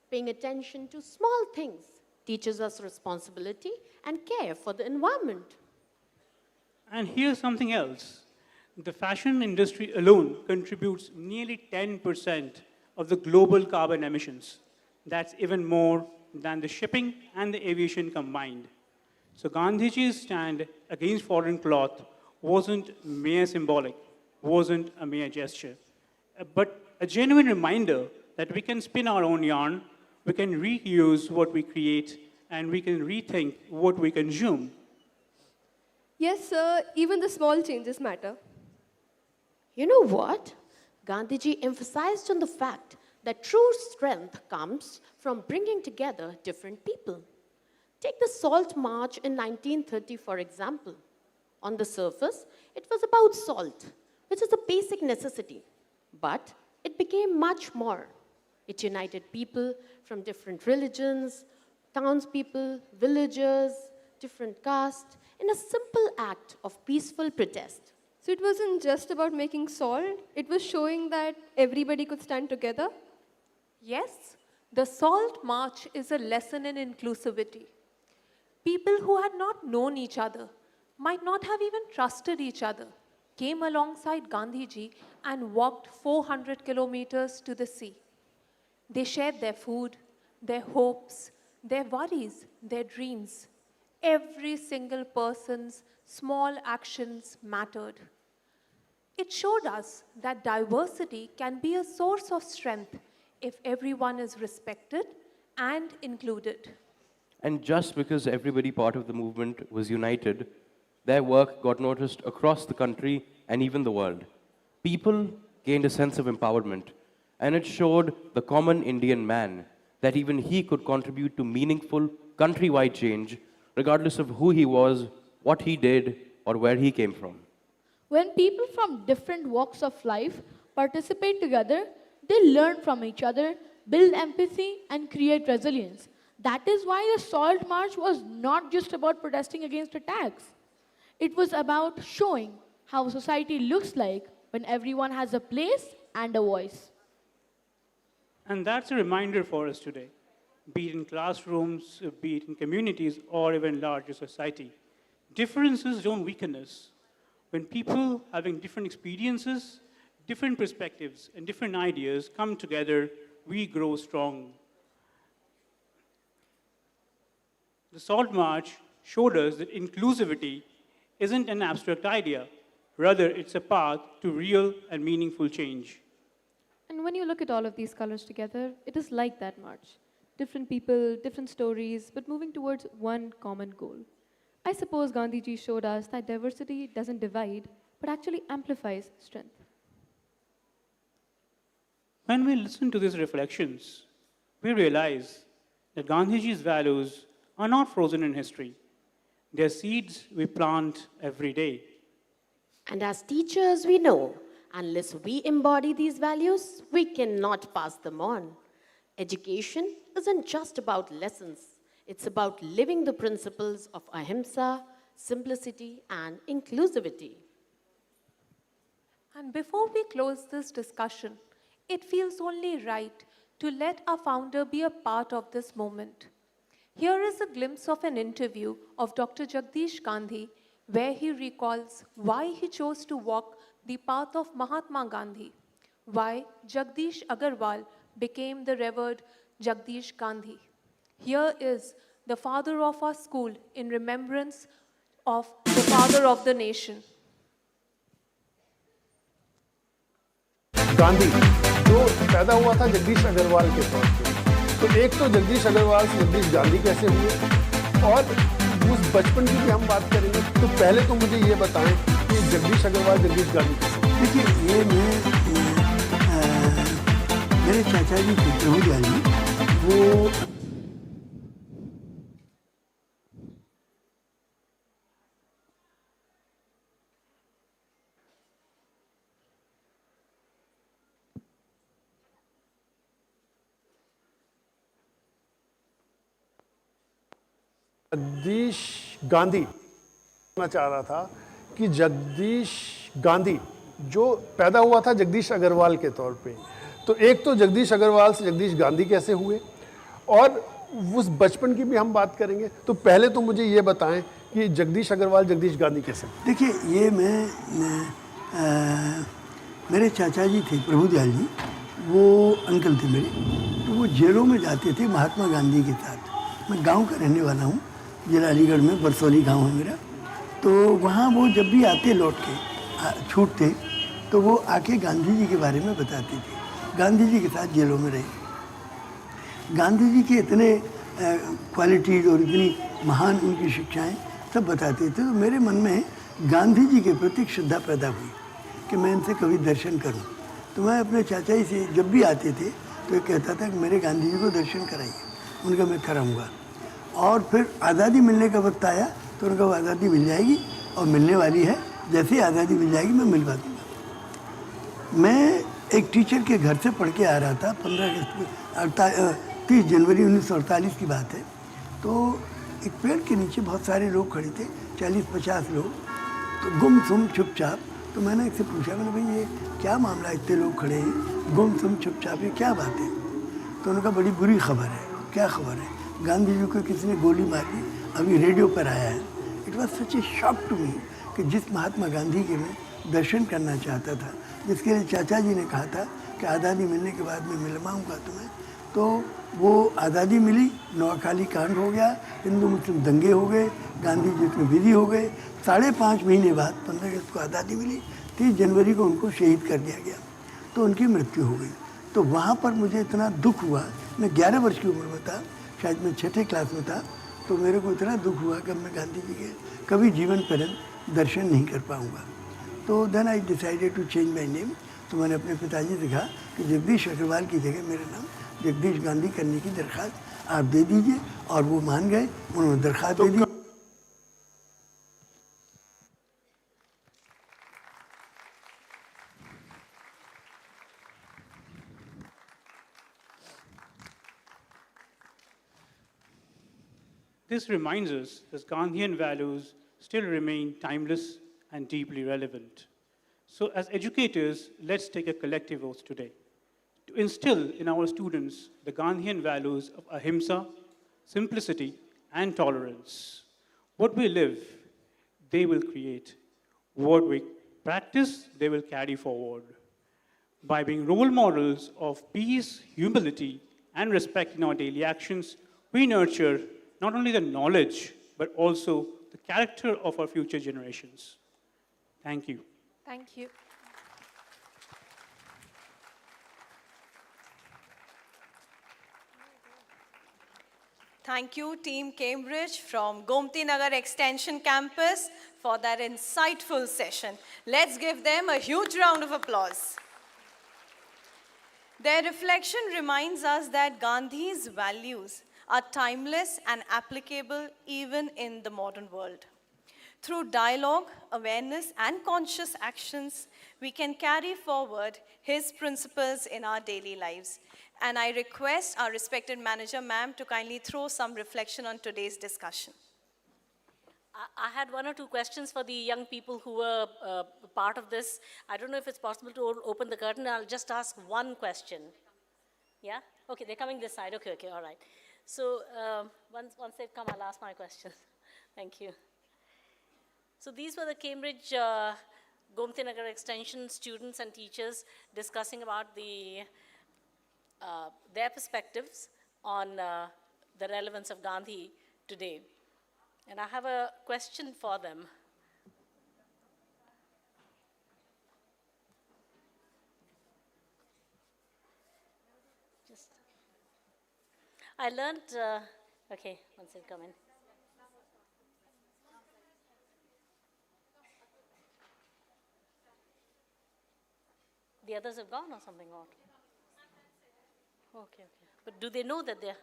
Paying attention to small things teaches us responsibility and care for the environment. And here's something else. The fashion industry alone contributes nearly 10% of the global carbon emissions. That's even more than the shipping and the aviation combined. So Gandhiji's stand against foreign cloth wasn't mere symbolic, wasn't a mere gesture, but a genuine reminder that we can spin our own yarn, we can reuse what we create, and we can rethink what we consume. Yes, sir, even the small changes matter. You know what? Gandhiji emphasized on the fact that true strength comes from bringing together different people. Take the Salt March in 1930, for example. On the surface, it was about salt, which is a basic necessity. But it became much more. It united people from different religions, townspeople, villagers, different castes, in a simple act of peaceful protest. So it wasn't just about making salt, it was showing that everybody could stand together. Yes, the Salt March is a lesson in inclusivity. People who had not known each other, might not have even trusted each other, came alongside Gandhiji and walked 400 kilometers to the sea. They shared their food, their hopes, their worries, their dreams. Every single person's small actions mattered. It showed us that diversity can be a source of strength if everyone is respected and included. And just because everybody part of the movement was united, their work got noticed across the country and even the world. People gained a sense of empowerment, and it showed the common Indian man that even he could contribute to meaningful countrywide change, regardless of who he was, what he did, or where he came from. When people from different walks of life participate together, they learn from each other, build empathy, and create resilience. That is why the Salt March was not just about protesting against attacks. It was about showing how society looks like when everyone has a place and a voice. And that's a reminder for us today, be it in classrooms, be it in communities, or even larger society. Differences don't weaken us. When people having different experiences, different perspectives, and different ideas come together, we grow strong. The Salt March showed us that inclusivity isn't an abstract idea. Rather, it's a path to real and meaningful change. And when you look at all of these colors together, it is like that march. Different people, different stories, but moving towards one common goal. I suppose Gandhiji showed us that diversity doesn't divide, but actually amplifies strength. When we listen to these reflections, we realize that Gandhiji's values are not frozen in history. They're seeds we plant every day. And as teachers, we know Unless we embody these values, we cannot pass them on. Education isn't just about lessons, it's about living the principles of ahimsa, simplicity, and inclusivity. And before we close this discussion, it feels only right to let our founder be a part of this moment. Here is a glimpse of an interview of Dr. Jagdish Gandhi, where he recalls why he chose to walk the path of Mahatma Gandhi, why Jagdish Agarwal became the revered Jagdish Gandhi. Here is the father of our school in remembrance of the father of the nation. Gandhi जो पैदा हुआ था जगदीश अग्रवाल के तौर पे, तो एक तो जगदीश अग्रवाल से जगदीश गांधी कैसे हुए, और उस बचपन की भी हम बात करेंगे। तो पहले तो मुझे ये बताएं कि जगदीश अग्रवाल जगदीश गांधी कैसे। देखिए, ये मेरे चाचा जी थे प्रभुदयाल जी, वो जगदीश गांधी मैं चाह रहा था कि जगदीश गांधी जो पैदा हुआ था जगदीश अग्रवाल के तौर पे, तो एक तो जगदीश अग्रवाल से जगदीश गांधी कैसे हुए, और उस बचपन की भी हम बात करेंगे। तो पहले तो मुझे ये बताएं कि जगदीश अग्रवाल जगदीश गांधी कैसे। देखिए, ये मेरे चाचा जी थे प्रभुदयाल जी, वो अंकल थे मेरे, तो वो जेलों में जाते थे महात्मा गांधी के साथ। मैं गांव का रहने वाला हूँ, जिला अलीगढ़ में बरसौली गांव है मेरा। तो वहाँ वो जब भी आते लौट के छूटते, तो वो आके गांधी जी के बारे में बताते थे। गांधी जी के साथ जेलों में रहे। गांधी जी के इतने क्वालिटीज़ और इतनी महान उनकी शिक्षाएं सब बताते थे। तो मेरे मन में गांधी जी के प्रति श्रद्धा पैदा हुई कि मैं इनसे कभी दर्शन करूं। तो मैं अपने चाचा जी से जब भी आते थे तो ये कहता था कि मेरे गांधी जी को दर्शन कराइए। उनका मैं कराऊंगा। और फिर आज़ादी मिलने का वक्त आया तो उनका वो आज़ादी मिल जाएगी और मिलने वाली है। जैसे ही आज़ादी मिल जाएगी मैं मिलवा दूँगा। मैं एक टीचर के घर से पढ़ के आ रहा था, 30 जनवरी 1948 की बात है। तो एक पेड़ के नीचे बहुत सारे लोग खड़े थे, 40-50 लोग, तो गुमसुम चुपचाप। तो मैंने इससे पूछा, मैंने भाई ये क्या मामला, इतने लोग खड़े हैं गुमसुम चुपचाप, ये क्या बात है। तो उनका बड़ी बुरी खबर है। क्या खबर है? गांधी जी को किसी ने गोली मार दी, अभी रेडियो पर आया है। It was such a shock to me कि जिस महात्मा गांधी के मैं दर्शन करना चाहता था, जिसके लिए चाचा जी ने कहा था कि आज़ादी मिलने के बाद मैं मिलवाऊँगा तुम्हें, तो वो आज़ादी मिली, नौखाली कांड हो गया, हिंदू मुस्लिम दंगे हो गए, गांधी जी उसमें बिजी हो गए। 5.5 महीने बाद 15 अगस्त को आज़ादी मिली, 30 जनवरी को उनको शहीद कर दिया गया, तो उनकी मृत्यु हो गई। तो वहाँ पर मुझे इतना दुख हुआ। मैं 11 वर्ष की उम्र में था, शायद मैं 6ठी क्लास में था। तो मेरे को इतना दुख हुआ कि मैं गांधी जी के कभी जीवन पर्यंत दर्शन नहीं कर पाऊँगा। तो then I decided to change my name. तो मैंने अपने पिताजी से कहा कि जगदीश अग्रवाल की जगह मेरा नाम जगदीश गांधी करने की दरख्वास्त आप दे दीजिए, और वो मान गए। उन्होंने दरख्वास्त दे दी। This reminds us that Gandhian values still remain timeless and deeply relevant. So as educators, let's take a collective oath today to instill in our students the Gandhian values of ahimsa, simplicity, and tolerance. What we live, they will create. What we practice, they will carry forward. By being role models of peace, humility, and respect in our daily actions, we nurture not only the knowledge, but also the character of our future generations. Thank you. Thank you. Thank you, Team Cambridge from Gomti Nagar Extension Campus, for that insightful session. Let's give them a huge round of applause. Their reflection reminds us that Gandhi's values are timeless and applicable even in the modern world. Through dialogue, awareness, and conscious actions, we can carry forward his principles in our daily lives. And I request our respected manager, ma'am, to kindly throw some reflection on today's discussion. I had one or two questions for the young people who were part of this. I don't know if it's possible to open the curtain. I'll just ask one question. Yeah? Okay, they're coming this side. Okay, all right. So once they've come, I'll ask my questions. Thank you. So these were the Cambridge Gomti Nagar Extension students and teachers discussing about their perspectives on the relevance of Gandhi today. And I have a question for them. I learned, okay, once they come in. The others have gone or something or? Okay. But do they know that they're?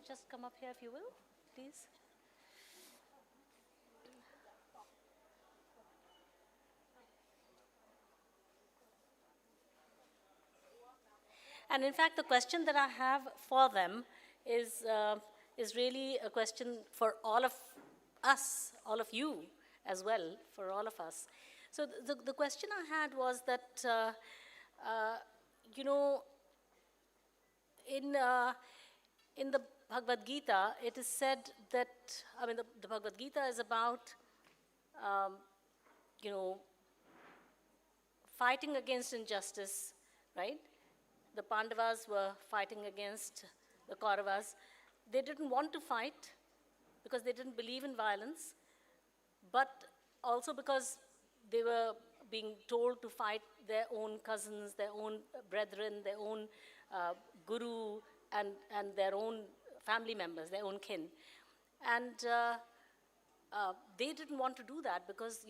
Just come up here if you will, please. And in fact, the question that I have for them is really a question for all of us, all of you as well, for all of us. So the question I had was that, in the Bhagavad Gita, it is said that, the Bhagavad Gita is about, fighting against injustice, right? The Pandavas were fighting against the Kauravas. They didn't want to fight because they didn't believe in violence, but also because they were being told to fight their own cousins, their own brethren, their own guru, and their own family members, their own kin. And they didn't want to do that because,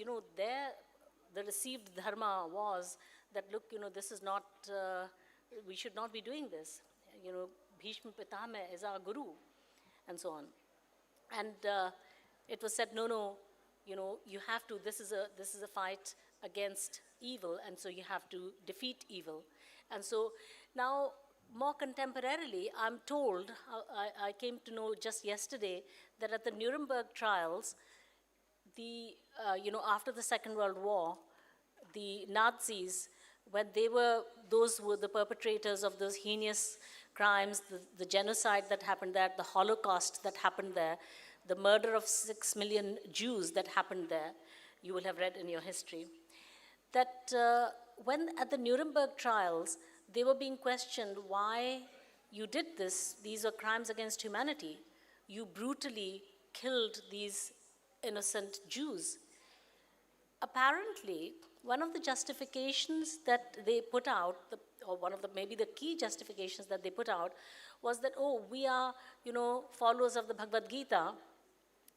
the received dharma was that, look, this is not, we should not be doing this. Bhishma Pitama is our guru, and so on. And it was said, no, you have to, this is a fight against evil, and so you have to defeat evil. And so now, more contemporarily, I'm told, I came to know just yesterday, that at the Nuremberg trials, after the Second World War, the Nazis, when those were the perpetrators of those heinous crimes, the genocide that happened there, the Holocaust that happened there, the murder of 6 million Jews that happened there, you will have read in your history, that when at the Nuremberg trials, they were being questioned why you did this. These are crimes against humanity. You brutally killed these innocent Jews. Apparently, one of the justifications that they put out, or one of the maybe the key justifications that they put out, was that, we are, followers of the Bhagavad Gita,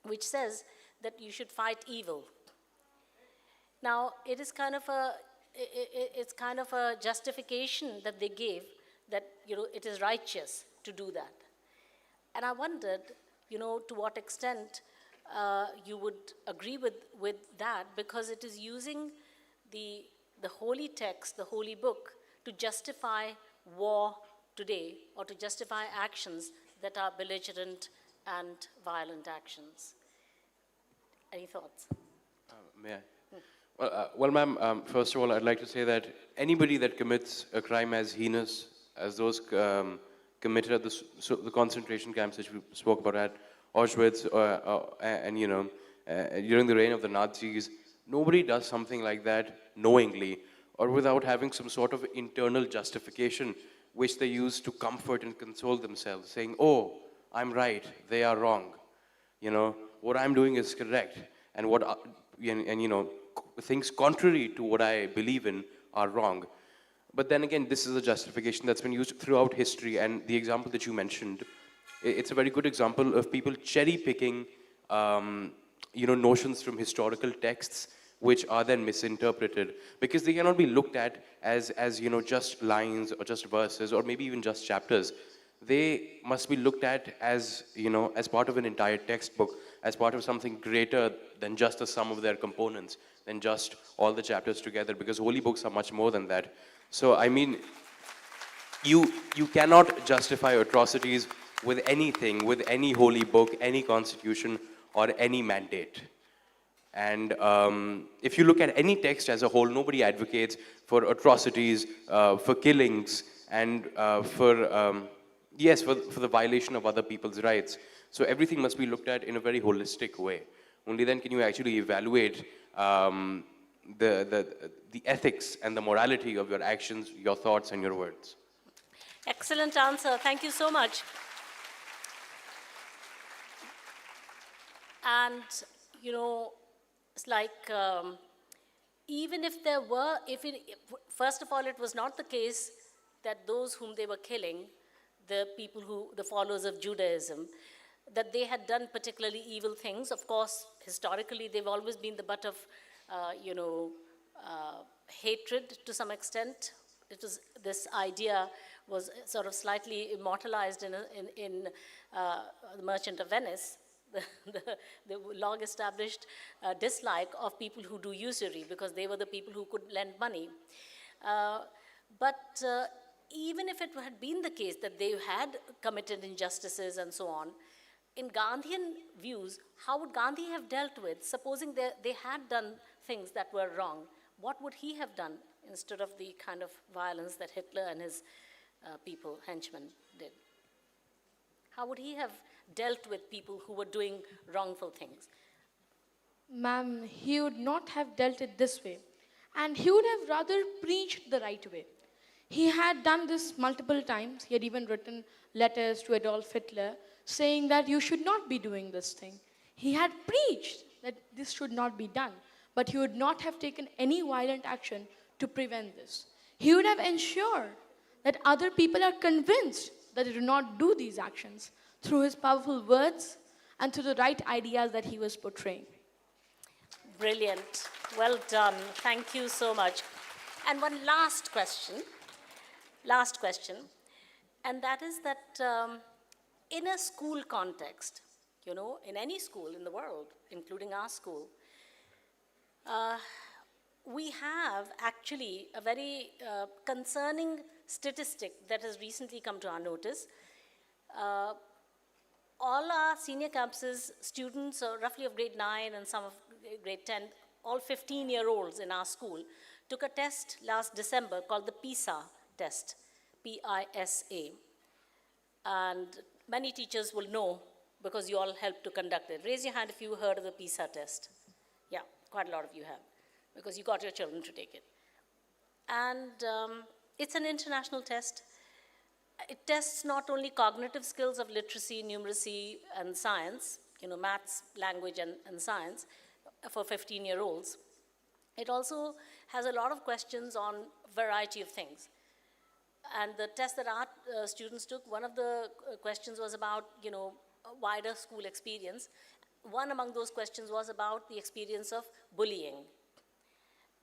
which says that you should fight evil. Now, it is kind of a justification that they gave that, it is righteous to do that. And I wondered, to what extent you would agree with that, because it is using the holy text, the holy book, to justify war today, or to justify actions that are belligerent and violent actions. Any thoughts? May I? Well, ma'am, first of all, I'd like to say that anybody that commits a crime as heinous as those committed at the concentration camps which we spoke about at Auschwitz, during the reign of the Nazis, nobody does something like that knowingly or without having some sort of internal justification which they use to comfort and console themselves, saying, I'm right, they are wrong. What I'm doing is correct, and things contrary to what I believe in are wrong. But then again, this is a justification that's been used throughout history, and the example that you mentioned, it's a very good example of people cherry-picking, notions from historical texts which are then misinterpreted, because they cannot be looked at as just lines or just verses or maybe even just chapters. they must be looked at as, as part of an entire textbook, as part of something greater than just the sum of their components, than just all the chapters together, because holy books are much more than that. So, I mean, you cannot justify atrocities with anything, with any holy book, any constitution, or any mandate. And if you look at any text as a whole, nobody advocates for atrocities, for killings, and yes, for the violation of other people's rights. So everything must be looked at in a very holistic way. Only then can you actually evaluate the ethics and the morality of your actions, your thoughts, and your words. Excellent answer. Thank you so much. And, it's like, even if there were, first of all, it was not the case that those whom they were killing, the followers of Judaism, that they had done particularly evil things. Of course, historically, they've always been the butt of, hatred to some extent. This idea was sort of slightly immortalized in The Merchant of Venice, the long-established dislike of people who do usury, because they were the people who could lend money. But even if it had been the case that they had committed injustices and so on, in Gandhian views, how would Gandhi have dealt with, supposing they had done things that were wrong, what would he have done instead of the kind of violence that Hitler and his henchmen did? How would he have dealt with people who were doing wrongful things? Ma'am, he would not have dealt it this way. And he would have rather preached the right way. He had done this multiple times. He had even written letters to Adolf Hitler saying that you should not be doing this thing. He had preached that this should not be done, but he would not have taken any violent action to prevent this. He would have ensured that other people are convinced that they do not do these actions through his powerful words and through the right ideas that he was portraying. Brilliant. Well done. Thank you so much. And one last question, and that is that in a school context, in any school in the world, including our school, we have actually a very concerning statistic that has recently come to our notice. All our senior campuses students, roughly of grade 9 and some of grade 10, all 15-year-olds in our school, took a test last December called the PISA test, P-I-S-A. And many teachers will know because you all helped to conduct it. Raise your hand if you heard of the PISA test. Yeah, quite a lot of you have, because you got your children to take it. And it's an international test. It tests not only cognitive skills of literacy, numeracy, and science, maths, language, and science for 15-year-olds. It also has a lot of questions on a variety of things. And the test that our students took, one of the questions was about, a wider school experience. One among those questions was about the experience of bullying.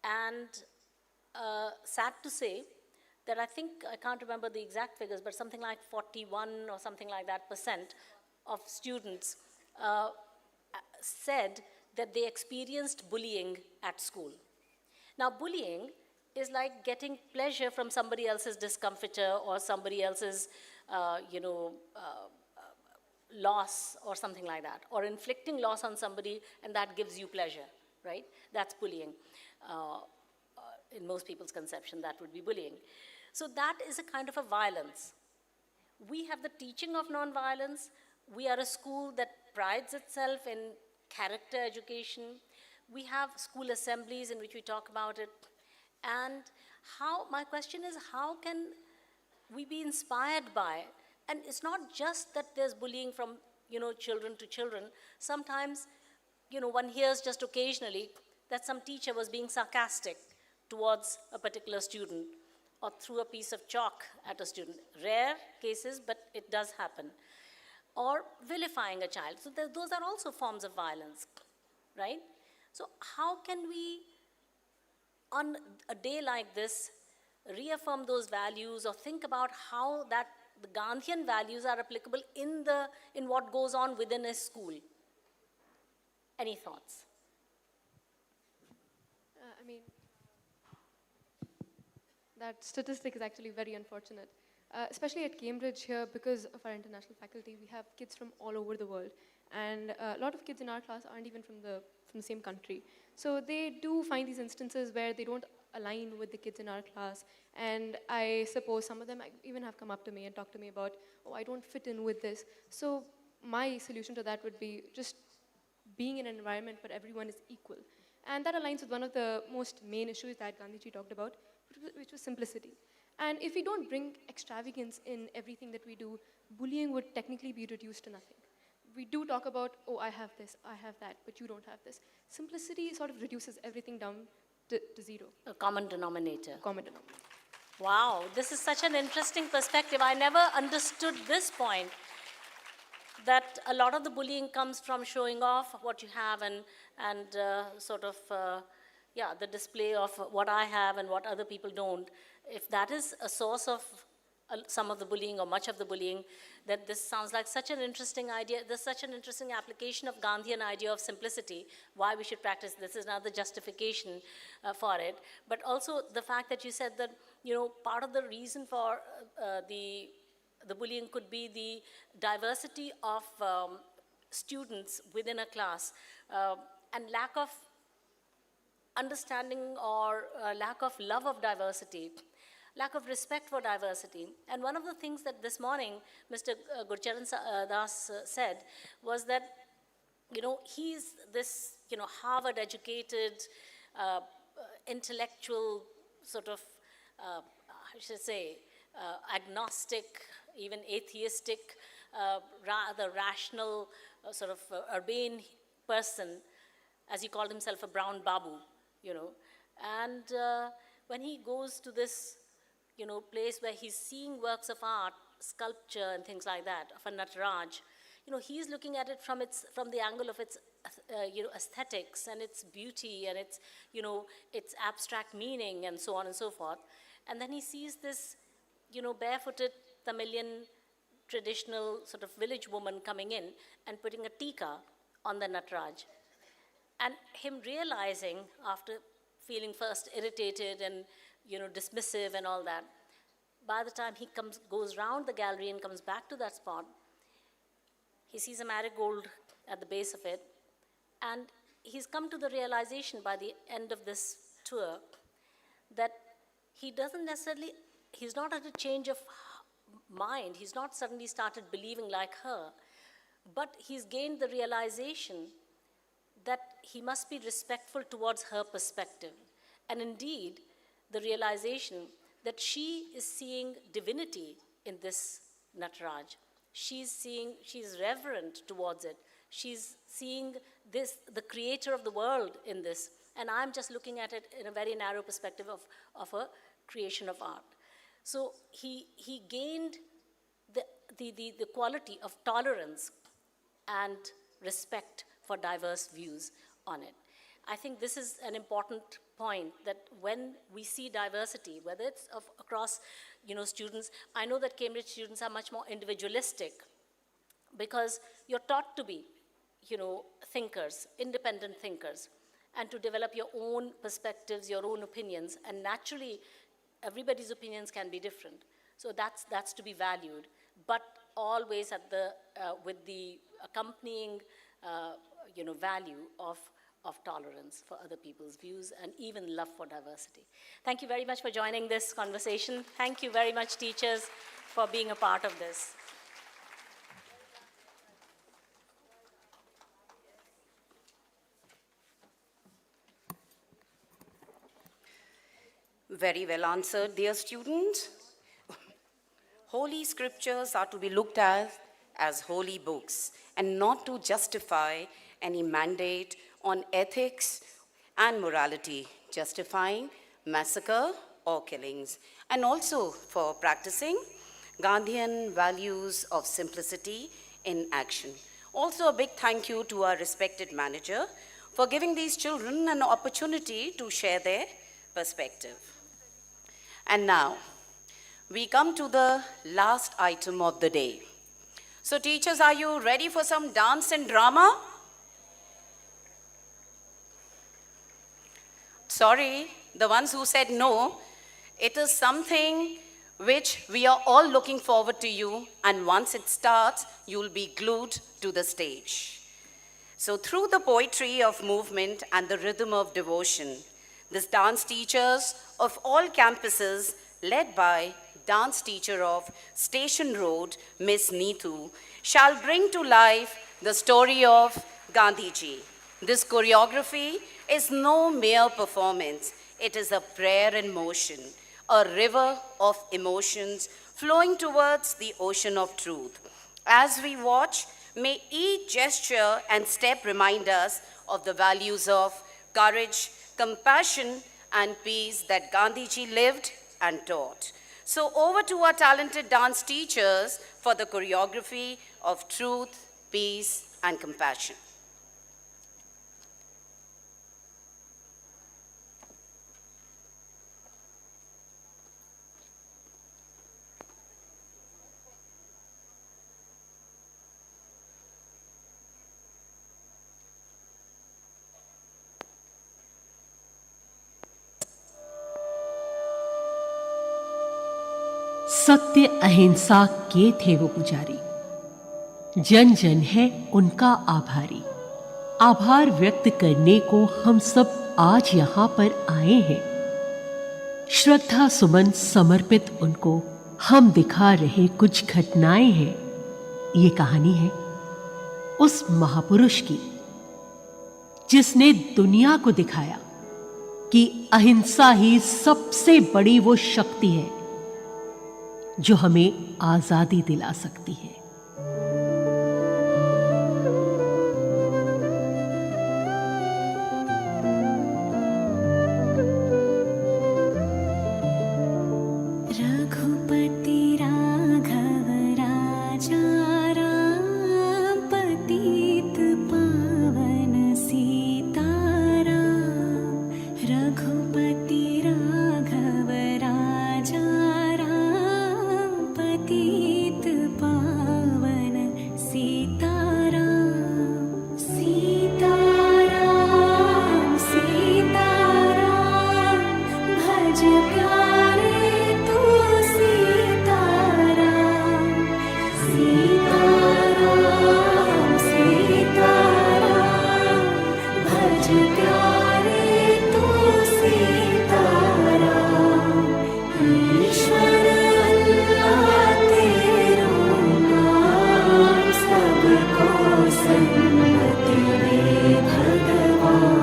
And sad to say that I can't remember the exact figures, but something like 41 or something like that % of students said that they experienced bullying at school. Now, bullying is like getting pleasure from somebody else's discomfiture or somebody else's, loss or something like that, or inflicting loss on somebody and that gives you pleasure, right? That's bullying. In most people's conception, that would be bullying. So that is a kind of a violence. We have the teaching of nonviolence. We are a school that prides itself in character education. We have school assemblies in which we talk about it. And my question is, how can we be inspired by it? And it's not just that there's bullying from, children to children. Sometimes, one hears just occasionally that some teacher was being sarcastic towards a particular student or threw a piece of chalk at a student. Rare cases, but it does happen. Or vilifying a child. So those are also forms of violence, right? So how can we, on a day like this, reaffirm those values or think about how that the Gandhian values are applicable in what goes on within a school. Any thoughts? I mean, that statistic is actually very unfortunate, especially at Cambridge here, because of our international faculty. We have kids from all over the world, and a lot of kids in our class aren't even from the same country. So they do find these instances where they don't align with the kids in our class, and I suppose some of them even have come up to me and talked to me about, oh, I don't fit in with this. So my solution to that would be just being in an environment where everyone is equal. And that aligns with one of the most main issues that Gandhiji talked about, which was simplicity. And if we don't bring extravagance in everything that we do, bullying would technically be reduced to nothing. We do talk about, oh, I have this, I have that, but you don't have this. Simplicity sort of reduces everything down to zero. A common denominator. Common denominator. Wow, this is such an interesting perspective. I never understood this point, that a lot of the bullying comes from showing off what you have and the display of what I have and what other people don't. If that is a source of some of the bullying or much of the bullying, then this sounds like such an interesting idea. There's such an interesting application of Gandhian idea of simplicity, why we should practice. This is another justification for it. But also the fact that you said that, part of the reason for the bullying could be the diversity of students within a class and lack of understanding or lack of love of diversity, lack of respect for diversity. And one of the things that this morning Mr. Gurcharan Das said was that, he's this, Harvard-educated, intellectual sort of, I should say, agnostic, even atheistic, rather rational, sort of urbane person, as he called himself, a brown babu, And when he goes to this, place where he's seeing works of art, sculpture and things like that, of a Nataraj, he's looking at it from the angle of its, aesthetics and its beauty and its, its abstract meaning and so on and so forth. And then he sees this, barefooted Tamilian traditional sort of village woman coming in and putting a tika on the Nataraj. And him realizing, after feeling first irritated and, dismissive and all that, by the time he goes round the gallery and comes back to that spot, he sees a marigold at the base of it. And he's come to the realization by the end of this tour that he's not at a change of mind. He's not suddenly started believing like her, but he's gained the realization that he must be respectful towards her perspective. And indeed, the realization that she is seeing divinity in this Nataraj. She's reverent towards it. She's seeing this, the creator of the world in this. And I'm just looking at it in a very narrow perspective of a creation of art. So he gained the quality of tolerance and respect for diverse views on it. I think this is an important point, that when we see diversity, whether it's across students, I know that Cambridge students are much more individualistic because you're taught to be thinkers, independent thinkers, and to develop your own perspectives, your own opinions, and naturally everybody's opinions can be different. So that's to be valued, but always with the accompanying value of tolerance for other people's views and even love for diversity. Thank you very much for joining this conversation. Thank you very much, teachers, for being a part of this. Very well answered, dear students. Holy scriptures are to be looked at as holy books and not to justify any mandate on ethics and morality, justifying massacre or killings, and also for practicing Gandhian values of simplicity in action. Also, a big thank you to our respected manager for giving these children an opportunity to share their perspective. And now, we come to the last item of the day. So teachers, are you ready for some dance and drama? Sorry, the ones who said no, it is something which we are all looking forward to you, and once it starts, you'll be glued to the stage. So through the poetry of movement and the rhythm of devotion, these dance teachers of all campuses, led by dance teacher of Station Road, Miss Neetu, shall bring to life the story of Gandhiji. This choreography is no mere performance. It is a prayer in motion, a river of emotions flowing towards the ocean of truth. As we watch, may each gesture and step remind us of the values of courage, compassion, and peace that Gandhiji lived and taught. So over to our talented dance teachers for the choreography of truth, peace, and compassion. सत्य अहिंसा के थे वो पुजारी, जन जन है उनका आभारी। आभार व्यक्त करने को हम सब आज यहाँ पर आए हैं। श्रद्धा सुमन समर्पित उनको हम दिखा रहे कुछ घटनाएं हैं। ये कहानी है उस महापुरुष की जिसने दुनिया को दिखाया कि अहिंसा ही सबसे बड़ी वो शक्ति है जो हमें आजादी दिला सकती है। रघुपति राघव राजा राम पतित पावन सीताराम। रघुपति राघव राजा पतित पावन सीताराम। सीताराम सीताराम भज प्यारे तू सीताराम। सीताराम सीताराम भज प्यारे तू सीताराम। ईश्वर सन्मति दे भगवान।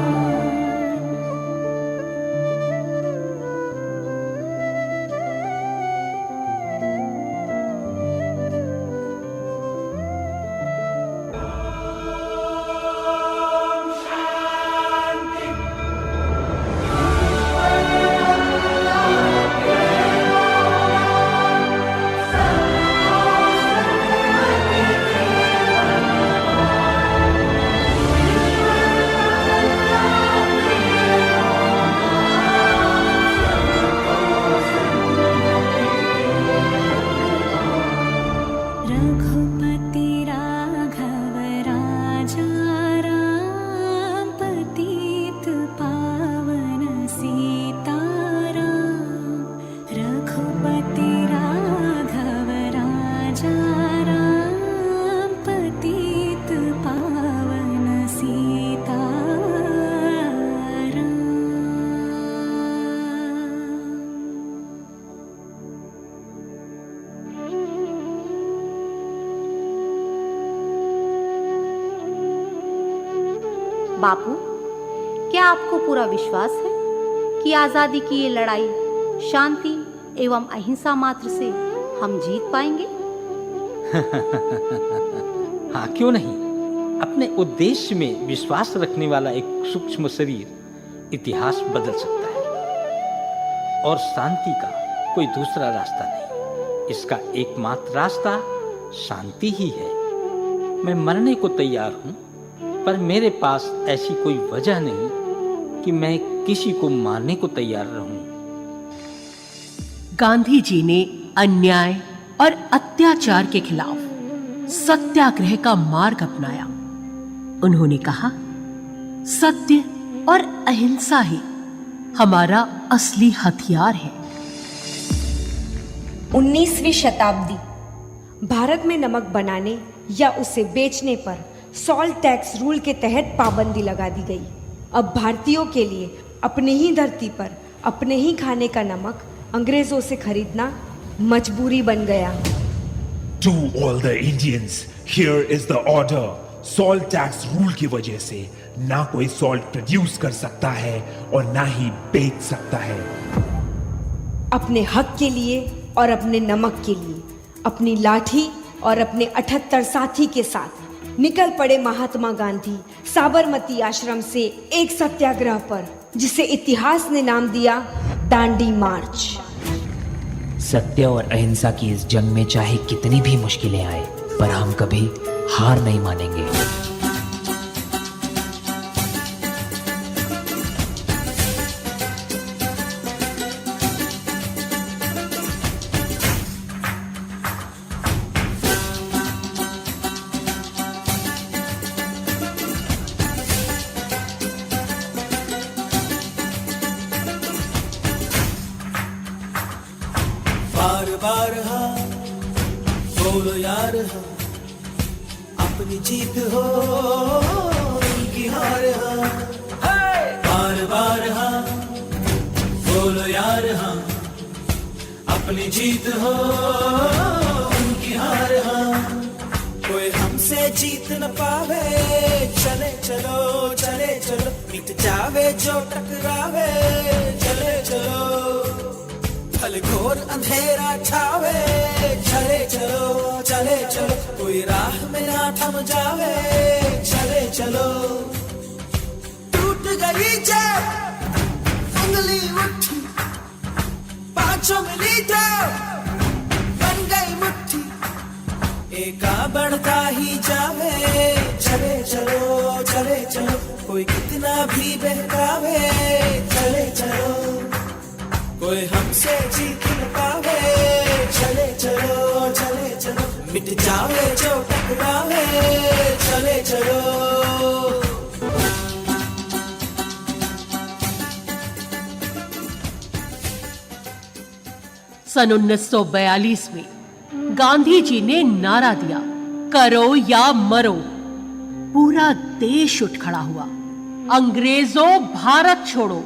बापू, क्या आपको पूरा विश्वास है कि आज़ादी की ये लड़ाई शांति एवं अहिंसा मात्र से हम जीत पाएंगे? हाँ, क्यों नहीं। अपने उद्देश्य में विश्वास रखने वाला एक सूक्ष्म शरीर इतिहास बदल सकता है और शांति का कोई दूसरा रास्ता नहीं। इसका एकमात्र रास्ता शांति ही है। मैं मरने को तैयार हूँ, पर मेरे पास ऐसी कोई वजह नहीं कि मैं किसी को मारने को तैयार रहूं। गांधी जी ने अन्याय और अत्याचार के खिलाफ सत्याग्रह का मार्ग अपनाया। उन्होंने कहा, सत्य और अहिंसा ही हमारा असली हथियार है। 19वीं शताब्दी, भारत में नमक बनाने या उसे बेचने पर सॉल्ट टैक्स रूल के तहत पाबंदी लगा दी गई। अब भारतीयों के लिए अपनी ही धरती पर अपने ही खाने का नमक अंग्रेजों से खरीदना मजबूरी बन गया। To all the Indians, here is the order. Salt tax rule की वजह से ना कोई सॉल्ट प्रोड्यूस कर सकता है और ना ही बेच सकता है। अपने हक के लिए और अपने नमक के लिए अपनी लाठी और अपने 78 साथी के साथ निकल पड़े महात्मा गांधी साबरमती आश्रम से एक सत्याग्रह पर, जिसे इतिहास ने नाम दिया दांडी मार्च। सत्य और अहिंसा की इस जंग में चाहे कितनी भी मुश्किलें आए, पर हम कभी हार नहीं मानेंगे। बार बार हाँ बोलो यार हाँ, अपनी जीत हो उनकी हार हाँ। बार बार हाँ बोलो यार हाँ, अपनी जीत हो उनकी हार हाँ। कोई हमसे जीत न पावे, चले चलो चले चलो, मिट जावे जो टकरावे, चले चलो फल घोर अंधेरा छावे, चले चलो चले चलो, कोई राह में ना थम जावे, चले चलो। टूट गई जब उंगली उठी, पांचों मिली तो बन गई मुट्ठी, एका बढ़ता ही जावे, चले चलो चले चलो, कोई कितना भी बहकावे, चले चलो कोई हमसे जीत न पावे, चले चलो चले चलो, मिट जावे जो टकरावे, चले चलो। सन 1942 में गांधी जी ने नारा दिया, करो या मरो। पूरा देश उठ खड़ा हुआ, अंग्रेजों भारत छोड़ो।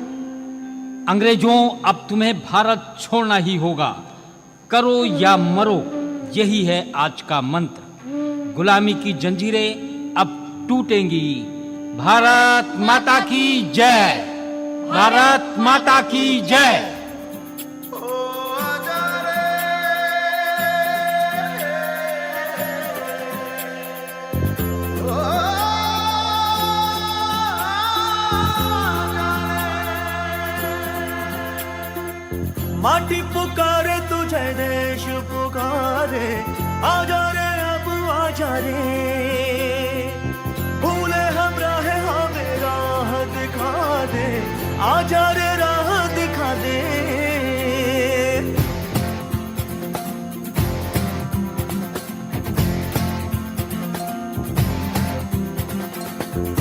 अंग्रेजों, अब तुम्हें भारत छोड़ना ही होगा, करो या मरो, यही है आज का मंत्र। गुलामी की जंजीरें अब टूटेंगी। भारत माता की जय, भारत माता की जय। माटी पुकारे तुझे, देश पुकारे, आजा रे अब आजा रे, भूले हम राह हमें राह दिखा दे, आजा रे राह दिखा दे।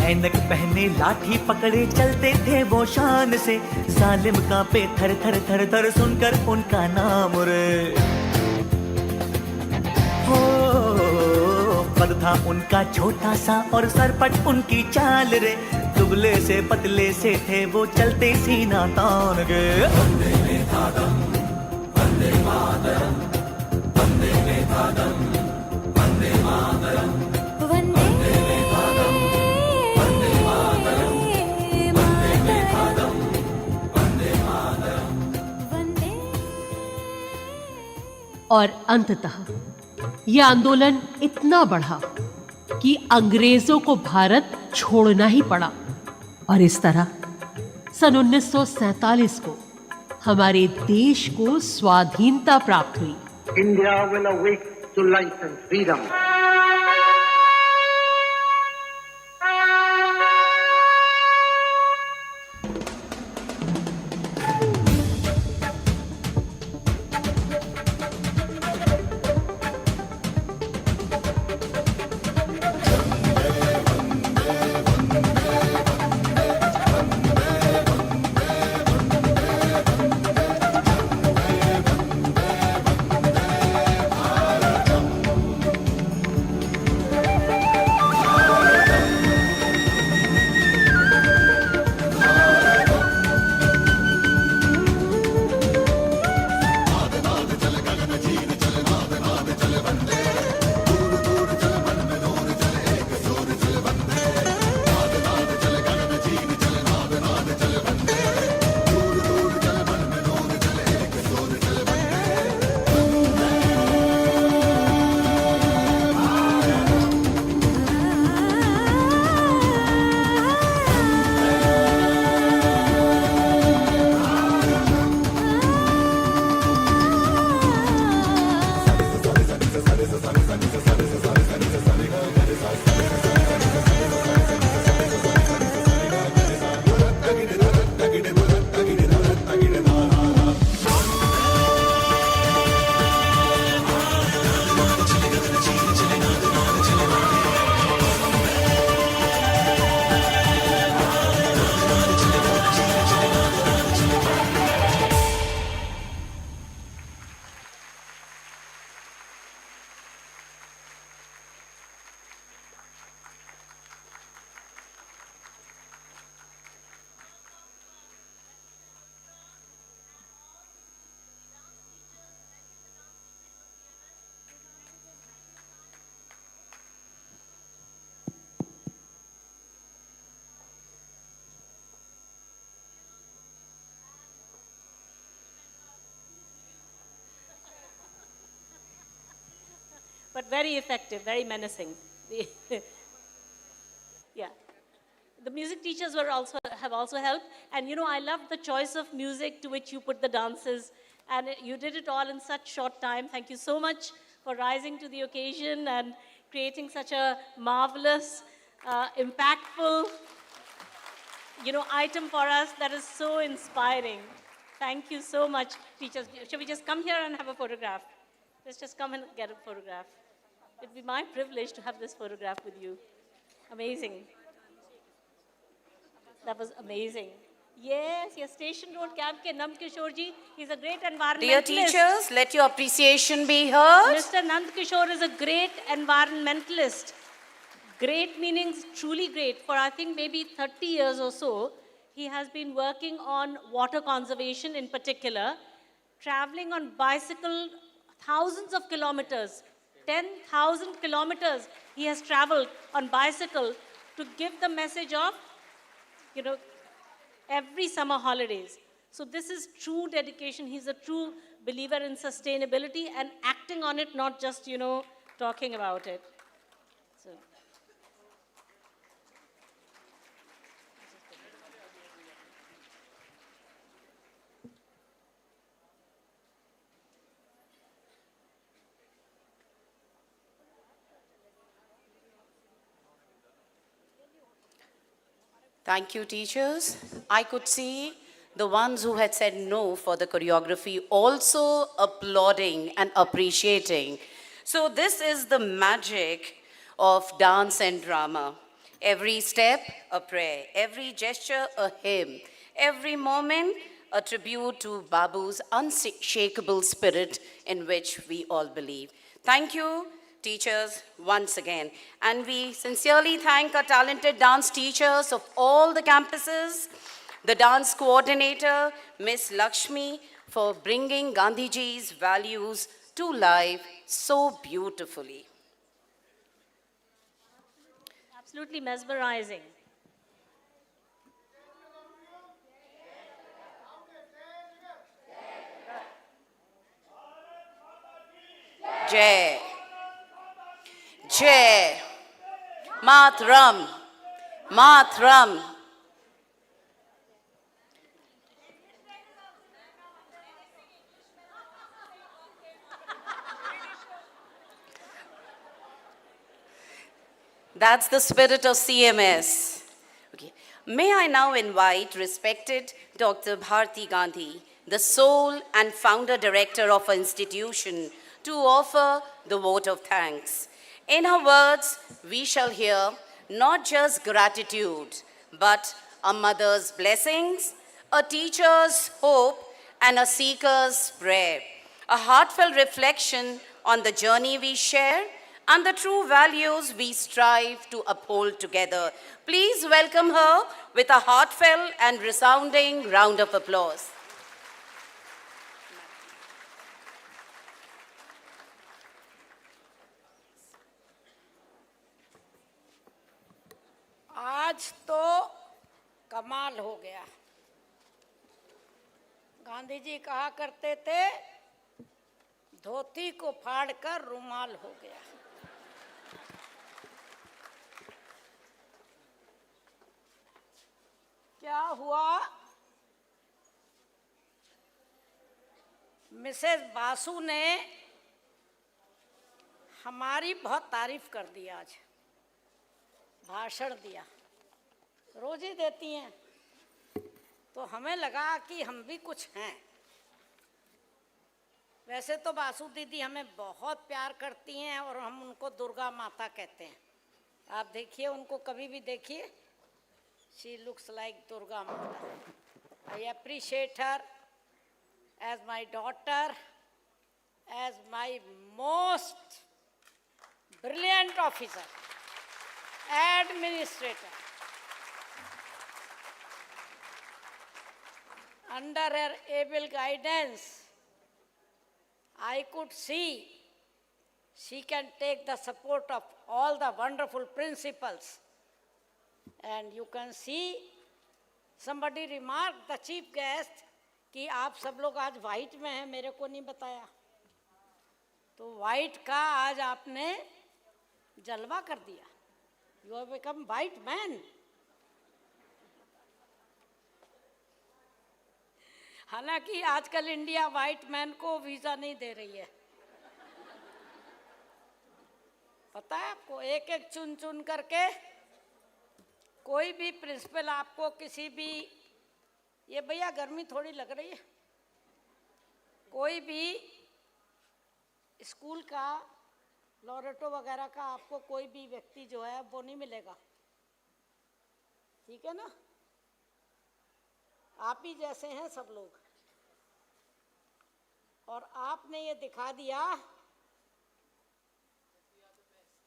ऐनक पहने लाठी पकड़े चलते थे वो शान से, जालिम कांपे थर थर थर थर सुनकर उनका नाम रे। हो कद था उनका छोटा सा और सरपट उनकी चाल रे, दुबले से पतले से थे वो चलते सीना तान गे। वंदे मातरम, वंदे मातरम, वंदे मातरम, वंदे मातरम, और अंततः यह आंदोलन इतना बढ़ा कि अंग्रेजों को भारत छोड़ना ही पड़ा। और इस तरह सन 1947 को हमारे देश को स्वाधीनता प्राप्त हुई। India will awake to life and freedom. but very effective, very menacing. Yeah. The music teachers have also helped. And you know, I love the choice of music to which you put the dances. And you did it all in such short time. Thank you so much for rising to the occasion and creating such a marvelous, impactful, item for us that is so inspiring. Thank you so much, teachers. Shall we just come here and have a photograph? Let's just come and get a photograph. It'd be my privilege to have this photograph with you. Amazing. That was amazing. Yes, Station Road Camp ke Nand Kishore ji, he's a great environmentalist. Dear teachers, let your appreciation be heard. Mr. Nand Kishore is a great environmentalist. Great meanings truly great. For I think maybe 30 years or so, he has been working on water conservation in particular, traveling on bicycle thousands of kilometers, 10,000 kilometers he has traveled on bicycle to give the message of, every summer holidays. So this is true dedication. He's a true believer in sustainability and acting on it, not just, talking about it. So. Thank you, teachers. I could see the ones who had said no for the choreography also applauding and appreciating. So this is the magic of dance and drama. Every step, a prayer. Every gesture, a hymn. Every moment, a tribute to Babu's unshakable spirit in which we all believe. Thank you, teachers, once again. And we sincerely thank our talented dance teachers of all the campuses, the dance coordinator, Miss Lakshmi, for bringing Gandhiji's values to life so beautifully. Absolutely mesmerizing. Jai. Jai. Matram. Matram. That's the spirit of CMS. Okay. May I now invite respected Dr. Bharti Gandhi, the sole and founder director of our institution, to offer the vote of thanks. In her words, we shall hear not just gratitude, but a mother's blessings, a teacher's hope, and a seeker's prayer. A heartfelt reflection on the journey we share and the true values we strive to uphold together. Please welcome her with a heartfelt and resounding round of applause. आज तो कमाल हो गया। गांधी जी कहा करते थे, धोती को फाड़कर रुमाल हो गया। क्या हुआ? मिसेस बासु ने हमारी बहुत तारीफ कर दी आज, भाषण दिया, रोज ही देती हैं, तो हमें लगा कि हम भी कुछ हैं। वैसे तो बासु दीदी हमें बहुत प्यार करती हैं और हम उनको दुर्गा माता कहते हैं। आप देखिए उनको, कभी भी देखिए, she looks like Durga Mata. I appreciate her as my daughter, as my most brilliant officer, administrator. Under her able guidance, I could see she can take the support of all the wonderful principals. And you can see, somebody remarked, the chief guest, कि आप सब लोग आज white में हैं, मेरे को नहीं बताया। तो वाइट का आज आपने जलवा कर दिया। You have become white man. हालांकि आजकल इंडिया वाइट मैन को वीजा नहीं दे रही है, पता है आपको, एक एक चुन चुन करके। कोई भी प्रिंसिपल आपको किसी भी, ये भैया गर्मी थोड़ी लग रही है, कोई भी स्कूल का लॉरेटो वगैरह का आपको कोई भी व्यक्ति जो है वो नहीं मिलेगा, ठीक है ना। आप ही जैसे हैं सब लोग। और आपने ये दिखा दिया।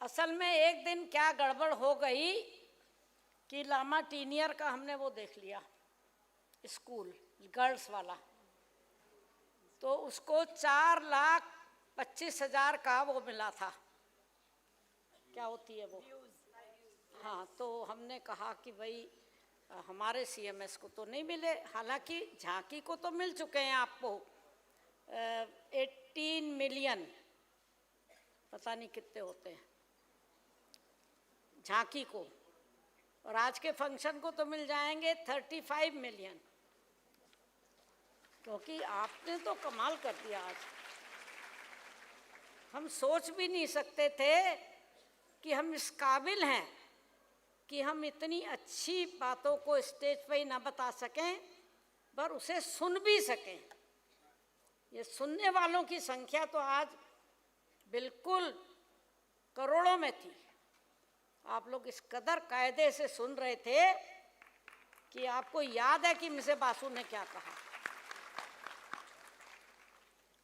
असल में एक दिन क्या गड़बड़ हो गई कि लामा टीनियर का हमने वो देख लिया स्कूल, गर्ल्स वाला, तो उसको 4,25,000 का वो मिला था, क्या होती है वो, हाँ। तो हमने कहा कि भाई हमारे CMS को तो नहीं मिले, हालांकि झांकी को तो मिल चुके हैं आपको 18 मिलियन, पता नहीं कितने होते हैं झांकी को, और आज के फंक्शन को तो मिल जाएंगे 35 मिलियन, क्योंकि आपने तो कमाल कर दिया आज। हम सोच भी नहीं सकते थे कि हम इस काबिल हैं कि हम इतनी अच्छी बातों को स्टेज पे ही ना बता सकें, पर उसे सुन भी सकें। ये सुनने वालों की संख्या तो आज बिल्कुल करोड़ों में थी। आप लोग इस कदर कायदे से सुन रहे थे कि आपको याद है कि मिसे बासु ने क्या कहा,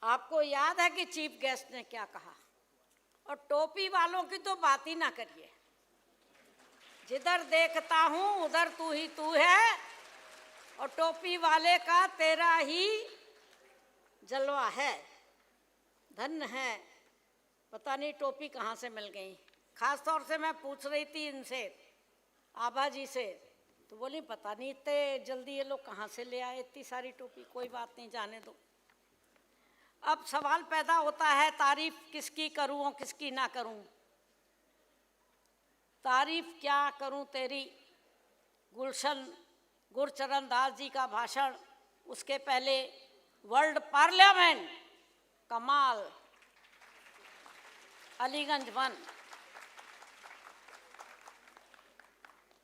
आपको याद है कि चीफ गेस्ट ने क्या कहा। और टोपी वालों की तो बात ही ना करिए, जिधर देखता हूं उधर तू ही तू है, और टोपी वाले का तेरा ही जलवा है। धन्य है, पता नहीं टोपी कहाँ से मिल गई। खास तौर से मैं पूछ रही थी इनसे, आभा जी से, तो बोली पता नहीं इतने जल्दी ये लोग कहाँ से ले आए इतनी सारी टोपी। कोई बात नहीं, जाने दो। अब सवाल पैदा होता है तारीफ किसकी करूं और किसकी ना करूं। तारीफ क्या करूं तेरी, गुरचरण दास जी का भाषण, उसके पहले वर्ल्ड पार्लियामेंट, कमाल, अलीगंज 1,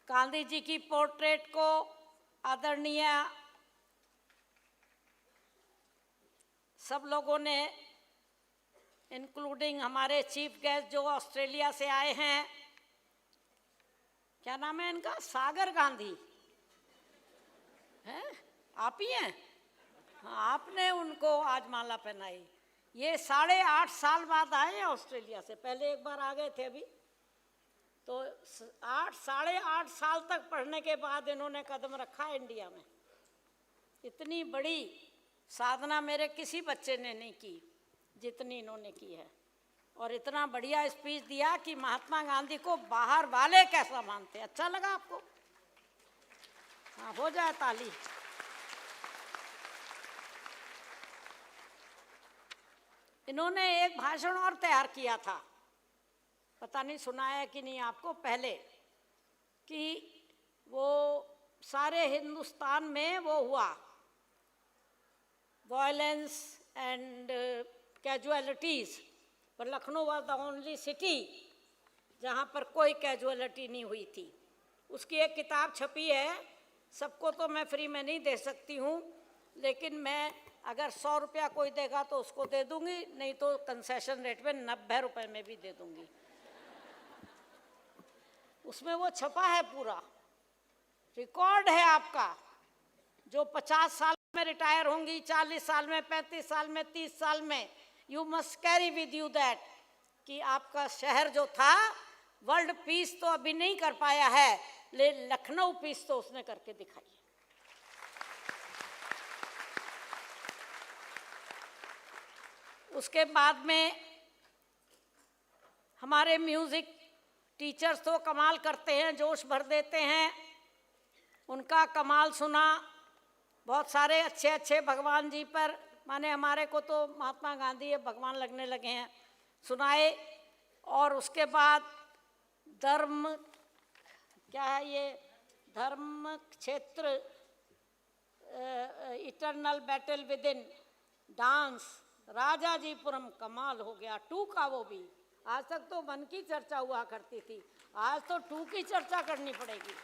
गांधी जी की पोर्ट्रेट को आदरणीय सब लोगों ने, इंक्लूडिंग हमारे चीफ गेस्ट जो ऑस्ट्रेलिया से आए हैं, क्या नाम है इनका, सागर गांधी हैं, आप ही हैं, हाँ, आपने उनको आज माला पहनाई। ये 8.5 साल बाद आए हैं ऑस्ट्रेलिया से, पहले एक बार आ गए थे अभी, तो 8.5 साल तक पढ़ने के बाद इन्होंने कदम रखा इंडिया में। इतनी बड़ी साधना मेरे किसी बच्चे ने नहीं की जितनी इन्होंने की है, और इतना बढ़िया स्पीच दिया कि महात्मा गांधी को बाहर वाले कैसा मानते। अच्छा लगा आपको? हाँ, हो जाए ताली। इन्होंने एक भाषण और तैयार किया था, पता नहीं सुना है कि नहीं आपको, पहले, कि वो सारे हिंदुस्तान में वो हुआ वायलेंस एंड कैजुअलिटीज़, पर Lucknow was the only city जहाँ पर कोई कैजुअलिटी नहीं हुई थी। उसकी एक किताब छपी है, सबको तो मैं फ्री में नहीं दे सकती हूँ, लेकिन मैं अगर 100 रुपया कोई देगा तो उसको दे दूँगी, नहीं तो कंसेशन रेट में 90 रुपये में भी दे दूँगी। उसमें वो छपा है, पूरा रिकॉर्ड है आपका, जो 50 साल में रिटायर होंगी, 40 साल में, 35 साल में, 30 साल में, you must carry with you that कि आपका शहर जो था वर्ल्ड पीस तो अभी नहीं कर पाया है, लेकिन लखनऊ पीस तो उसने करके दिखाई। उसके बाद में हमारे म्यूजिक टीचर्स तो कमाल करते हैं, जोश भर देते हैं, उनका कमाल सुना। बहुत सारे अच्छे अच्छे भगवान जी पर, माने हमारे को तो महात्मा गांधी भगवान लगने लगे हैं, सुनाए। और उसके बाद धर्म, क्या है ये, धर्म क्षेत्र, eternal battle with in, dance, Rajajipuram, कमाल हो गया। 2 का वो भी, आज तक तो 1 की चर्चा हुआ करती थी, आज तो 2 की चर्चा करनी पड़ेगी।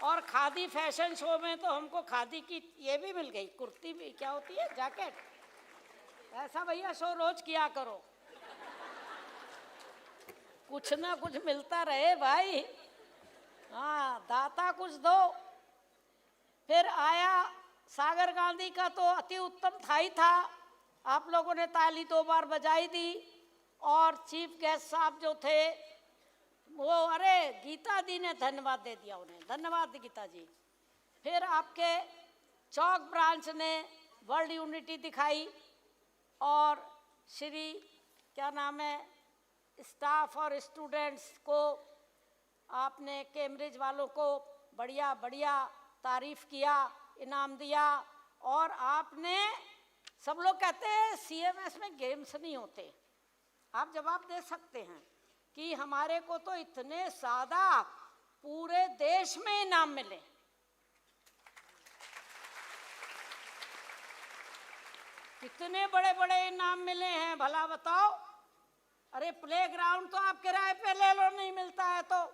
और खादी फैशन शो में तो हमको खादी की ये भी मिल गई, कुर्ती भी, क्या होती है, जैकेट। ऐसा भैया शो रोज किया करो, कुछ ना कुछ मिलता रहे भाई। हाँ, दाता कुछ दो। फिर आया सागर गांधी का, तो अति उत्तम था ही था, आप लोगों ने ताली 2 बार बजाई दी। और चीफ गेस्ट साहब जो थे वो, अरे गीता दी ने धन्यवाद दे दिया उन्हें, धन्यवाद गीता जी। फिर आपके चौक ब्रांच ने वर्ल्ड यूनिटी दिखाई। और श्री, क्या नाम है, स्टाफ और स्टूडेंट्स को आपने, कैम्ब्रिज वालों को बढ़िया बढ़िया तारीफ किया, इनाम दिया। और आपने, सब लोग कहते हैं CMS में गेम्स नहीं होते, आप जवाब दे सकते हैं कि हमारे को तो इतने सादा पूरे देश में इनाम मिले। कितने बड़े बड़े इनाम मिले हैं भला बताओ। अरे प्लेग्राउंड तो आप किराए पे ले लो, नहीं मिलता है तो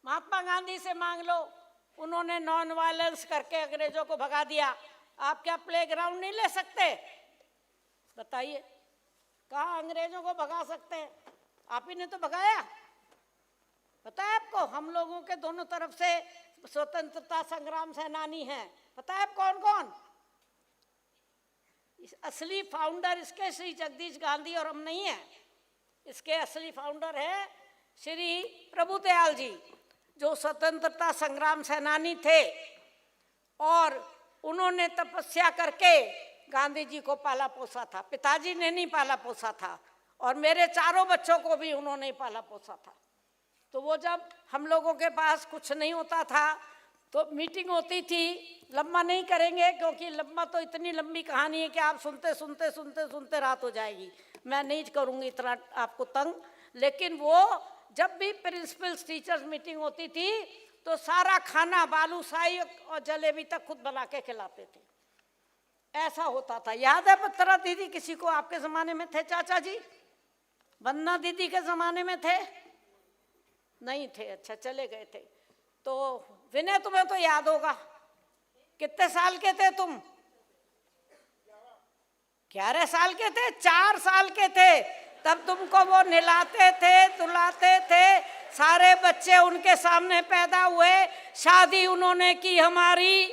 महात्मा गांधी से मांग लो, उन्होंने नॉन वायलेंस करके अंग्रेजों को भगा दिया। आप क्या प्लेग्राउंड नहीं ले सकते? बताइए, कहाँ अंग्रेजों को भगा सकते हैं? आप ही ने तो भगाया। पता है आपको, हम लोगों के दोनों तरफ से स्वतंत्रता संग्राम सेनानी हैं, पता है आप कौन कौन? असली फाउंडर इसके श्री जगदीश गांधी और हम नहीं हैं। इसके असली फाउंडर है श्री प्रभुदयाल जी, जो स्वतंत्रता संग्राम सेनानी थे और उन्होंने तपस्या करके गांधी जी को पाला पोसा था। पिताजी ने नहीं पाला पोसा था, और मेरे 4 बच्चों को भी उन्होंने ही पाला पोसा था। तो वो जब हम लोगों के पास कुछ नहीं होता था तो मीटिंग होती थी, लंबा नहीं करेंगे क्योंकि लंबा तो इतनी लंबी कहानी है कि आप सुनते सुनते सुनते सुनते रात हो जाएगी, मैं नहीं करूँगी इतना आपको तंग। लेकिन वो जब भी प्रिंसिपल्स टीचर्स मीटिंग होती थी तो सारा खाना बालूशाही और जलेबी तक खुद बना के खिलाते थे, ऐसा होता था। याद है पत्थरा दीदी किसी को आपके ज़माने में थे? चाचा जी वंदना दीदी के ज़माने में थे? नहीं थे, अच्छा चले गए थे। तो विनय तुम्हें तो याद होगा, कितने साल के थे तुम? 11 साल के थे, 4 साल के थे तब तुमको वो नहलाते थे, धुलाते थे, सारे बच्चे उनके सामने पैदा हुए, शादी उन्होंने की हमारी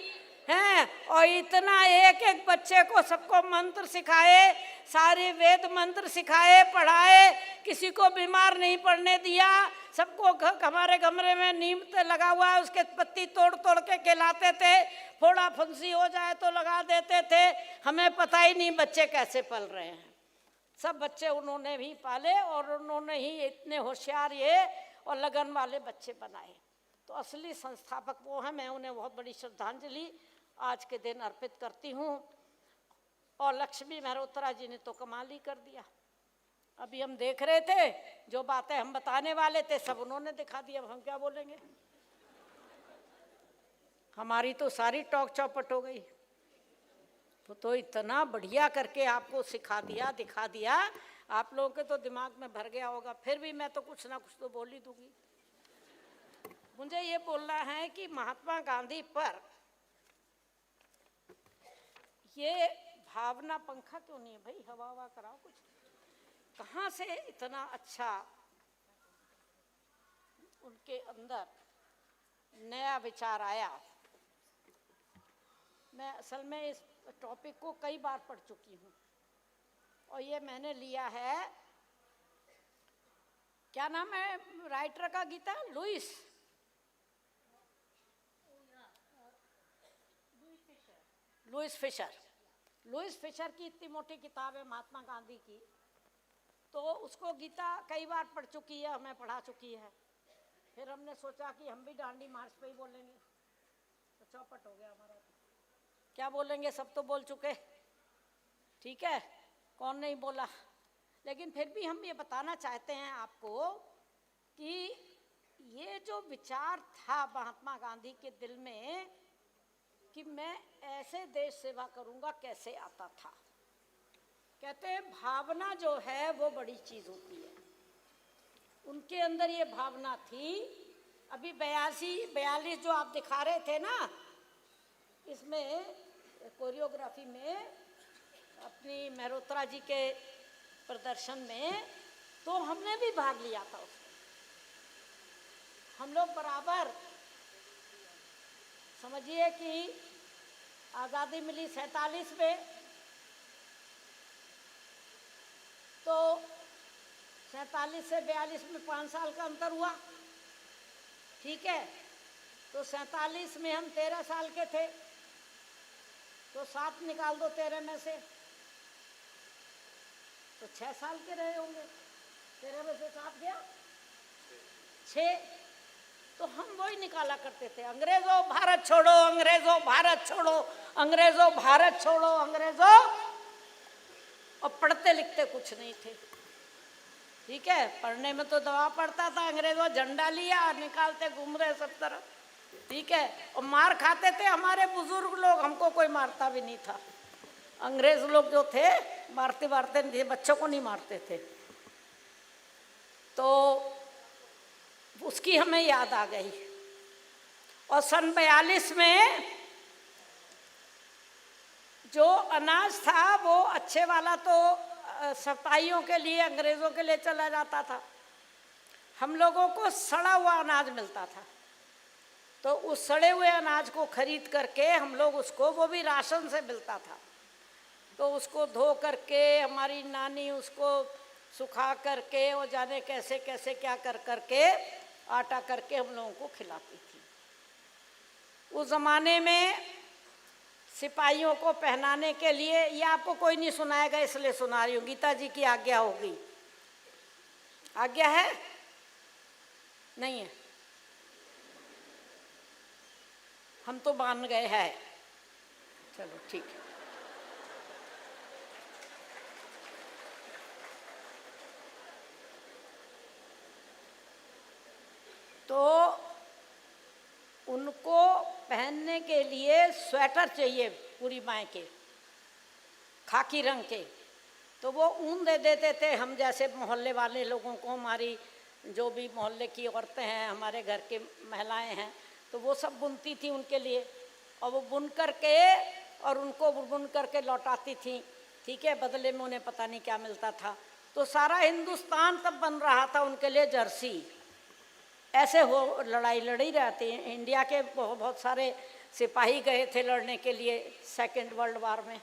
हैं, और इतना एक एक बच्चे को सबको मंत्र सिखाए, सारे वेद मंत्र सिखाए, पढ़ाए, किसी को बीमार नहीं पड़ने दिया, सबको हमारे कमरे में नीम लगा हुआ है उसके पत्ती तोड़ तोड़ के खिलाते थे, फोड़ा फुंसी हो जाए तो लगा देते थे, हमें पता ही नहीं बच्चे कैसे पल रहे हैं। सब बच्चे उन्होंने भी पाले और उन्होंने ही इतने होशियार ये और लगन वाले बच्चे बनाए। तो असली संस्थापक वो हैं, मैं उन्हें बहुत बड़ी श्रद्धांजलि आज के दिन अर्पित करती हूँ। और लक्ष्मी मेहरोत्रा जी ने तो कमाल ही कर दिया। अभी हम देख रहे थे, जो बातें हम बताने वाले थे सब उन्होंने दिखा दिया, अब हम क्या बोलेंगे? हमारी तो सारी टॉक चौपट हो गई। तो इतना बढ़िया करके आपको सिखा दिया, दिखा दिया, आप लोगों के तो दिमाग में भर गया होगा। फिर भी मैं तो कुछ ना कुछ तो बोल ही दूंगी। मुझे ये बोलना है कि महात्मा गांधी पर ये भावना, पंखा क्यों नहीं है भाई, हवा हवा कराओ कुछ, कहाँ से इतना अच्छा उनके अंदर नया विचार आया। मैं असल में इस टॉपिक को कई बार पढ़ चुकी हूँ और ये मैंने लिया है, क्या नाम है राइटर का Gita? Louis Fischer. Louis Fischer की इतनी मोटी किताब है महात्मा गांधी की, तो उसको गीता कई बार पढ़ चुकी है, हमें पढ़ा चुकी है। फिर हमने सोचा कि हम भी डांडी मार्च पे ही बोलेंगे, तो चौपट हो गया हमारा। क्या बोलेंगे, सब तो बोल चुके, ठीक है। कौन नहीं बोला, लेकिन फिर भी हम ये बताना चाहते हैं आपको कि ये जो विचार था महात्मा गांधी के दिल में कि मैं ऐसे देश सेवा करूंगा, कैसे आता था। कहते हैं भावना जो है वो बड़ी चीज होती है। उनके अंदर ये भावना थी। अभी 42 जो आप दिखा रहे थे ना, इसमें कोरियोग्राफी में अपनी मेहरोत्रा जी के प्रदर्शन में, तो हमने भी भाग लिया था उसमें। हम लोग बराबर, समझिए कि आज़ादी मिली 47 में, तो 47 से 42 में 5 साल का अंतर हुआ, ठीक है। तो 47 में हम 13 साल के थे, तो 7 निकाल दो 13 में से, तो 6 साल के रहे होंगे। 13 में से 7 गया 6। तो हम वही निकाला करते थे, अंग्रेजों भारत छोड़ो, अंग्रेजों भारत छोड़ो, अंग्रेजों भारत छोड़ो, अंग्रेजों। और पढ़ते लिखते कुछ नहीं थे, ठीक है। पढ़ने में तो दबाव पड़ता था, अंग्रेजों झंडा लिया और निकालते घूम रहे सब तरफ, ठीक है। और मार खाते थे हमारे बुजुर्ग लोग, हमको कोई मारता भी नहीं था। अंग्रेज लोग जो थे मारते नहीं थे, बच्चों को नहीं मारते थे। तो उसकी हमें याद आ गई। और सन 42 में जो अनाज था वो अच्छे वाला तो सिपाहियों के लिए, अंग्रेजों के लिए चला जाता था। हम लोगों को सड़ा हुआ अनाज मिलता था, तो उस सड़े हुए अनाज को खरीद करके हम लोग उसको, वो भी राशन से मिलता था, तो उसको धो करके हमारी नानी उसको सुखा करके और जाने कैसे कैसे क्या कर करके आटा करके हम लोगों को खिलाती थी। उस ज़माने में सिपाहियों को पहनाने के लिए, ये आपको कोई नहीं सुनाएगा इसलिए सुना रही हूँ, गीता जी की आज्ञा होगी। आज्ञा है? नहीं है? हम तो मान गए हैं, चलो ठीक है। तो उनको पहनने के लिए स्वेटर चाहिए पूरी बाएं के, खाकी रंग के, तो वो ऊन दे देते थे। हम जैसे मोहल्ले वाले लोगों को, हमारी जो भी मोहल्ले की औरतें हैं, हमारे घर के महिलाएं हैं, तो वो सब बुनती थी उनके लिए, और वो बुन करके और उनको बुन करके लौटाती थी, ठीक है। बदले में उन्हें पता नहीं क्या मिलता था। तो सारा हिंदुस्तान तब बन रहा था उनके लिए जर्सी। ऐसे हो लड़ाई लड़ी रहती है। इंडिया के बहुत सारे सिपाही गए थे लड़ने के लिए सेकेंड वर्ल्ड वार में।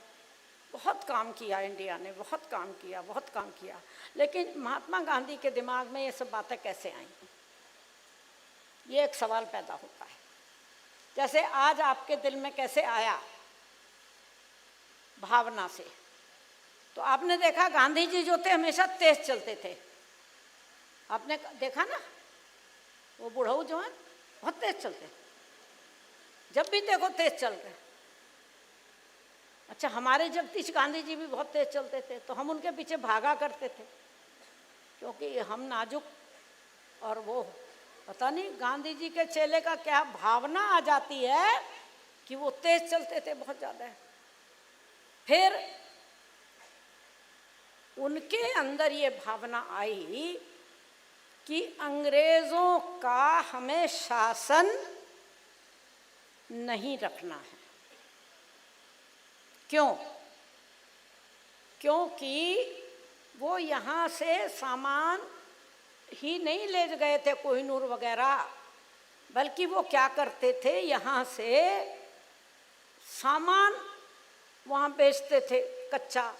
बहुत काम किया इंडिया ने, बहुत काम किया, बहुत काम किया। लेकिन महात्मा गांधी के दिमाग में ये सब बातें कैसे आई, ये एक सवाल पैदा होता है। जैसे आज आपके दिल में कैसे आया, भावना से। तो आपने देखा गांधी जी जो थे हमेशा तेज चलते थे, आपने देखा ना, वो बुढ़ऊ जवान बहुत तेज चलते, जब भी देखो तेज चल रहे। अच्छा, हमारे जगदीश गांधी जी भी बहुत तेज चलते थे, तो हम उनके पीछे भागा करते थे, क्योंकि हम नाजुक। और वो पता नहीं गांधी जी के चेले का क्या भावना आ जाती है कि वो तेज चलते थे बहुत ज़्यादा। फिर उनके अंदर ये भावना आई कि अंग्रेजों का हमें शासन नहीं रखना है। क्यों? क्योंकि वो यहाँ से सामान ही नहीं ले गए थे कोहिनूर वगैरह, बल्कि वो क्या करते थे, यहाँ से सामान वहाँ बेचते थे, कच्चा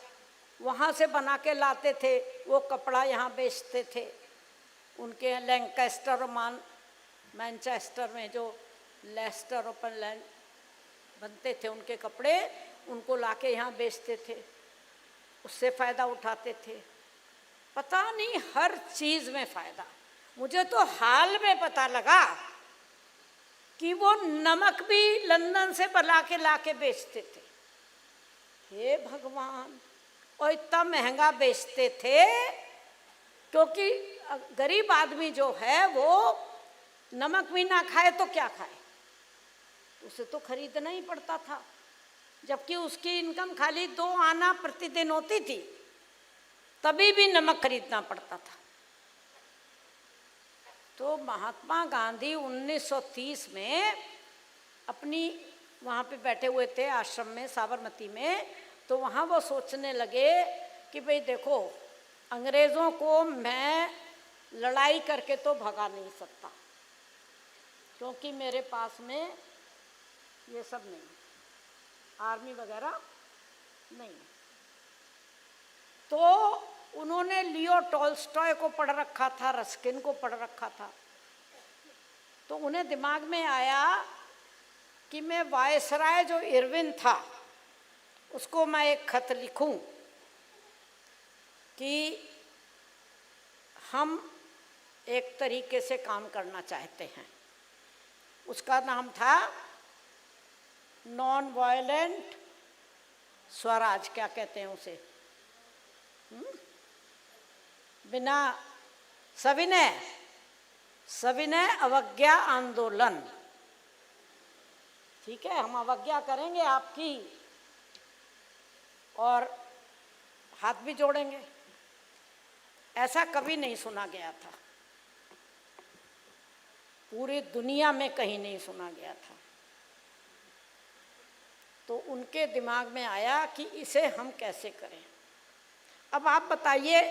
वहाँ से बना के लाते थे, वो कपड़ा यहाँ बेचते थे। उनके लैंकेस्टर और मैनचेस्टर में जो लेस्टर और लैंड बनते थे उनके कपड़े, उनको लाके यहाँ बेचते थे, उससे फ़ायदा उठाते थे। पता नहीं हर चीज़ में फ़ायदा। मुझे तो हाल में पता लगा कि वो नमक भी लंदन से बना के लाके बेचते थे। हे भगवान, और इतना महंगा बेचते थे, क्योंकि गरीब आदमी जो है वो नमक भी ना खाए तो क्या खाए, उसे तो खरीदना ही पड़ता था, जबकि उसकी इनकम खाली 2 आना प्रतिदिन होती थी, तभी भी नमक खरीदना पड़ता था। तो महात्मा गांधी 1930 में अपनी वहाँ पे बैठे हुए थे आश्रम में साबरमती में, तो वहाँ वो सोचने लगे कि भाई देखो, अंग्रेज़ों को मैं लड़ाई करके तो भगा नहीं सकता, क्योंकि मेरे पास में ये सब नहीं, आर्मी वगैरह नहीं। तो उन्होंने लियो टॉल्स्टॉय को पढ़ रखा था, रस्किन को पढ़ रखा था, तो उन्हें दिमाग में आया कि मैं वायसराय जो इरविन था उसको मैं एक खत लिखूं कि हम एक तरीके से काम करना चाहते हैं। उसका नाम था नॉन वायलेंट स्वराज, क्या कहते हैं उसे, बिना सविनय अवज्ञा आंदोलन। ठीक है, हम अवज्ञा करेंगे आपकी और हाथ भी जोड़ेंगे। ऐसा कभी नहीं सुना गया था, पूरी दुनिया में कहीं नहीं सुना गया था। तो उनके दिमाग में आया कि इसे हम कैसे करें। अब आप बताइए,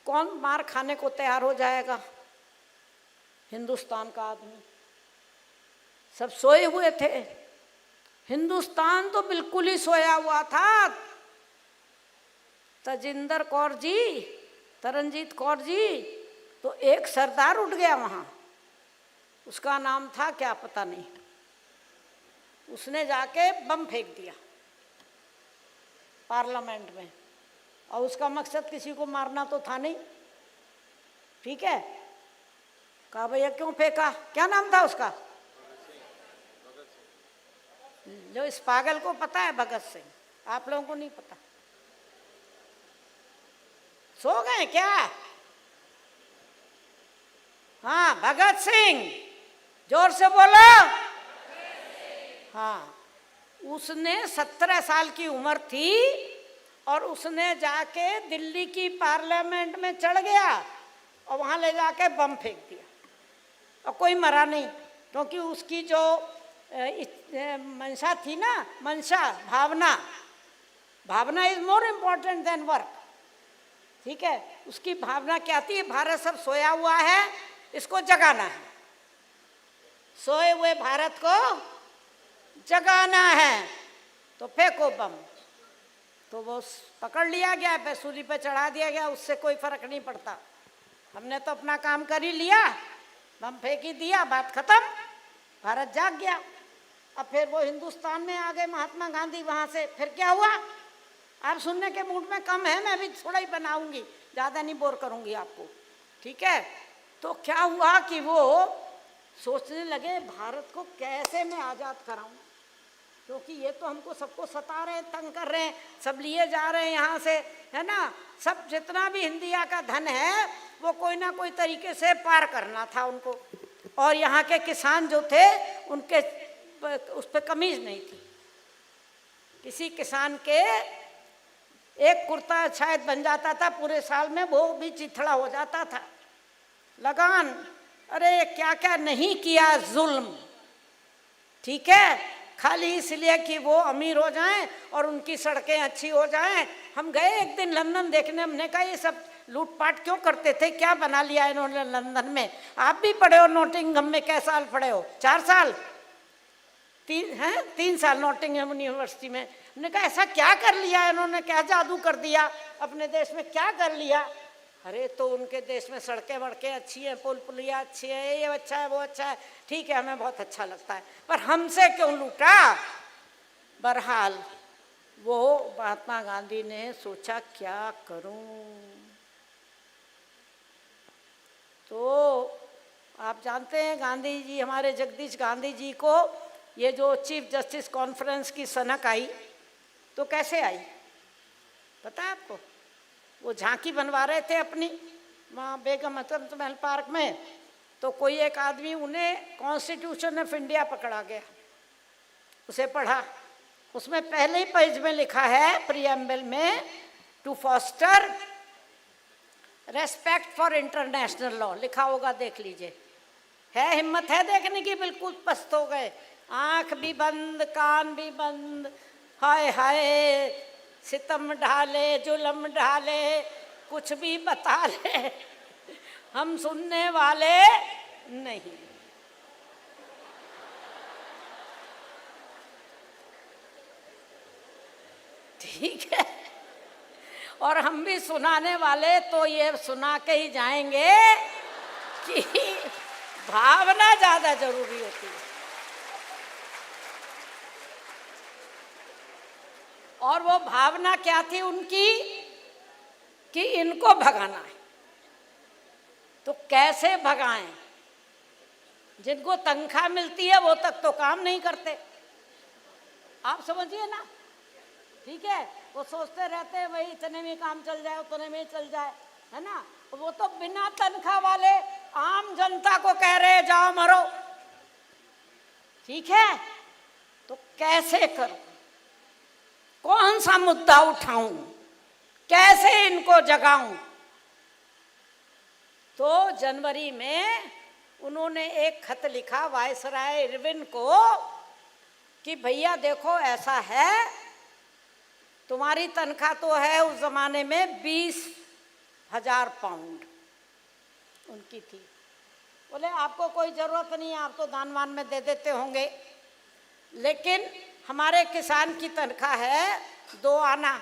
कौन मार खाने को तैयार हो जाएगा? हिंदुस्तान का आदमी। सब सोए हुए थे, हिंदुस्तान तो बिल्कुल ही सोया हुआ था। तजिंदर कौर जी, तरनजीत कौर जी, तो एक सरदार उठ गया वहाँ, उसका नाम था क्या पता नहीं, उसने जाके बम फेंक दिया पार्लियामेंट में, और उसका मकसद किसी को मारना तो था नहीं। ठीक है, कहा भैया क्यों फेंका, क्या नाम था उसका? जो इस पागल को पता है भगत सिंह, आप लोगों को नहीं पता। सो गए क्या? हाँ, भगत सिंह, जोर से बोलो। हाँ, उसने 17 साल की उम्र थी और उसने जाके दिल्ली की पार्लियामेंट में चढ़ गया और वहाँ ले जाके बम फेंक दिया, और कोई मरा नहीं, क्योंकि उसकी जो मंशा थी ना, bhavana is more important than work. ठीक है, उसकी भावना क्या थी? भारत सब सोया हुआ है, इसको जगाना है, सोए हुए भारत को जगाना है, तो फेंको बम। तो वो पकड़ लिया गया, पैसूली पे चढ़ा दिया गया, उससे कोई फर्क नहीं पड़ता, हमने तो अपना काम कर ही लिया, बम फेंक ही दिया, बात खत्म, भारत जाग गया। अब फिर वो हिंदुस्तान में आ गए महात्मा गांधी, वहाँ से फिर क्या हुआ आप सुनने के मूड में कम है, मैं भी थोड़ा ही बनाऊंगी, ज़्यादा नहीं बोर करूंगी आपको। ठीक है, तो क्या हुआ कि वो सोचने लगे भारत को कैसे मैं आज़ाद कराऊं, क्योंकि ये तो हमको सबको सता रहे हैं, तंग कर रहे हैं, सब लिए जा रहे हैं यहाँ से, है ना। सब जितना भी इंडिया का धन है वो कोई ना कोई तरीके से पार करना था उनको, और यहाँ के किसान जो थे उनके उस पर कमीज नहीं थी। किसी किसान के एक कुर्ता शायद बन जाता था पूरे साल में, वो भी चिथड़ा हो जाता था। लगान, अरे क्या क्या नहीं किया जुल्म। ठीक है, खाली इसलिए कि वो अमीर हो जाएं और उनकी सड़कें अच्छी हो जाएं। हम गए एक दिन लंदन देखने, हमने कहा ये सब लूटपाट क्यों करते थे, क्या बना लिया इन्होंने लंदन में। आप भी पढ़े हो नॉटिंघम में, कै साल पढ़े हो? 4 साल, 3 साल नॉटिंघम यूनिवर्सिटी में। हमने कहा ऐसा क्या कर लिया इन्होंने, क्या जादू कर दिया अपने देश में, क्या कर लिया? अरे तो उनके देश में सड़कें वड़कें अच्छी हैं, पुल पुलिया अच्छी है, ये अच्छा है वो अच्छा है, ठीक है हमें बहुत अच्छा लगता है, पर हमसे क्यों लूटा? बहरहाल वो महात्मा गांधी ने सोचा क्या करूं। तो आप जानते हैं गांधी जी, हमारे जगदीश गांधी जी को ये जो चीफ जस्टिस कॉन्फ्रेंस की सनक आई, तो कैसे आई? पता है आपको? वो झांकी बनवा रहे थे अपनी वहाँ बेगम हसन महल पार्क में, तो कोई एक आदमी उन्हें कॉन्स्टिट्यूशन ऑफ इंडिया पकड़ा गया, उसे पढ़ा। उसमें पहले ही पेज में लिखा है प्रीएम्बल में, to foster respect for international law लिखा होगा, देख लीजिए। है हिम्मत है देखने की? बिल्कुल पस्त हो गए, आंख भी बंद, कान भी बंद। हाय हाय, सितम ढाले, जुल्म ढाले, कुछ भी बता ले, हम सुनने वाले नहीं। ठीक है, और हम भी सुनाने वाले तो ये सुना के ही जाएंगे कि भावना ज्यादा जरूरी होती है। और वो भावना क्या थी उनकी कि इनको भगाना है। तो कैसे भगाएं? जिनको तनख्वाह मिलती है वो तक तो काम नहीं करते, आप समझिए ना। ठीक है, वो सोचते रहते हैं भाई इतने में काम चल जाए, उतने में चल जाए, है ना। वो तो बिना तनख्वाह वाले आम जनता को कह रहे जाओ मरो। ठीक है, तो कैसे करूं? कौन सा मुद्दा उठाऊं? कैसे इनको जगाऊं? तो जनवरी में उन्होंने एक खत लिखा वायसराय इरविन को कि भैया देखो ऐसा है, तुम्हारी तनख्वाह तो है उस जमाने में 20,000 पाउंड उनकी थी। बोले आपको कोई जरूरत नहीं है, आप तो दान वान में दे देते होंगे, लेकिन हमारे किसान की तनख्वाह है 2 आना,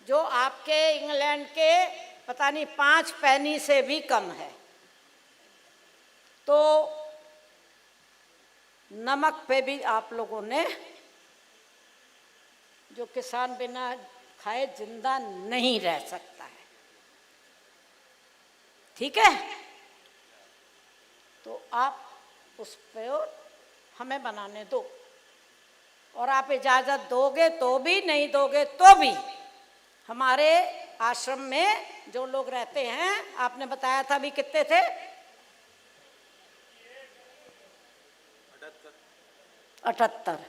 जो आपके इंग्लैंड के पता नहीं 5 पैनी से भी कम है। तो नमक पे भी आप लोगों ने, जो किसान बिना खाए जिंदा नहीं रह सकता है, ठीक है, तो आप उस पर हमें बनाने दो। और आप इजाजत दोगे तो भी, नहीं दोगे तो भी, हमारे आश्रम में जो लोग रहते हैं, आपने बताया था भी कितने थे? 78।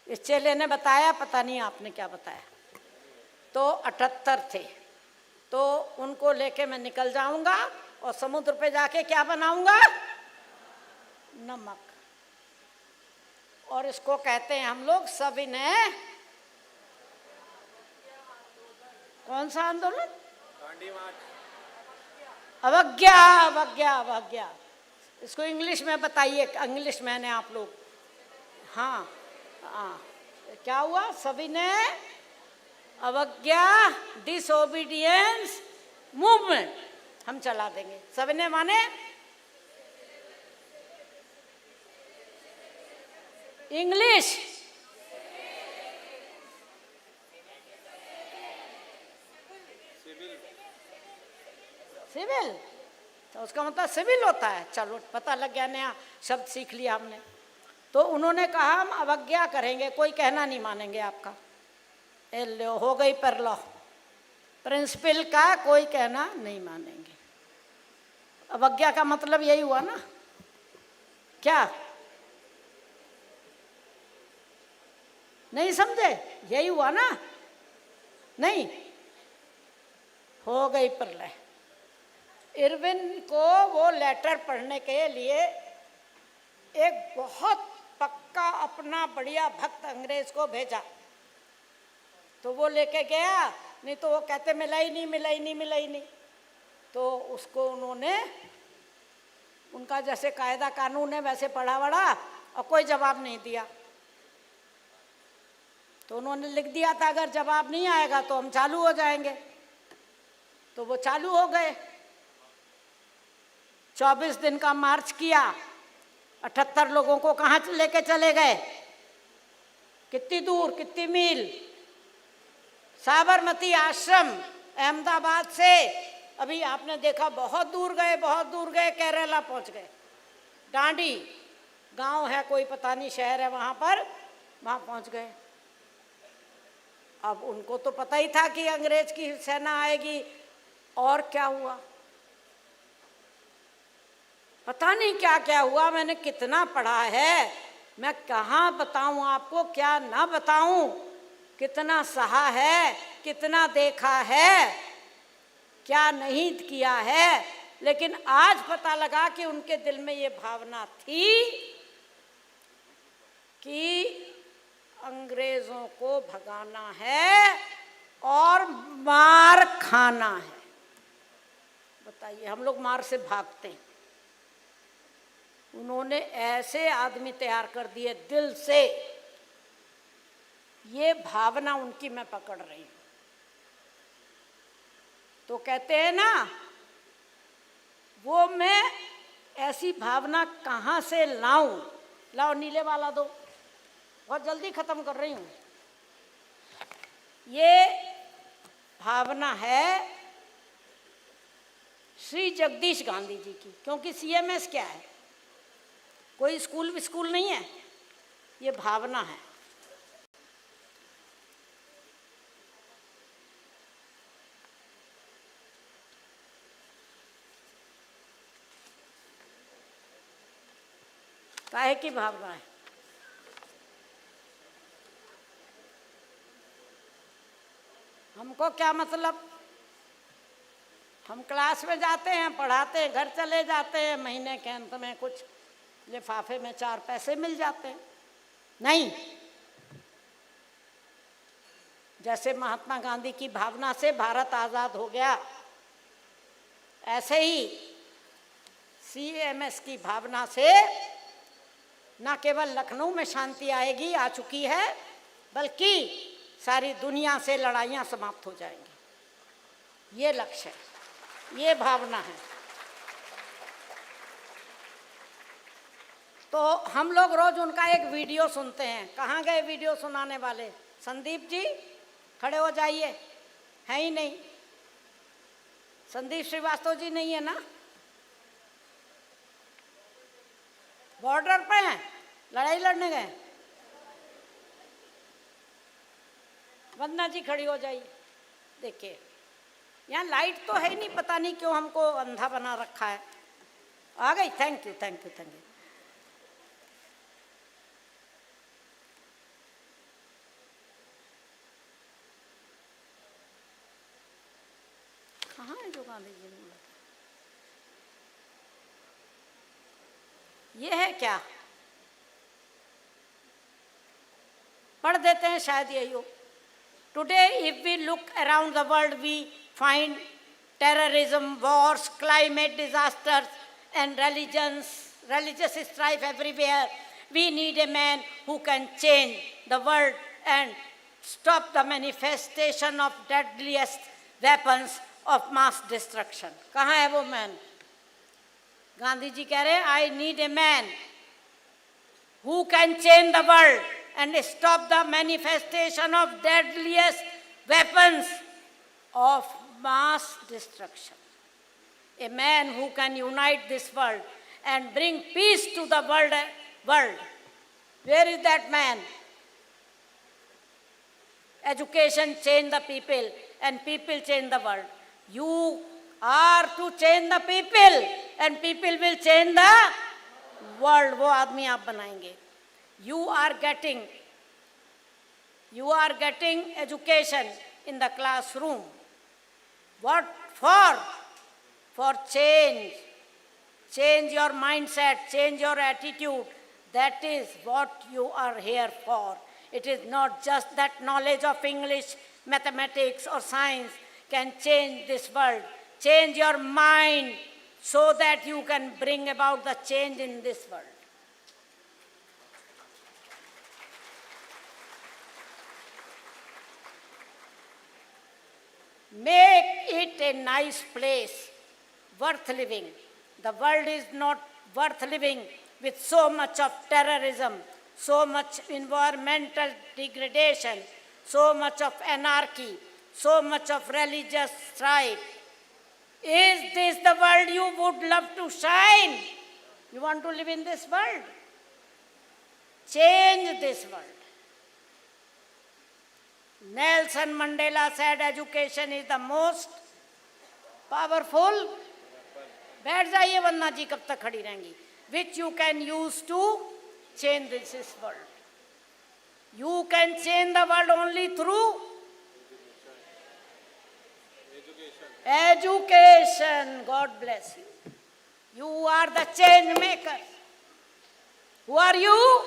इस चेले ने बताया, पता नहीं आपने क्या बताया, तो 78 थे। तो उनको लेके मैं निकल जाऊंगा और समुद्र पे जाके क्या बनाऊंगा? नमक। और इसको कहते हैं हम लोग सविनय, कौन सा आंदोलन? अवज्ञा, अवज्ञा, अवज्ञा। इसको इंग्लिश में बताइए, इंग्लिश मैंने आप लोग। हाँ हाँ, क्या हुआ? सविनय अवज्ञा डिसओबीडियंस मूवमेंट हम चला देंगे। सविनय माने इंग्लिश, सिविल, तो उसका मतलब सिविल होता है। चलो पता लग गया, नया शब्द सीख लिया हमने। तो उन्होंने कहा हम अवज्ञा करेंगे, कोई कहना नहीं मानेंगे आपका। लो हो गई पर लो, प्रिंसिपल का कोई कहना नहीं मानेंगे। अवज्ञा का मतलब यही हुआ ना, क्या नहीं समझे? यही हुआ ना? नहीं, हो गई प्रलय। इरविन को वो लेटर पढ़ने के लिए एक बहुत पक्का अपना बढ़िया भक्त अंग्रेज को भेजा, तो वो लेके गया, नहीं तो वो कहते मिला ही नहीं, मिला ही नहीं, मिला ही नहीं। तो उसको उन्होंने, उनका जैसे कायदा कानून है वैसे पढ़ा वढ़ा और कोई जवाब नहीं दिया। तो उन्होंने लिख दिया था अगर जवाब नहीं आएगा तो हम चालू हो जाएंगे। तो वो चालू हो गए, 24 दिन का मार्च किया। 78 लोगों को कहाँ लेके चले गए? कितनी दूर, कितनी मील? साबरमती आश्रम अहमदाबाद से अभी आपने देखा बहुत दूर गए, बहुत दूर गए, केरला पहुंच गए। डांडी गांव है, कोई पता नहीं शहर है वहां पर, वहां पहुंच गए। अब उनको तो पता ही था कि अंग्रेज की सेना आएगी, और क्या हुआ पता नहीं क्या क्या हुआ। मैंने कितना पढ़ा है, मैं कहाँ बताऊं आपको, क्या ना बताऊं, कितना सहा है, कितना देखा है, क्या नहीं किया है, लेकिन आज पता लगा कि उनके दिल में ये भावना थी कि अंग्रेजों को भगाना है और मार खाना है। बताइए, हम लोग मार से भागते हैं, उन्होंने ऐसे आदमी तैयार कर दिए दिल से। ये भावना उनकी मैं पकड़ रही हूं। तो कहते हैं ना, वो मैं ऐसी भावना कहाँ से लाऊं। लाओ नीले वाला दो, बहुत जल्दी खत्म कर रही हूं। ये भावना है श्री जगदीश गांधी जी की, क्योंकि सीएमएस क्या है, कोई स्कूल नहीं है, ये भावना है। काहे की भावना है? हमको क्या मतलब, हम क्लास में जाते हैं, पढ़ाते हैं, घर चले जाते हैं, महीने के अंत में कुछ लिफाफे में 4 पैसे मिल जाते हैं। नहीं, जैसे महात्मा गांधी की भावना से भारत आजाद हो गया, ऐसे ही सीएमएस की भावना से न केवल लखनऊ में शांति आएगी, आ चुकी है, बल्कि सारी दुनिया से लड़ाइयाँ समाप्त हो जाएंगी। ये लक्ष्य है, ये भावना है। तो हम लोग रोज उनका एक वीडियो सुनते हैं। कहाँ गए वीडियो सुनाने वाले? संदीप जी खड़े हो जाइए, है ही नहीं। संदीप श्रीवास्तव जी नहीं है ना, बॉर्डर पे हैं, लड़ाई लड़ने गए। वंदना जी खड़ी हो जाइए। देखिए, यहाँ लाइट तो है ही नहीं, पता नहीं क्यों हमको अंधा बना रखा है। आ गई, thank you thank you thank you. कहाँ है जो गांधी जी ने बोला? ये है क्या? पढ़ देते हैं, शायद यही हो। Today, if we look around the world, we find terrorism, wars, climate disasters, and religious strife everywhere. We need a man who can change the world and stop the manifestation of deadliest weapons of mass destruction. कहाँ है वो man? Gandhi ji कह रहे हैं, I need a man who can change the world and stop the manifestation of deadliest weapons of mass destruction. A man who can unite this world and bring peace to the world. Where is that man? Education change the people and people change the world. You are to change the people and people will change the world. वो आदमी आप बनाएंगे। You are getting education in the classroom. What for? For change. Change your mindset, change your attitude. That is what you are here for. It is not just that knowledge of English, mathematics or science can change this world. Change your mind so that you can bring about the change in this world. Make it a nice place, worth living. The world is not worth living with so much of terrorism, so much environmental degradation, so much of anarchy, so much of religious strife. Is this the world you would love to shine? You want to live in this world? Change this world. Nelson Mandela said education is the most powerful. बैठ जाइए वरना जी कब तक खड़ी रहेंगी. Which you can use to change this world. You can change the world only through education. God bless you. You are the change maker. Who are you?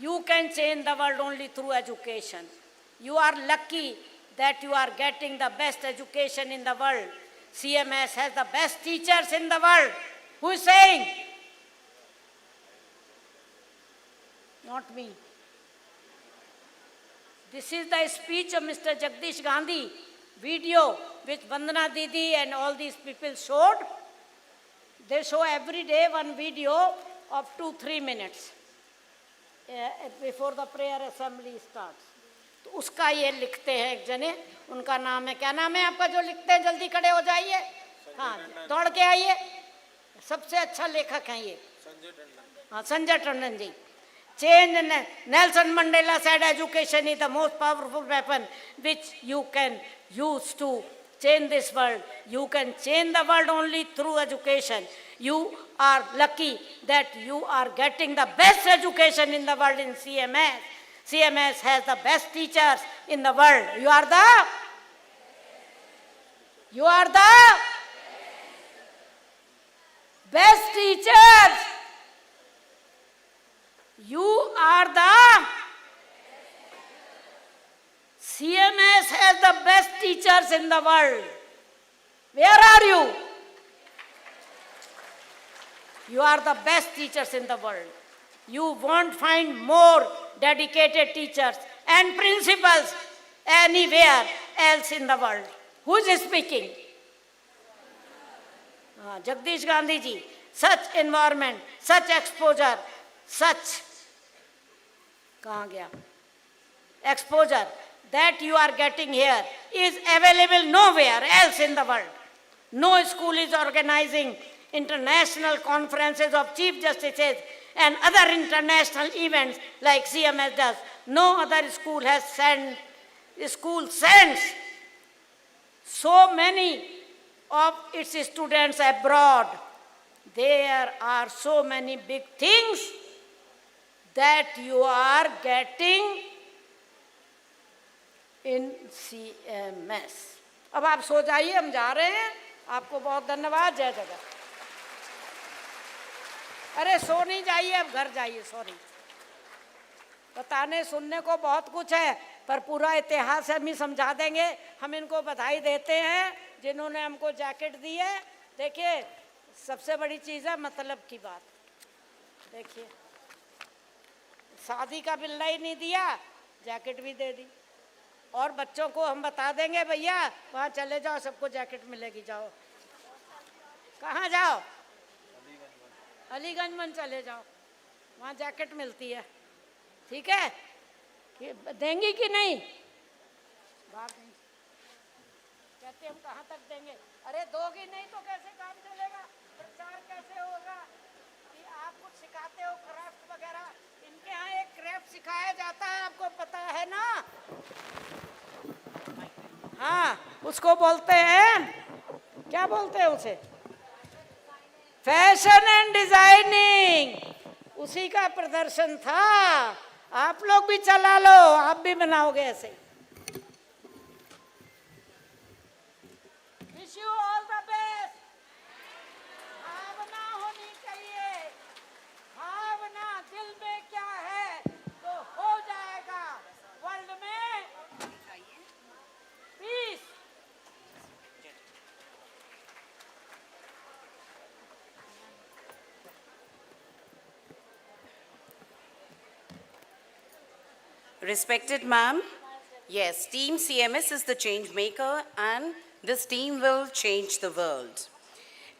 You can change the world only through education. You are lucky that you are getting the best education in the world. CMS has the best teachers in the world. Who is saying? Not me. This is the speech of Mr. Jagdish Gandhi, video which Vandana Didi and all these people showed. They show every day one video of 2-3 minutes before the prayer assembly starts. तो उसका ये लिखते हैं एक जने, उनका नाम है, क्या नाम है आपका जो लिखते हैं? जल्दी खड़े हो जाइए, हाँ दौड़ के आइए, सबसे अच्छा लेखक हैं ये, हाँ Sanjay Tandon ji. Change. Nelson Mandela said education is the most powerful weapon which you can use to change this world. You can change the world only through education. You are lucky that you are getting the best education in the world in CMS. CMS has the best teachers in the world. You are the best teachers. You are the CMS has the best teachers in the world. Where are you? You are the best teachers in the world. You won't find more dedicated teachers and principals anywhere else in the world. Who is speaking? Jagdish Gandhi ji. Such environment, such exposure, such exposure that you are getting here is available nowhere else in the world. No school is organizing international conferences of chief justices and other international events like CMS does. No other school has sends so many of its students abroad. There are so many big things that you are getting in CMS. अब आप सो जाइए, हम जा रहे हैं. आपको बहुत धन्यवाद. जय जगत. अरे सो नहीं जाइए, अब घर जाइए. सॉरी, बताने सुनने को बहुत कुछ है, पर पूरा इतिहास हम ही समझा देंगे. हम इनको बधाई देते हैं जिन्होंने हमको जैकेट दी है. देखिए, सबसे बड़ी चीज़ है मतलब की बात. देखिए, शादी का बिल्ला ही नहीं दिया, जैकेट भी दे दी. और बच्चों को हम बता देंगे, भैया वहाँ चले जाओ, सबको जैकेट मिलेगी. जाओ, कहाँ जाओ? अलीगंज में चले जाओ, वहाँ जैकेट मिलती है. ठीक है, देंगी कि नहीं? बात नहीं कहते हम कहाँ तक देंगे. अरे दोगी नहीं तो कैसे काम चलेगा, प्रचार कैसे होगा? कि आप कुछ सिखाते हो क्राफ्ट वगैरह, इनके यहाँ एक क्राफ्ट सिखाया जाता है, आपको पता है ना? हाँ, उसको बोलते हैं, क्या बोलते हैं उसे? Fashion and designing. उसी का प्रदर्शन था. आप लोग भी चला लो, आप भी बनाओगे ऐसे. Wish you all the best. भावना होनी चाहिए. भावना दिल में क्या है तो हो जाएगा. वर्ल्ड में piece. Respected ma'am, yes, Team CMS is the change maker and this team will change the world.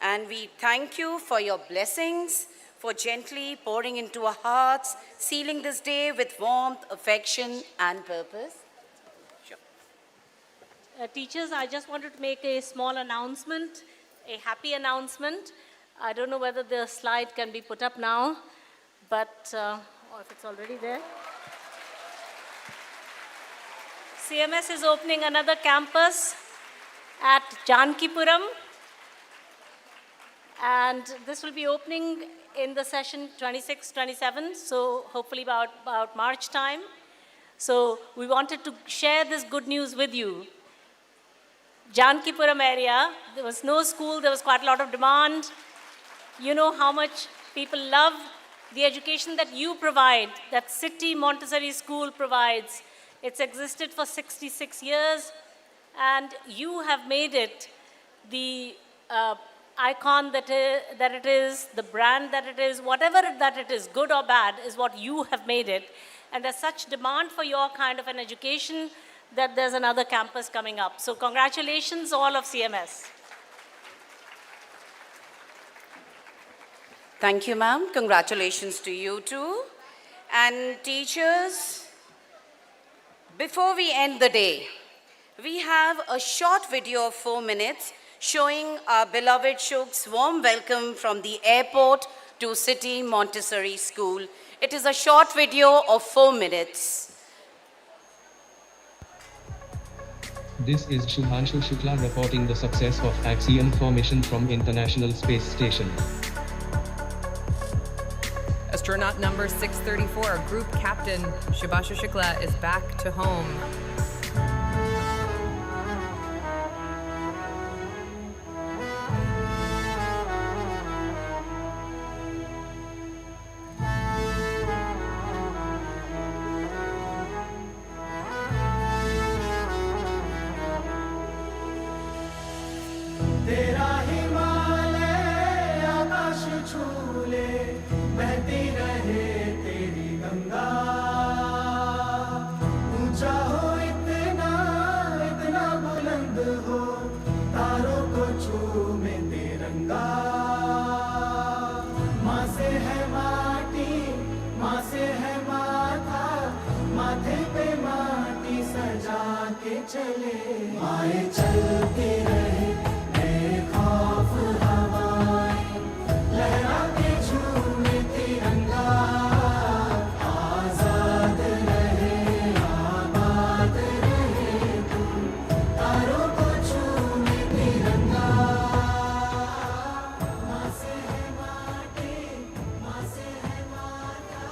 And we thank you for your blessings, for gently pouring into our hearts, sealing this day with warmth, affection and purpose. Teachers, I just wanted to make a small announcement, a happy announcement. I don't know whether the slide can be put up now, but or if it's already there. CMS is opening another campus at Jankipuram, and this will be opening in the session 26-27, so hopefully about March time. So we wanted to share this good news with you. Jankipuram area, there was no school, there was quite a lot of demand. You know how much people love the education that you provide, that City Montessori School provides. It's existed for 66 years, and you have made it the icon that it is, the brand that it is, whatever that it is, good or bad, is what you have made it. And there's such demand for your kind of an education that there's another campus coming up. So congratulations, all of CMS. Thank you, ma'am. Congratulations to you too. And teachers, before we end the day, we have a short video of 4 minutes showing our beloved Shuk's warm welcome from the airport to City Montessori School. It is a short video of 4 minutes. This is Shubhanshu Shukla reporting the success of Axiom 4 mission from International Space Station. Astronaut number 634, Group Captain Shubhanshu Shukla is back to home. तेरा हिमालय आकाश छूले बहती रहे तेरी गंगा ऊंचा हो इतना इतना बुलंद हो तारों को छूमे तिरंगा माँ से है माटी माँ से है माथा माथे पे माटी सजा के चले आए चलते रहे खौफ हवाएं लहरा के झूमे तिरंगा आजाद रहे आबाद रहे तुम तारों को झूमे तिरंगा माँ से है माटी माँ से है माता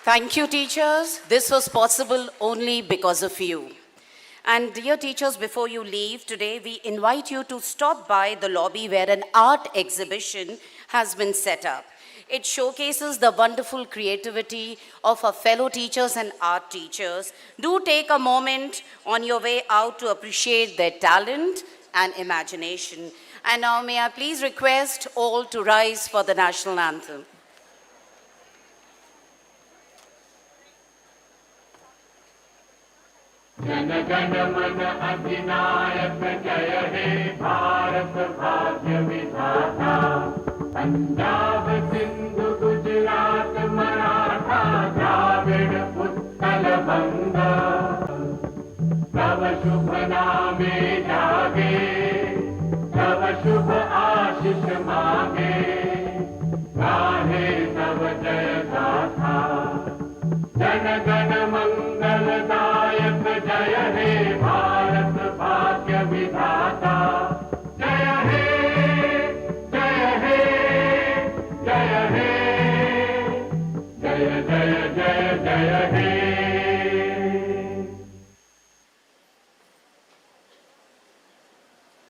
Thank you, teachers. This was possible only because of you. And dear teachers, before you leave today, we invite you to stop by the lobby where an art exhibition has been set up. It showcases the wonderful creativity of our fellow teachers and art teachers. Do take a moment on your way out to appreciate their talent and imagination. And now may I please request all to rise for the national anthem. Jana Gana मन अधिनायक जय हे भारत भाग्य विधाता पंजाब